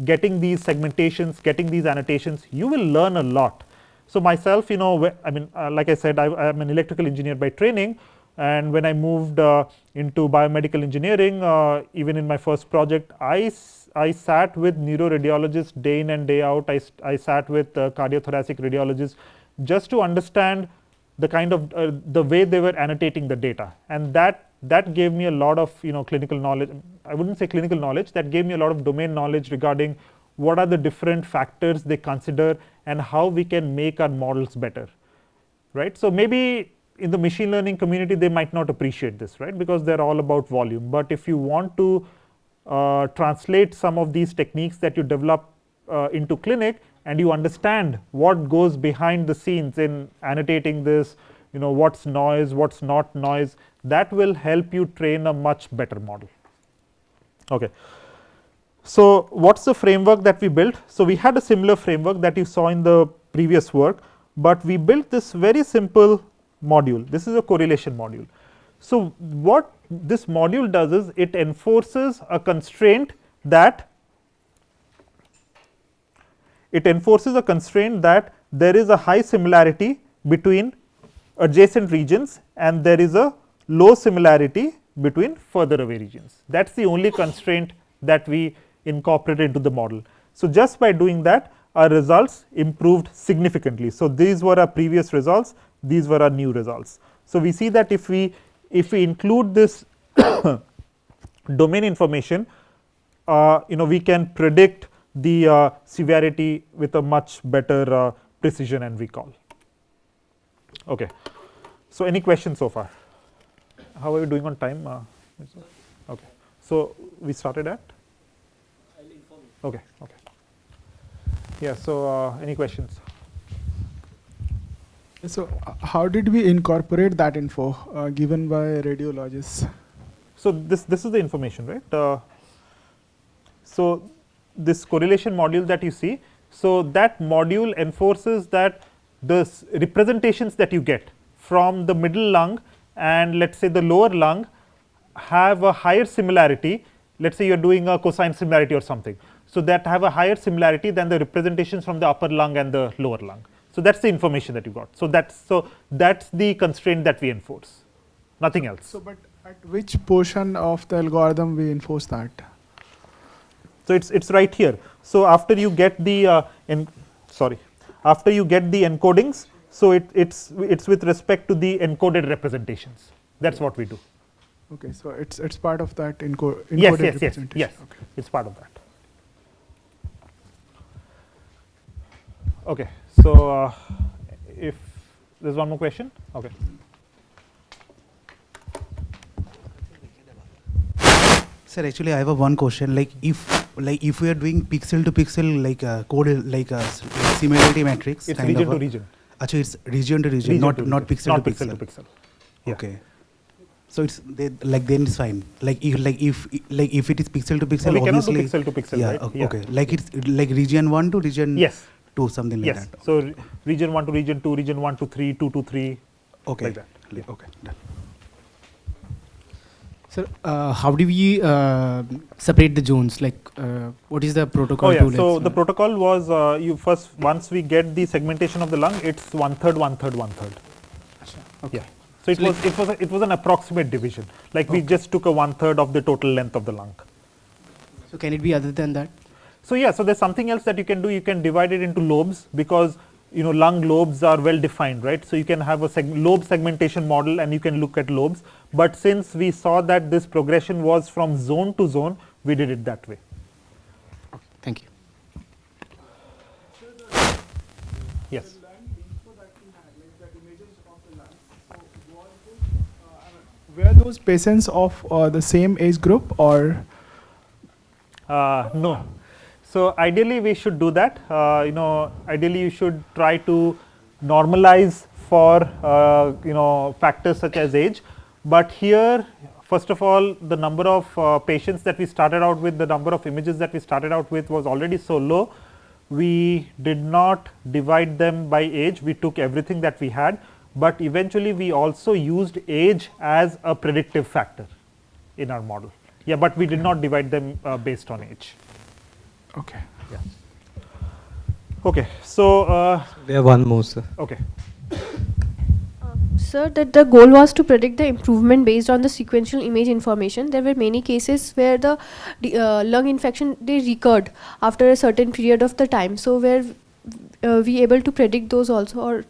getting these segmentations, getting these annotations, you will learn a lot. So, myself, like I said, I am an electrical engineer by training, and when I moved into biomedical engineering, even in my first project, I sat with neuroradiologists day in and day out. I sat with cardiothoracic radiologists just to understand the kind of the way they were annotating the data, and that gave me a lot of clinical knowledge. I wouldn't say clinical knowledge, that gave me a lot of domain knowledge regarding what are the different factors they consider and how we can make our models better, right. So, maybe in the machine learning community they might not appreciate this, right, because they are all about volume, but if you want to translate some of these techniques that you develop into clinic, and you understand what goes behind the scenes in annotating this, what's noise, what's not noise, that will help you train a much better model. Okay. So, what's the framework that we built? So, we had a similar framework that you saw in the previous work, but we built this very simple module. This is a correlation module. So, what this module does is it enforces a constraint that there is a high similarity between adjacent regions and there is a low similarity between further away regions. That is the only constraint that we incorporated into the model. So, just by doing that, our results improved significantly. So, these were our previous results, these were our new results. So, we see that if we include this domain information, we can predict the severity with a much better precision and recall. Okay. So, any questions so far? How are we doing on time? Okay. So, we started at? I'll inform you. Okay. Okay. Yeah. So, any questions? So, how did we incorporate that info given by radiologists? So, this is the information, right. So, this correlation module that you see, so that module enforces that the representations that you get from the middle lung and let us say the lower lung have a higher similarity. Let us say you are doing a cosine similarity or something. So, that have a higher similarity than the representations from the upper lung and the lower lung. So, that is the information that you got. So, that's the constraint that we enforce, nothing else. So, but at which portion of the algorithm we enforce that? So, it's right here. So, after you get the after you get the encodings, so it's with respect to the encoded representations. That's what we do. Okay, so it's part of that encoded yes, representation. Yes, okay. It's part of that. Okay, so if there's one more question, okay. Sir, actually, I have one question. Like, if we are doing pixel to pixel, like code, like similarity matrix, it's kind region of to region. Actually, it's region to region, not pixel not to pixel pixel. to pixel. Yeah. Okay. So it's then it's fine. Like if it is pixel to pixel, no, we cannot do obviously pixel to pixel, yeah, right? Okay, Yeah. okay. Like it's like region 1 to region yes. 2, something like yes. that. So region 1 to region 2, region 1 to 3, 2 to 3. Okay. Like that. Yeah. Okay. Done. Sir, how do we separate the zones? Like, what is the protocol? Oh yeah, so the protocol was you first, once we get the segmentation of the lung, it's 1/3, 1/3, 1/3. Okay. Yeah. So it was an approximate division. Like we just took a 1/3 of the total length of the lung. So can it be other than that? So yeah, so there's something else that you can do. You can divide it into lobes, because lung lobes are well defined, right? So you can have a lobe segmentation model and you can look at lobes. But since we saw that this progression was from zone to zone, we did it that way. Thank you. Yes. Were those patients of the same age group or? No. So ideally we should do that. Ideally you should try to normalize for factors such as age. But here, first of all, the number of patients that we started out with, the number of images that we started out with was already so low. We did not divide them by age. We took everything that we had, but eventually we also used age as a predictive factor in our model. Yeah, but we did not divide them based on age. Okay. Yeah. Okay. So we have one more, sir. Okay. Sir, that the goal was to predict the improvement based on the sequential image information. There were many cases where the lung infection, they recurred after a certain period of the time. So were we able to predict those also, or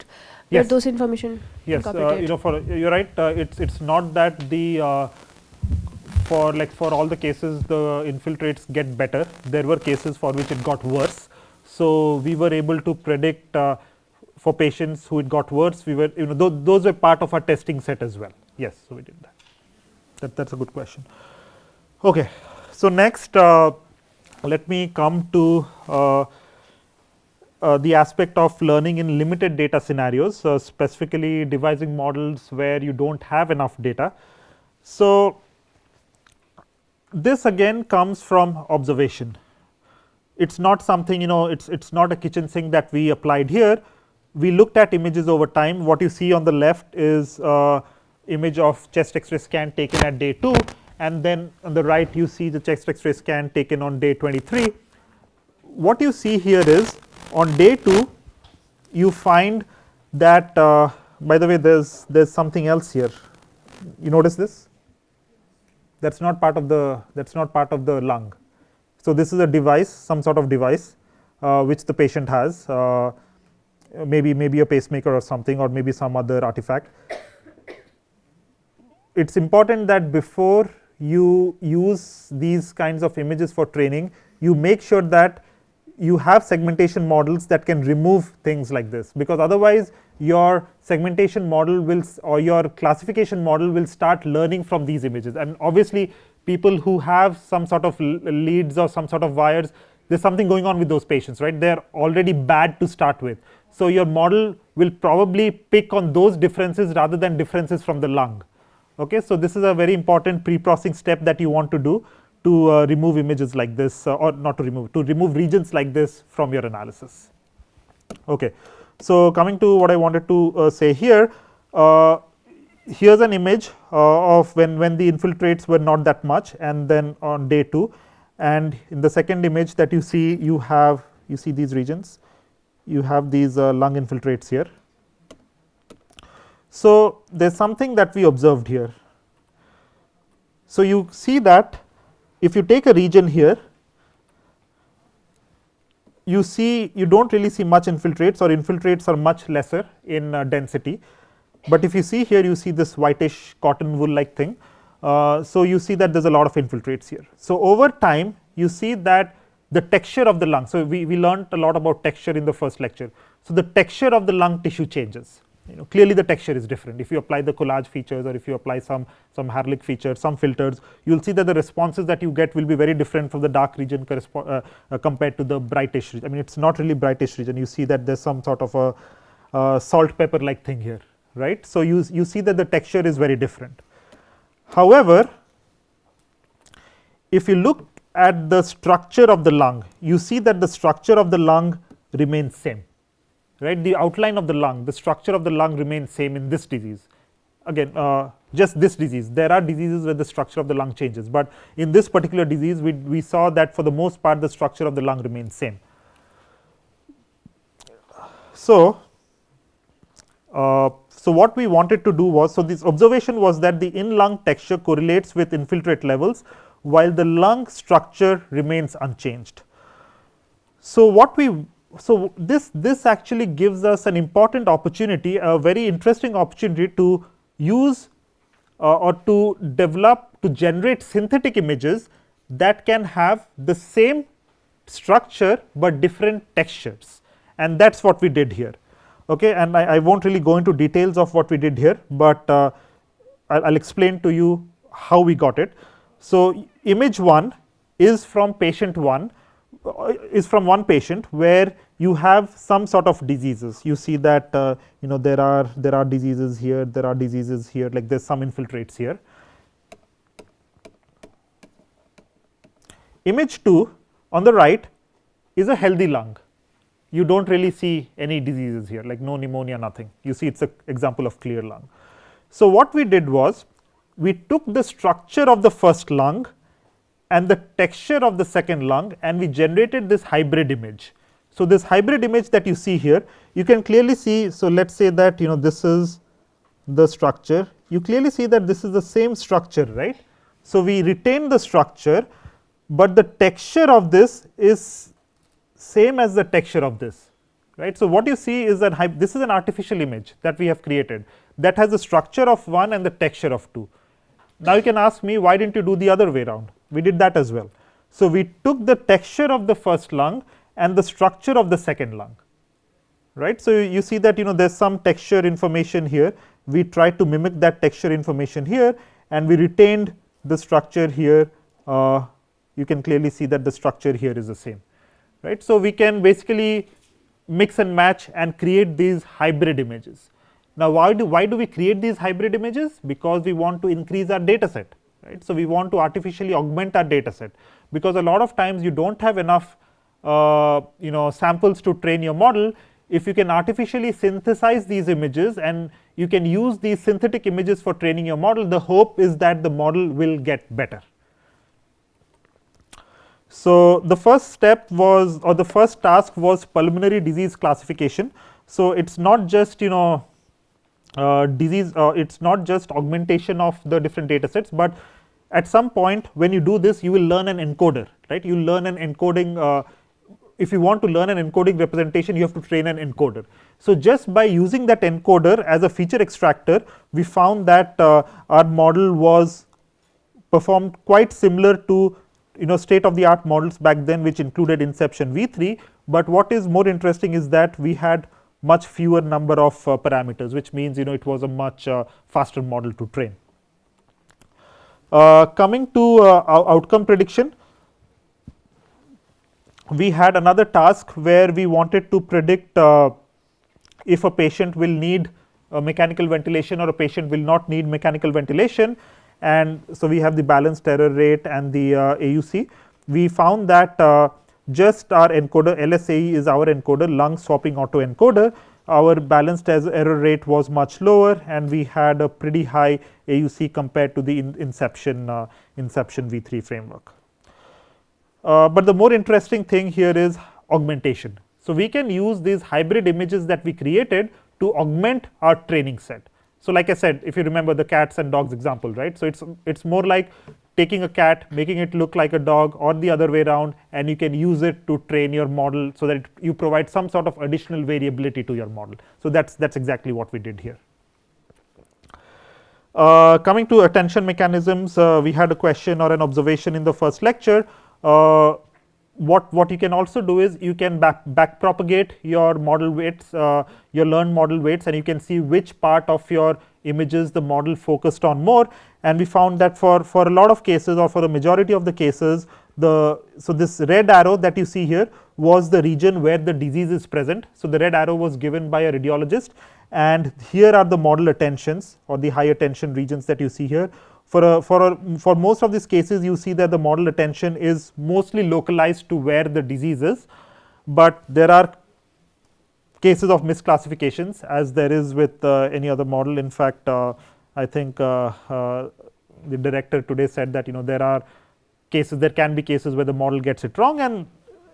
were those information incorporated? You're right. It's not that the for all the cases the infiltrates get better. There were cases for which it got worse. So we were able to predict for patients who it got worse. We were those were part of our testing set as well. Yes, so we did that. That's a good question. Okay, so next let me come to the aspect of learning in limited data scenarios, specifically devising models where you don't have enough data. So this again comes from observation. It's not something, it's not a kitchen sink that we applied here. We looked at images over time. What you see on the left is image of chest X-ray scan taken at day 2, and then on the right you see the chest X-ray scan taken on day 23. What you see here is on day 2 you find that by the way there's something else here. You notice this? That's not part of the lung. So this is a device, some sort of device which the patient has, maybe a pacemaker or something, or maybe some other artifact. It's important that before you use these kinds of images for training, you make sure that you have segmentation models that can remove things like this, because otherwise your segmentation model will or your classification model will start learning from these images. And obviously people who have some sort of leads or some sort of wires, there's something going on with those patients, right? They're already bad to start with. So your model will probably pick on those differences rather than differences from the lung. Okay, so this is a very important pre-processing step that you want to do to remove images like this, or not to remove regions like this from your analysis. Okay, so coming to what I wanted to say here, here's an image of when the infiltrates were not that much, and then on day 2, and in the second image that you see, you see these regions, you have these lung infiltrates here. So there's something that we observed here. So you see that if you take a region here, you don't really see much infiltrates, or infiltrates are much lesser in density. But if you see here, you see this whitish cotton wool like thing. So you see that there's a lot of infiltrates here. So over time you see that the texture of the lung, so we learned a lot about texture in the first lecture. So the texture of the lung tissue changes. Clearly the texture is different. If you apply the collage features, or if you apply some Harlick features, some filters, you'll see that the responses that you get will be very different from the dark region compared to the brightish region. I mean, it's not really brightish region. You see that there's some sort of a salt pepper like thing here, right? So you see that the texture is very different. However, if you look at the structure of the lung, you see that the structure of the lung remains same, right? The outline of the lung, the structure of the lung remains same in this disease. Again, just this disease. There are diseases where the structure of the lung changes, but in this particular disease we saw that for the most part the structure of the lung remains same. So, so what we wanted to do was, so this observation was that the in lung texture correlates with infiltrate levels while the lung structure remains unchanged. So what we, so this actually gives us an important opportunity, a very interesting opportunity to use or to develop, to generate synthetic images that can have the same structure but different textures, and that is what we did here. Okay, and I will not really go into details of what we did here, but I will explain to you how we got it. So, image 1 is from patient 1, is from one patient where you have some sort of diseases. You see that you know there are diseases here, there are diseases here, like there is some infiltrates here. Image 2 on the right is a healthy lung. You do not really see any diseases here, like no pneumonia, nothing. You see it is an example of clear lung. So, what we did was we took the structure of the first lung and the texture of the second lung, and we generated this hybrid image. So, this hybrid image that you see here, you can clearly see. So, let us say that you know this is the structure, you clearly see that this is the same structure, right. So, we retain the structure, but the texture of this is same as the texture of this, right. So, what you see is that this is an artificial image that we have created that has the structure of one and the texture of two. Now, you can ask me, why did not you do the other way around? We did that as well. So, we took the texture of the first lung and the structure of the second lung, right. So, you see that you know there is some texture information here, we tried to mimic that texture information here, and we retained the structure here. You can clearly see that the structure here is the same, right. So, we can basically mix and match and create these hybrid images. Now, why do we create these hybrid images? Because we want to increase our data set, right. So, we want to artificially augment our data set, because a lot of times you do not have enough you know samples to train your model. If you can artificially synthesize these images and you can use these synthetic images for training your model, the hope is that the model will get better. So, the first step was, or the first task was pulmonary disease classification. So, it is not just you know disease, it is not just augmentation of the different data sets, but at some point when you do this you will learn an encoder, right. You learn an encoding, if you want to learn an encoding representation you have to train an encoder. So, just by using that encoder as a feature extractor, we found that our model was performed quite similar to you know state of the art models back then, which included Inception V3, but what is more interesting is that we had much fewer number of parameters, which means you know it was a much faster model to train. Coming to outcome prediction, we had another task where we wanted to predict if a patient will need mechanical ventilation or a patient will not need mechanical ventilation. And so, we have the balanced error rate and the AUC. We found that just our encoder LSAE is our encoder, lung swapping auto encoder. Our balanced error rate was much lower, and we had a pretty high AUC compared to the Inception V3 framework. But the more interesting thing here is augmentation. So, we can use these hybrid images that we created to augment our training set. So, like I said, if you remember the cats and dogs example, right. So, it's more like taking a cat, making it look like a dog or the other way around, and you can use it to train your model so that you provide some sort of additional variability to your model. So, that's exactly what we did here. Coming to attention mechanisms, we had a question or an observation in the first lecture. What you can also do is you can back propagate your model weights, your learned model weights, and you can see which part of your images the model focused on more. And we found that for a lot of cases, or for the majority of the cases, so this red arrow that you see here was the region where the disease is present. So, the red arrow was given by a radiologist, and here are the model attentions or the high attention regions that you see here. For most of these cases, you see that the model attention is mostly localized to where the disease is, but there are cases of misclassifications, as there is with any other model. In fact, I I think the director today said that there can be cases where the model gets it wrong, and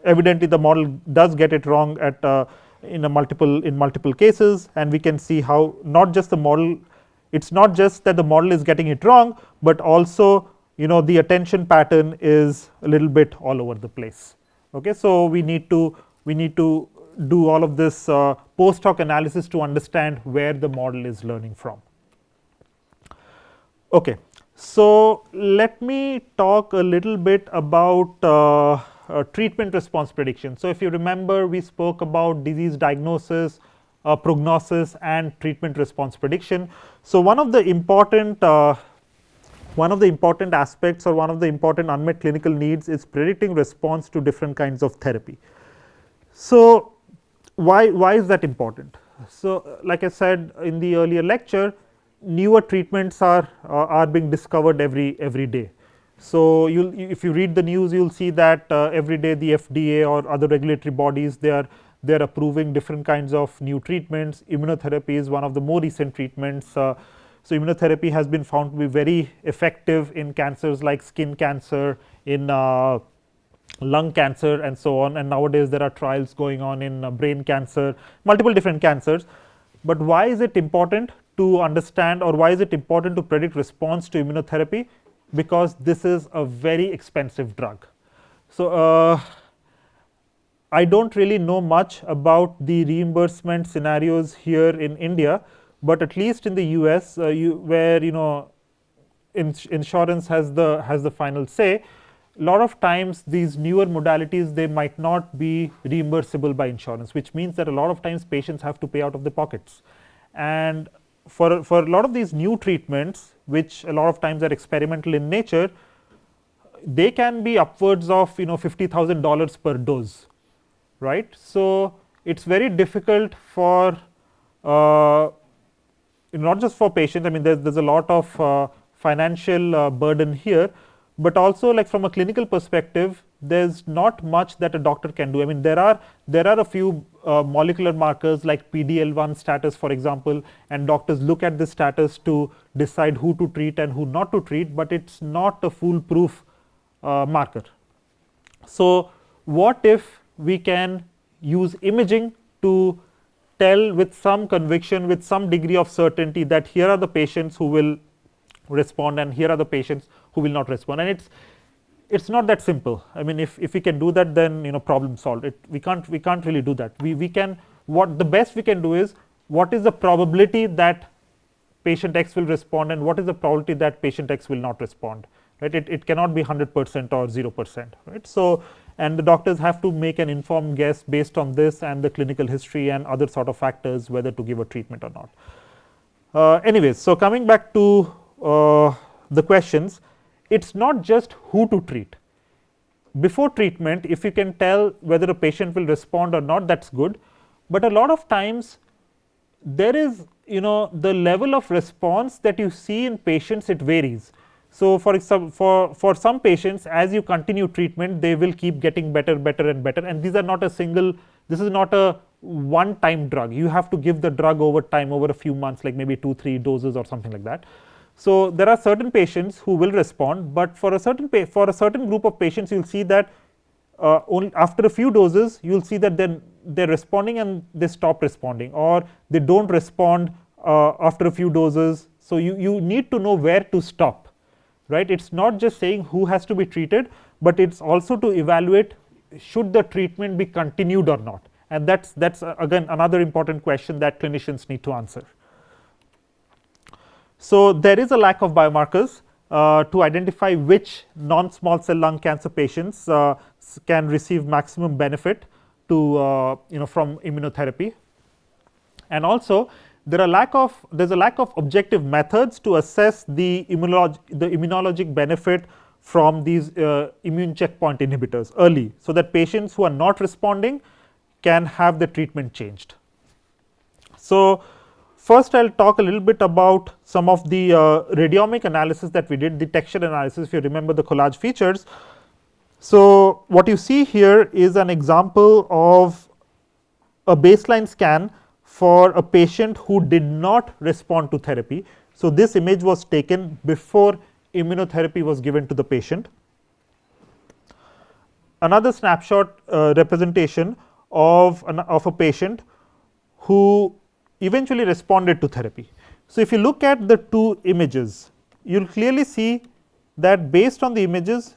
evidently the model does get it wrong at in multiple cases, and we can see how not just the model, it's not just that the model is getting it wrong, but also the attention pattern is a little bit all over the place. Okay, so we need to do all of this post hoc analysis to understand where the model is learning from. Okay, so let me talk a little bit about treatment response prediction. So if you remember, we spoke about disease diagnosis, prognosis, and treatment response prediction. So one of the important aspects, or one of the important unmet clinical needs, is predicting response to different kinds of therapy. So why is that important? So like I said in the earlier lecture, newer treatments are being discovered every day. So if you read the news, you will see that every day the FDA or other regulatory bodies, they are approving different kinds of new treatments. Immunotherapy is one of the more recent treatments. So immunotherapy has been found to be very effective in cancers like skin cancer, in lung cancer, and so on, and nowadays there are trials going on in brain cancer, multiple different cancers. But why is it important to understand, or why is it important to predict response to immunotherapy? Because this is a very expensive drug. So I don't really know much about the reimbursement scenarios here in India, but at least in the US, where insurance has the final say, a lot of times these newer modalities, they might not be reimbursable by insurance, which means that a lot of times patients have to pay out of their pockets. And for a lot of these new treatments, which a lot of times are experimental in nature, they can be upwards of $50,000 per dose, right? So it's very difficult for not just for patients. I mean, there's a lot of financial burden here, but also like from a clinical perspective, there's not much that a doctor can do. I mean, there are a few molecular markers like PD-L1 status, for example, and doctors look at this status to decide who to treat and who not to treat, but it's not a foolproof marker. So what if we can use imaging to tell with some conviction, with some degree of certainty, that here are the patients who will respond and here are the patients who will not respond? And it's not that simple. I mean, if we can do that, then problem solved. We can't really do that. We can, what the best we can do is, what is the probability that patient X will respond and what is the probability that patient X will not respond, right? It cannot be 100% or 0%, right? So, and the doctors have to make an informed guess based on this and the clinical history and other sort of factors whether to give a treatment or not. Anyways, so coming back to the questions, it's not just who to treat. Before treatment, if you can tell whether a patient will respond or not, that's good. But a lot of times there is the level of response that you see in patients, it varies. So for example, for some patients, as you continue treatment, they will keep getting better and better, and these are not a single, this is not a one time drug. You have to give the drug over time, over a few months, like maybe 2-3 doses or something like that. So there are certain patients who will respond, but for a certain group of patients, you will see that only after a few doses, you will see that then they're responding and they stop responding, or they don't respond after a few doses. So you need to know where to stop, right? It's not just saying who has to be treated, but it's also to evaluate should the treatment be continued or not, and that's again another important question that clinicians need to answer. So there is a lack of biomarkers to identify which non-small cell lung cancer patients can receive maximum benefit to from immunotherapy, and also there's a lack of objective methods to assess the immunologic benefit from these immune checkpoint inhibitors early, so that patients who are not responding can have the treatment changed. So first, I'll talk a little bit about some of the radiomic analysis that we did, the texture analysis, if you remember the collage features. So what you see here is an example of a baseline scan for a patient who did not respond to therapy. So, this image was taken before immunotherapy was given to the patient. Another snapshot representation of a patient who eventually responded to therapy. So, if you look at the two images, you will clearly see that based on the images,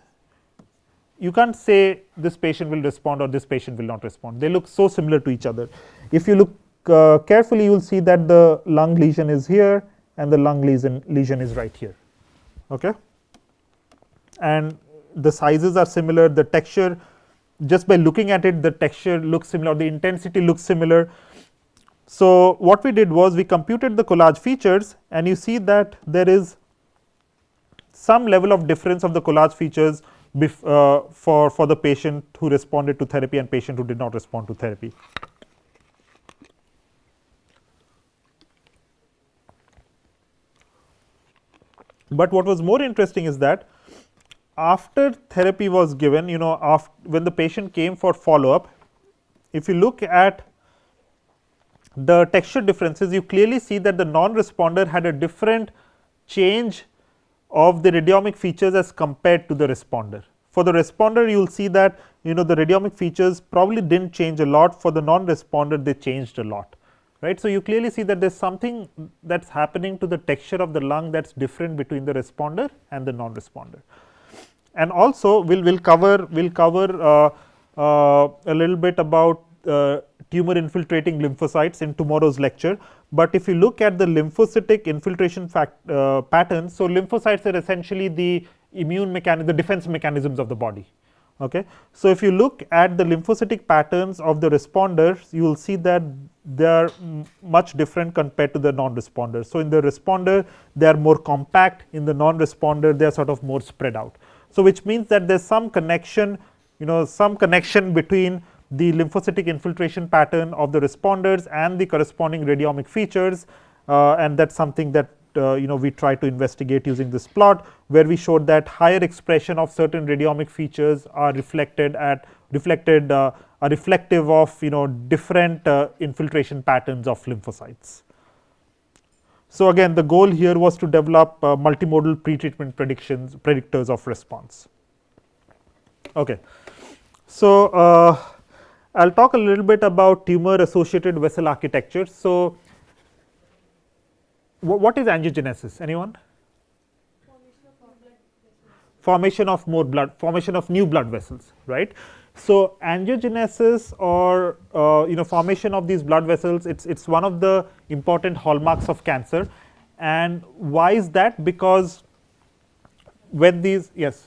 you can't say this patient will respond or this patient will not respond. They look so similar to each other. If you look carefully, you will see that the lung lesion is here and the lung lesion is right here. Okay? And the sizes are similar, the texture, just by looking at it, the texture looks similar, the intensity looks similar. So, what we did was we computed the collage features, and you see that there is some level of difference of the collage features for the patient who responded to therapy and patient who did not respond to therapy. But what was more interesting is that after therapy was given, when the patient came for follow up, if you look at the texture differences, you clearly see that the non-responder had a different change of the radiomic features as compared to the responder. For the responder, you will see that the radiomic features probably didn't change a lot. For the non-responder, they changed a lot, right. So, you clearly see that there is something that is happening to the texture of the lung that is different between the responder and the non-responder. And also, we'll cover a little bit about tumor infiltrating lymphocytes in tomorrow's lecture. But if you look at the lymphocytic infiltration patterns, so lymphocytes are essentially the immune mechanism, the defense mechanisms of the body. Okay. So, if you look at the lymphocytic patterns of the responders, you will see that they are much different compared to the non-responders. So, in the responder, they are more compact, in the non-responder, they are sort of more spread out. So, which means that there is some connection, some connection between the lymphocytic infiltration pattern of the responders and the corresponding radiomic features, and that is something that we try to investigate using this plot, where we showed that higher expression of certain radiomic features are reflective of different infiltration patterns of lymphocytes. So, again the goal here was to develop multimodal pretreatment predictors of response. Okay. So, I will talk a little bit about tumor associated vessel architecture. So, what is angiogenesis? Anyone? Formation of new blood vessels, right. So, angiogenesis or formation of these blood vessels, it's one of the important hallmarks of cancer. And why is that? Because when these, yes.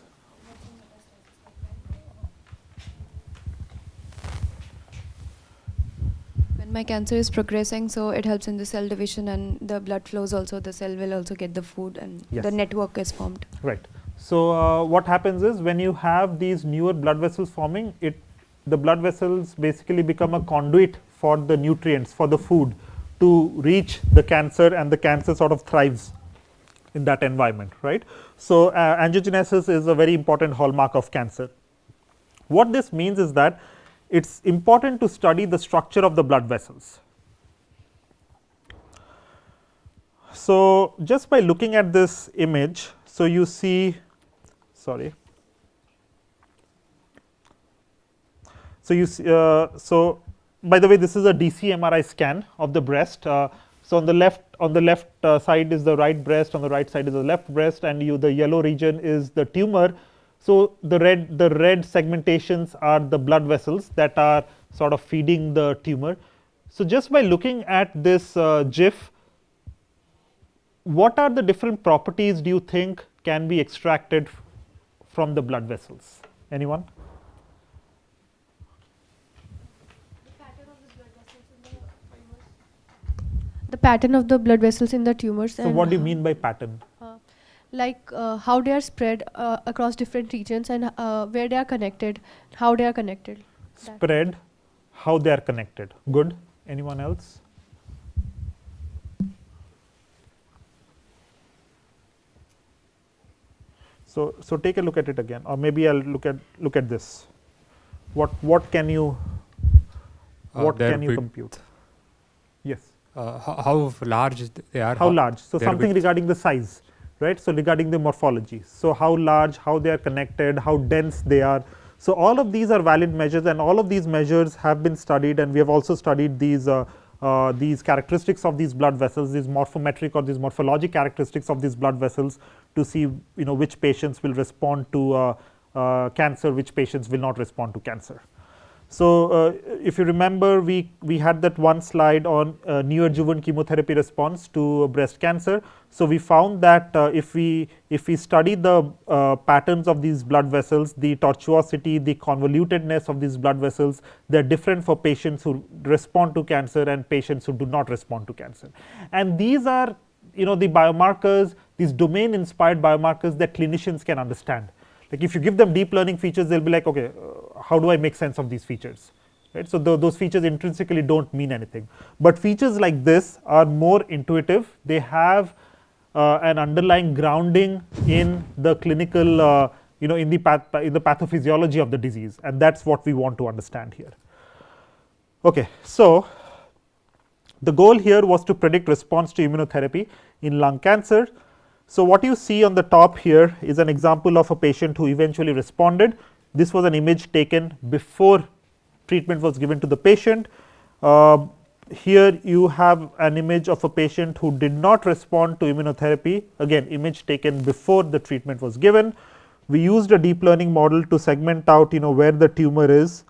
My cancer is progressing, so it helps in the cell division and the blood flows also, the cell will also get the food and yes. The network is formed. Right. So, what happens is when you have these newer blood vessels forming, the blood vessels basically become a conduit for the nutrients, for the food to reach the cancer, and the cancer sort of thrives in that environment, right. So, angiogenesis is a very important hallmark of cancer. What this means is that it is important to study the structure of the blood vessels. So, just by looking at this image, so you see, sorry. So, you see, so by the way, this is a DC MRI scan of the breast. So, on the left side is the right breast, on the right side is the left breast, and the yellow region is the tumor. So, the red segmentations are the blood vessels that are sort of feeding the tumor. So, just by looking at this GIF, what are the different properties do you think can be extracted from the blood vessels? Anyone? The pattern of the blood vessels in the tumors. So, what do you mean by pattern? How they are spread across different regions, and where they are connected, how they are connected. Spread, how they are connected. Good. Anyone else? So take a look at it again, or maybe I'll look at this. What can you compute? Yes. how large they are. How large? So their something width. regarding the size, right? So regarding the morphology. So how large, how they are connected, how dense they are. So all of these are valid measures, and all of these measures have been studied, and we have also studied these characteristics of these blood vessels, these morphometric or these morphologic characteristics of these blood vessels, to see which patients will respond to cancer, which patients will not respond to cancer. So if you remember, we had that one slide on neoadjuvant chemotherapy response to breast cancer. So we found that if we study the patterns of these blood vessels, the tortuosity, the convolutedness of these blood vessels, they are different for patients who respond to cancer and patients who do not respond to cancer. And these are the biomarkers, these domain inspired biomarkers that clinicians can understand. Like if you give them deep learning features, they'll be like, okay, how do I make sense of these features, right? So those features intrinsically don't mean anything, but features like this are more intuitive. They have an underlying grounding in the clinical, in the pathophysiology of the disease, and that's what we want to understand here. Okay, so the goal here was to predict response to immunotherapy in lung cancer. So what you see on the top here is an example of a patient who eventually responded. This was an image taken before treatment was given to the patient. Here you have an image of a patient who did not respond to immunotherapy, again image taken before the treatment was given. We used a deep learning model to segment out where the tumor is,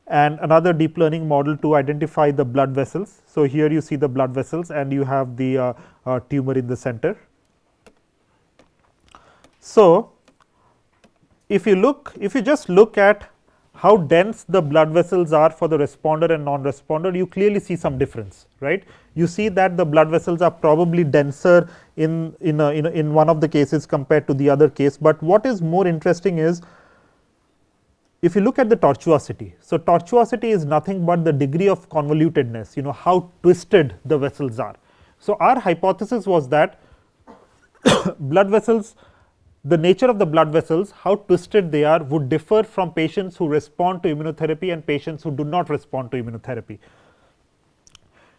and another deep learning model to identify the blood vessels. So here you see the blood vessels, and you have the tumor in the center. So if you just look at how dense the blood vessels are for the responder and non-responder, you clearly see some difference, right? You see that the blood vessels are probably denser in one of the cases compared to the other case. But what is more interesting is if you look at the tortuosity. So tortuosity is nothing but the degree of convolutedness, how twisted the vessels are. So our hypothesis was that blood vessels, the nature of the blood vessels, how twisted they are, would differ from patients who respond to immunotherapy and patients who do not respond to immunotherapy.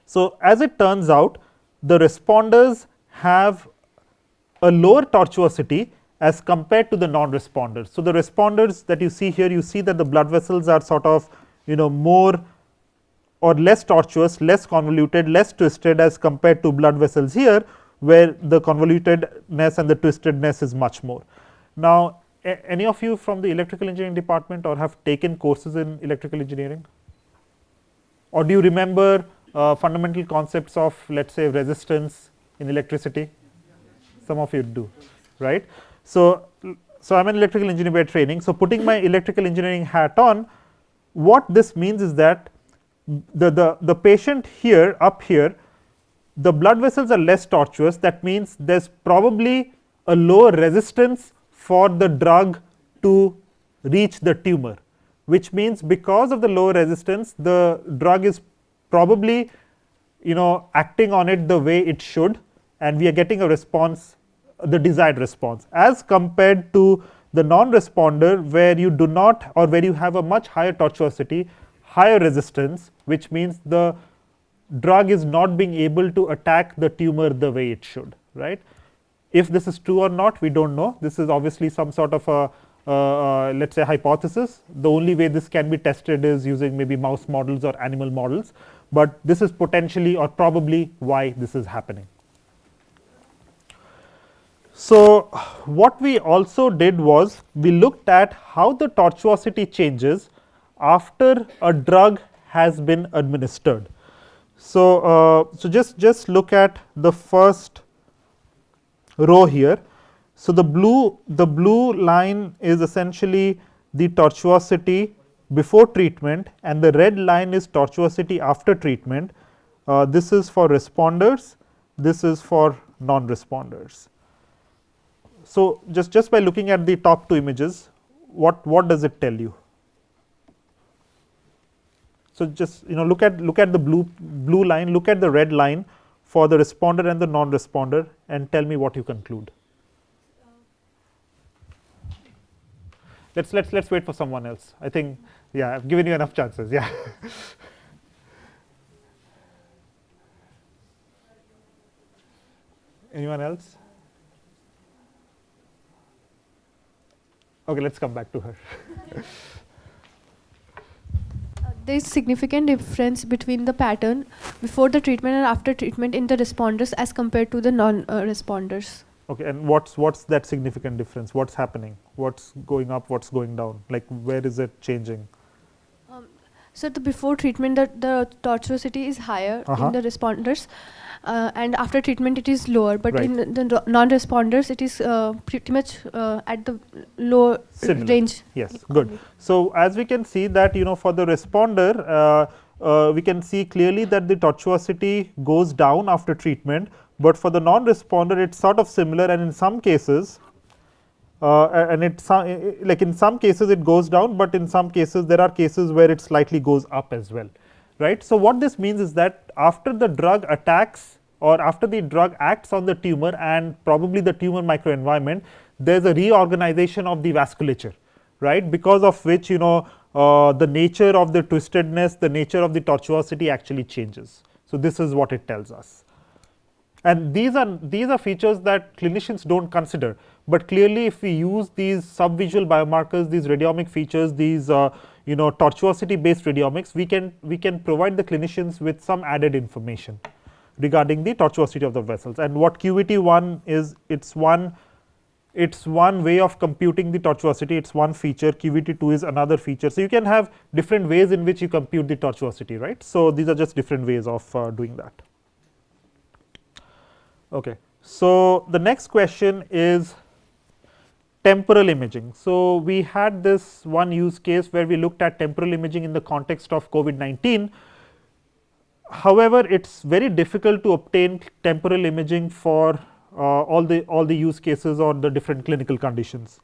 So as it turns out, the responders have a lower tortuosity as compared to the non-responders. So the responders that you see here, you see that the blood vessels are sort of more or less tortuous, less convoluted, less twisted as compared to blood vessels here, where the convolutedness and the twistedness is much more. Now any of you from the electrical engineering department or have taken courses in electrical engineering, or do you remember fundamental concepts of, let's say, resistance in electricity? Some of you do, right? So I'm an electrical engineer by training. So putting my electrical engineering hat on, what this means is that the patient here, up here, the blood vessels are less tortuous. That means there's probably a lower resistance for the drug to reach the tumor, which means because of the lower resistance, the drug is probably acting on it the way it should, and we are getting a response, the desired response, as compared to the non-responder, where you do not, or where you have a much higher tortuosity, higher resistance, which means the drug is not being able to attack the tumor the way it should, right? If this is true or not, we don't know. This is obviously some sort of a let's say hypothesis. The only way this can be tested is using maybe mouse models or animal models, but this is potentially or probably why this is happening. So what we also did was we looked at how the tortuosity changes after a drug has been administered. So just look at the first row here. So the blue line is essentially the tortuosity before treatment, and the red line is tortuosity after treatment. This is for responders, this is for non-responders. So just by looking at the top two images, what does it tell you? So just look at the blue line, look at the red line for the responder and the non-responder, and tell me what you conclude. Let's wait for someone else. I think, yeah, I've given you enough chances. Yeah. Anyone else? Okay, let's come back to her. There is significant difference between the pattern before the treatment and after treatment in the responders as compared to the non-responders. Okay, and what's that significant difference? What's happening? What's going up? What's going down? Like, where is it changing? So the before treatment, the tortuosity is higher in the responders, and after treatment it is lower. But in the non-responders, it is pretty much at the low range. Yes, good. So as we can see that, for the responder, we can see clearly that the tortuosity goes down after treatment. But for the non-responder, it's sort of similar, and in some cases, and it's like in some cases it goes down, but in some cases there are cases where it slightly goes up as well, right? So what this means is that after the drug attacks or after the drug acts on the tumor and probably the tumor microenvironment, there's a reorganization of the vasculature, right? Because of which the nature of the twistedness, the nature of the tortuosity actually changes. So this is what it tells us. And these are features that clinicians don't consider, but clearly if we use these subvisual biomarkers, these radiomic features, these tortuosity based radiomics, we can provide the clinicians with some added information regarding the tortuosity of the vessels. And what QVT1 is, it's one way of computing the tortuosity, it's one feature. QVT2 is another feature. So you can have different ways in which you compute the tortuosity, right? So these are just different ways of doing that. Okay, so the next question is temporal imaging. So we had this one use case where we looked at temporal imaging in the context of COVID-19. However, it's very difficult to obtain temporal imaging for all the use cases or the different clinical conditions.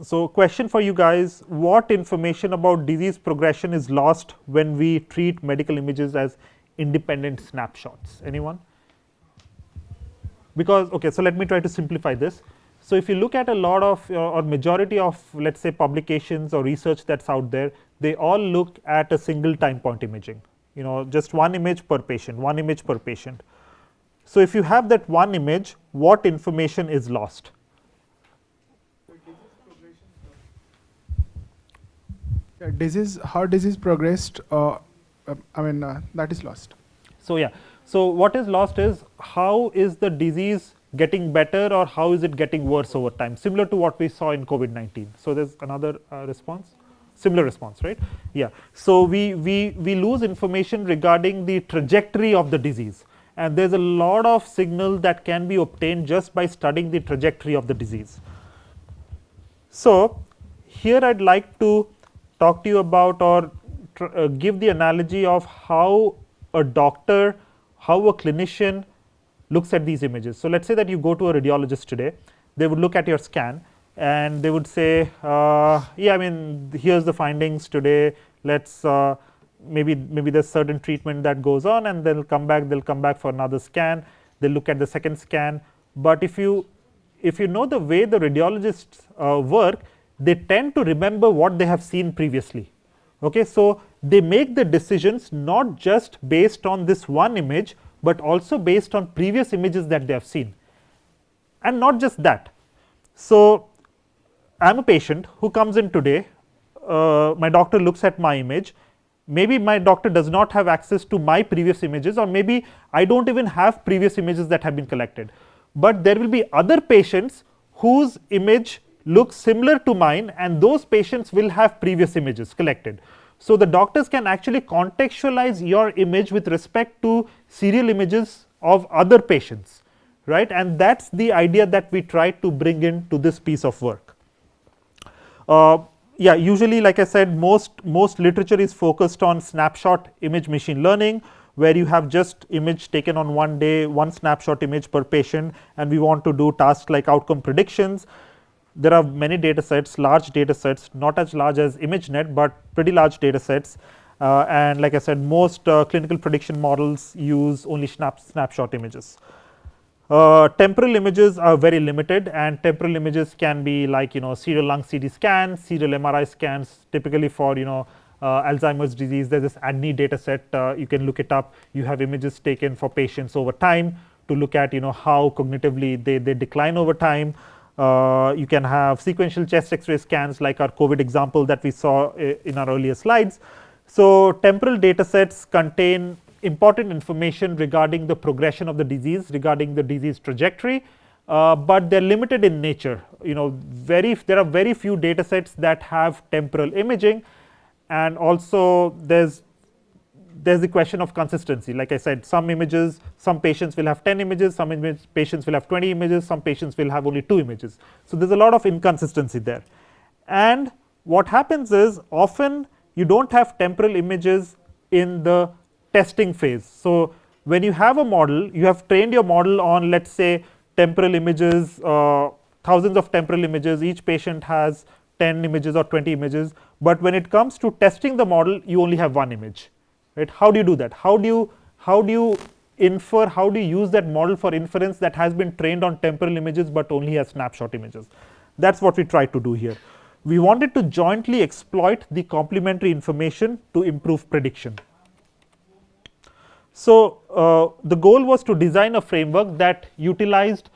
So question for you guys: what information about disease progression is lost when we treat medical images as independent snapshots? Anyone? Because, okay, so let me try to simplify this. So if you look at a lot of or majority of, let's say, publications or research that's out there, they all look at a single time point imaging, just one image per patient, one image per patient. So if you have that one image, what information is lost? How disease progressed, that is lost. So yeah, so what is lost is how is the disease getting better or how is it getting worse over time, similar to what we saw in COVID-19. So there's another response, similar response, right? Yeah, so we lose information regarding the trajectory of the disease, and there's a lot of signal that can be obtained just by studying the trajectory of the disease. So here I'd like to talk to you about or give the analogy of how a doctor, how a clinician looks at these images. So let's say that you go to a radiologist today, they would look at your scan and they would say, here's the findings today, let's maybe there's certain treatment that goes on, and they'll come back for another scan, they'll look at the second scan. But if you know the way the radiologists work, they tend to remember what they have seen previously. Okay, so they make the decisions not just based on this one image, but also based on previous images that they have seen. And not just that. So I am a patient who comes in today, my doctor looks at my image, maybe my doctor does not have access to my previous images, or maybe I don't even have previous images that have been collected. But there will be other patients whose image looks similar to mine, and those patients will have previous images collected. So the doctors can actually contextualize your image with respect to serial images of other patients, right? And that's the idea that we try to bring into this piece of work. Usually, like I said, most literature is focused on snapshot image machine learning, where you have just image taken on one day, one snapshot image per patient, and we want to do tasks like outcome predictions. There are many data sets, large data sets, not as large as ImageNet, but pretty large data sets. And like I said, most clinical prediction models use only snapshot images. Temporal images are very limited, and temporal images can be like serial lung CT scans, serial MRI scans, typically for Alzheimer's disease. There's this ADNI data set, you can look it up. You have images taken for patients over time to look at how cognitively they decline over time. You can have sequential chest X-ray scans like our COVID example that we saw in our earlier slides. So temporal data sets contain important information regarding the progression of the disease, regarding the disease trajectory, but they are limited in nature. There are very few data sets that have temporal imaging, and also there's the question of consistency. Like I said, some images, some patients will have 10 images, some patients will have 20 images, some patients will have only 2 images. So there's a lot of inconsistency there. And what happens is, often you don't have temporal images in the testing phase. So when you have a model, you have trained your model on, let's say, temporal images, thousands of temporal images, each patient has 10 images or 20 images, but when it comes to testing the model, you only have 1 image. Right? How do you do that? How do you infer, how do you use that model for inference that has been trained on temporal images but only has snapshot images? That's what we tried to do here. We wanted to jointly exploit the complementary information to improve prediction. So the goal was to design a framework that utilized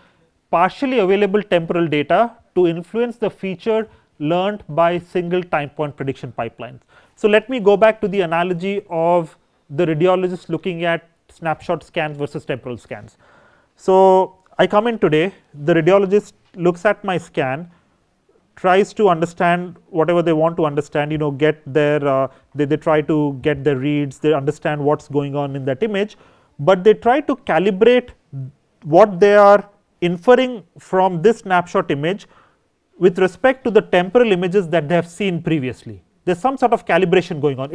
partially available temporal data to influence the feature learned by single time point prediction pipelines. So let me go back to the analogy of the radiologist looking at snapshot scans versus temporal scans. So I come in today, the radiologist looks at my scan, tries to understand whatever they want to understand, get their, they try to get their reads, they understand what's going on in that image, but they try to calibrate what they are inferring from this snapshot image with respect to the temporal images that they have seen previously. There's some sort of calibration going on.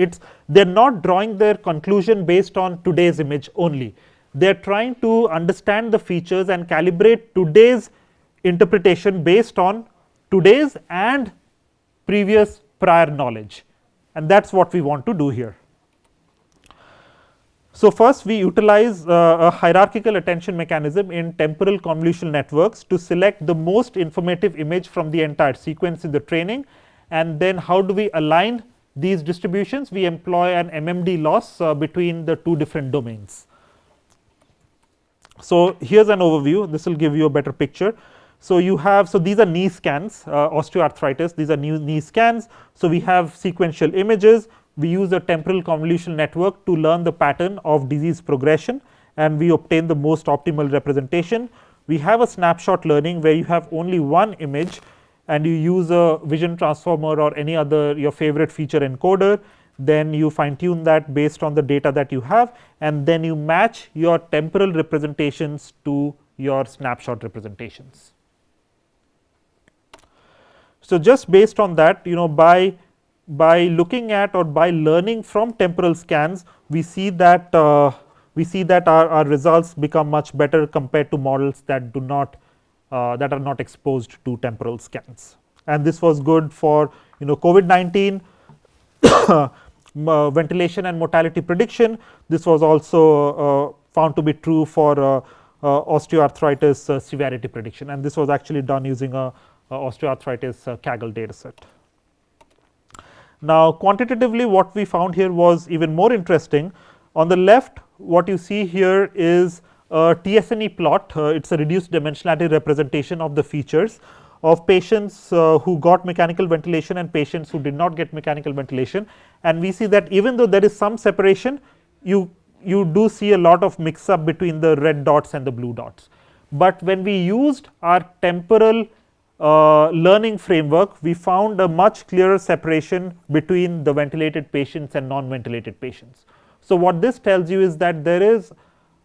They're not drawing their conclusion based on today's image only. They're trying to understand the features and calibrate today's interpretation based on today's and previous prior knowledge, and that's what we want to do here. So first we utilize a hierarchical attention mechanism in temporal convolutional networks to select the most informative image from the entire sequence in the training, and then how do we align these distributions? We employ an MMD loss between the 2 different domains. So here's an overview, this will give you a better picture. So you have, so these are knee scans, osteoarthritis, these are knee scans. So we have sequential images, we use a temporal convolutional network to learn the pattern of disease progression, and we obtain the most optimal representation. We have a snapshot learning where you have only 1 image and you use a vision transformer or any other your favorite feature encoder, then you fine tune that based on the data that you have, and then you match your temporal representations to your snapshot representations. So just based on that, by looking at or by learning from temporal scans, we see that our results become much better compared to models that do not that are not exposed to temporal scans. And this was good for COVID-19 ventilation and mortality prediction. This was also found to be true for osteoarthritis severity prediction, and this was actually done using a osteoarthritis Kaggle dataset. Now quantitatively what we found here was even more interesting. On the left, what you see here is a TSNE plot. It's a reduced dimensionality representation of the features of patients who got mechanical ventilation and patients who did not get mechanical ventilation, and we see that even though there is some separation, you do see a lot of mix up between the red dots and the blue dots. But when we used our temporal learning framework, we found a much clearer separation between the ventilated patients and non-ventilated patients. So what this tells you is that there is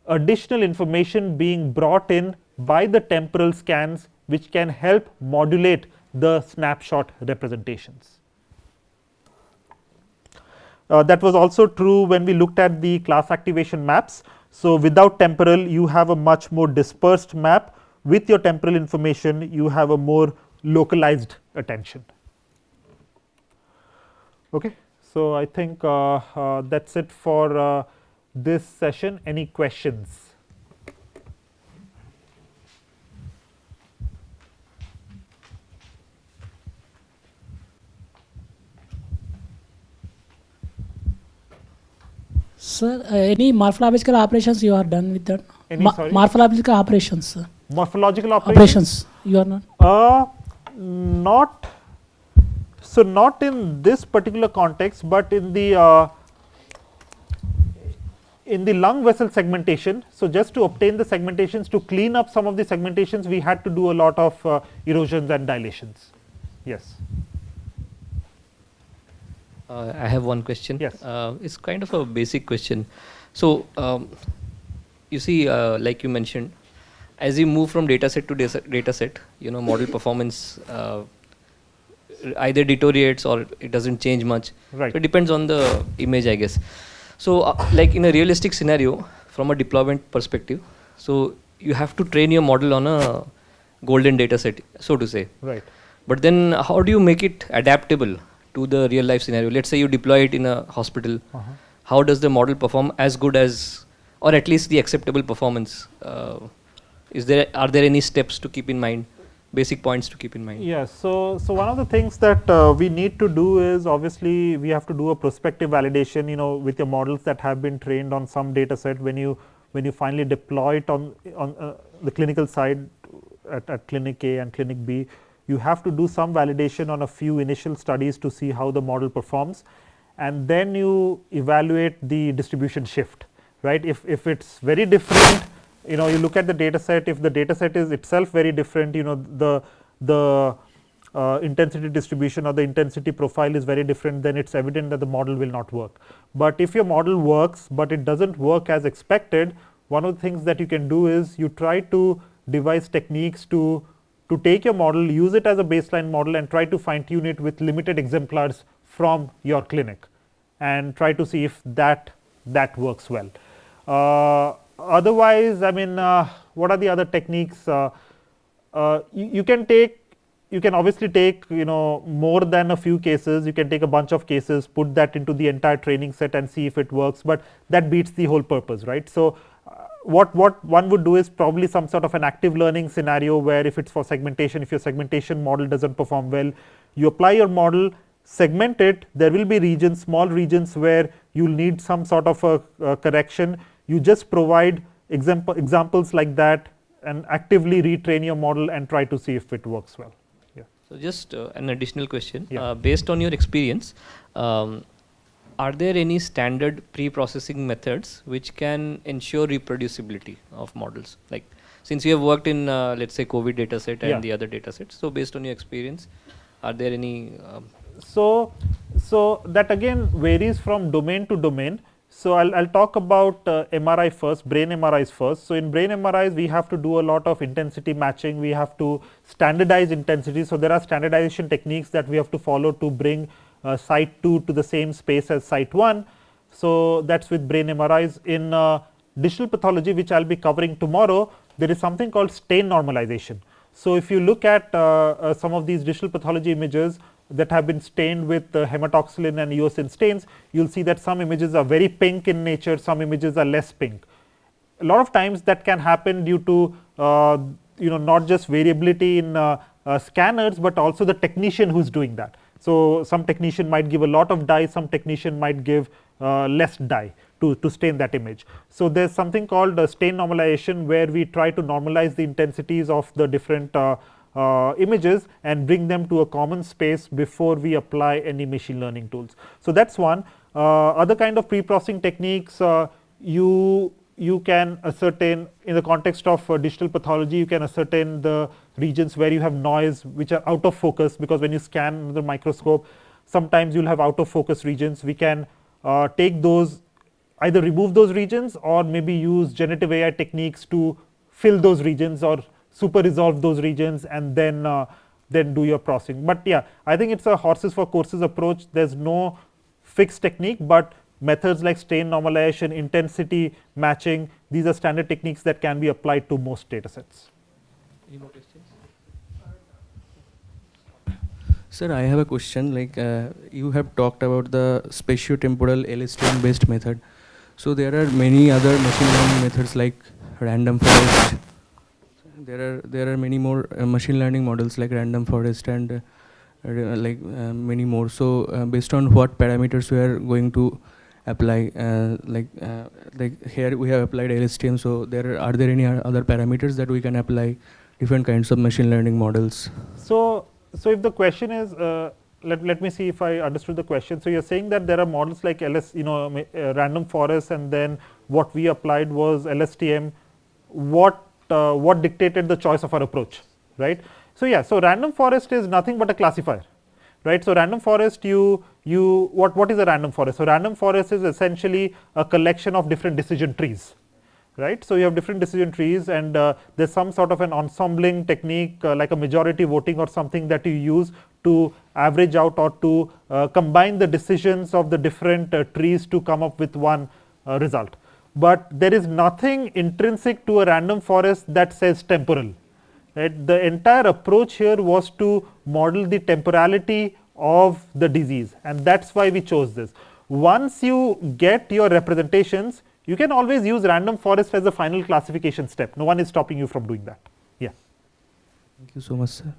additional information being brought in by the temporal scans which can help modulate the snapshot representations. That was also true when we looked at the class activation maps. So without temporal, you have a much more dispersed map. With your temporal information, you have a more localized attention. Okay, so I think that's it for this session. Any questions? Sir, any morphological operations you are done with that? sorry? Morphological operations. Morphological operations. You are not? Not. So not in this particular context, but in the lung vessel segmentation. So just to obtain the segmentations, to clean up some of the segmentations, we had to do a lot of erosions and dilations. Yes. I have one question. Yes. It's kind of a basic question. So you see, like you mentioned, as you move from data set to data set, model performance either deteriorates or it doesn't change much. Right. So it depends on the image, I guess. So like in a realistic scenario, from a deployment perspective, so you have to train your model on a golden data set, so to say. Right. But then how do you make it adaptable to the real life scenario? Let's say you deploy it in a hospital. How does the model perform as good as, or at least the acceptable performance? Are there any steps to keep in mind, basic points to keep in mind? Yes. So one of the things that we need to do is, obviously we have to do a prospective validation, with your models that have been trained on some data set. When you finally deploy it on the clinical side at clinic A and clinic B, you have to do some validation on a few initial studies to see how the model performs, and then you evaluate the distribution shift, right? If it's very different, you look at the data set. If the data set is itself very different, the intensity distribution or the intensity profile is very different, then it's evident that the model will not work. But if your model works, but it doesn't work as expected, one of the things that you can do is you try to devise techniques to take your model, use it as a baseline model, and try to fine tune it with limited exemplars from your clinic, and try to see if that works well. Otherwise, I mean, what are the other techniques? You can obviously take more than a few cases. You can take a bunch of cases, put that into the entire training set and see if it works, but that beats the whole purpose, right? So what one would do is probably some sort of an active learning scenario, where if it's for segmentation, if your segmentation model doesn't perform well, you apply your model, segment it. There will be regions, small regions, where you'll need some sort of a correction. You just provide examples like that and actively retrain your model and try to see if it works well. Yeah. So just an additional question. Based on your experience, are there any standard pre-processing methods which can ensure reproducibility of models? Like, since you have worked in let's say COVID dataset and the other datasets, so based on your experience, are there any So that again varies from domain to domain. So I'll talk about MRI first, brain MRIs first. So in brain MRIs, we have to do a lot of intensity matching. We have to standardize intensity. So there are standardization techniques that we have to follow to bring site 2 to the same space as site 1. So that's with brain MRIs. In digital pathology, which I'll be covering tomorrow, there is something called stain normalization. So if you look at some of these digital pathology images that have been stained with hematoxylin and eosin stains, you'll see that some images are very pink in nature, some images are less pink. A lot of times that can happen due to not just variability in scanners, but also the technician who's doing that. So some technician might give a lot of dye, some technician might give less dye to stain that image. So there's something called stain normalization, where we try to normalize the intensities of the different images and bring them to a common space before we apply any machine learning tools. So that's one. Other kind of pre-processing techniques, you can ascertain in the context of digital pathology, you can ascertain the regions where you have noise which are out of focus, because when you scan under the microscope, sometimes you'll have out of focus regions. We can take those, either remove those regions or maybe use generative AI techniques to fill those regions or super resolve those regions, and then do your processing. But yeah, I think it's a horses for courses approach. There's no fixed technique, but methods like stain normalization, intensity matching, these are standard techniques that can be applied to most data sets. Any more questions? Sir, I have a question. Like you have talked about the spatiotemporal LSTM based method. So there are many other machine learning methods like random forest. There are many more machine learning models like random forest and many more. So based on what parameters we are going to apply like here we have applied LSTM, so are there any other parameters that we can apply different kinds of machine learning models? So if the question is, let me see if I understood the question. So you're saying that there are models like random forest, and then what we applied was LSTM. What dictated the choice of our approach, right? So yeah, so random forest is nothing but a classifier, right? So random forest, what is a random forest? So random forest is essentially a collection of different decision trees, right? So you have different decision trees, and there's some sort of an ensembling technique like a majority voting or something that you use to average out or to combine the decisions of the different trees to come up with one result. But there is nothing intrinsic to a random forest that says temporal. Right? The entire approach here was to model the temporality of the disease, and that's why we chose this. Once you get your representations, you can always use random forest as a final classification step. No one is stopping you from doing that. Yeah. Thank you so much, sir.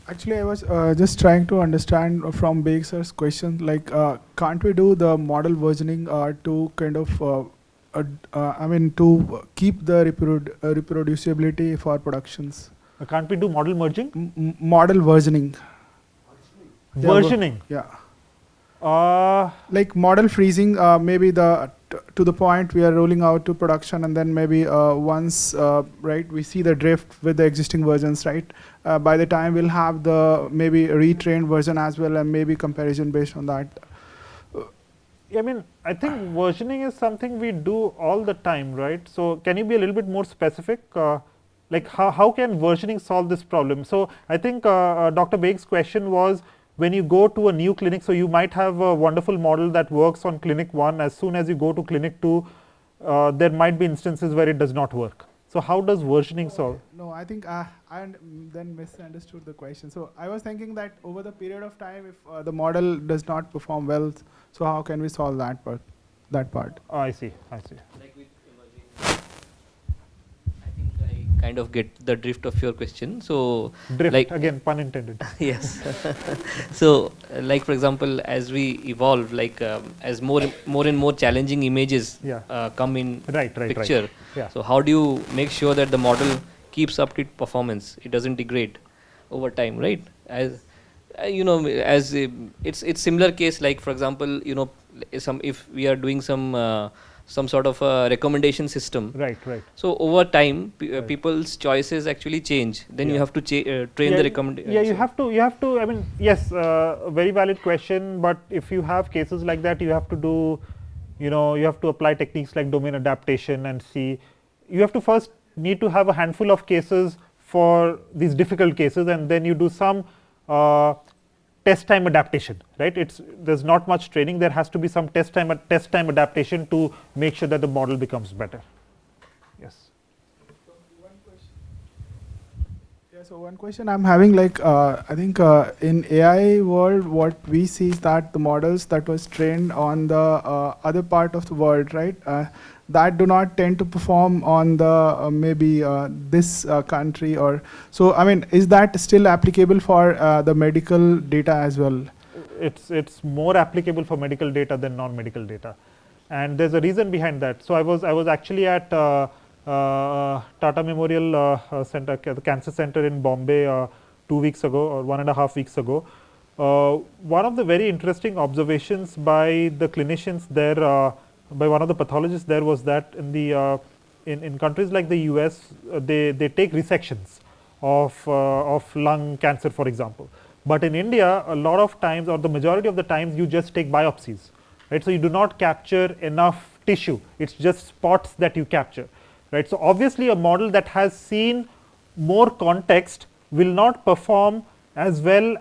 Actually, I was just trying to understand from Baig sir's question, like can't we do the model versioning to kind of to keep the reproducibility for productions? Can't we do model merging? Model versioning. Versioning? Yeah. Like model freezing, maybe to the point we are rolling out to production, and then maybe once right, we see the drift with the existing versions, right? By the time we'll have the maybe retrained version as well, and maybe comparison based on that. I mean, I think versioning is something we do all the time, right? So can you be a little bit more specific? Like how can versioning solve this problem? So I think Dr. Baig's question was, when you go to a new clinic, so you might have a wonderful model that works on clinic 1. As soon as you go to clinic 2, there might be instances where it does not work. So how does versioning solve? No, I think I then misunderstood the question. So I was thinking that over the period of time, if the model does not perform well, so how can we solve that part? Oh, I see. Like with emerging, I think I kind of get the drift of your question. So drift, like again, pun intended. Yes. So like, for example, as we evolve, like as more and more challenging images come in picture. Right. Yeah. So how do you make sure that the model keeps up to performance? It doesn't degrade over time, right? As it's similar case, like for example, if we are doing some sort of a recommendation system. Right. So over time, people's choices actually change. Then you have to train the recommendation. Yeah, you have to. I mean, yes, very valid question. But if you have cases like that, you have to do, you have to apply techniques like domain adaptation and see. You have to first need to have a handful of cases for these difficult cases, and then you do some test time adaptation, right? There's not much training. There has to be some test time adaptation to make sure that the model becomes better. Yes. So one question I'm having, like I think in AI world, what we see is that the models that was trained on the other part of the world, right, that do not tend to perform on the maybe this country, or so. I mean, is that still applicable for the medical data as well? It's more applicable for medical data than non-medical data, and there's a reason behind that. So I was actually at Tata Memorial Center, the Cancer Center in Bombay 2 weeks ago or 1.5 weeks ago. One of the very interesting observations by the clinicians there, by one of the pathologists there, was that in countries like the US, they take resections of lung cancer, for example. But in India, a lot of times, or the majority of the times, you just take biopsies, right? So you do not capture enough tissue. It's just spots that you capture, right? So obviously, a model that has seen more context will not perform as well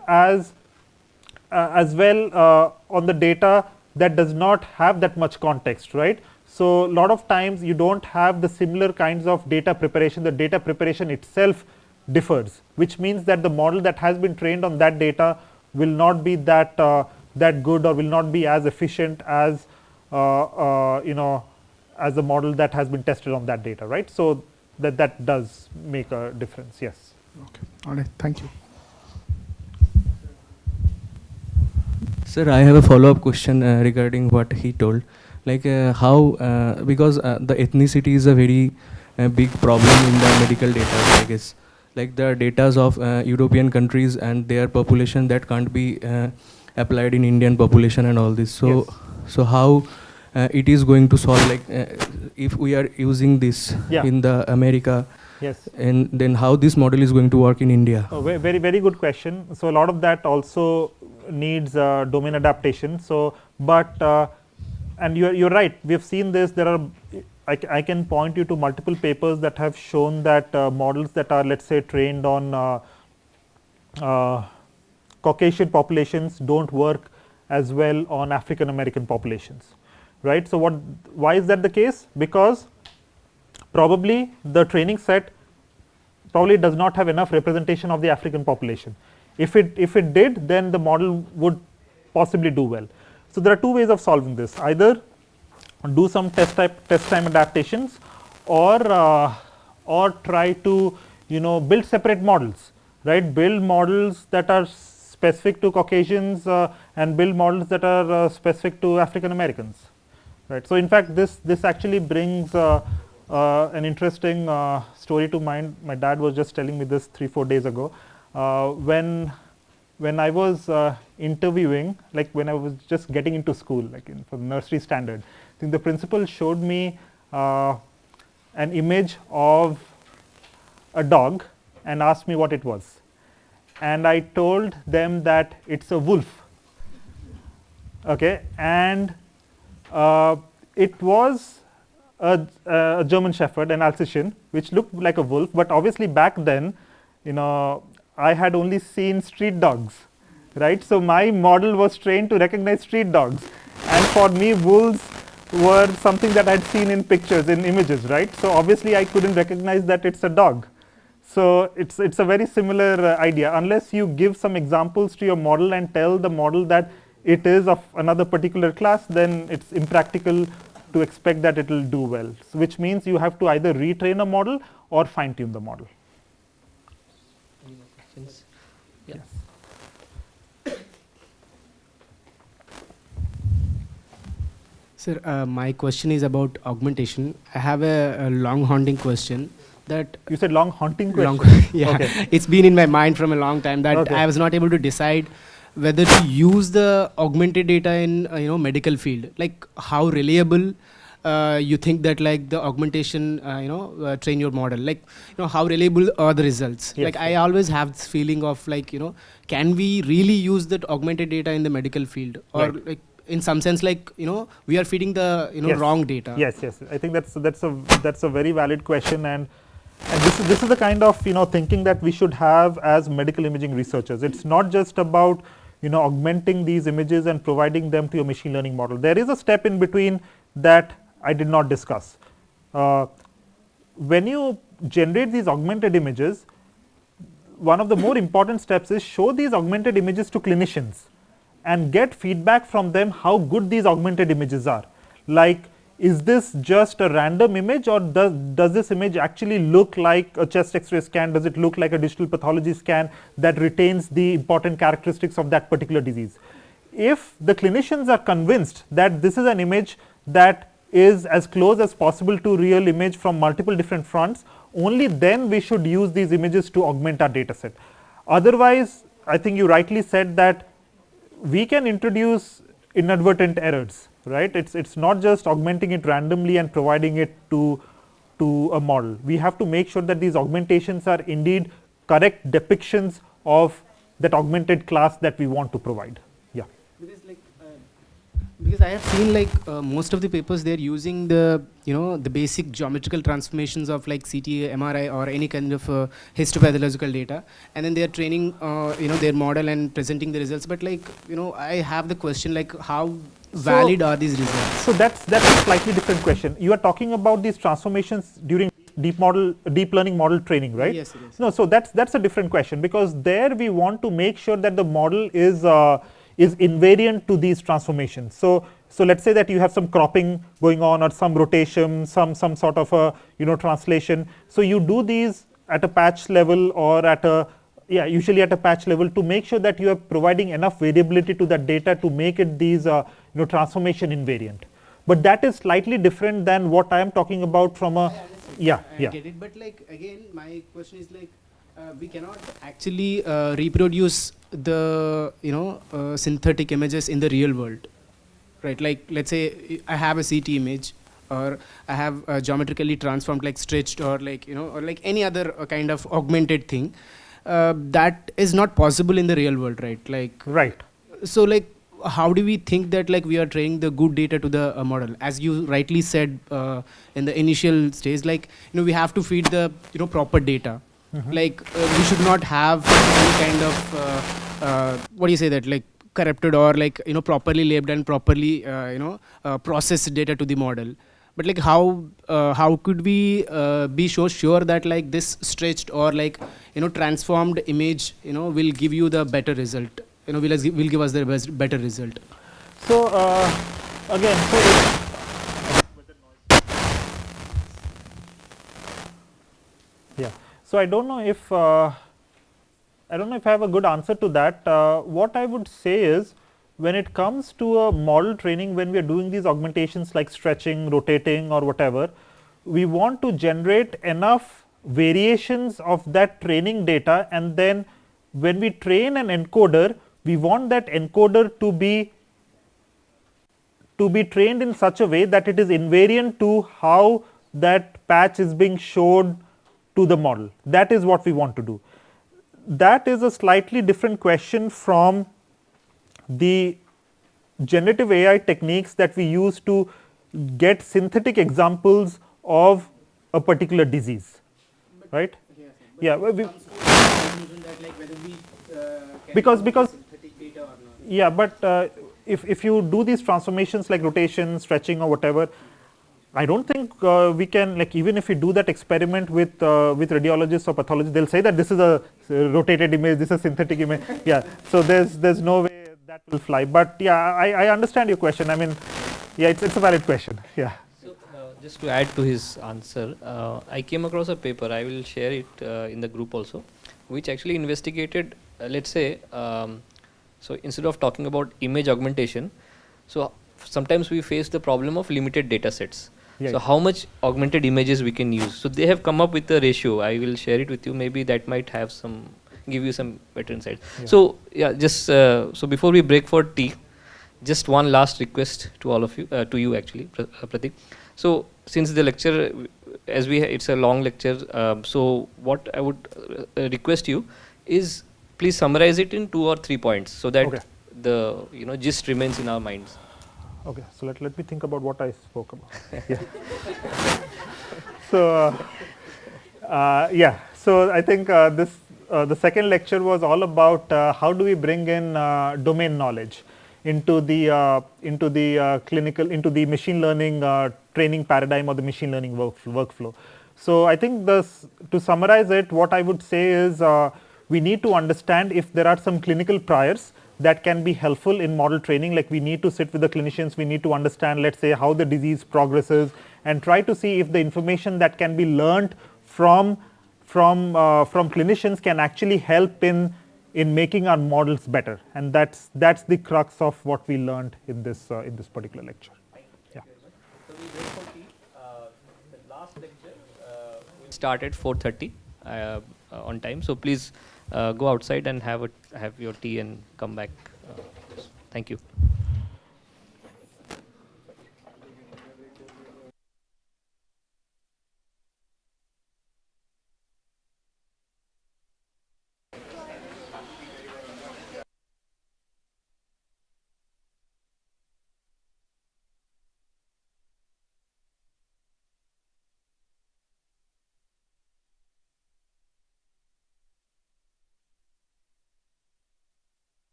on the data that does not have that much context, right? So a lot of times you don't have the similar kinds of data preparation. The data preparation itself differs, which means that the model that has been trained on that data will not be that good, or will not be as efficient as as the model that has been tested on that data, right? So that does make a difference. Yes. Okay. All right. Thank you. Sir, I have a follow-up question regarding what he told. Like how, because the ethnicity is a very big problem in the medical data, I guess. Like the data of European countries and their population that can't be applied in Indian population and all this. So, Yes. so how it is going to solve, like if we are using this in the America, Yes. and then how this model is going to work in India? Oh, very, very good question. So a lot of that also needs domain adaptation. So, but and you're right. We have seen this. There are, I can point you to multiple papers that have shown that models that are, let's say, trained on Caucasian populations don't work as well on African American populations, right? So why is that the case? Because probably the training set probably does not have enough representation of the African population. If it did, then the model would possibly do well. So there are two ways of solving this: either do some test time adaptations, or try to build separate models, right? Build models that are specific to Caucasians and build models that are specific to African Americans, right? So in fact, this actually brings an interesting story to mind. My dad was just telling me this 3-4 days ago. When I was interviewing, like when I was just getting into school, like for nursery standard, I think the principal showed me an image of a dog and asked me what it was, and I told them that it's a wolf. Okay, and it was a German Shepherd, an Alsatian, which looked like a wolf, but obviously back then, I had only seen street dogs, right? So my model was trained to recognize street dogs, and for me, wolves were something that I had seen in pictures, in images, right? So obviously I couldn't recognize that it's a dog. So it's a very similar idea. Unless you give some examples to your model and tell the model that it is of another particular class, then it's impractical to expect that it will do well. So which means you have to either retrain a model or fine tune the model. Any more questions? Yes. Sir, my question is about augmentation. I have a long haunting question. That you said long haunting question? Yeah, okay. It's been in my mind from a long time that I was not able to decide whether to use the augmented data in medical field. Like how reliable you think that like the augmentation train your model, like how reliable are the results? Yes, like I always have this feeling of like can we really use that augmented data in the medical field, or like in some sense like we are feeding the wrong data? Yes, I think that's a very valid question, and this is the kind of thinking that we should have as medical imaging researchers. It's not just about augmenting these images and providing them to a machine learning model. There is a step in between that I did not discuss. When you generate these augmented images, one of the more important steps is show these augmented images to clinicians and get feedback from them how good these augmented images are. Like, is this just a random image, or does this image actually look like a chest X-ray scan? Does it look like a digital pathology scan that retains the important characteristics of that particular disease? If the clinicians are convinced that this is an image that is as close as possible to real image from multiple different fronts, only then we should use these images to augment our data set. Otherwise, I think you rightly said that we can introduce inadvertent errors, right? It's not just augmenting it randomly and providing it to a model. We have to make sure that these augmentations are indeed correct depictions of that augmented class that we want to provide. Yeah. Because I have seen like most of the papers, they're using the the basic geometrical transformations of like CT, MRI or any kind of histopathological data, and then they are training their model and presenting the results. But like I have the question like how valid are these results? So that's a slightly different question. You are talking about these transformations during deep learning model training, right? Yes, it is. No, so that's a different question, because there we want to make sure that the model is invariant to these transformations. So let's say that you have some cropping going on, or some rotation, some sort of a translation. So you do these at a patch level or at a yeah, usually at a patch level, to make sure that you are providing enough variability to that data to make it these transformation invariant. But that is slightly different than what I am talking about from a I get it, but like again, my question is like we cannot actually reproduce the synthetic images in the real world, right? Like let's say I have a CT image, or I have geometrically transformed, like stretched, or like or like any other kind of augmented thing. That is not possible in the real world, right? Like so like how do we think that like we are training the good data to the model? As you rightly said in the initial stage, like we have to feed the proper data. Like we should not have any kind of what do you say, that like corrupted or like properly labeled and properly processed data to the model. But like how could we be so sure that like this stretched or like transformed image will give you the better result, will give us the better result? So again, so I don't know if I have a good answer to that. What I would say is, when it comes to a model training, when we are doing these augmentations like stretching, rotating or whatever, we want to generate enough variations of that training data, and then when we train an encoder, we want that encoder to be trained in such a way that it is invariant to how that patch is being showed to the model. That is what we want to do. That is a slightly different question from the generative AI techniques that we use to get synthetic examples of a particular disease, right? Yeah, because yeah, but if you do these transformations like rotation, stretching or whatever, I don't think we can, like, even if we do that experiment with radiologists or pathologists, they'll say that this is a rotated image, this is a synthetic image. Yeah, so there's no way that will fly. But yeah, I understand your question. I mean, yeah, it's a valid question. Yeah. So just to add to his answer, I came across a paper. I will share it in the group also, which actually investigated, let's say, so instead of talking about image augmentation, so sometimes we face the problem of limited data sets. So how much augmented images we can use? So they have come up with a ratio. I will share it with you. Maybe that might have give you some better insight. So yeah, just so before we break for tea, just one last request to all of you, to you actually, Prateek. So since the lecture, it's a long lecture, so what I would request you is, please summarize it in 2 or 3 points, so that the gist remains in our minds. Okay, so let me think about what I spoke about. Yeah. So yeah, so I think the second lecture was all about how do we bring in domain knowledge into the clinical, into the machine learning training paradigm or the machine learning workflow. So I think to summarize it, what I would say is we need to understand if there are some clinical priors that can be helpful in model training. Like, we need to sit with the clinicians, we need to understand, let's say, how the disease progresses, and try to see if the information that can be learned from clinicians can actually help in making our models better. And that's the crux of what we learned in this particular lecture. Yeah. So we break for tea. The last lecture will start at 4:30 on time. So please go outside and have your tea and come back. Thank you.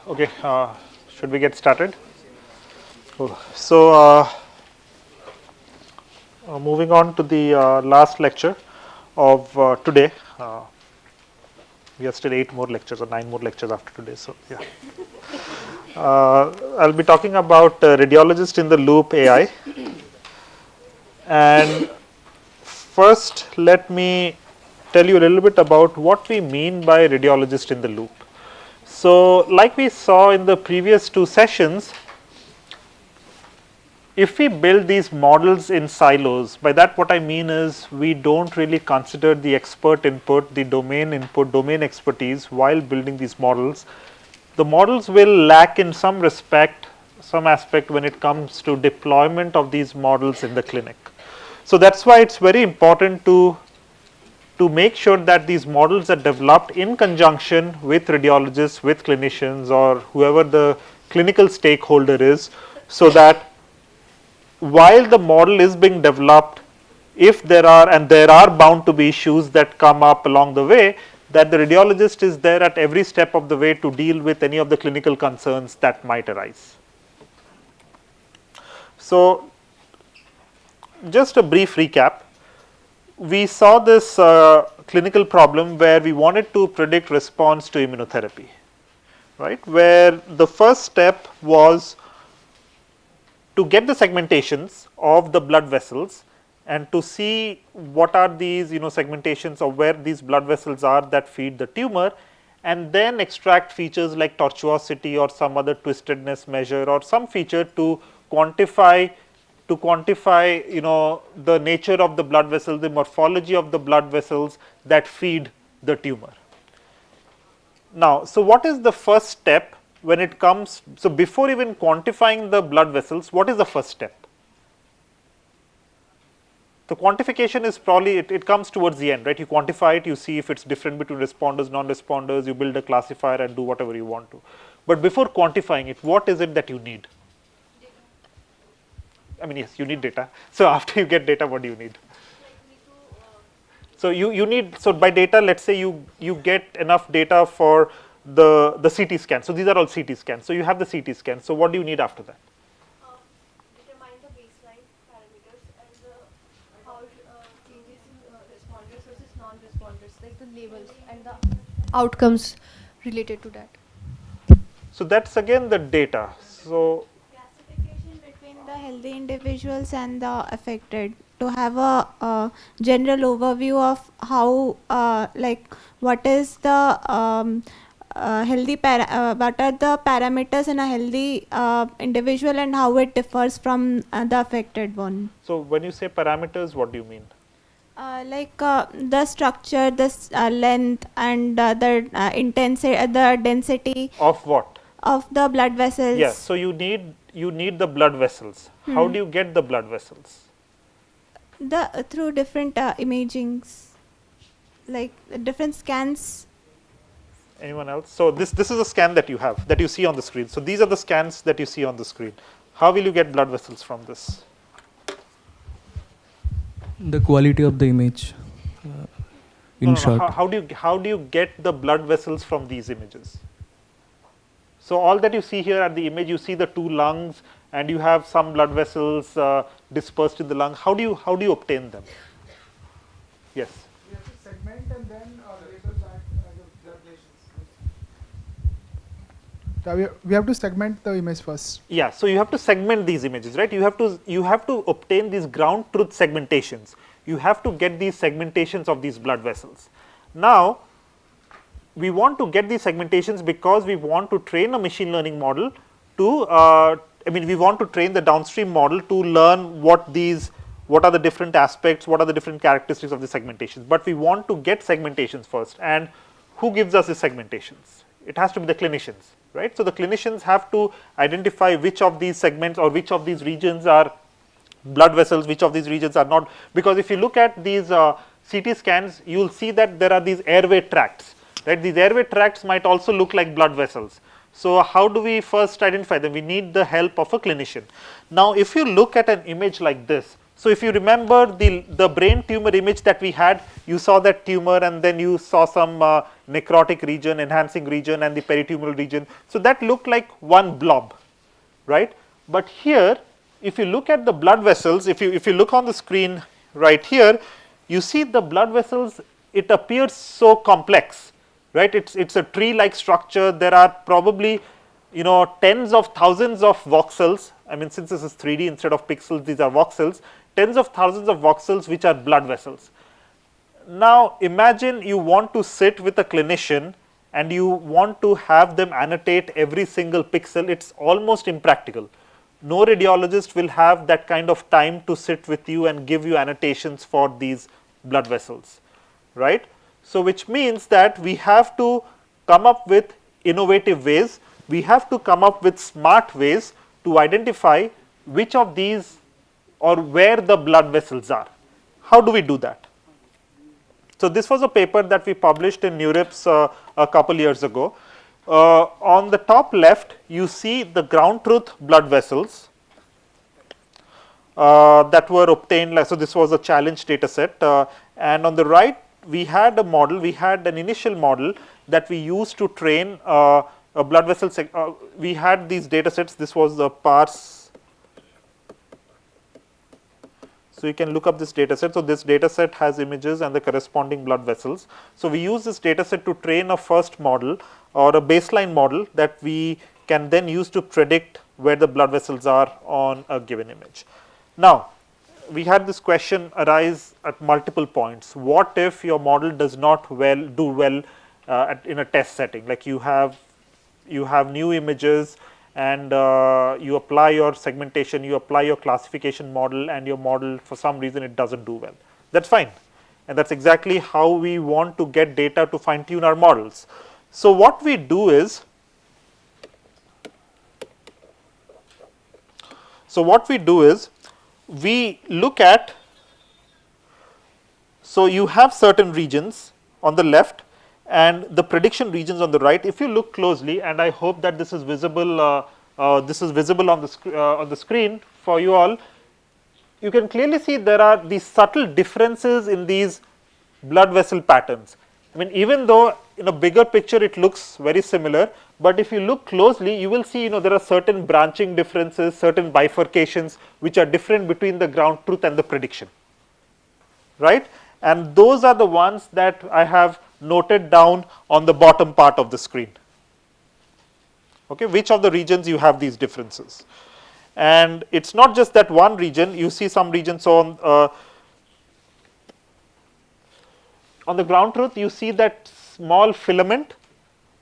Okay, should we get started? Cool. So, moving on to the last lecture of today. We have still 8 more lectures or 9 more lectures after today. So, yeah. I'll be talking about radiologist in the loop AI. And first, let me tell you a little bit about what we mean by radiologist in the loop. So, like we saw in the previous 2 sessions, if we build these models in silos, by that what I mean is we don't really consider the expert input, the domain input, domain expertise while building these models. The models will lack in some respect, some aspect when it comes to deployment of these models in the clinic. So, that is why it is very important to make sure that these models are developed in conjunction with radiologists, with clinicians, or whoever the clinical stakeholder is, so that while the model is being developed, if there are bound to be issues that come up along the way, that the radiologist is there at every step of the way to deal with any of the clinical concerns that might arise. So, just a brief recap. We saw this clinical problem where we wanted to predict response to immunotherapy, right, where the first step was to get the segmentations of the blood vessels and to see what are these segmentations of where these blood vessels are that feed the tumor, and then extract features like tortuosity or some other twistedness measure or some feature to quantify the nature of the blood vessels, the morphology of the blood vessels that feed the tumor. Now, so what is the first step when it comes, so before even quantifying the blood vessels, what is the first step? The quantification is probably, it comes towards the end, right? You quantify it, you see if it's different between responders, non-responders, you build a classifier and do whatever you want to. But before quantifying it, what is it that you need? I mean, yes, you need data. So, after you get data, what do you need? So, you need, so by data, let us say you get enough data for the CT scan. So, these are all CT scans. So, you have the CT scan. So, what do you need after that? Determine the baseline parameters and how changes in responders versus non-responders, like the labels and the outcomes related to that. So, that is again the data. So, The healthy individuals and the affected, to have a general overview of how what is the what are the parameters in a healthy individual and how it differs from the affected one. So, when you say parameters, what do you mean? The structure, the length, and the intensity, the density of what? Of the blood vessels. Yes. So, you need the blood vessels. How do you get the blood vessels? Through different imagings, like different scans. Anyone else? So, this is a scan that you have, that you see on the screen. So, these are the scans that you see on the screen. How will you get blood vessels from this? The quality of the image. In short. How do you get the blood vessels from these images? So, all that you see here at the image, you see the 2 lungs and you have some blood vessels dispersed in the lung. How do you obtain them? Yes. We have to segment and then label that as a blood lesions. We have to segment the image first. Yeah. So, you have to segment these images, right? You have to obtain these ground truth segmentations. You have to get these segmentations of these blood vessels. Now, we want to get these segmentations because we want to train a machine learning model to we want to train the downstream model to learn what are the different aspects, what are the different characteristics of the segmentations, but we want to get segmentations first. And who gives us the segmentations? It has to be the clinicians, right? So, the clinicians have to identify which of these segments or which of these regions are blood vessels, which of these regions are not, because if you look at these CT scans, you will see that there are these airway tracts, right? These airway tracts might also look like blood vessels. So, how do we first identify them? We need the help of a clinician. Now, if you look at an image like this, so if you remember the brain tumor image that we had, you saw that tumor and then you saw some necrotic region, enhancing region and the peritumoral region. So that looked like one blob, right? But here, if you look at the blood vessels, if you look on the screen right here, you see the blood vessels, it appears so complex, right? It's a tree-like structure. There are probably, tens of thousands of voxels. I mean, since this is 3D instead of pixels, these are voxels, tens of thousands of voxels which are blood vessels. Now imagine you want to sit with a clinician and you want to have them annotate every single pixel. It's almost impractical. No radiologist will have that kind of time to sit with you and give you annotations for these blood vessels, right? So which means that we have to come up with innovative ways. We have to come up with smart ways to identify which of these or where the blood vessels are. How do we do that? So this was a paper that we published in NeurIPS a couple years ago. On the top left, you see the ground truth blood vessels that were obtained. So this was a challenge data set, and on the right, we had a model. We had an initial model that we used to train a blood vessel. We had these data sets. This was the parse. So you can look up this data set. So this data set has images and the corresponding blood vessels. So we use this data set to train a first model or a baseline model that we can then use to predict where the blood vessels are on a given image. Now, we had this question arise at multiple points. What if your model does not do well in a test setting? Like you have new images and you apply your segmentation, you apply your classification model, and your model for some reason it doesn't do well. That's fine, and that's exactly how we want to get data to fine tune our models. So what we do is, we look at, so you have certain regions on the left and the prediction regions on the right. If you look closely, and I hope that this is visible, on the screen for you all, you can clearly see there are these subtle differences in these blood vessel patterns. I mean, even though in a bigger picture it looks very similar, but if you look closely, you will see, there are certain branching differences, certain bifurcations which are different between the ground truth and the prediction, right? And those are the ones that I have noted down on the bottom part of the screen. Okay, which of the regions you have these differences? And it's not just that one region. You see some regions on the ground truth. You see that small filament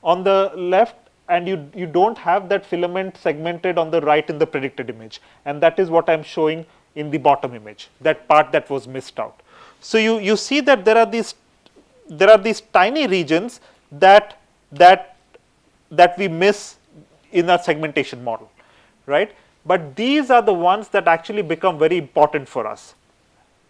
on the left, and you don't have that filament segmented on the right in the predicted image, and that is what I'm showing in the bottom image. That part that was missed out. So you see that there are these tiny regions that we miss in our segmentation model, right? But these are the ones that actually become very important for us.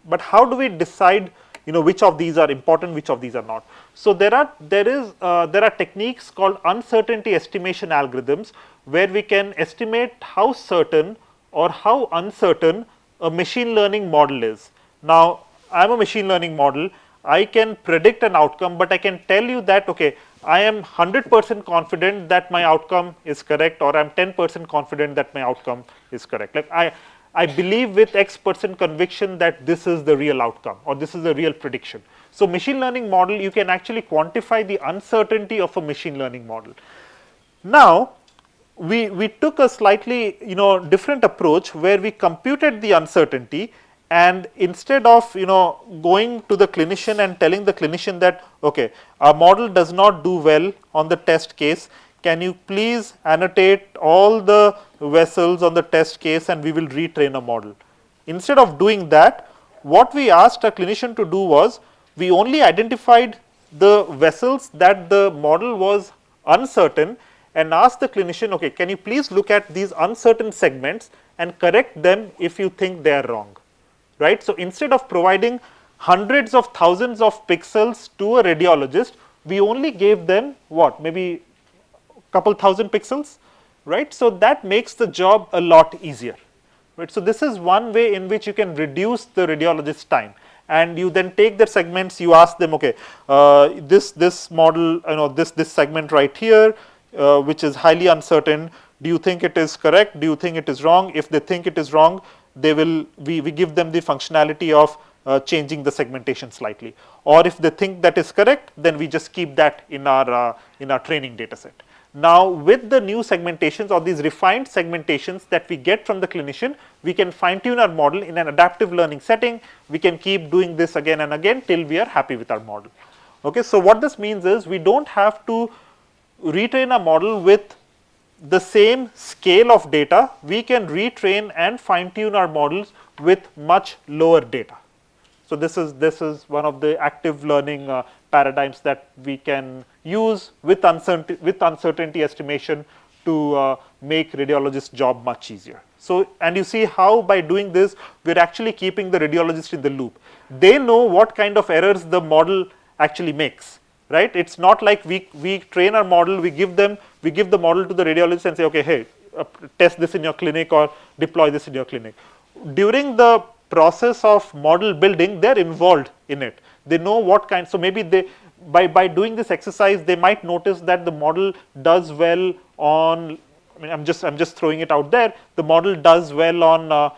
But how do we decide, which of these are important, which of these are not? So there are techniques called uncertainty estimation algorithms where we can estimate how certain or how uncertain a machine learning model is. Now, I am a machine learning model. I can predict an outcome, but I can tell you that, okay, I am 100% confident that my outcome is correct, or I am 10% confident that my outcome is correct. Like I believe with X% conviction that this is the real outcome, or this is the real prediction. So machine learning model, you can actually quantify the uncertainty of a machine learning model. Now, we took a slightly different approach where we computed the uncertainty. And instead of going to the clinician and telling the clinician that, okay, our model does not do well on the test case, can you please annotate all the vessels on the test case and we will retrain a model. Instead of doing that, what we asked a clinician to do was, we only identified the vessels that the model was uncertain and asked the clinician, okay, can you please look at these uncertain segments and correct them if you think they are wrong. Right? So instead of providing hundreds of thousands of pixels to a radiologist, we only gave them what, maybe a couple thousand pixels, right? So that makes the job a lot easier, right? So this is one way in which you can reduce the radiologist's time. and you then take their segments, you ask them, okay, this model, this segment right here, which is highly uncertain, do you think it is correct? Do you think it is wrong? If they think it is wrong, we give them the functionality of changing the segmentation slightly. Or if they think that is correct, then we just keep that in our training data set. Now, with the new segmentations or these refined segmentations that we get from the clinician, we can fine tune our model in an adaptive learning setting. We can keep doing this again and again till we are happy with our model. Okay, so what this means is we don't have to retrain a model with the same scale of data. We can retrain and fine tune our models with much lower data. So this is one of the active learning paradigms that we can use with uncertainty estimation to make radiologists' job much easier. So, and you see how by doing this, we are actually keeping the radiologist in the loop. They know what kind of errors the model actually makes, right? It's not like we train our model, we give the model to the radiologist and say, okay, hey, test this in your clinic or deploy this in your clinic. During the process of model building, they are involved in it. They know what kind, so maybe they, by doing this exercise, they might notice that the model does well on, I'm just throwing it out there, the model does well on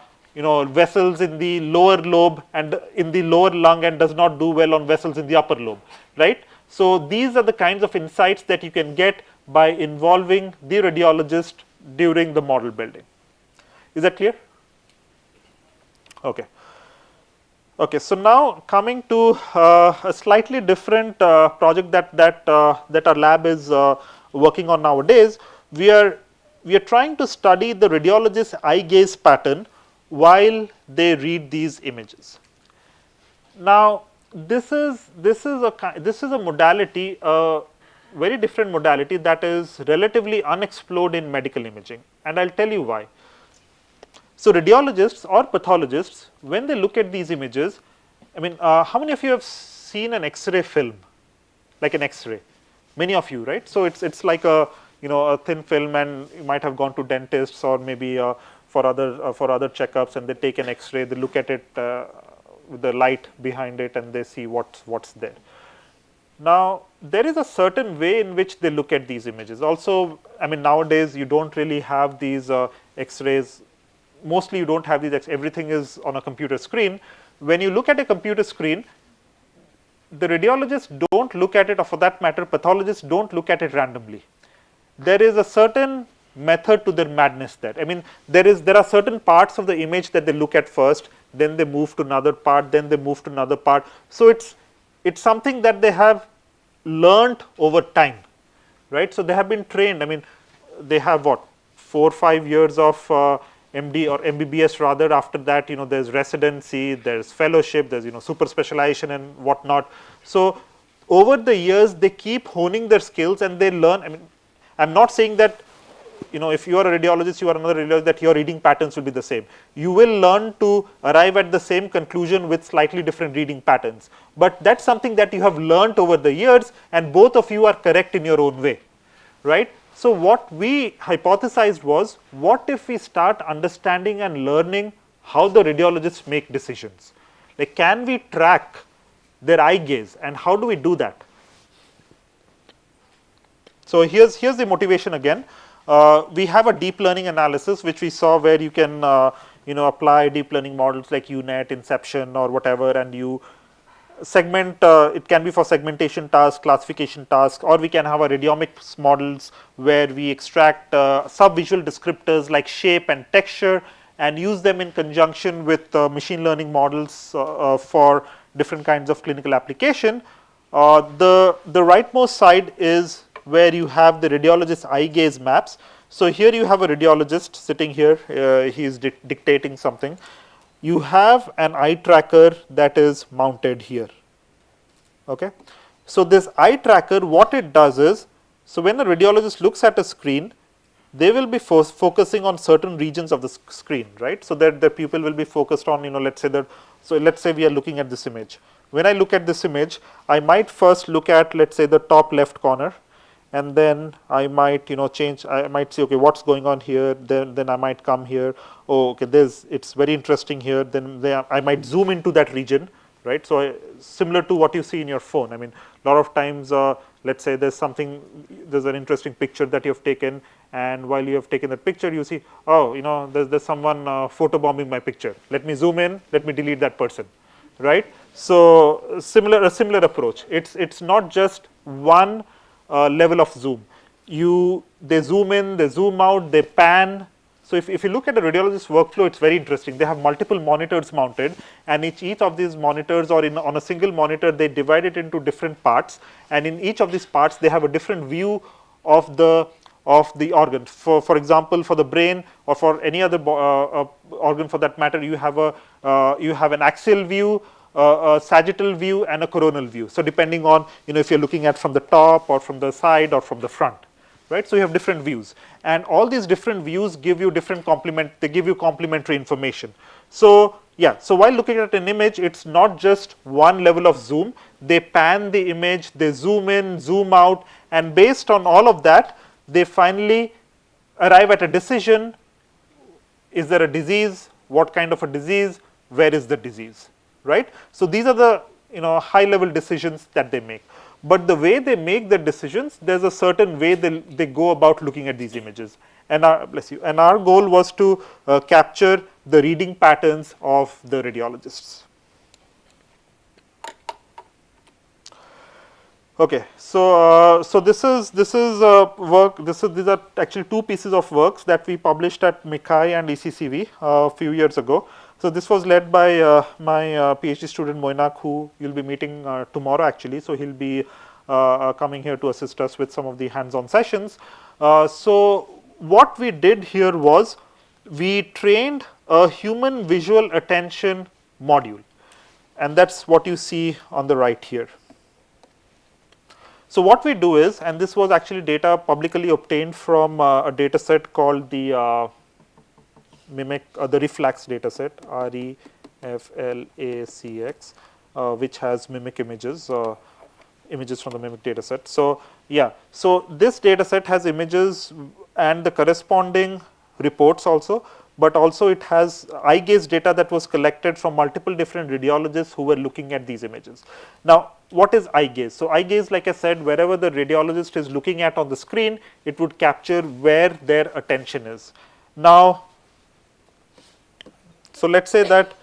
vessels in the lower lobe and in the lower lung and does not do well on vessels in the upper lobe, right? So these are the kinds of insights that you can get by involving the radiologist during the model building. Is that clear? Okay. Okay, so now coming to a slightly different project that our lab is working on nowadays, we are trying to study the radiologist's eye gaze pattern while they read these images. Now, this is a modality, a very different modality that is relatively unexplored in medical imaging, and I'll tell you why. So radiologists or pathologists, when they look at these images, how many of you have seen an X-ray film, like an X-ray? Many of you, right? So it's like a thin film, and you might have gone to dentists or maybe for other checkups, and they take an X-ray, they look at it with the light behind it, and they see what's there. Now, there is a certain way in which they look at these images. Also, nowadays you don't really have these X-rays. Mostly you don't have these, everything is on a computer screen. When you look at a computer screen, the radiologists don't look at it, or for that matter, pathologists don't look at it randomly. There is a certain method to their madness there. There are certain parts of the image that they look at first, then they move to another part, then they move to another part. So it's something that they have learned over time, right? So they have been trained. They have 4 or 5 years of MD or MBBS rather. After that, there's residency, there's fellowship, there's super specialization and whatnot. So over the years, they keep honing their skills and they learn. I'm not saying that if you are a radiologist, you are another radiologist, that your reading patterns will be the same. You will learn to arrive at the same conclusion with slightly different reading patterns. But that's something that you have learned over the years, and both of you are correct in your own way, right? So what we hypothesized was, what if we start understanding and learning how the radiologists make decisions? Like, can we track their eye gaze, and how do we do that? So here's the motivation again. We have a deep learning analysis which we saw, where you can apply deep learning models like UNet, Inception or whatever, and you segment, it can be for segmentation tasks, classification tasks, or we can have a radiomics models where we extract sub-visual descriptors like shape and texture and use them in conjunction with machine learning models for different kinds of clinical application. The rightmost side is where you have the radiologist's eye gaze maps. So here you have a radiologist sitting here, he is dictating something. You have an eye tracker that is mounted here. Okay. So this eye tracker, what it does is, so when a radiologist looks at a screen, they will be focusing on certain regions of the screen, right? So that the pupil will be focused on, let's say we are looking at this image. When I look at this image, I might first look at, let's say, the top left corner, and then I might change, I might say, okay, what's going on here, then I might come here, oh okay, it's very interesting here, then I might zoom into that region, right? So similar to what you see in your phone. I mean, a lot of times, let's say there's an interesting picture that you have taken, and while you have taken that picture, you see, oh, you know, there's someone photobombing my picture. Let me zoom in, let me delete that person, right? So a similar approach. It's not just one level of zoom. They zoom in, they zoom out, they pan. So if you look at the radiologist workflow, it's very interesting. They have multiple monitors mounted, and each of these monitors, or on a single monitor, they divide it into different parts, and in each of these parts they have a different view of the organ. For example, for the brain, or for any other organ for that matter, you have an axial view, a sagittal view, and a coronal view. So depending on, you know, if you're looking at from the top or from the side or from the front, right? So you have different views, and all these different views give you complementary information. So yeah, so while looking at an image, it's not just one level of zoom. They pan the image, they zoom in, zoom out, and based on all of that, they finally arrive at a decision. Is there a disease? What kind of a disease? Where is the disease, right? So these are the, you know, high level decisions that they make. But the way they make the decisions, there's a certain way they go about looking at these images. And our goal was to capture the reading patterns of the radiologists. Okay, so this is work. These are actually two pieces of works that we published at MICAI and ECCV a few years ago. So this was led by my PhD student Moinak, who you'll be meeting tomorrow actually. So he'll be coming here to assist us with some of the hands-on sessions. So what we did here was we trained a human visual attention module, and that's what you see on the right here. So what we do is, and this was actually data publicly obtained from a data set called the the REFLAX data set, REFLACX, which has mimic images from the mimic data set. So yeah, so this data set has images and the corresponding reports also, but also it has eye gaze data that was collected from multiple different radiologists who were looking at these images. Now, what is eye gaze? So eye gaze, like I said, wherever the radiologist is looking at on the screen, it would capture where their attention is. Now, so let's say that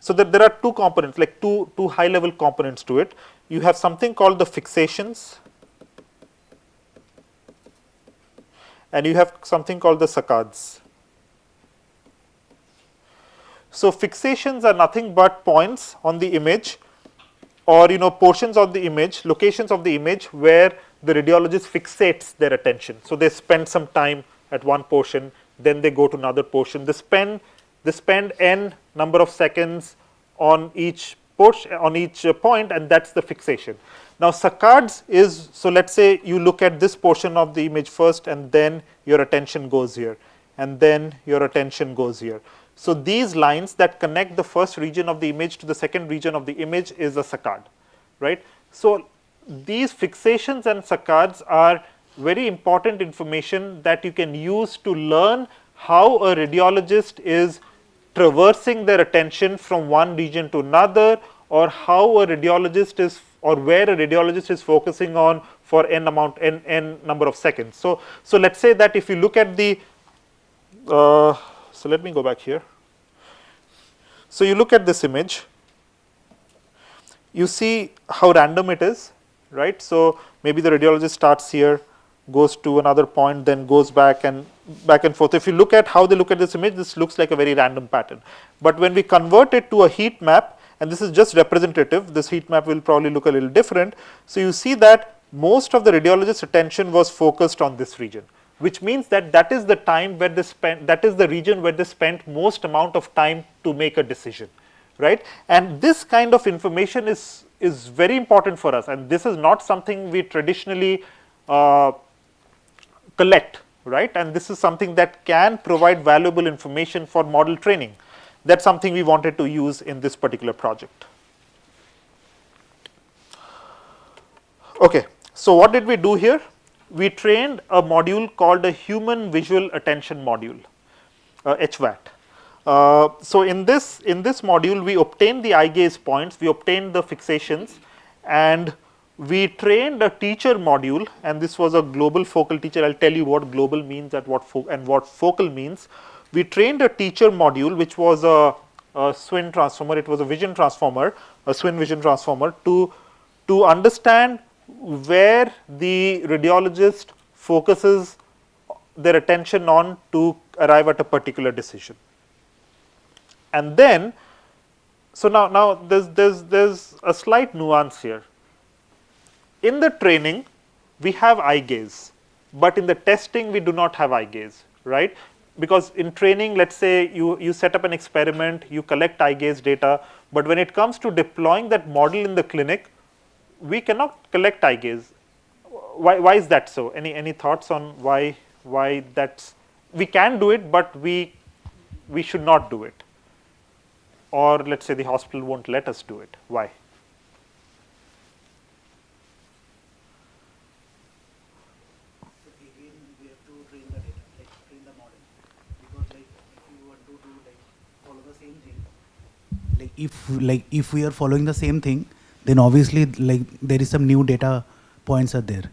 there are two components, like two high level components to it. You have something called the fixations, and you have something called the saccades. So fixations are nothing but points on the image, or portions of the image, locations of the image where the radiologist fixates their attention. So they spend some time at one portion, then they go to another portion. They spend n number of seconds on each portion, on each point, and that's the fixation. Now saccades is, so let's say you look at this portion of the image first, and then your attention goes here, and then your attention goes here. So these lines that connect the first region of the image to the second region of the image is a saccade, right? So these fixations and saccades are very important information that you can use to learn how a radiologist is traversing their attention from one region to another, or how a radiologist is, or where a radiologist is focusing on for n number of seconds. So let's say that if you look at the so let me go back here. So you look at this image, you see how random it is, right? So maybe the radiologist starts here, goes to another point, then goes back and forth. If you look at how they look at this image, this looks like a very random pattern. But when we convert it to a heat map, and this is just representative, this heat map will probably look a little different. So you see that most of the radiologist's attention was focused on this region, which means that is the time where they spent, that is the region where they spent most amount of time to make a decision, right? And this kind of information is very important for us, and this is not something we traditionally collect, right? And this is something that can provide valuable information for model training. That's something we wanted to use in this particular project. Okay, so what did we do here? We trained a module called a Human Visual Attention Module, HVAT. So in this module, we obtained the eye gaze points, we obtained the fixations, and we trained a teacher module, and this was a global focal teacher. I'll tell you what global means and what focal means. We trained a teacher module, which was a SWIN transformer. It was a vision transformer, a SWIN vision transformer, to understand where the radiologist focuses their attention on to arrive at a particular decision. And then, so now there's a slight nuance here. In the training, we have eye gaze, but in the testing, we do not have eye gaze, right? Because in training, let's say you set up an experiment, you collect eye gaze data, but when it comes to deploying that model in the clinic, we cannot collect eye gaze. Why is that so? Any thoughts on why that's, we can do it, but we should not do it? Or let's say the hospital won't let us do it. Why? Again, we have to train the data, like train the model, because like if you want to do like follow the same thing, like if we are following the same thing, then obviously like there is some new data points are there,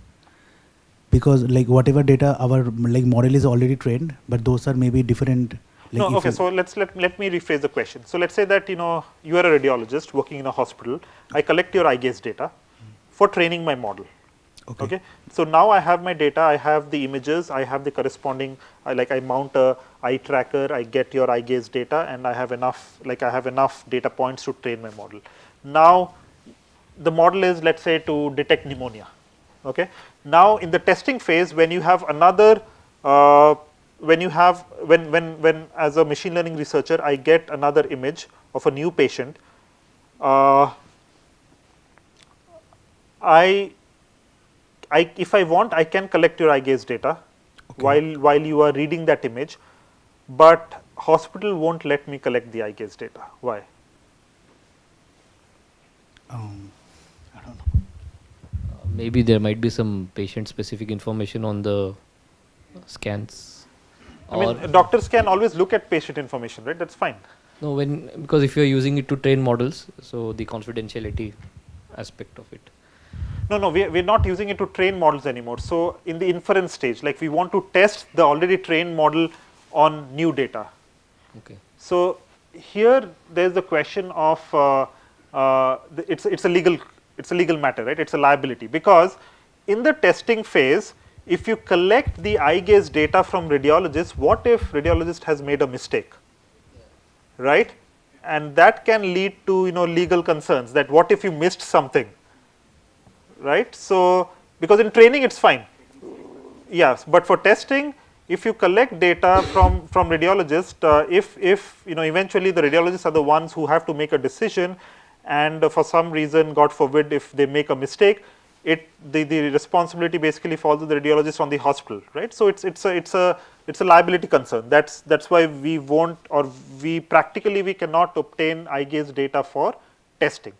because like whatever data our like model is already trained, but those are maybe different. Like no, okay. So let me rephrase the question. So let's say that you are a radiologist working in a hospital. I collect your eye gaze data for training my model. Okay. So now I have my data. I have the images. I have the corresponding. I mount a eye tracker. I get your eye gaze data, and I have enough. I have enough data points to train my model. Now, the model is, let's say, to detect pneumonia. Okay. Now in the testing phase, when you have another. When as a machine learning researcher, I get another image of a new patient, if I want, I can collect your eye gaze data while you are reading that image, but hospital won't let me collect the eye gaze data. Why? I don't know. Maybe there might be some patient specific information on the scans. I mean, doctors can always look at patient information, right? That's fine. No, because if you are using it to train models, so the confidentiality aspect of it. No, we're not using it to train models anymore. So in the inference stage, like we want to test the already trained model on new data. Okay. So here there's the question of it's a legal matter, right? It's a liability, because in the testing phase, if you collect the eye gaze data from radiologists, what if radiologist has made a mistake, right? And that can lead to legal concerns, that what if you missed something, right? So because in training it's fine, yes, but for testing, if you collect data from radiologists, if eventually the radiologists are the ones who have to make a decision, and for some reason, God forbid, if they make a mistake, the responsibility basically falls to the radiologist on the hospital, right? So it's a liability concern. That's why we won't, or we cannot obtain eye gaze data for testing.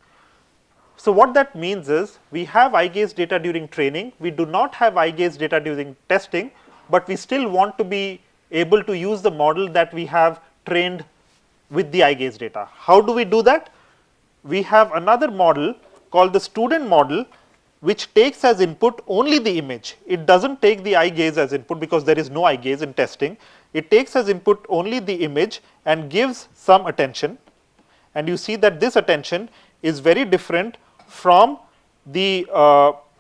So what that means is, we have eye gaze data during training, we do not have eye gaze data during testing, but we still want to be able to use the model that we have trained with the eye gaze data. How do we do that? We have another model called the student model, which takes as input only the image. It doesn't take the eye gaze as input, because there is no eye gaze in testing. It takes as input only the image and gives some attention, and you see that this attention is very different from the,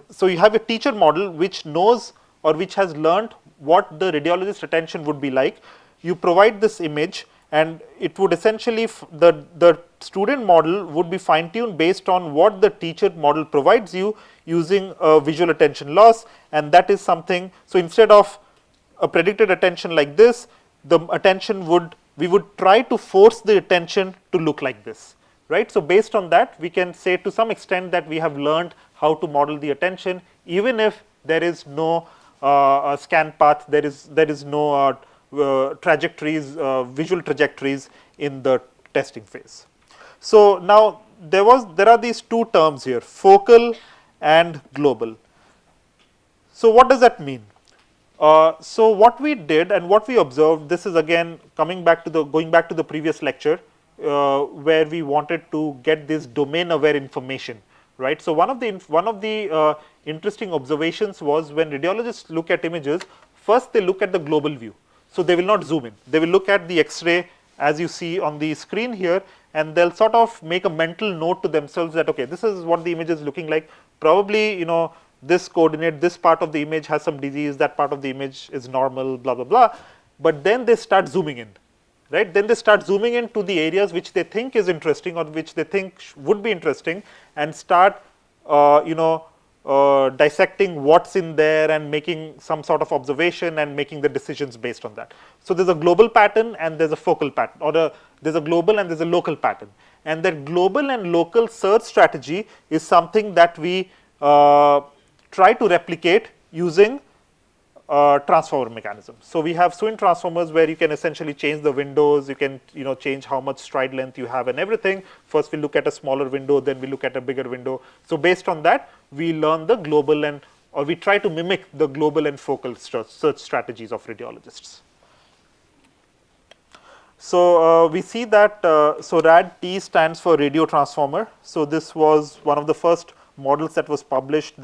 so you have a teacher model which knows or which has learned what the radiologist attention would be like. You provide this image, and it would essentially, the student model would be fine tuned based on what the teacher model provides you, using visual attention loss, and that is something. So instead of a predicted attention like this, the attention we would try to force the attention to look like this, right? So based on that, we can say to some extent that we have learned how to model the attention, even if there is no scan path, there is no trajectories, visual trajectories in the testing phase. So now there are these two terms here, focal and global. So what does that mean? So what we did and what we observed, this is again going back to the previous lecture, where we wanted to get this domain aware information, right? So one of the interesting observations was when radiologists look at images, first they look at the global view. So they will not zoom in. They will look at the X-ray as you see on the screen here, and they'll sort of make a mental note to themselves that, okay, this is what the image is looking like. Probably, this coordinate, this part of the image has some disease, that part of the image is normal, blah, blah, blah. But then they start zooming in, right? Then they start zooming into the areas which they think is interesting or which they think would be interesting, and start, dissecting what's in there and making some sort of observation and making the decisions based on that. So there's a global pattern and there's a focal pattern, or there's a global and there's a local pattern. And that global and local search strategy is something that we try to replicate using transformer mechanism. So we have swing transformers where you can essentially change the windows, you can change how much stride length you have and everything. First we look at a smaller window, then we look at a bigger window. So based on that, we learn the global or we try to mimic the global and focal search strategies of radiologists. So we see that so RAD-T stands for radio transformer. So this was one of the first models that was published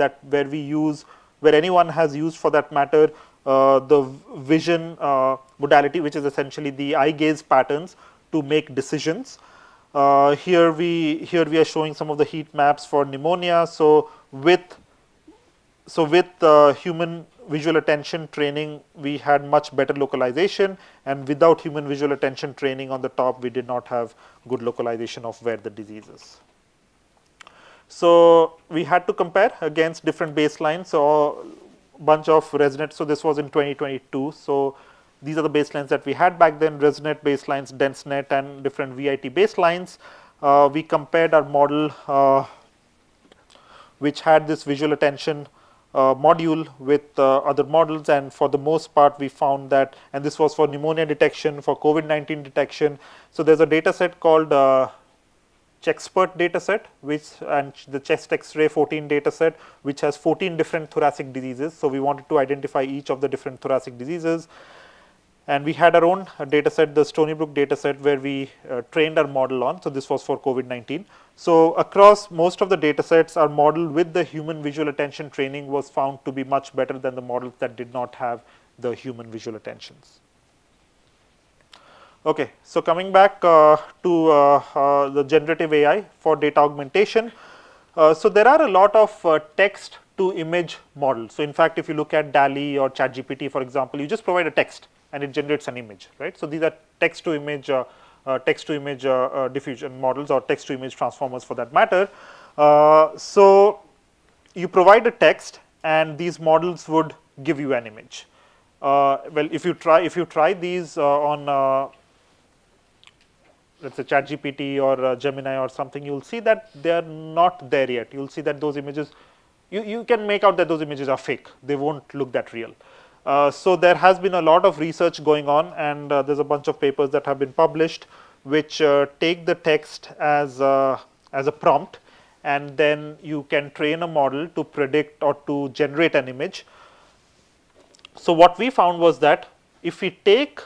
where anyone has used, for that matter, the vision modality, which is essentially the eye gaze patterns to make decisions. Here we are showing some of the heat maps for pneumonia. So with human visual attention training, we had much better localization, and without human visual attention training on the top, we did not have good localization of where the disease is. So we had to compare against different baselines. So a bunch of ResNet. So this was in 2022. So these are the baselines that we had back then: ResNet baselines, DenseNet, and different VIT baselines. We compared our model, which had this visual attention module with other models, and for the most part we found that, and this was for pneumonia detection, for COVID-19 detection. So there's a data set called CheckSpurt dataset, and the chest X-ray 14 dataset, which has 14 different thoracic diseases. So we wanted to identify each of the different thoracic diseases, and we had our own dataset, the Stony Brook dataset, where we trained our model on. So this was for COVID-19. So across most of the datasets, our model with the human visual attention training was found to be much better than the models that did not have the human visual attentions. Okay, so coming back to the generative AI for data augmentation. So there are a lot of text to image models. So in fact, if you look at DALL-E or ChatGPT, for example, you just provide a text and it generates an image, right? So these are text to image diffusion models, or text to image transformers for that matter. So you provide a text and these models would give you an image. Well, if you try these on let's say ChatGPT or Gemini or something, you will see that they are not there yet. You will see that those images, you can make out that those images are fake. They won't look that real. So there has been a lot of research going on, and there's a bunch of papers that have been published which take the text as a prompt, and then you can train a model to predict or to generate an image. So what we found was that if we take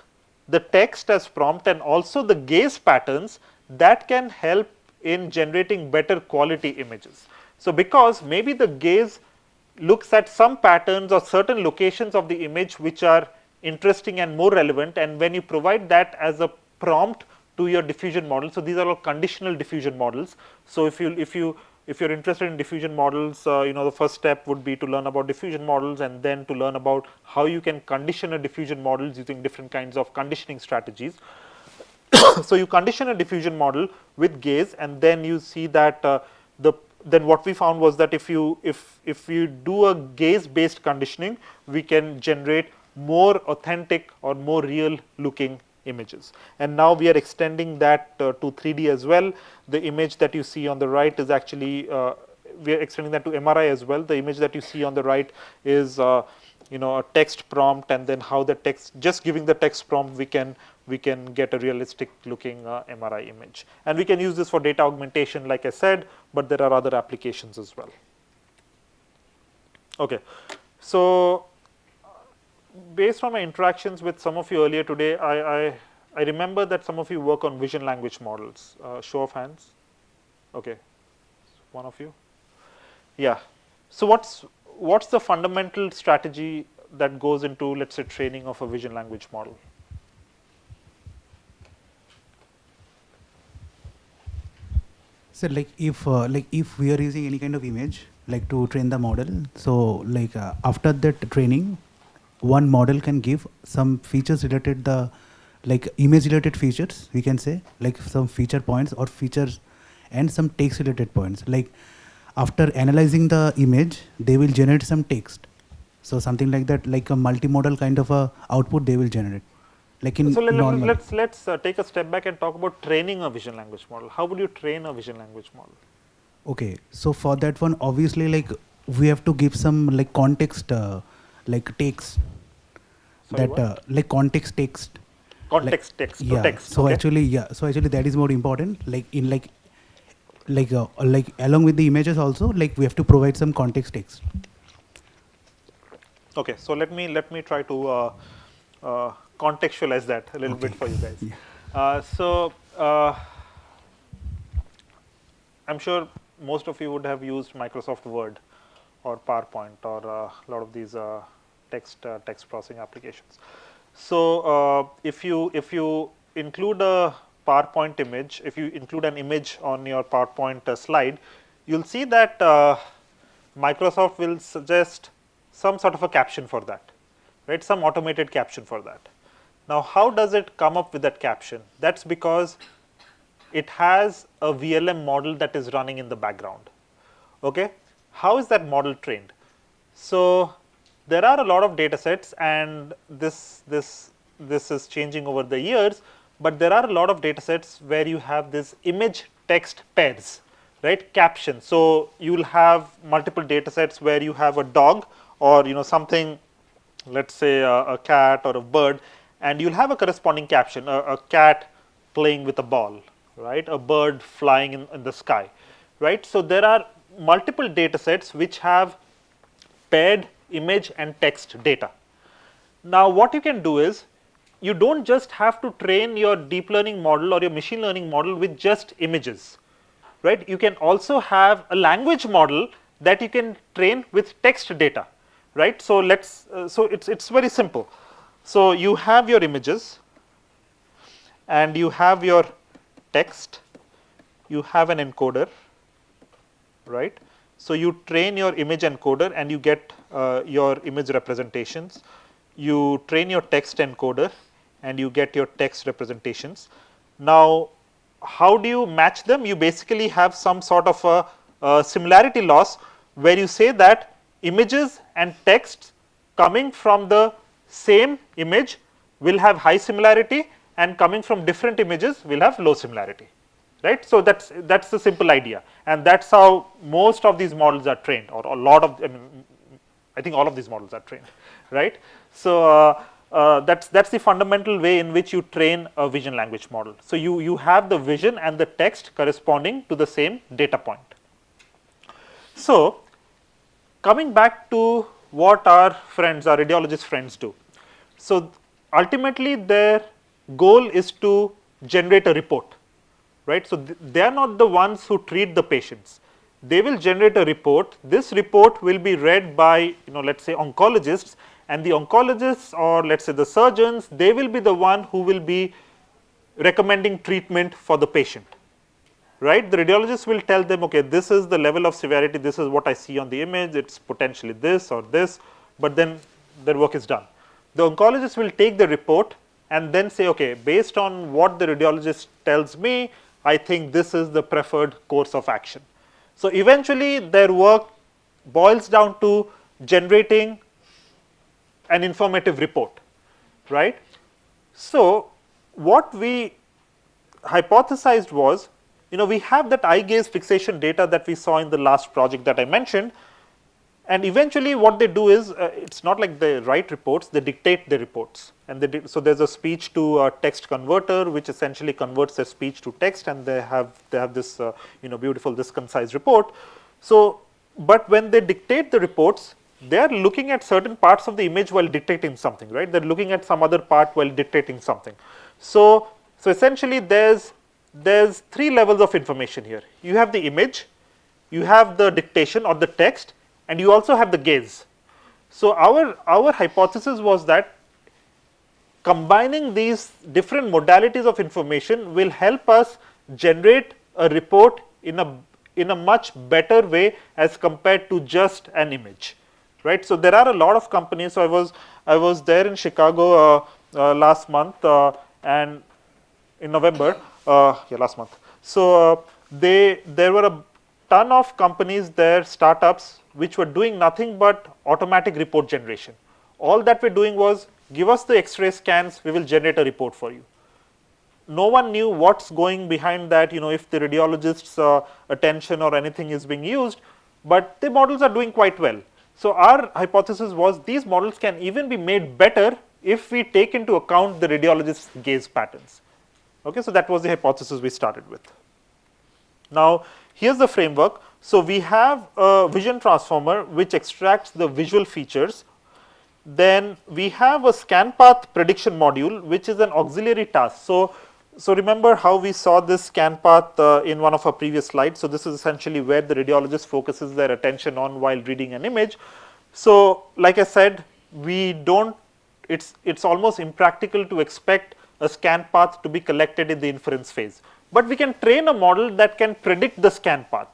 the text as prompt and also the gaze patterns, that can help in generating better quality images. So because maybe the gaze looks at some patterns or certain locations of the image which are interesting and more relevant, and when you provide that as a prompt to your diffusion model, so these are all conditional diffusion models. So if you're interested in diffusion models, the first step would be to learn about diffusion models, and then to learn about how you can condition a diffusion models using different kinds of conditioning strategies. So you condition a diffusion model with gaze, and then you see that then what we found was that if you do a gaze based conditioning, we can generate more authentic or more real looking images. And now we are extending that to 3D as well. The image that you see on the right is actually we are extending that to MRI as well. The image that you see on the right is a text prompt, and then how the text, just giving the text prompt, we can get a realistic looking MRI image. And we can use this for data augmentation, like I said, but there are other applications as well. Okay, so based on my interactions with some of you earlier today, I remember that some of you work on vision language models. Show of hands. Okay, one of you. Yeah. So what's the fundamental strategy that goes into, let's say, training of a vision language model? So like if we are using any kind of image like to train the model, so like after that training, one model can give some features related like image related features, we can say, like some feature points or features and some text related points. Like after analyzing the image, they will generate some text. So something like that, like a multimodal kind of a output they will generate. Like in so normal. let's take a step back and talk about training a vision language model. How would you train a vision language model? Okay, so for that one, obviously, like we have to give some like context, like text. Sorry, that like context text. Context like, text. Yeah. Text. So okay. actually, that is more important. Like in like along with the images also, like we have to provide some context text. Okay, so let me try to contextualize that a little bit for you guys. Yeah. I'm sure most of you would have used Microsoft Word or PowerPoint or a lot of these text processing applications. So if you include a PowerPoint image, if you include an image on your PowerPoint slide, you'll see that Microsoft will suggest some sort of a caption for that, right? Some automated caption for that. Now, how does it come up with that caption? That's because it has a VLM model that is running in the background. Okay, how is that model trained? So there are a lot of data sets, and this is changing over the years, but there are a lot of data sets where you have this image text pairs, right? Caption. So you will have multiple data sets where you have a dog or something, let's say a cat or a bird, and you'll have a corresponding caption, a cat playing with a ball, right? A bird flying in the sky, right? So there are multiple data sets which have paired image and text data. Now what you can do is, you don't just have to train your deep learning model or your machine learning model with just images, right? You can also have a language model that you can train with text data, right? So it's very simple. So you have your images and you have your text, you have an encoder, right? So you train your image encoder and you get your image representations. You train your text encoder and you get your text representations. Now, how do you match them? You basically have some sort of a similarity loss where you say that images and text coming from the same image will have high similarity, and coming from different images will have low similarity, right? So that's the simple idea, and that's how most of these models are trained, or a lot of, I think all of these models are trained, right? So that's the fundamental way in which you train a vision language model. So you have the vision and the text corresponding to the same data point. So coming back to what our friends, our radiologist friends do. So ultimately their goal is to generate a report, right? So they are not the ones who treat the patients. They will generate a report. This report will be read by, let's say oncologists, and the oncologists, or let's say the surgeons, they will be the one who will be recommending treatment for the patient, right? The radiologist will tell them, okay, this is the level of severity, this is what I see on the image, it's potentially this or this, but then their work is done. The oncologist will take the report and then say, okay, based on what the radiologist tells me, I think this is the preferred course of action. So eventually their work boils down to generating an informative report, right? So what we hypothesized was, we have that eye gaze fixation data that we saw in the last project that I mentioned, and eventually what they do is, it's not like they write reports, they dictate the reports. And so there's a speech to text converter which essentially converts their speech to text, and they have this beautiful, this concise report. So but when they dictate the reports, they are looking at certain parts of the image while dictating something, right? They're looking at some other part while dictating something. So essentially there's 3 levels of information here. You have the image, you have the dictation or the text, and you also have the gaze. So our hypothesis was that combining these different modalities of information will help us generate a report in a much better way as compared to just an image, right? So there are a lot of companies. So I was there in Chicago last month and in November, last month. So there were a ton of companies there, startups, which were doing nothing but automatic report generation. All that we're doing was give us the X-ray scans, we will generate a report for you. No one knew what's going behind that, if the radiologist's attention or anything is being used, but the models are doing quite well. So our hypothesis was these models can even be made better if we take into account the radiologist's gaze patterns. Okay, so that was the hypothesis we started with. Now here's the framework. So we have a vision transformer which extracts the visual features. Then we have a scan path prediction module, which is an auxiliary task. So remember how we saw this scan path in one of our previous slides. So this is essentially where the radiologist focuses their attention on while reading an image. So like I said, it's almost impractical to expect a scan path to be collected in the inference phase. But we can train a model that can predict the scan path,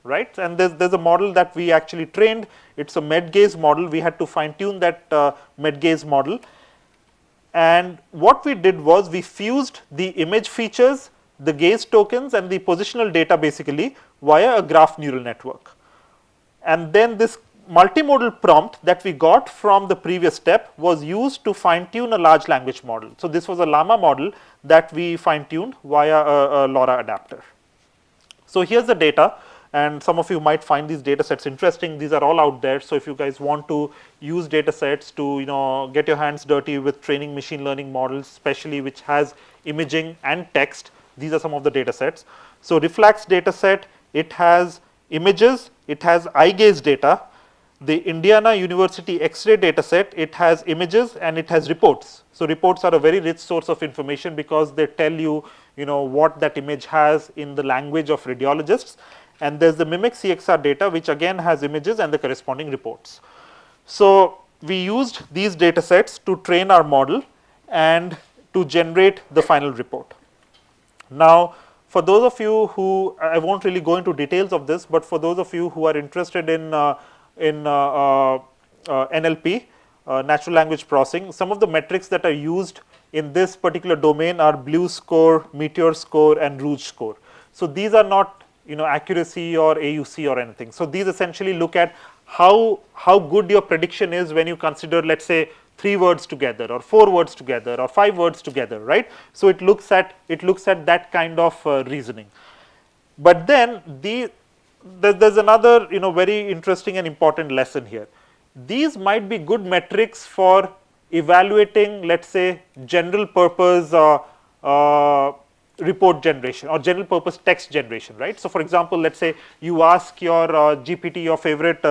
right? And there's a model that we actually trained. It's a med-gaze model. We had to fine tune that med-gaze model. And what we did was we fused the image features, the gaze tokens, and the positional data basically via a graph neural network. And then this multimodal prompt that we got from the previous step was used to fine tune a large language model. So this was a llama model that we fine tuned via a LoRa adapter. So here's the data. And some of you might find these data sets interesting. These are all out there. So if you guys want to use data sets to get your hands dirty with training machine learning models, especially which has imaging and text, these are some of the data sets. So Reflex data set, it has images, it has eye gaze data. The Indiana University X-ray data set, it has images and it has reports. So reports are a very rich source of information because they tell you, what that image has in the language of radiologists. And there's the Mimic CXR data, which again has images and the corresponding reports. So we used these data sets to train our model and to generate the final report. Now, for those of you who, I won't really go into details of this, but for those of you who are interested in NLP, natural language processing, some of the metrics that are used in this particular domain are BLUE score, Meteor score, and Rouge score. So these are not accuracy or AUC or anything. So these essentially look at how good your prediction is when you consider, let's say, 3 words together or 4 words together or 5 words together, right? So it looks at that kind of reasoning. But then there's another very interesting and important lesson here. These might be good metrics for evaluating, let's say, general purpose report generation or general purpose text generation, right? So for example, let's say you ask your GPT, your favorite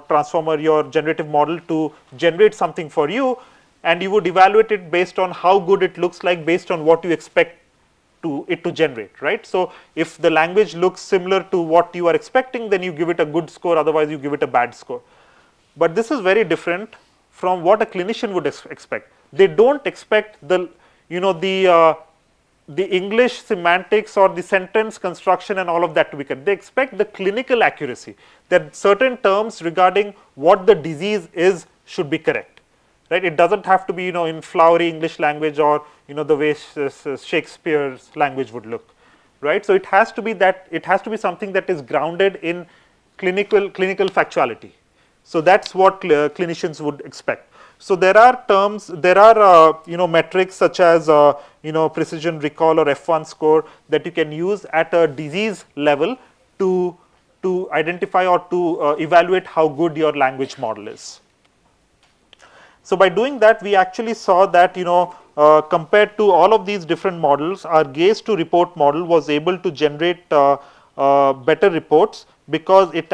transformer, your generative model to generate something for you, and you would evaluate it based on how good it looks like based on what you expect it to generate, right? So if the language looks similar to what you are expecting, then you give it a good score, otherwise you give it a bad score. But this is very different from what a clinician would expect. They don't expect the English semantics or the sentence construction and all of that to be correct. They expect the clinical accuracy, that certain terms regarding what the disease is should be correct, right? It doesn't have to be in flowery English language or the way Shakespeare's language would look, right? So it has to be something that is grounded in clinical factuality. So that's what clinicians would expect. So there are terms, metrics such as precision recall or F1 score that you can use at a disease level to identify or to evaluate how good your language model is. So by doing that, we actually saw that compared to all of these different models, our gaze to report model was able to generate better reports because it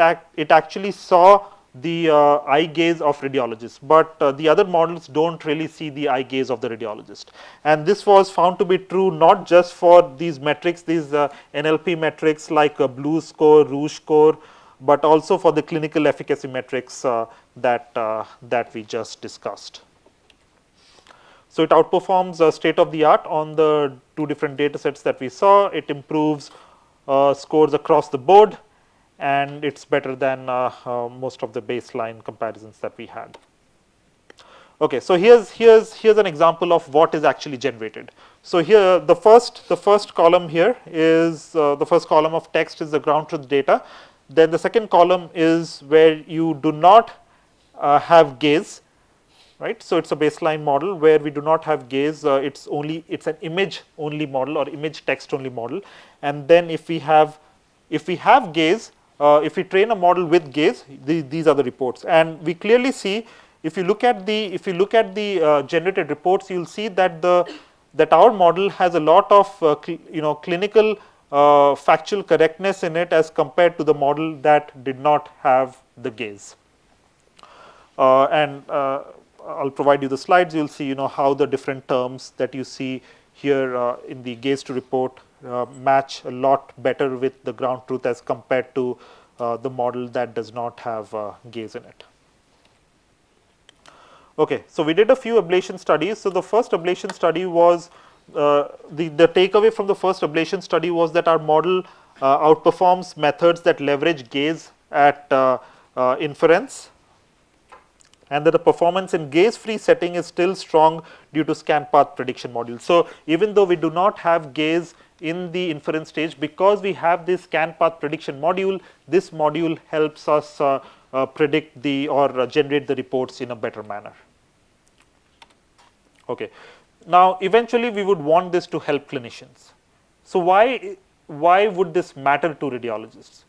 actually saw the eye gaze of radiologists, but the other models don't really see the eye gaze of the radiologist. And this was found to be true not just for these metrics, these NLP metrics like blue score, rouge score, but also for the clinical efficacy metrics that we just discussed. So it outperforms state of the art on the 2 different data sets that we saw. It improves scores across the board, and it's better than most of the baseline comparisons that we had. Okay, so here's an example of what is actually generated. So here the first column here is the first column of text is the ground truth data. Then the second column is where you do not have gaze, right? So it's a baseline model where we do not have gaze. It's an image only model or image text only model. And then if we have gaze, if we train a model with gaze, these are the reports. And we clearly see, if you look at the generated reports, you'll see that our model has a lot of clinical factual correctness in it as compared to the model that did not have the gaze. I'll provide you the slides. You'll see how the different terms that you see here in the gaze to report match a lot better with the ground truth as compared to the model that does not have gaze in it. Okay, so we did a few ablation studies. So the first ablation study was the takeaway from the first ablation study was that our model outperforms methods that leverage gaze at inference, and that the performance in gaze-free setting is still strong due to scan path prediction module. So even though we do not have gaze in the inference stage, because we have this scan path prediction module, this module helps us predict or generate the reports in a better manner. Okay. Now eventually we would want this to help clinicians. So why would this matter to radiologists?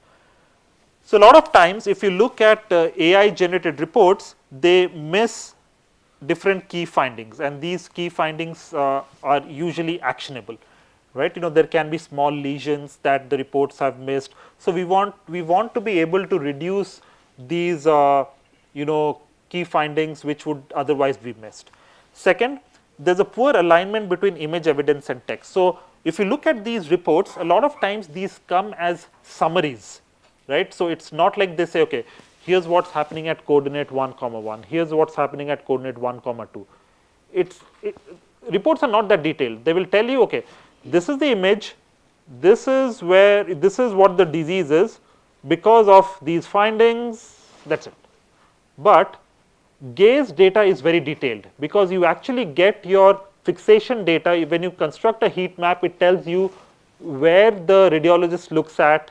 So a lot of times if you look at AI generated reports, they miss different key findings, and these key findings are usually actionable, right? There can be small lesions that the reports have missed. So we want to be able to reduce these key findings which would otherwise be missed. Second, there's a poor alignment between image evidence and text. So if you look at these reports, a lot of times these come as summaries, right? So it's not like they say, okay, here's what's happening at coordinate 1,1, here's what's happening at coordinate 1,2. Reports are not that detailed. They will tell you, okay, this is the image, this is what the disease is because of these findings, that's it. But gaze data is very detailed, because you actually get your fixation data. When you construct a heat map, it tells you where the radiologist looks at,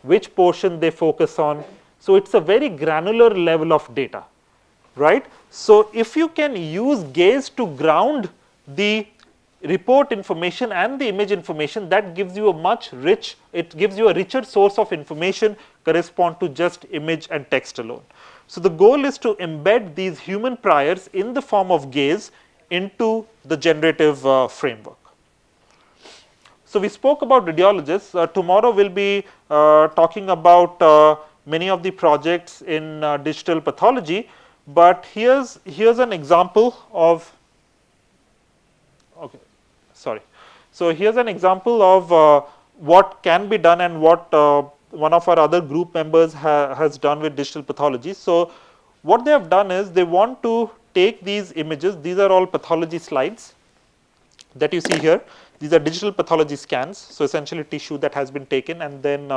which portion they focus on. So it's a very granular level of data, right? So if you can use gaze to ground the report information and the image information, that gives you it gives you a richer source of information correspond to just image and text alone. So the goal is to embed these human priors in the form of gaze into the generative framework. So we spoke about radiologists. Tomorrow we'll be talking about many of the projects in digital pathology, but here's an example of, okay, sorry. So here's an example of what can be done and what one of our other group members has done with digital pathology. So what they have done is they want to take these images. These are all pathology slides that you see here. These are digital pathology scans. So essentially tissue that has been taken, and then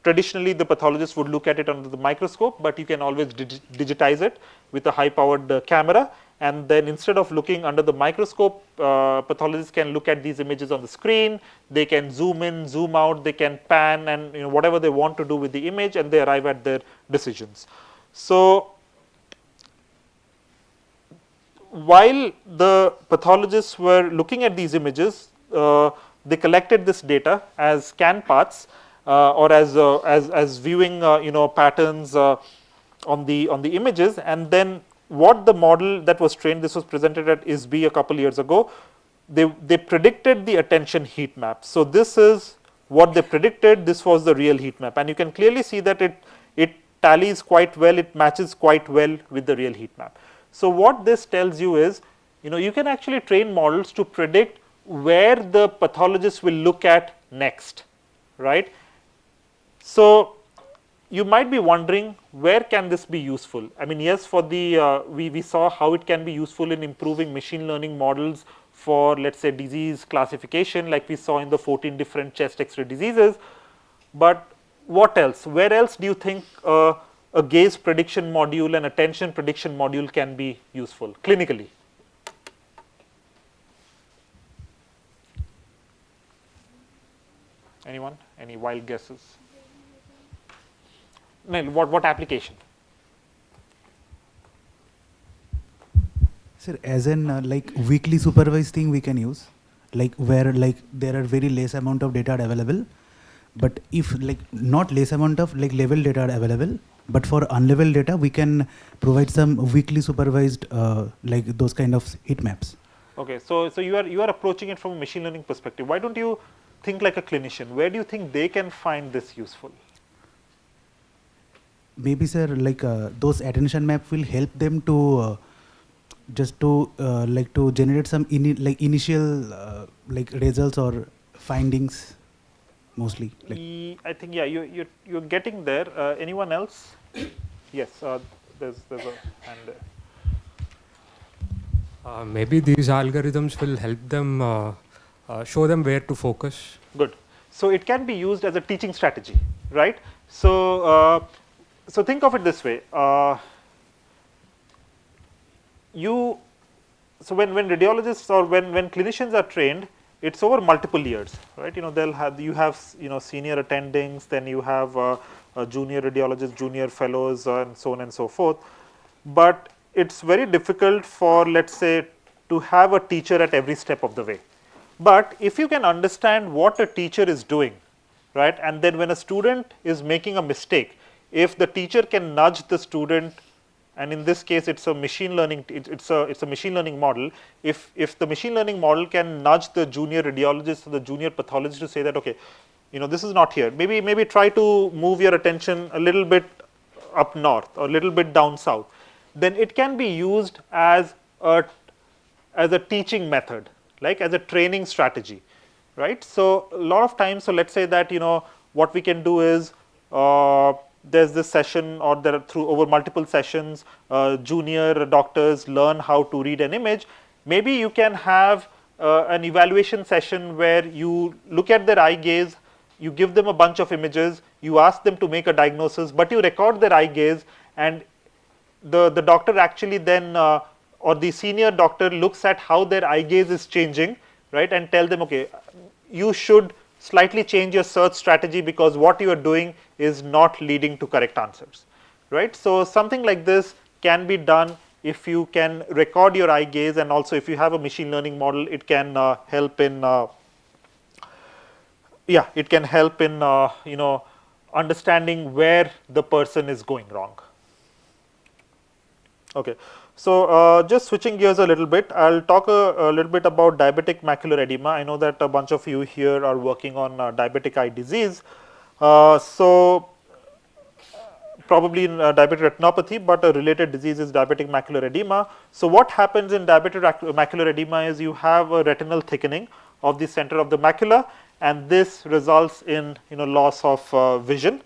traditionally the pathologist would look at it under the microscope, but you can always digitize it with a high powered camera. And then instead of looking under the microscope, pathologists can look at these images on the screen. They can zoom in, zoom out, they can pan, and whatever they want to do with the image, and they arrive at their decisions. So while the pathologists were looking at these images, they collected this data as scan paths or as viewing patterns on the images, and then what the model that was trained, this was presented at ISB a couple years ago, they predicted the attention heat map. So this is what they predicted. This was the real heat map, and you can clearly see that it tallies quite well, it matches quite well with the real heat map. So what this tells you is, you can actually train models to predict where the pathologist will look at next, right? So you might be wondering, where can this be useful? I mean, yes, for the we saw how it can be useful in improving machine learning models for, let's say, disease classification, like we saw in the 14 different chest X-ray diseases. But what else? Where else do you think a gaze prediction module and attention prediction module can be useful clinically? Anyone? Any wild guesses? No, what application? Sir, as in like weekly supervised thing we can use, like where like there are very less amount of data available, but if like not less amount of like level data are available, but for unlevel data we can provide some weekly supervised like those kind of heat maps. Okay, so you are approaching it from a machine learning perspective. Why don't you think like a clinician? Where do you think they can find this useful? Maybe sir, like those attention map will help them to just to like to generate some initial like results or findings mostly. Like. I think you're getting there. Anyone else? Yes, there's a hand there. Maybe these algorithms will help them show them where to focus. Good. So it can be used as a teaching strategy, right? So so think of it this way. So when radiologists or when clinicians are trained, it's over multiple years, right? You have senior attendings, then you have junior radiologists, junior fellows, and so on and so forth. But it's very difficult for, let's say, to have a teacher at every step of the way. But if you can understand what a teacher is doing, right, and then when a student is making a mistake, if the teacher can nudge the student, and in this case it's a machine learning, it's a machine learning model. If the machine learning model can nudge the junior radiologist or the junior pathologist to say that, okay, this is not here. Maybe try to move your attention a little bit up north or a little bit down south. Then it can be used as a teaching method, like as a training strategy, right? So a lot of times, so let's say that what we can do is there's this session, or there are over multiple sessions, junior doctors learn how to read an image. Maybe you can have an evaluation session where you look at their eye gaze, you give them a bunch of images, you ask them to make a diagnosis, but you record their eye gaze, and the doctor actually then or the senior doctor looks at how their eye gaze is changing, right, and tell them, okay, you should slightly change your search strategy because what you are doing is not leading to correct answers, right? So something like this can be done if you can record your eye gaze, and also if you have a machine learning model, it can help in understanding where the person is going wrong. Okay, so just switching gears a little bit, I'll talk a little bit about diabetic macular edema. I know that a bunch of you here are working on diabetic eye disease. So probably in diabetic retinopathy, but a related disease is diabetic macular edema. So what happens in diabetic macular edema is you have a retinal thickening of the center of the macula, and this results in loss of vision.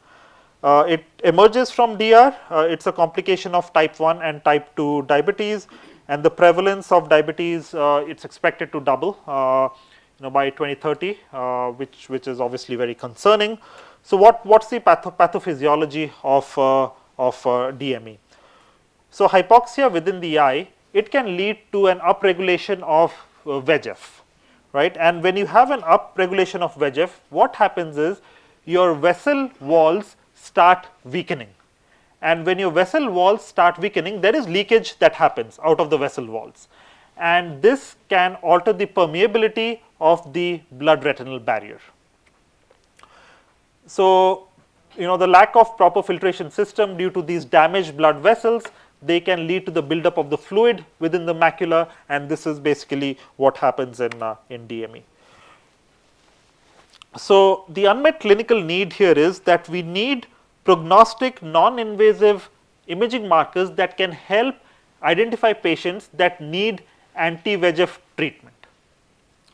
It emerges from DR. It's a complication of type 1 and type 2 diabetes, and the prevalence of diabetes it's expected to double by 2030, which is obviously very concerning. So what's the pathophysiology of DME? So hypoxia within the eye, it can lead to an upregulation of VEGF, right? And when you have an upregulation of VEGF, what happens is your vessel walls start weakening, and when your vessel walls start weakening, there is leakage that happens out of the vessel walls, and this can alter the permeability of the blood retinal barrier. So the lack of proper filtration system due to these damaged blood vessels, they can lead to the buildup of the fluid within the macula, and this is basically what happens in DME. So the unmet clinical need here is that we need prognostic non-invasive imaging markers that can help identify patients that need anti-VEGF treatment.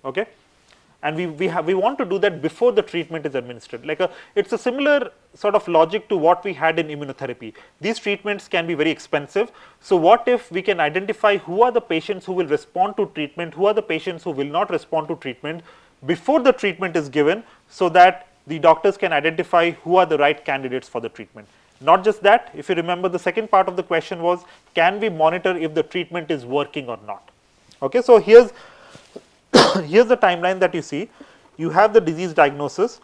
Okay? And we want to do that before the treatment is administered. It's a similar sort of logic to what we had in immunotherapy. These treatments can be very expensive. So what if we can identify who are the patients who will respond to treatment, who are the patients who will not respond to treatment before the treatment is given, so that the doctors can identify who are the right candidates for the treatment. Not just that, if you remember, the second part of the question was, can we monitor if the treatment is working or not? Okay, so here's the timeline that you see. You have the disease diagnosis,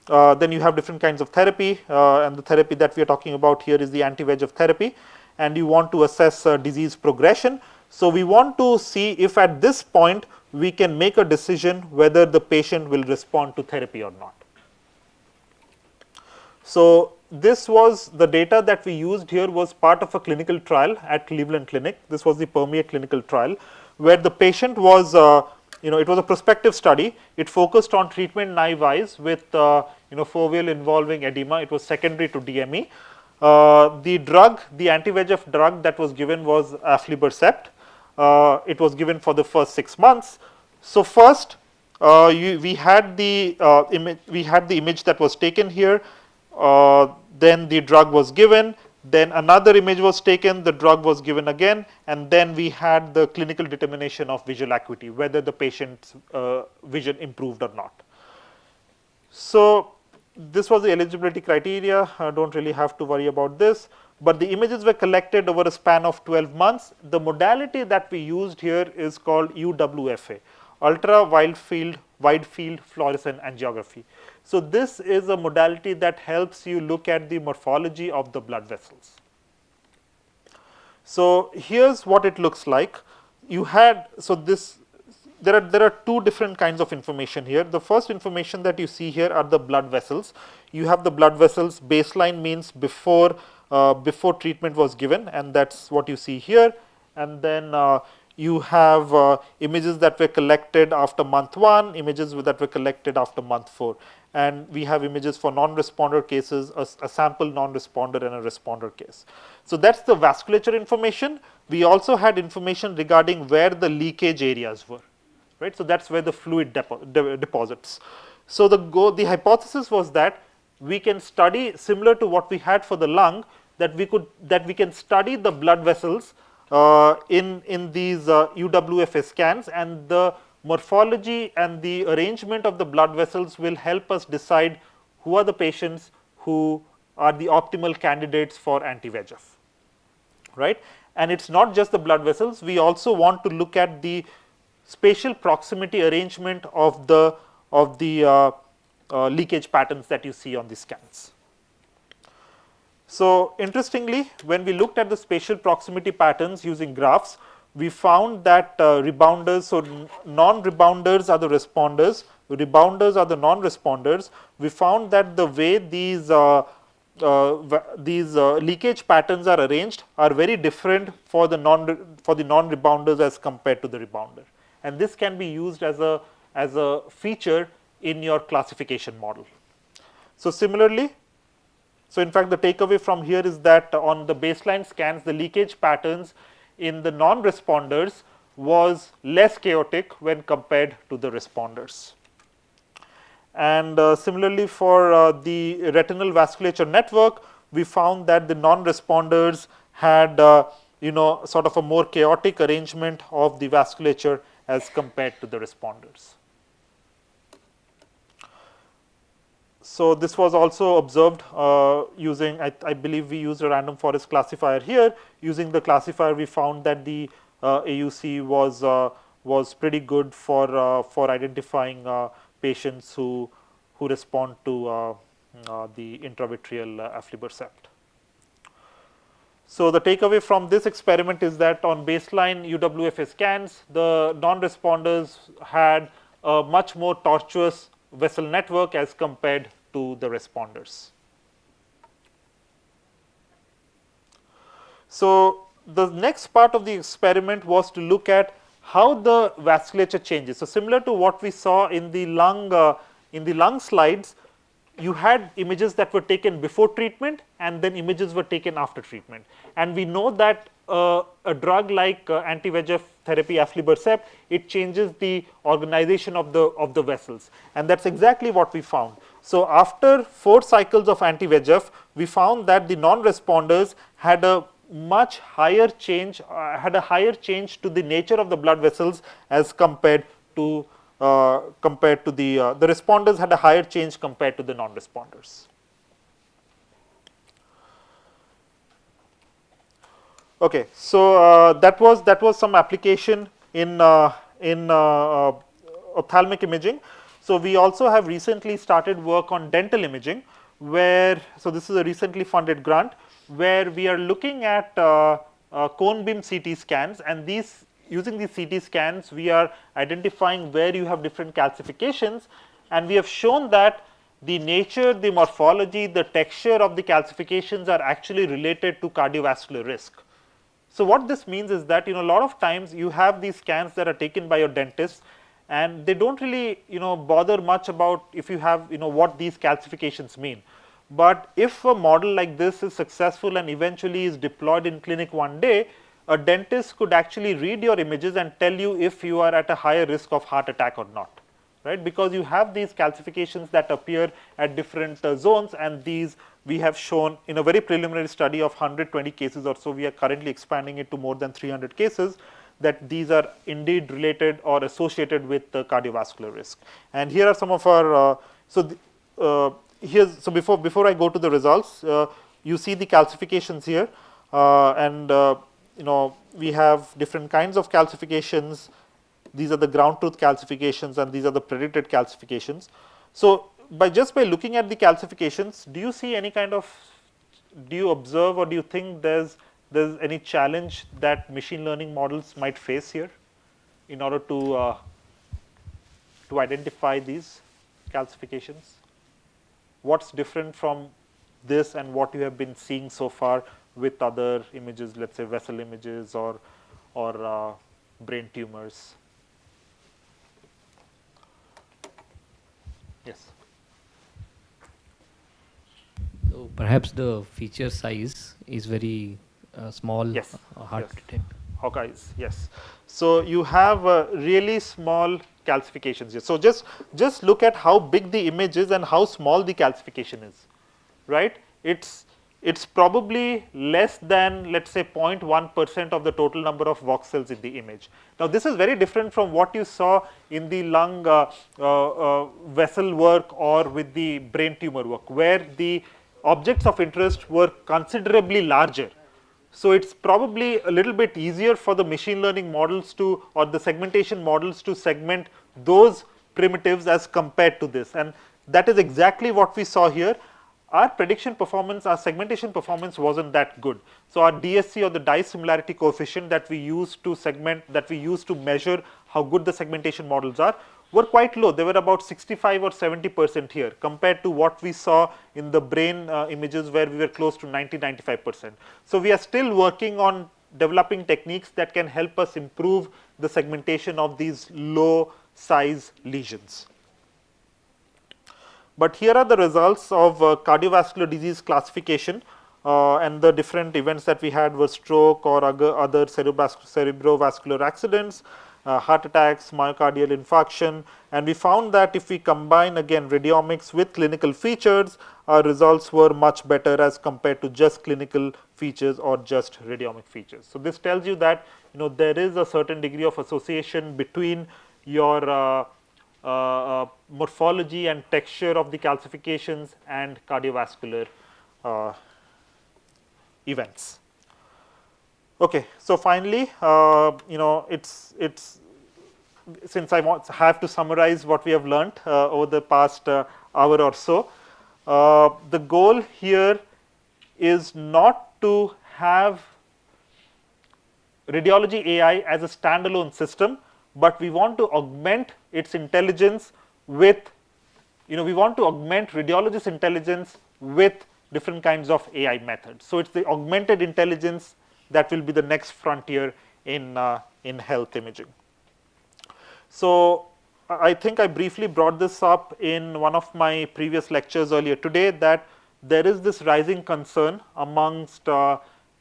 then you have different kinds of therapy, and the therapy that we are talking about here is the anti-VEGF therapy, and you want to assess disease progression. So we want to see if at this point we can make a decision whether the patient will respond to therapy or not. So this was the data that we used here, was part of a clinical trial at Cleveland Clinic. This was the Permeate clinical trial, where the patient was it was a prospective study. It focused on treatment naive eyes with foveal involving edema. It was secondary to DME. The drug, the anti-VEGF drug that was given was aflibercept. It was given for the first 6 months. So first we had the image that was taken here. Then the drug was given, then another image was taken, the drug was given again, and then we had the clinical determination of visual acuity, whether the patient's vision improved or not. So this was the eligibility criteria. I don't really have to worry about this, but the images were collected over a span of 12 months. The modality that we used here is called UWFA, ultra wide field fluorescent angiography. So this is a modality that helps you look at the morphology of the blood vessels. So here's what it looks like. There are two different kinds of information here. The first information that you see here are the blood vessels. You have the blood vessels. Baseline means before treatment was given, and that's what you see here. And then you have images that were collected after month 1, images that were collected after month 4. And we have images for non-responder cases, a sample non-responder and a responder case. So that's the vasculature information. We also had information regarding where the leakage areas were, right? So that's where the fluid deposits. So the hypothesis was that we can study, similar to what we had for the lung, that we can study the blood vessels in these UWFA scans, and the morphology and the arrangement of the blood vessels will help us decide who are the patients who are the optimal candidates for anti-VEGF, right? And it's not just the blood vessels. We also want to look at the spatial proximity arrangement of the leakage patterns that you see on the scans. So interestingly, when we looked at the spatial proximity patterns using graphs, we found that rebounders, so non-rebounders are the responders, rebounders are the non-responders. We found that the way these leakage patterns are arranged are very different for the non-rebounders as compared to the rebounder, and this can be used as a feature in your classification model. So similarly, so in fact the takeaway from here is that on the baseline scans, the leakage patterns in the non-responders was less chaotic when compared to the responders. And similarly for the retinal vasculature network, we found that the non-responders had sort of a more chaotic arrangement of the vasculature as compared to the responders. So this was also observed using, I believe we used a random forest classifier here. Using the classifier, we found that the AUC was pretty good for identifying patients who respond to the intravitreal aflibercept. So the takeaway from this experiment is that on baseline UWFA scans, the non-responders had a much more tortuous vessel network as compared to the responders. So the next part of the experiment was to look at how the vasculature changes. So similar to what we saw in the lung slides, you had images that were taken before treatment and then images were taken after treatment. And we know that a drug like anti-VEGF therapy, aflibercept, it changes the organization of the vessels, and that's exactly what we found. So after 4 cycles of anti-VEGF, we found that the non-responders had a much higher change, to the nature of the blood vessels as compared to the responders had a higher change compared to the non-responders. Okay, so that was some application in ophthalmic imaging. So we also have recently started work on dental imaging, where this is a recently funded grant where we are looking at cone beam CT scans, and using these CT scans we are identifying where you have different calcifications, and we have shown that the nature, the morphology, the texture of the calcifications are actually related to cardiovascular risk. So what this means is that, a lot of times you have these scans that are taken by your dentist, and they don't really bother much about if you have what these calcifications mean. But if a model like this is successful and eventually is deployed in clinic one day, a dentist could actually read your images and tell you if you are at a higher risk of heart attack or not, right? Because you have these calcifications that appear at different zones, and these we have shown in a very preliminary study of 120 cases or so. We are currently expanding it to more than 300 cases, that these are indeed related or associated with the cardiovascular risk. And here are some of our before I go to the results, you see the calcifications here, and we have different kinds of calcifications. These are the ground truth calcifications, and these are the predicted calcifications. So by looking at the calcifications, do you see any kind of, do you observe, or do you think there's any challenge that machine learning models might face here in order to identify these calcifications? What's different from this and what you have been seeing so far with other images, let's say vessel images or brain tumors? Yes. So perhaps the feature size is very small, yes. hard to detect. Hawkeyes, yes. So you have really small calcifications here. So just look at how big the image is and how small the calcification is, right? It's probably less than, let's say, 0.1% of the total number of voxels in the image. Now this is very different from what you saw in the lung vessel work or with the brain tumor work, where the objects of interest were considerably larger. So it's probably a little bit easier for the machine learning models to, or the segmentation models to segment those primitives as compared to this, and that is exactly what we saw here. Our prediction performance, our segmentation performance wasn't that good. So our DSC, or the dye similarity coefficient that we use to segment, that we use to measure how good the segmentation models are, were quite low. They were about 65 or 70% here compared to what we saw in the brain images, where we were close to 90-95%. So we are still working on developing techniques that can help us improve the segmentation of these low size lesions. But here are the results of cardiovascular disease classification, and the different events that we had were stroke or other cerebrovascular accidents, heart attacks, myocardial infarction, and we found that if we combine again radiomics with clinical features, our results were much better as compared to just clinical features or just radiomic features. So this tells you that there is a certain degree of association between your morphology and texture of the calcifications and cardiovascular events. Okay, so finally, it's since I have to summarize what we have learned over the past hour or so, the goal here is not to have radiology AI as a standalone system, but we want to augment its intelligence with, we want to augment radiologist intelligence with different kinds of AI methods. So it's the augmented intelligence that will be the next frontier in health imaging. So I think I briefly brought this up in one of my previous lectures earlier today, that there is this rising concern amongst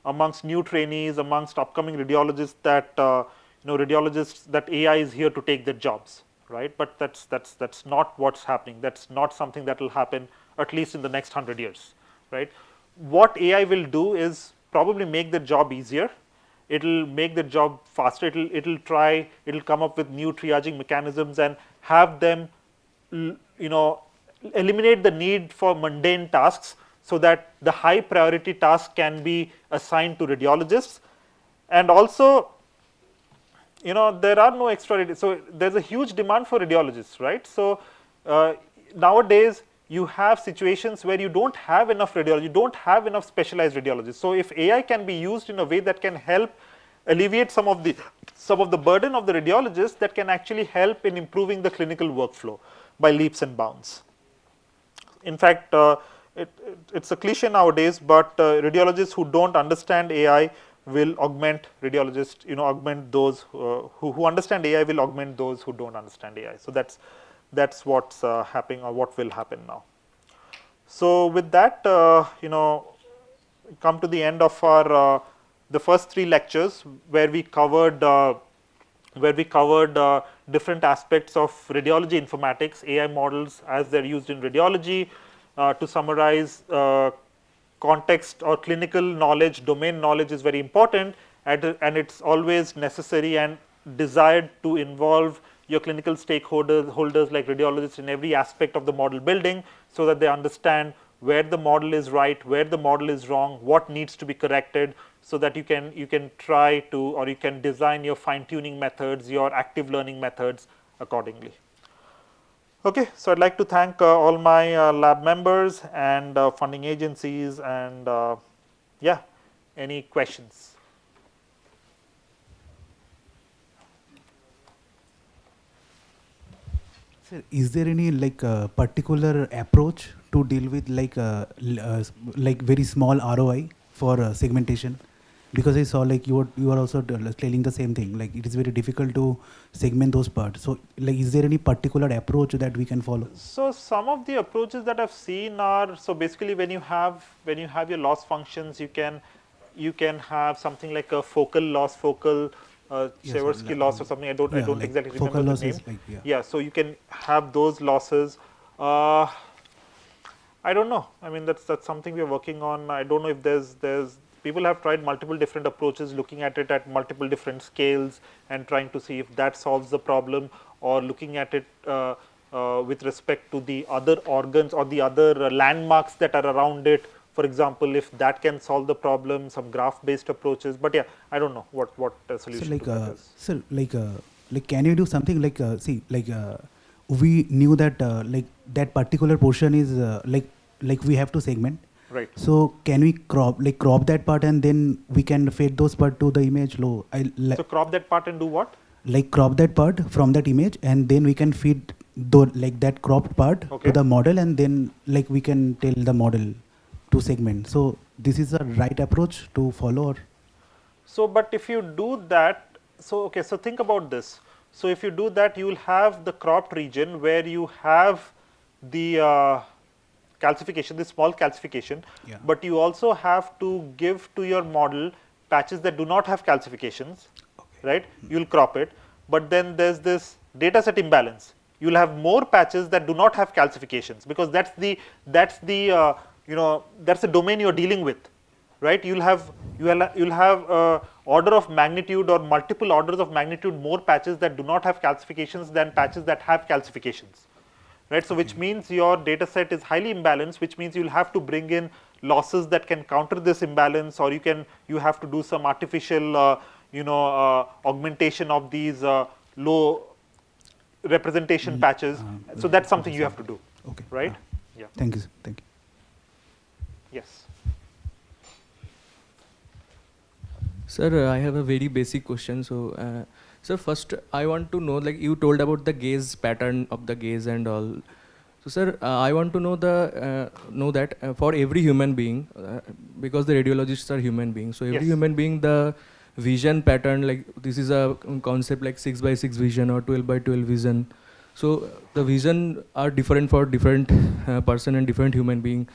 amongst new trainees, amongst upcoming radiologists that radiologists that AI is here to take their jobs, right? But that's not what's happening. That's not something that will happen at least in the next 100 years, right? What AI will do is probably make the job easier. It'll make the job faster. It'll come up with new triaging mechanisms and have them, eliminate the need for mundane tasks, so that the high priority task can be assigned to radiologists. And also, there are no extra, so there's a huge demand for radiologists, right? So nowadays you have situations where you don't have enough radiology, you don't have enough specialized radiologists. So if AI can be used in a way that can help alleviate some of the burden of the radiologists, that can actually help in improving the clinical workflow by leaps and bounds. In fact, it's a cliche nowadays, but radiologists who don't understand AI will augment radiologists, augment those who understand AI will augment those who don't understand AI. So that's what's happening, or what will happen now. So with that, come to the end of our the first 3 lectures, where we covered different aspects of radiology informatics, AI models as they're used in radiology. To summarize, context or clinical knowledge, domain knowledge is very important, and it's always necessary and desired to involve your clinical stakeholders like radiologists in every aspect of the model building, so that they understand where the model is right, where the model is wrong, what needs to be corrected, so that you can try to, or you can design your fine-tuning methods, your active learning methods accordingly. Okay, so I'd like to thank all my lab members and funding agencies, and yeah, any questions? Sir, is there any particular approach to deal with very small ROI for segmentation? Because I saw you are also telling the same thing, like it is very difficult to segment those parts. So is there any particular approach that we can follow? So some of the approaches that I've seen are, so basically when you have your loss functions, you can have something like a focal loss, Seversky loss or something. I don't exactly remember the name. Yeah, so you can have those losses. I don't know. I mean, that's something we are working on. I don't know if there's people have tried multiple different approaches, looking at it at multiple different scales and trying to see if that solves the problem, or looking at it with respect to the other organs or the other landmarks that are around it. For example, if that can solve the problem, some graph-based approaches. But yeah, I don't know what solution to that is. Sir, can you do something we knew that that particular portion is we have to segment. Right. So can we crop that part, and then we can fade those part to the image low? So crop that part and do what? Crop that part from that image, and then we can feed that cropped part to the model, and then we can tell the model to segment. So this is the right approach to follow? Or? So, but if you do that, so think about this. So if you do that, you will have the cropped region where you have the calcification, this small calcification, but you also have to give to your model patches that do not have calcifications, right? You will crop it, but then there's this data set imbalance. You will have more patches that do not have calcifications, because that's the domain you are dealing with, right? You'll have order of magnitude or multiple orders of magnitude more patches that do not have calcifications than patches that have calcifications. Right, so which means your data set is highly imbalanced, which means you'll have to bring in losses that can counter this imbalance, or you have to do some artificial augmentation of these low representation patches. So that's something you have to do. Okay. Right? Yeah. Thank you. Thank you. Yes. Sir, I have a very basic question. So. So first, I want to know, you told about the gaze pattern of the gaze and all. So sir, I want to know that for every human being, because the radiologists are human beings. So every human being, the vision pattern, this is a concept like 6x6 vision or 12x12 vision. So the vision are different for different person and different human being.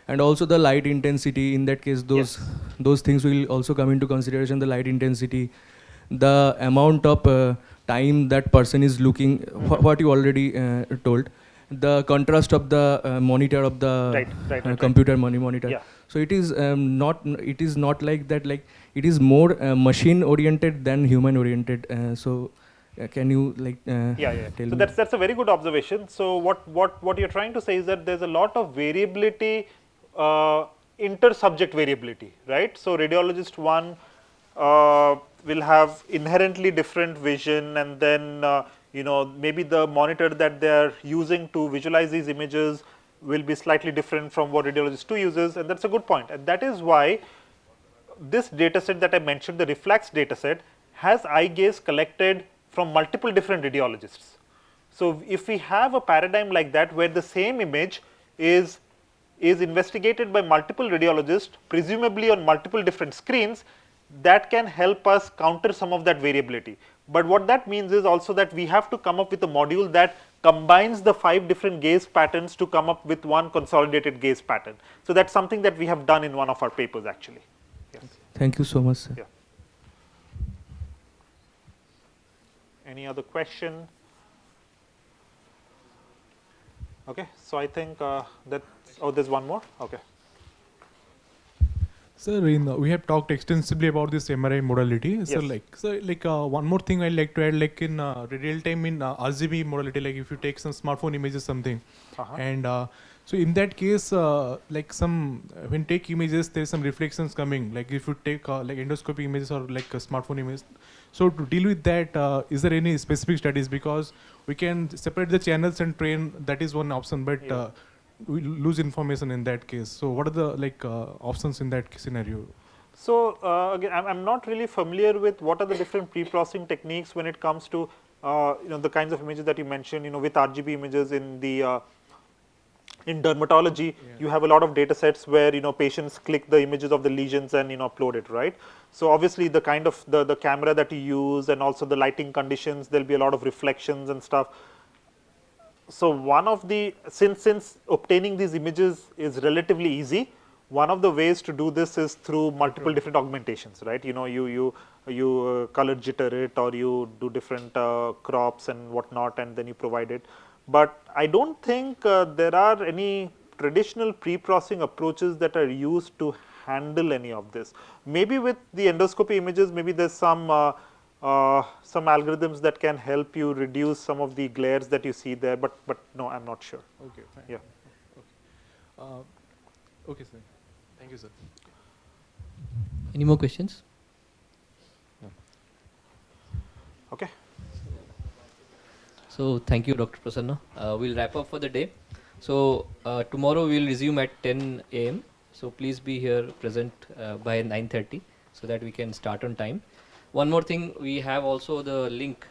And also the light intensity, in that case, those things will also come into consideration, the light intensity, the amount of time that person is looking, what you already told, the contrast of the monitor of the computer monitor. Yeah. So it is not like that, like it is more machine oriented than human oriented. Can you tell So me? that's a very good observation. So what you're trying to say is that there's a lot of variability, inter-subject variability, right? So radiologist 1 will have inherently different vision, and then maybe the monitor that they are using to visualize these images will be slightly different from what radiologist 2 uses, and that's a good point. And that is why this data set that I mentioned, the reflex data set, has eye gaze collected from multiple different radiologists. So if we have a paradigm like that, where the same image is investigated by multiple radiologists, presumably on multiple different screens, that can help us counter some of that variability. But what that means is also that we have to come up with a module that combines the 5 different gaze patterns to come up with one consolidated gaze pattern. So that's something that we have done in one of our papers actually. Yes. Thank you so much, sir. Yeah. Any other question? Okay, so I think there's one more. Okay. Sir, we have talked extensively about this MRI modality. Yes. So, one more thing I'd like to add, like in real time in RGB modality, like if you take some smartphone images, something, and so in that case, when take images, there's some reflections coming. Like if you take like endoscopy images or like a smartphone image. So to deal with that, is there any specific studies? Because we can separate the channels and train. That is one option, but we lose information in that case. So what are the options in that scenario? So again, I'm not really familiar with what are the different pre-processing techniques when it comes to the kinds of images that you mentioned. With RGB images in the in dermatology, you have a lot of data sets where patients click the images of the lesions and upload it, right? So obviously the kind of the camera that you use and also the lighting conditions, there'll be a lot of reflections and stuff. So one of the since obtaining these images is relatively easy, one of the ways to do this is through multiple different augmentations, right? You color jitter it, or you do different crops and whatnot, and then you provide it. But I don't think there are any traditional pre-processing approaches that are used to handle any of this. Maybe with the endoscopy images, maybe there's some algorithms that can help you reduce some of the glares that you see there, but no, I'm not sure. Okay, fine. Yeah. Okay. Okay, sir. Thank you, sir. Any more questions? No. Okay. So thank you, Dr. Prasanna. We'll wrap up for the day. So tomorrow we'll resume at 10 a.m. So please be here present by 9:30 so that we can start on time. One more thing, we have also the link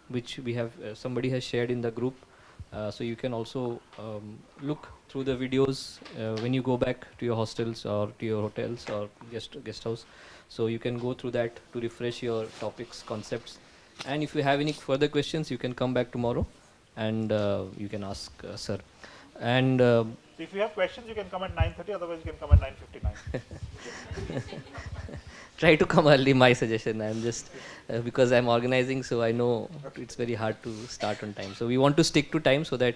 which we have somebody has shared in the group. So you can also look through the videos when you go back to your hostels or to your hotels or guest house. So you can go through that to refresh your topics, concepts. And if you have any further questions, you can come back tomorrow and you can ask sir. And so if you have questions, you can come at 9:30. Otherwise, you can come at 9:59. Try to come early. My suggestion. I'm just because I'm organizing, so I know it's very hard to start on time. So we want to stick to time so that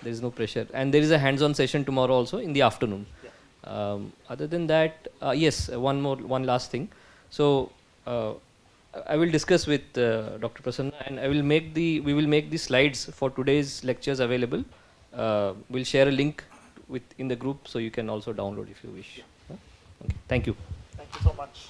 there is no pressure. And there is a hands-on session tomorrow also in the afternoon. Yeah. Other than that, yes, one last thing. So I will discuss with Dr. Prasanna, and we will make the slides for today's lectures available. We'll share a link in the group, so you can also download if you wish. Yeah. Okay. Thank you. Thank you so much.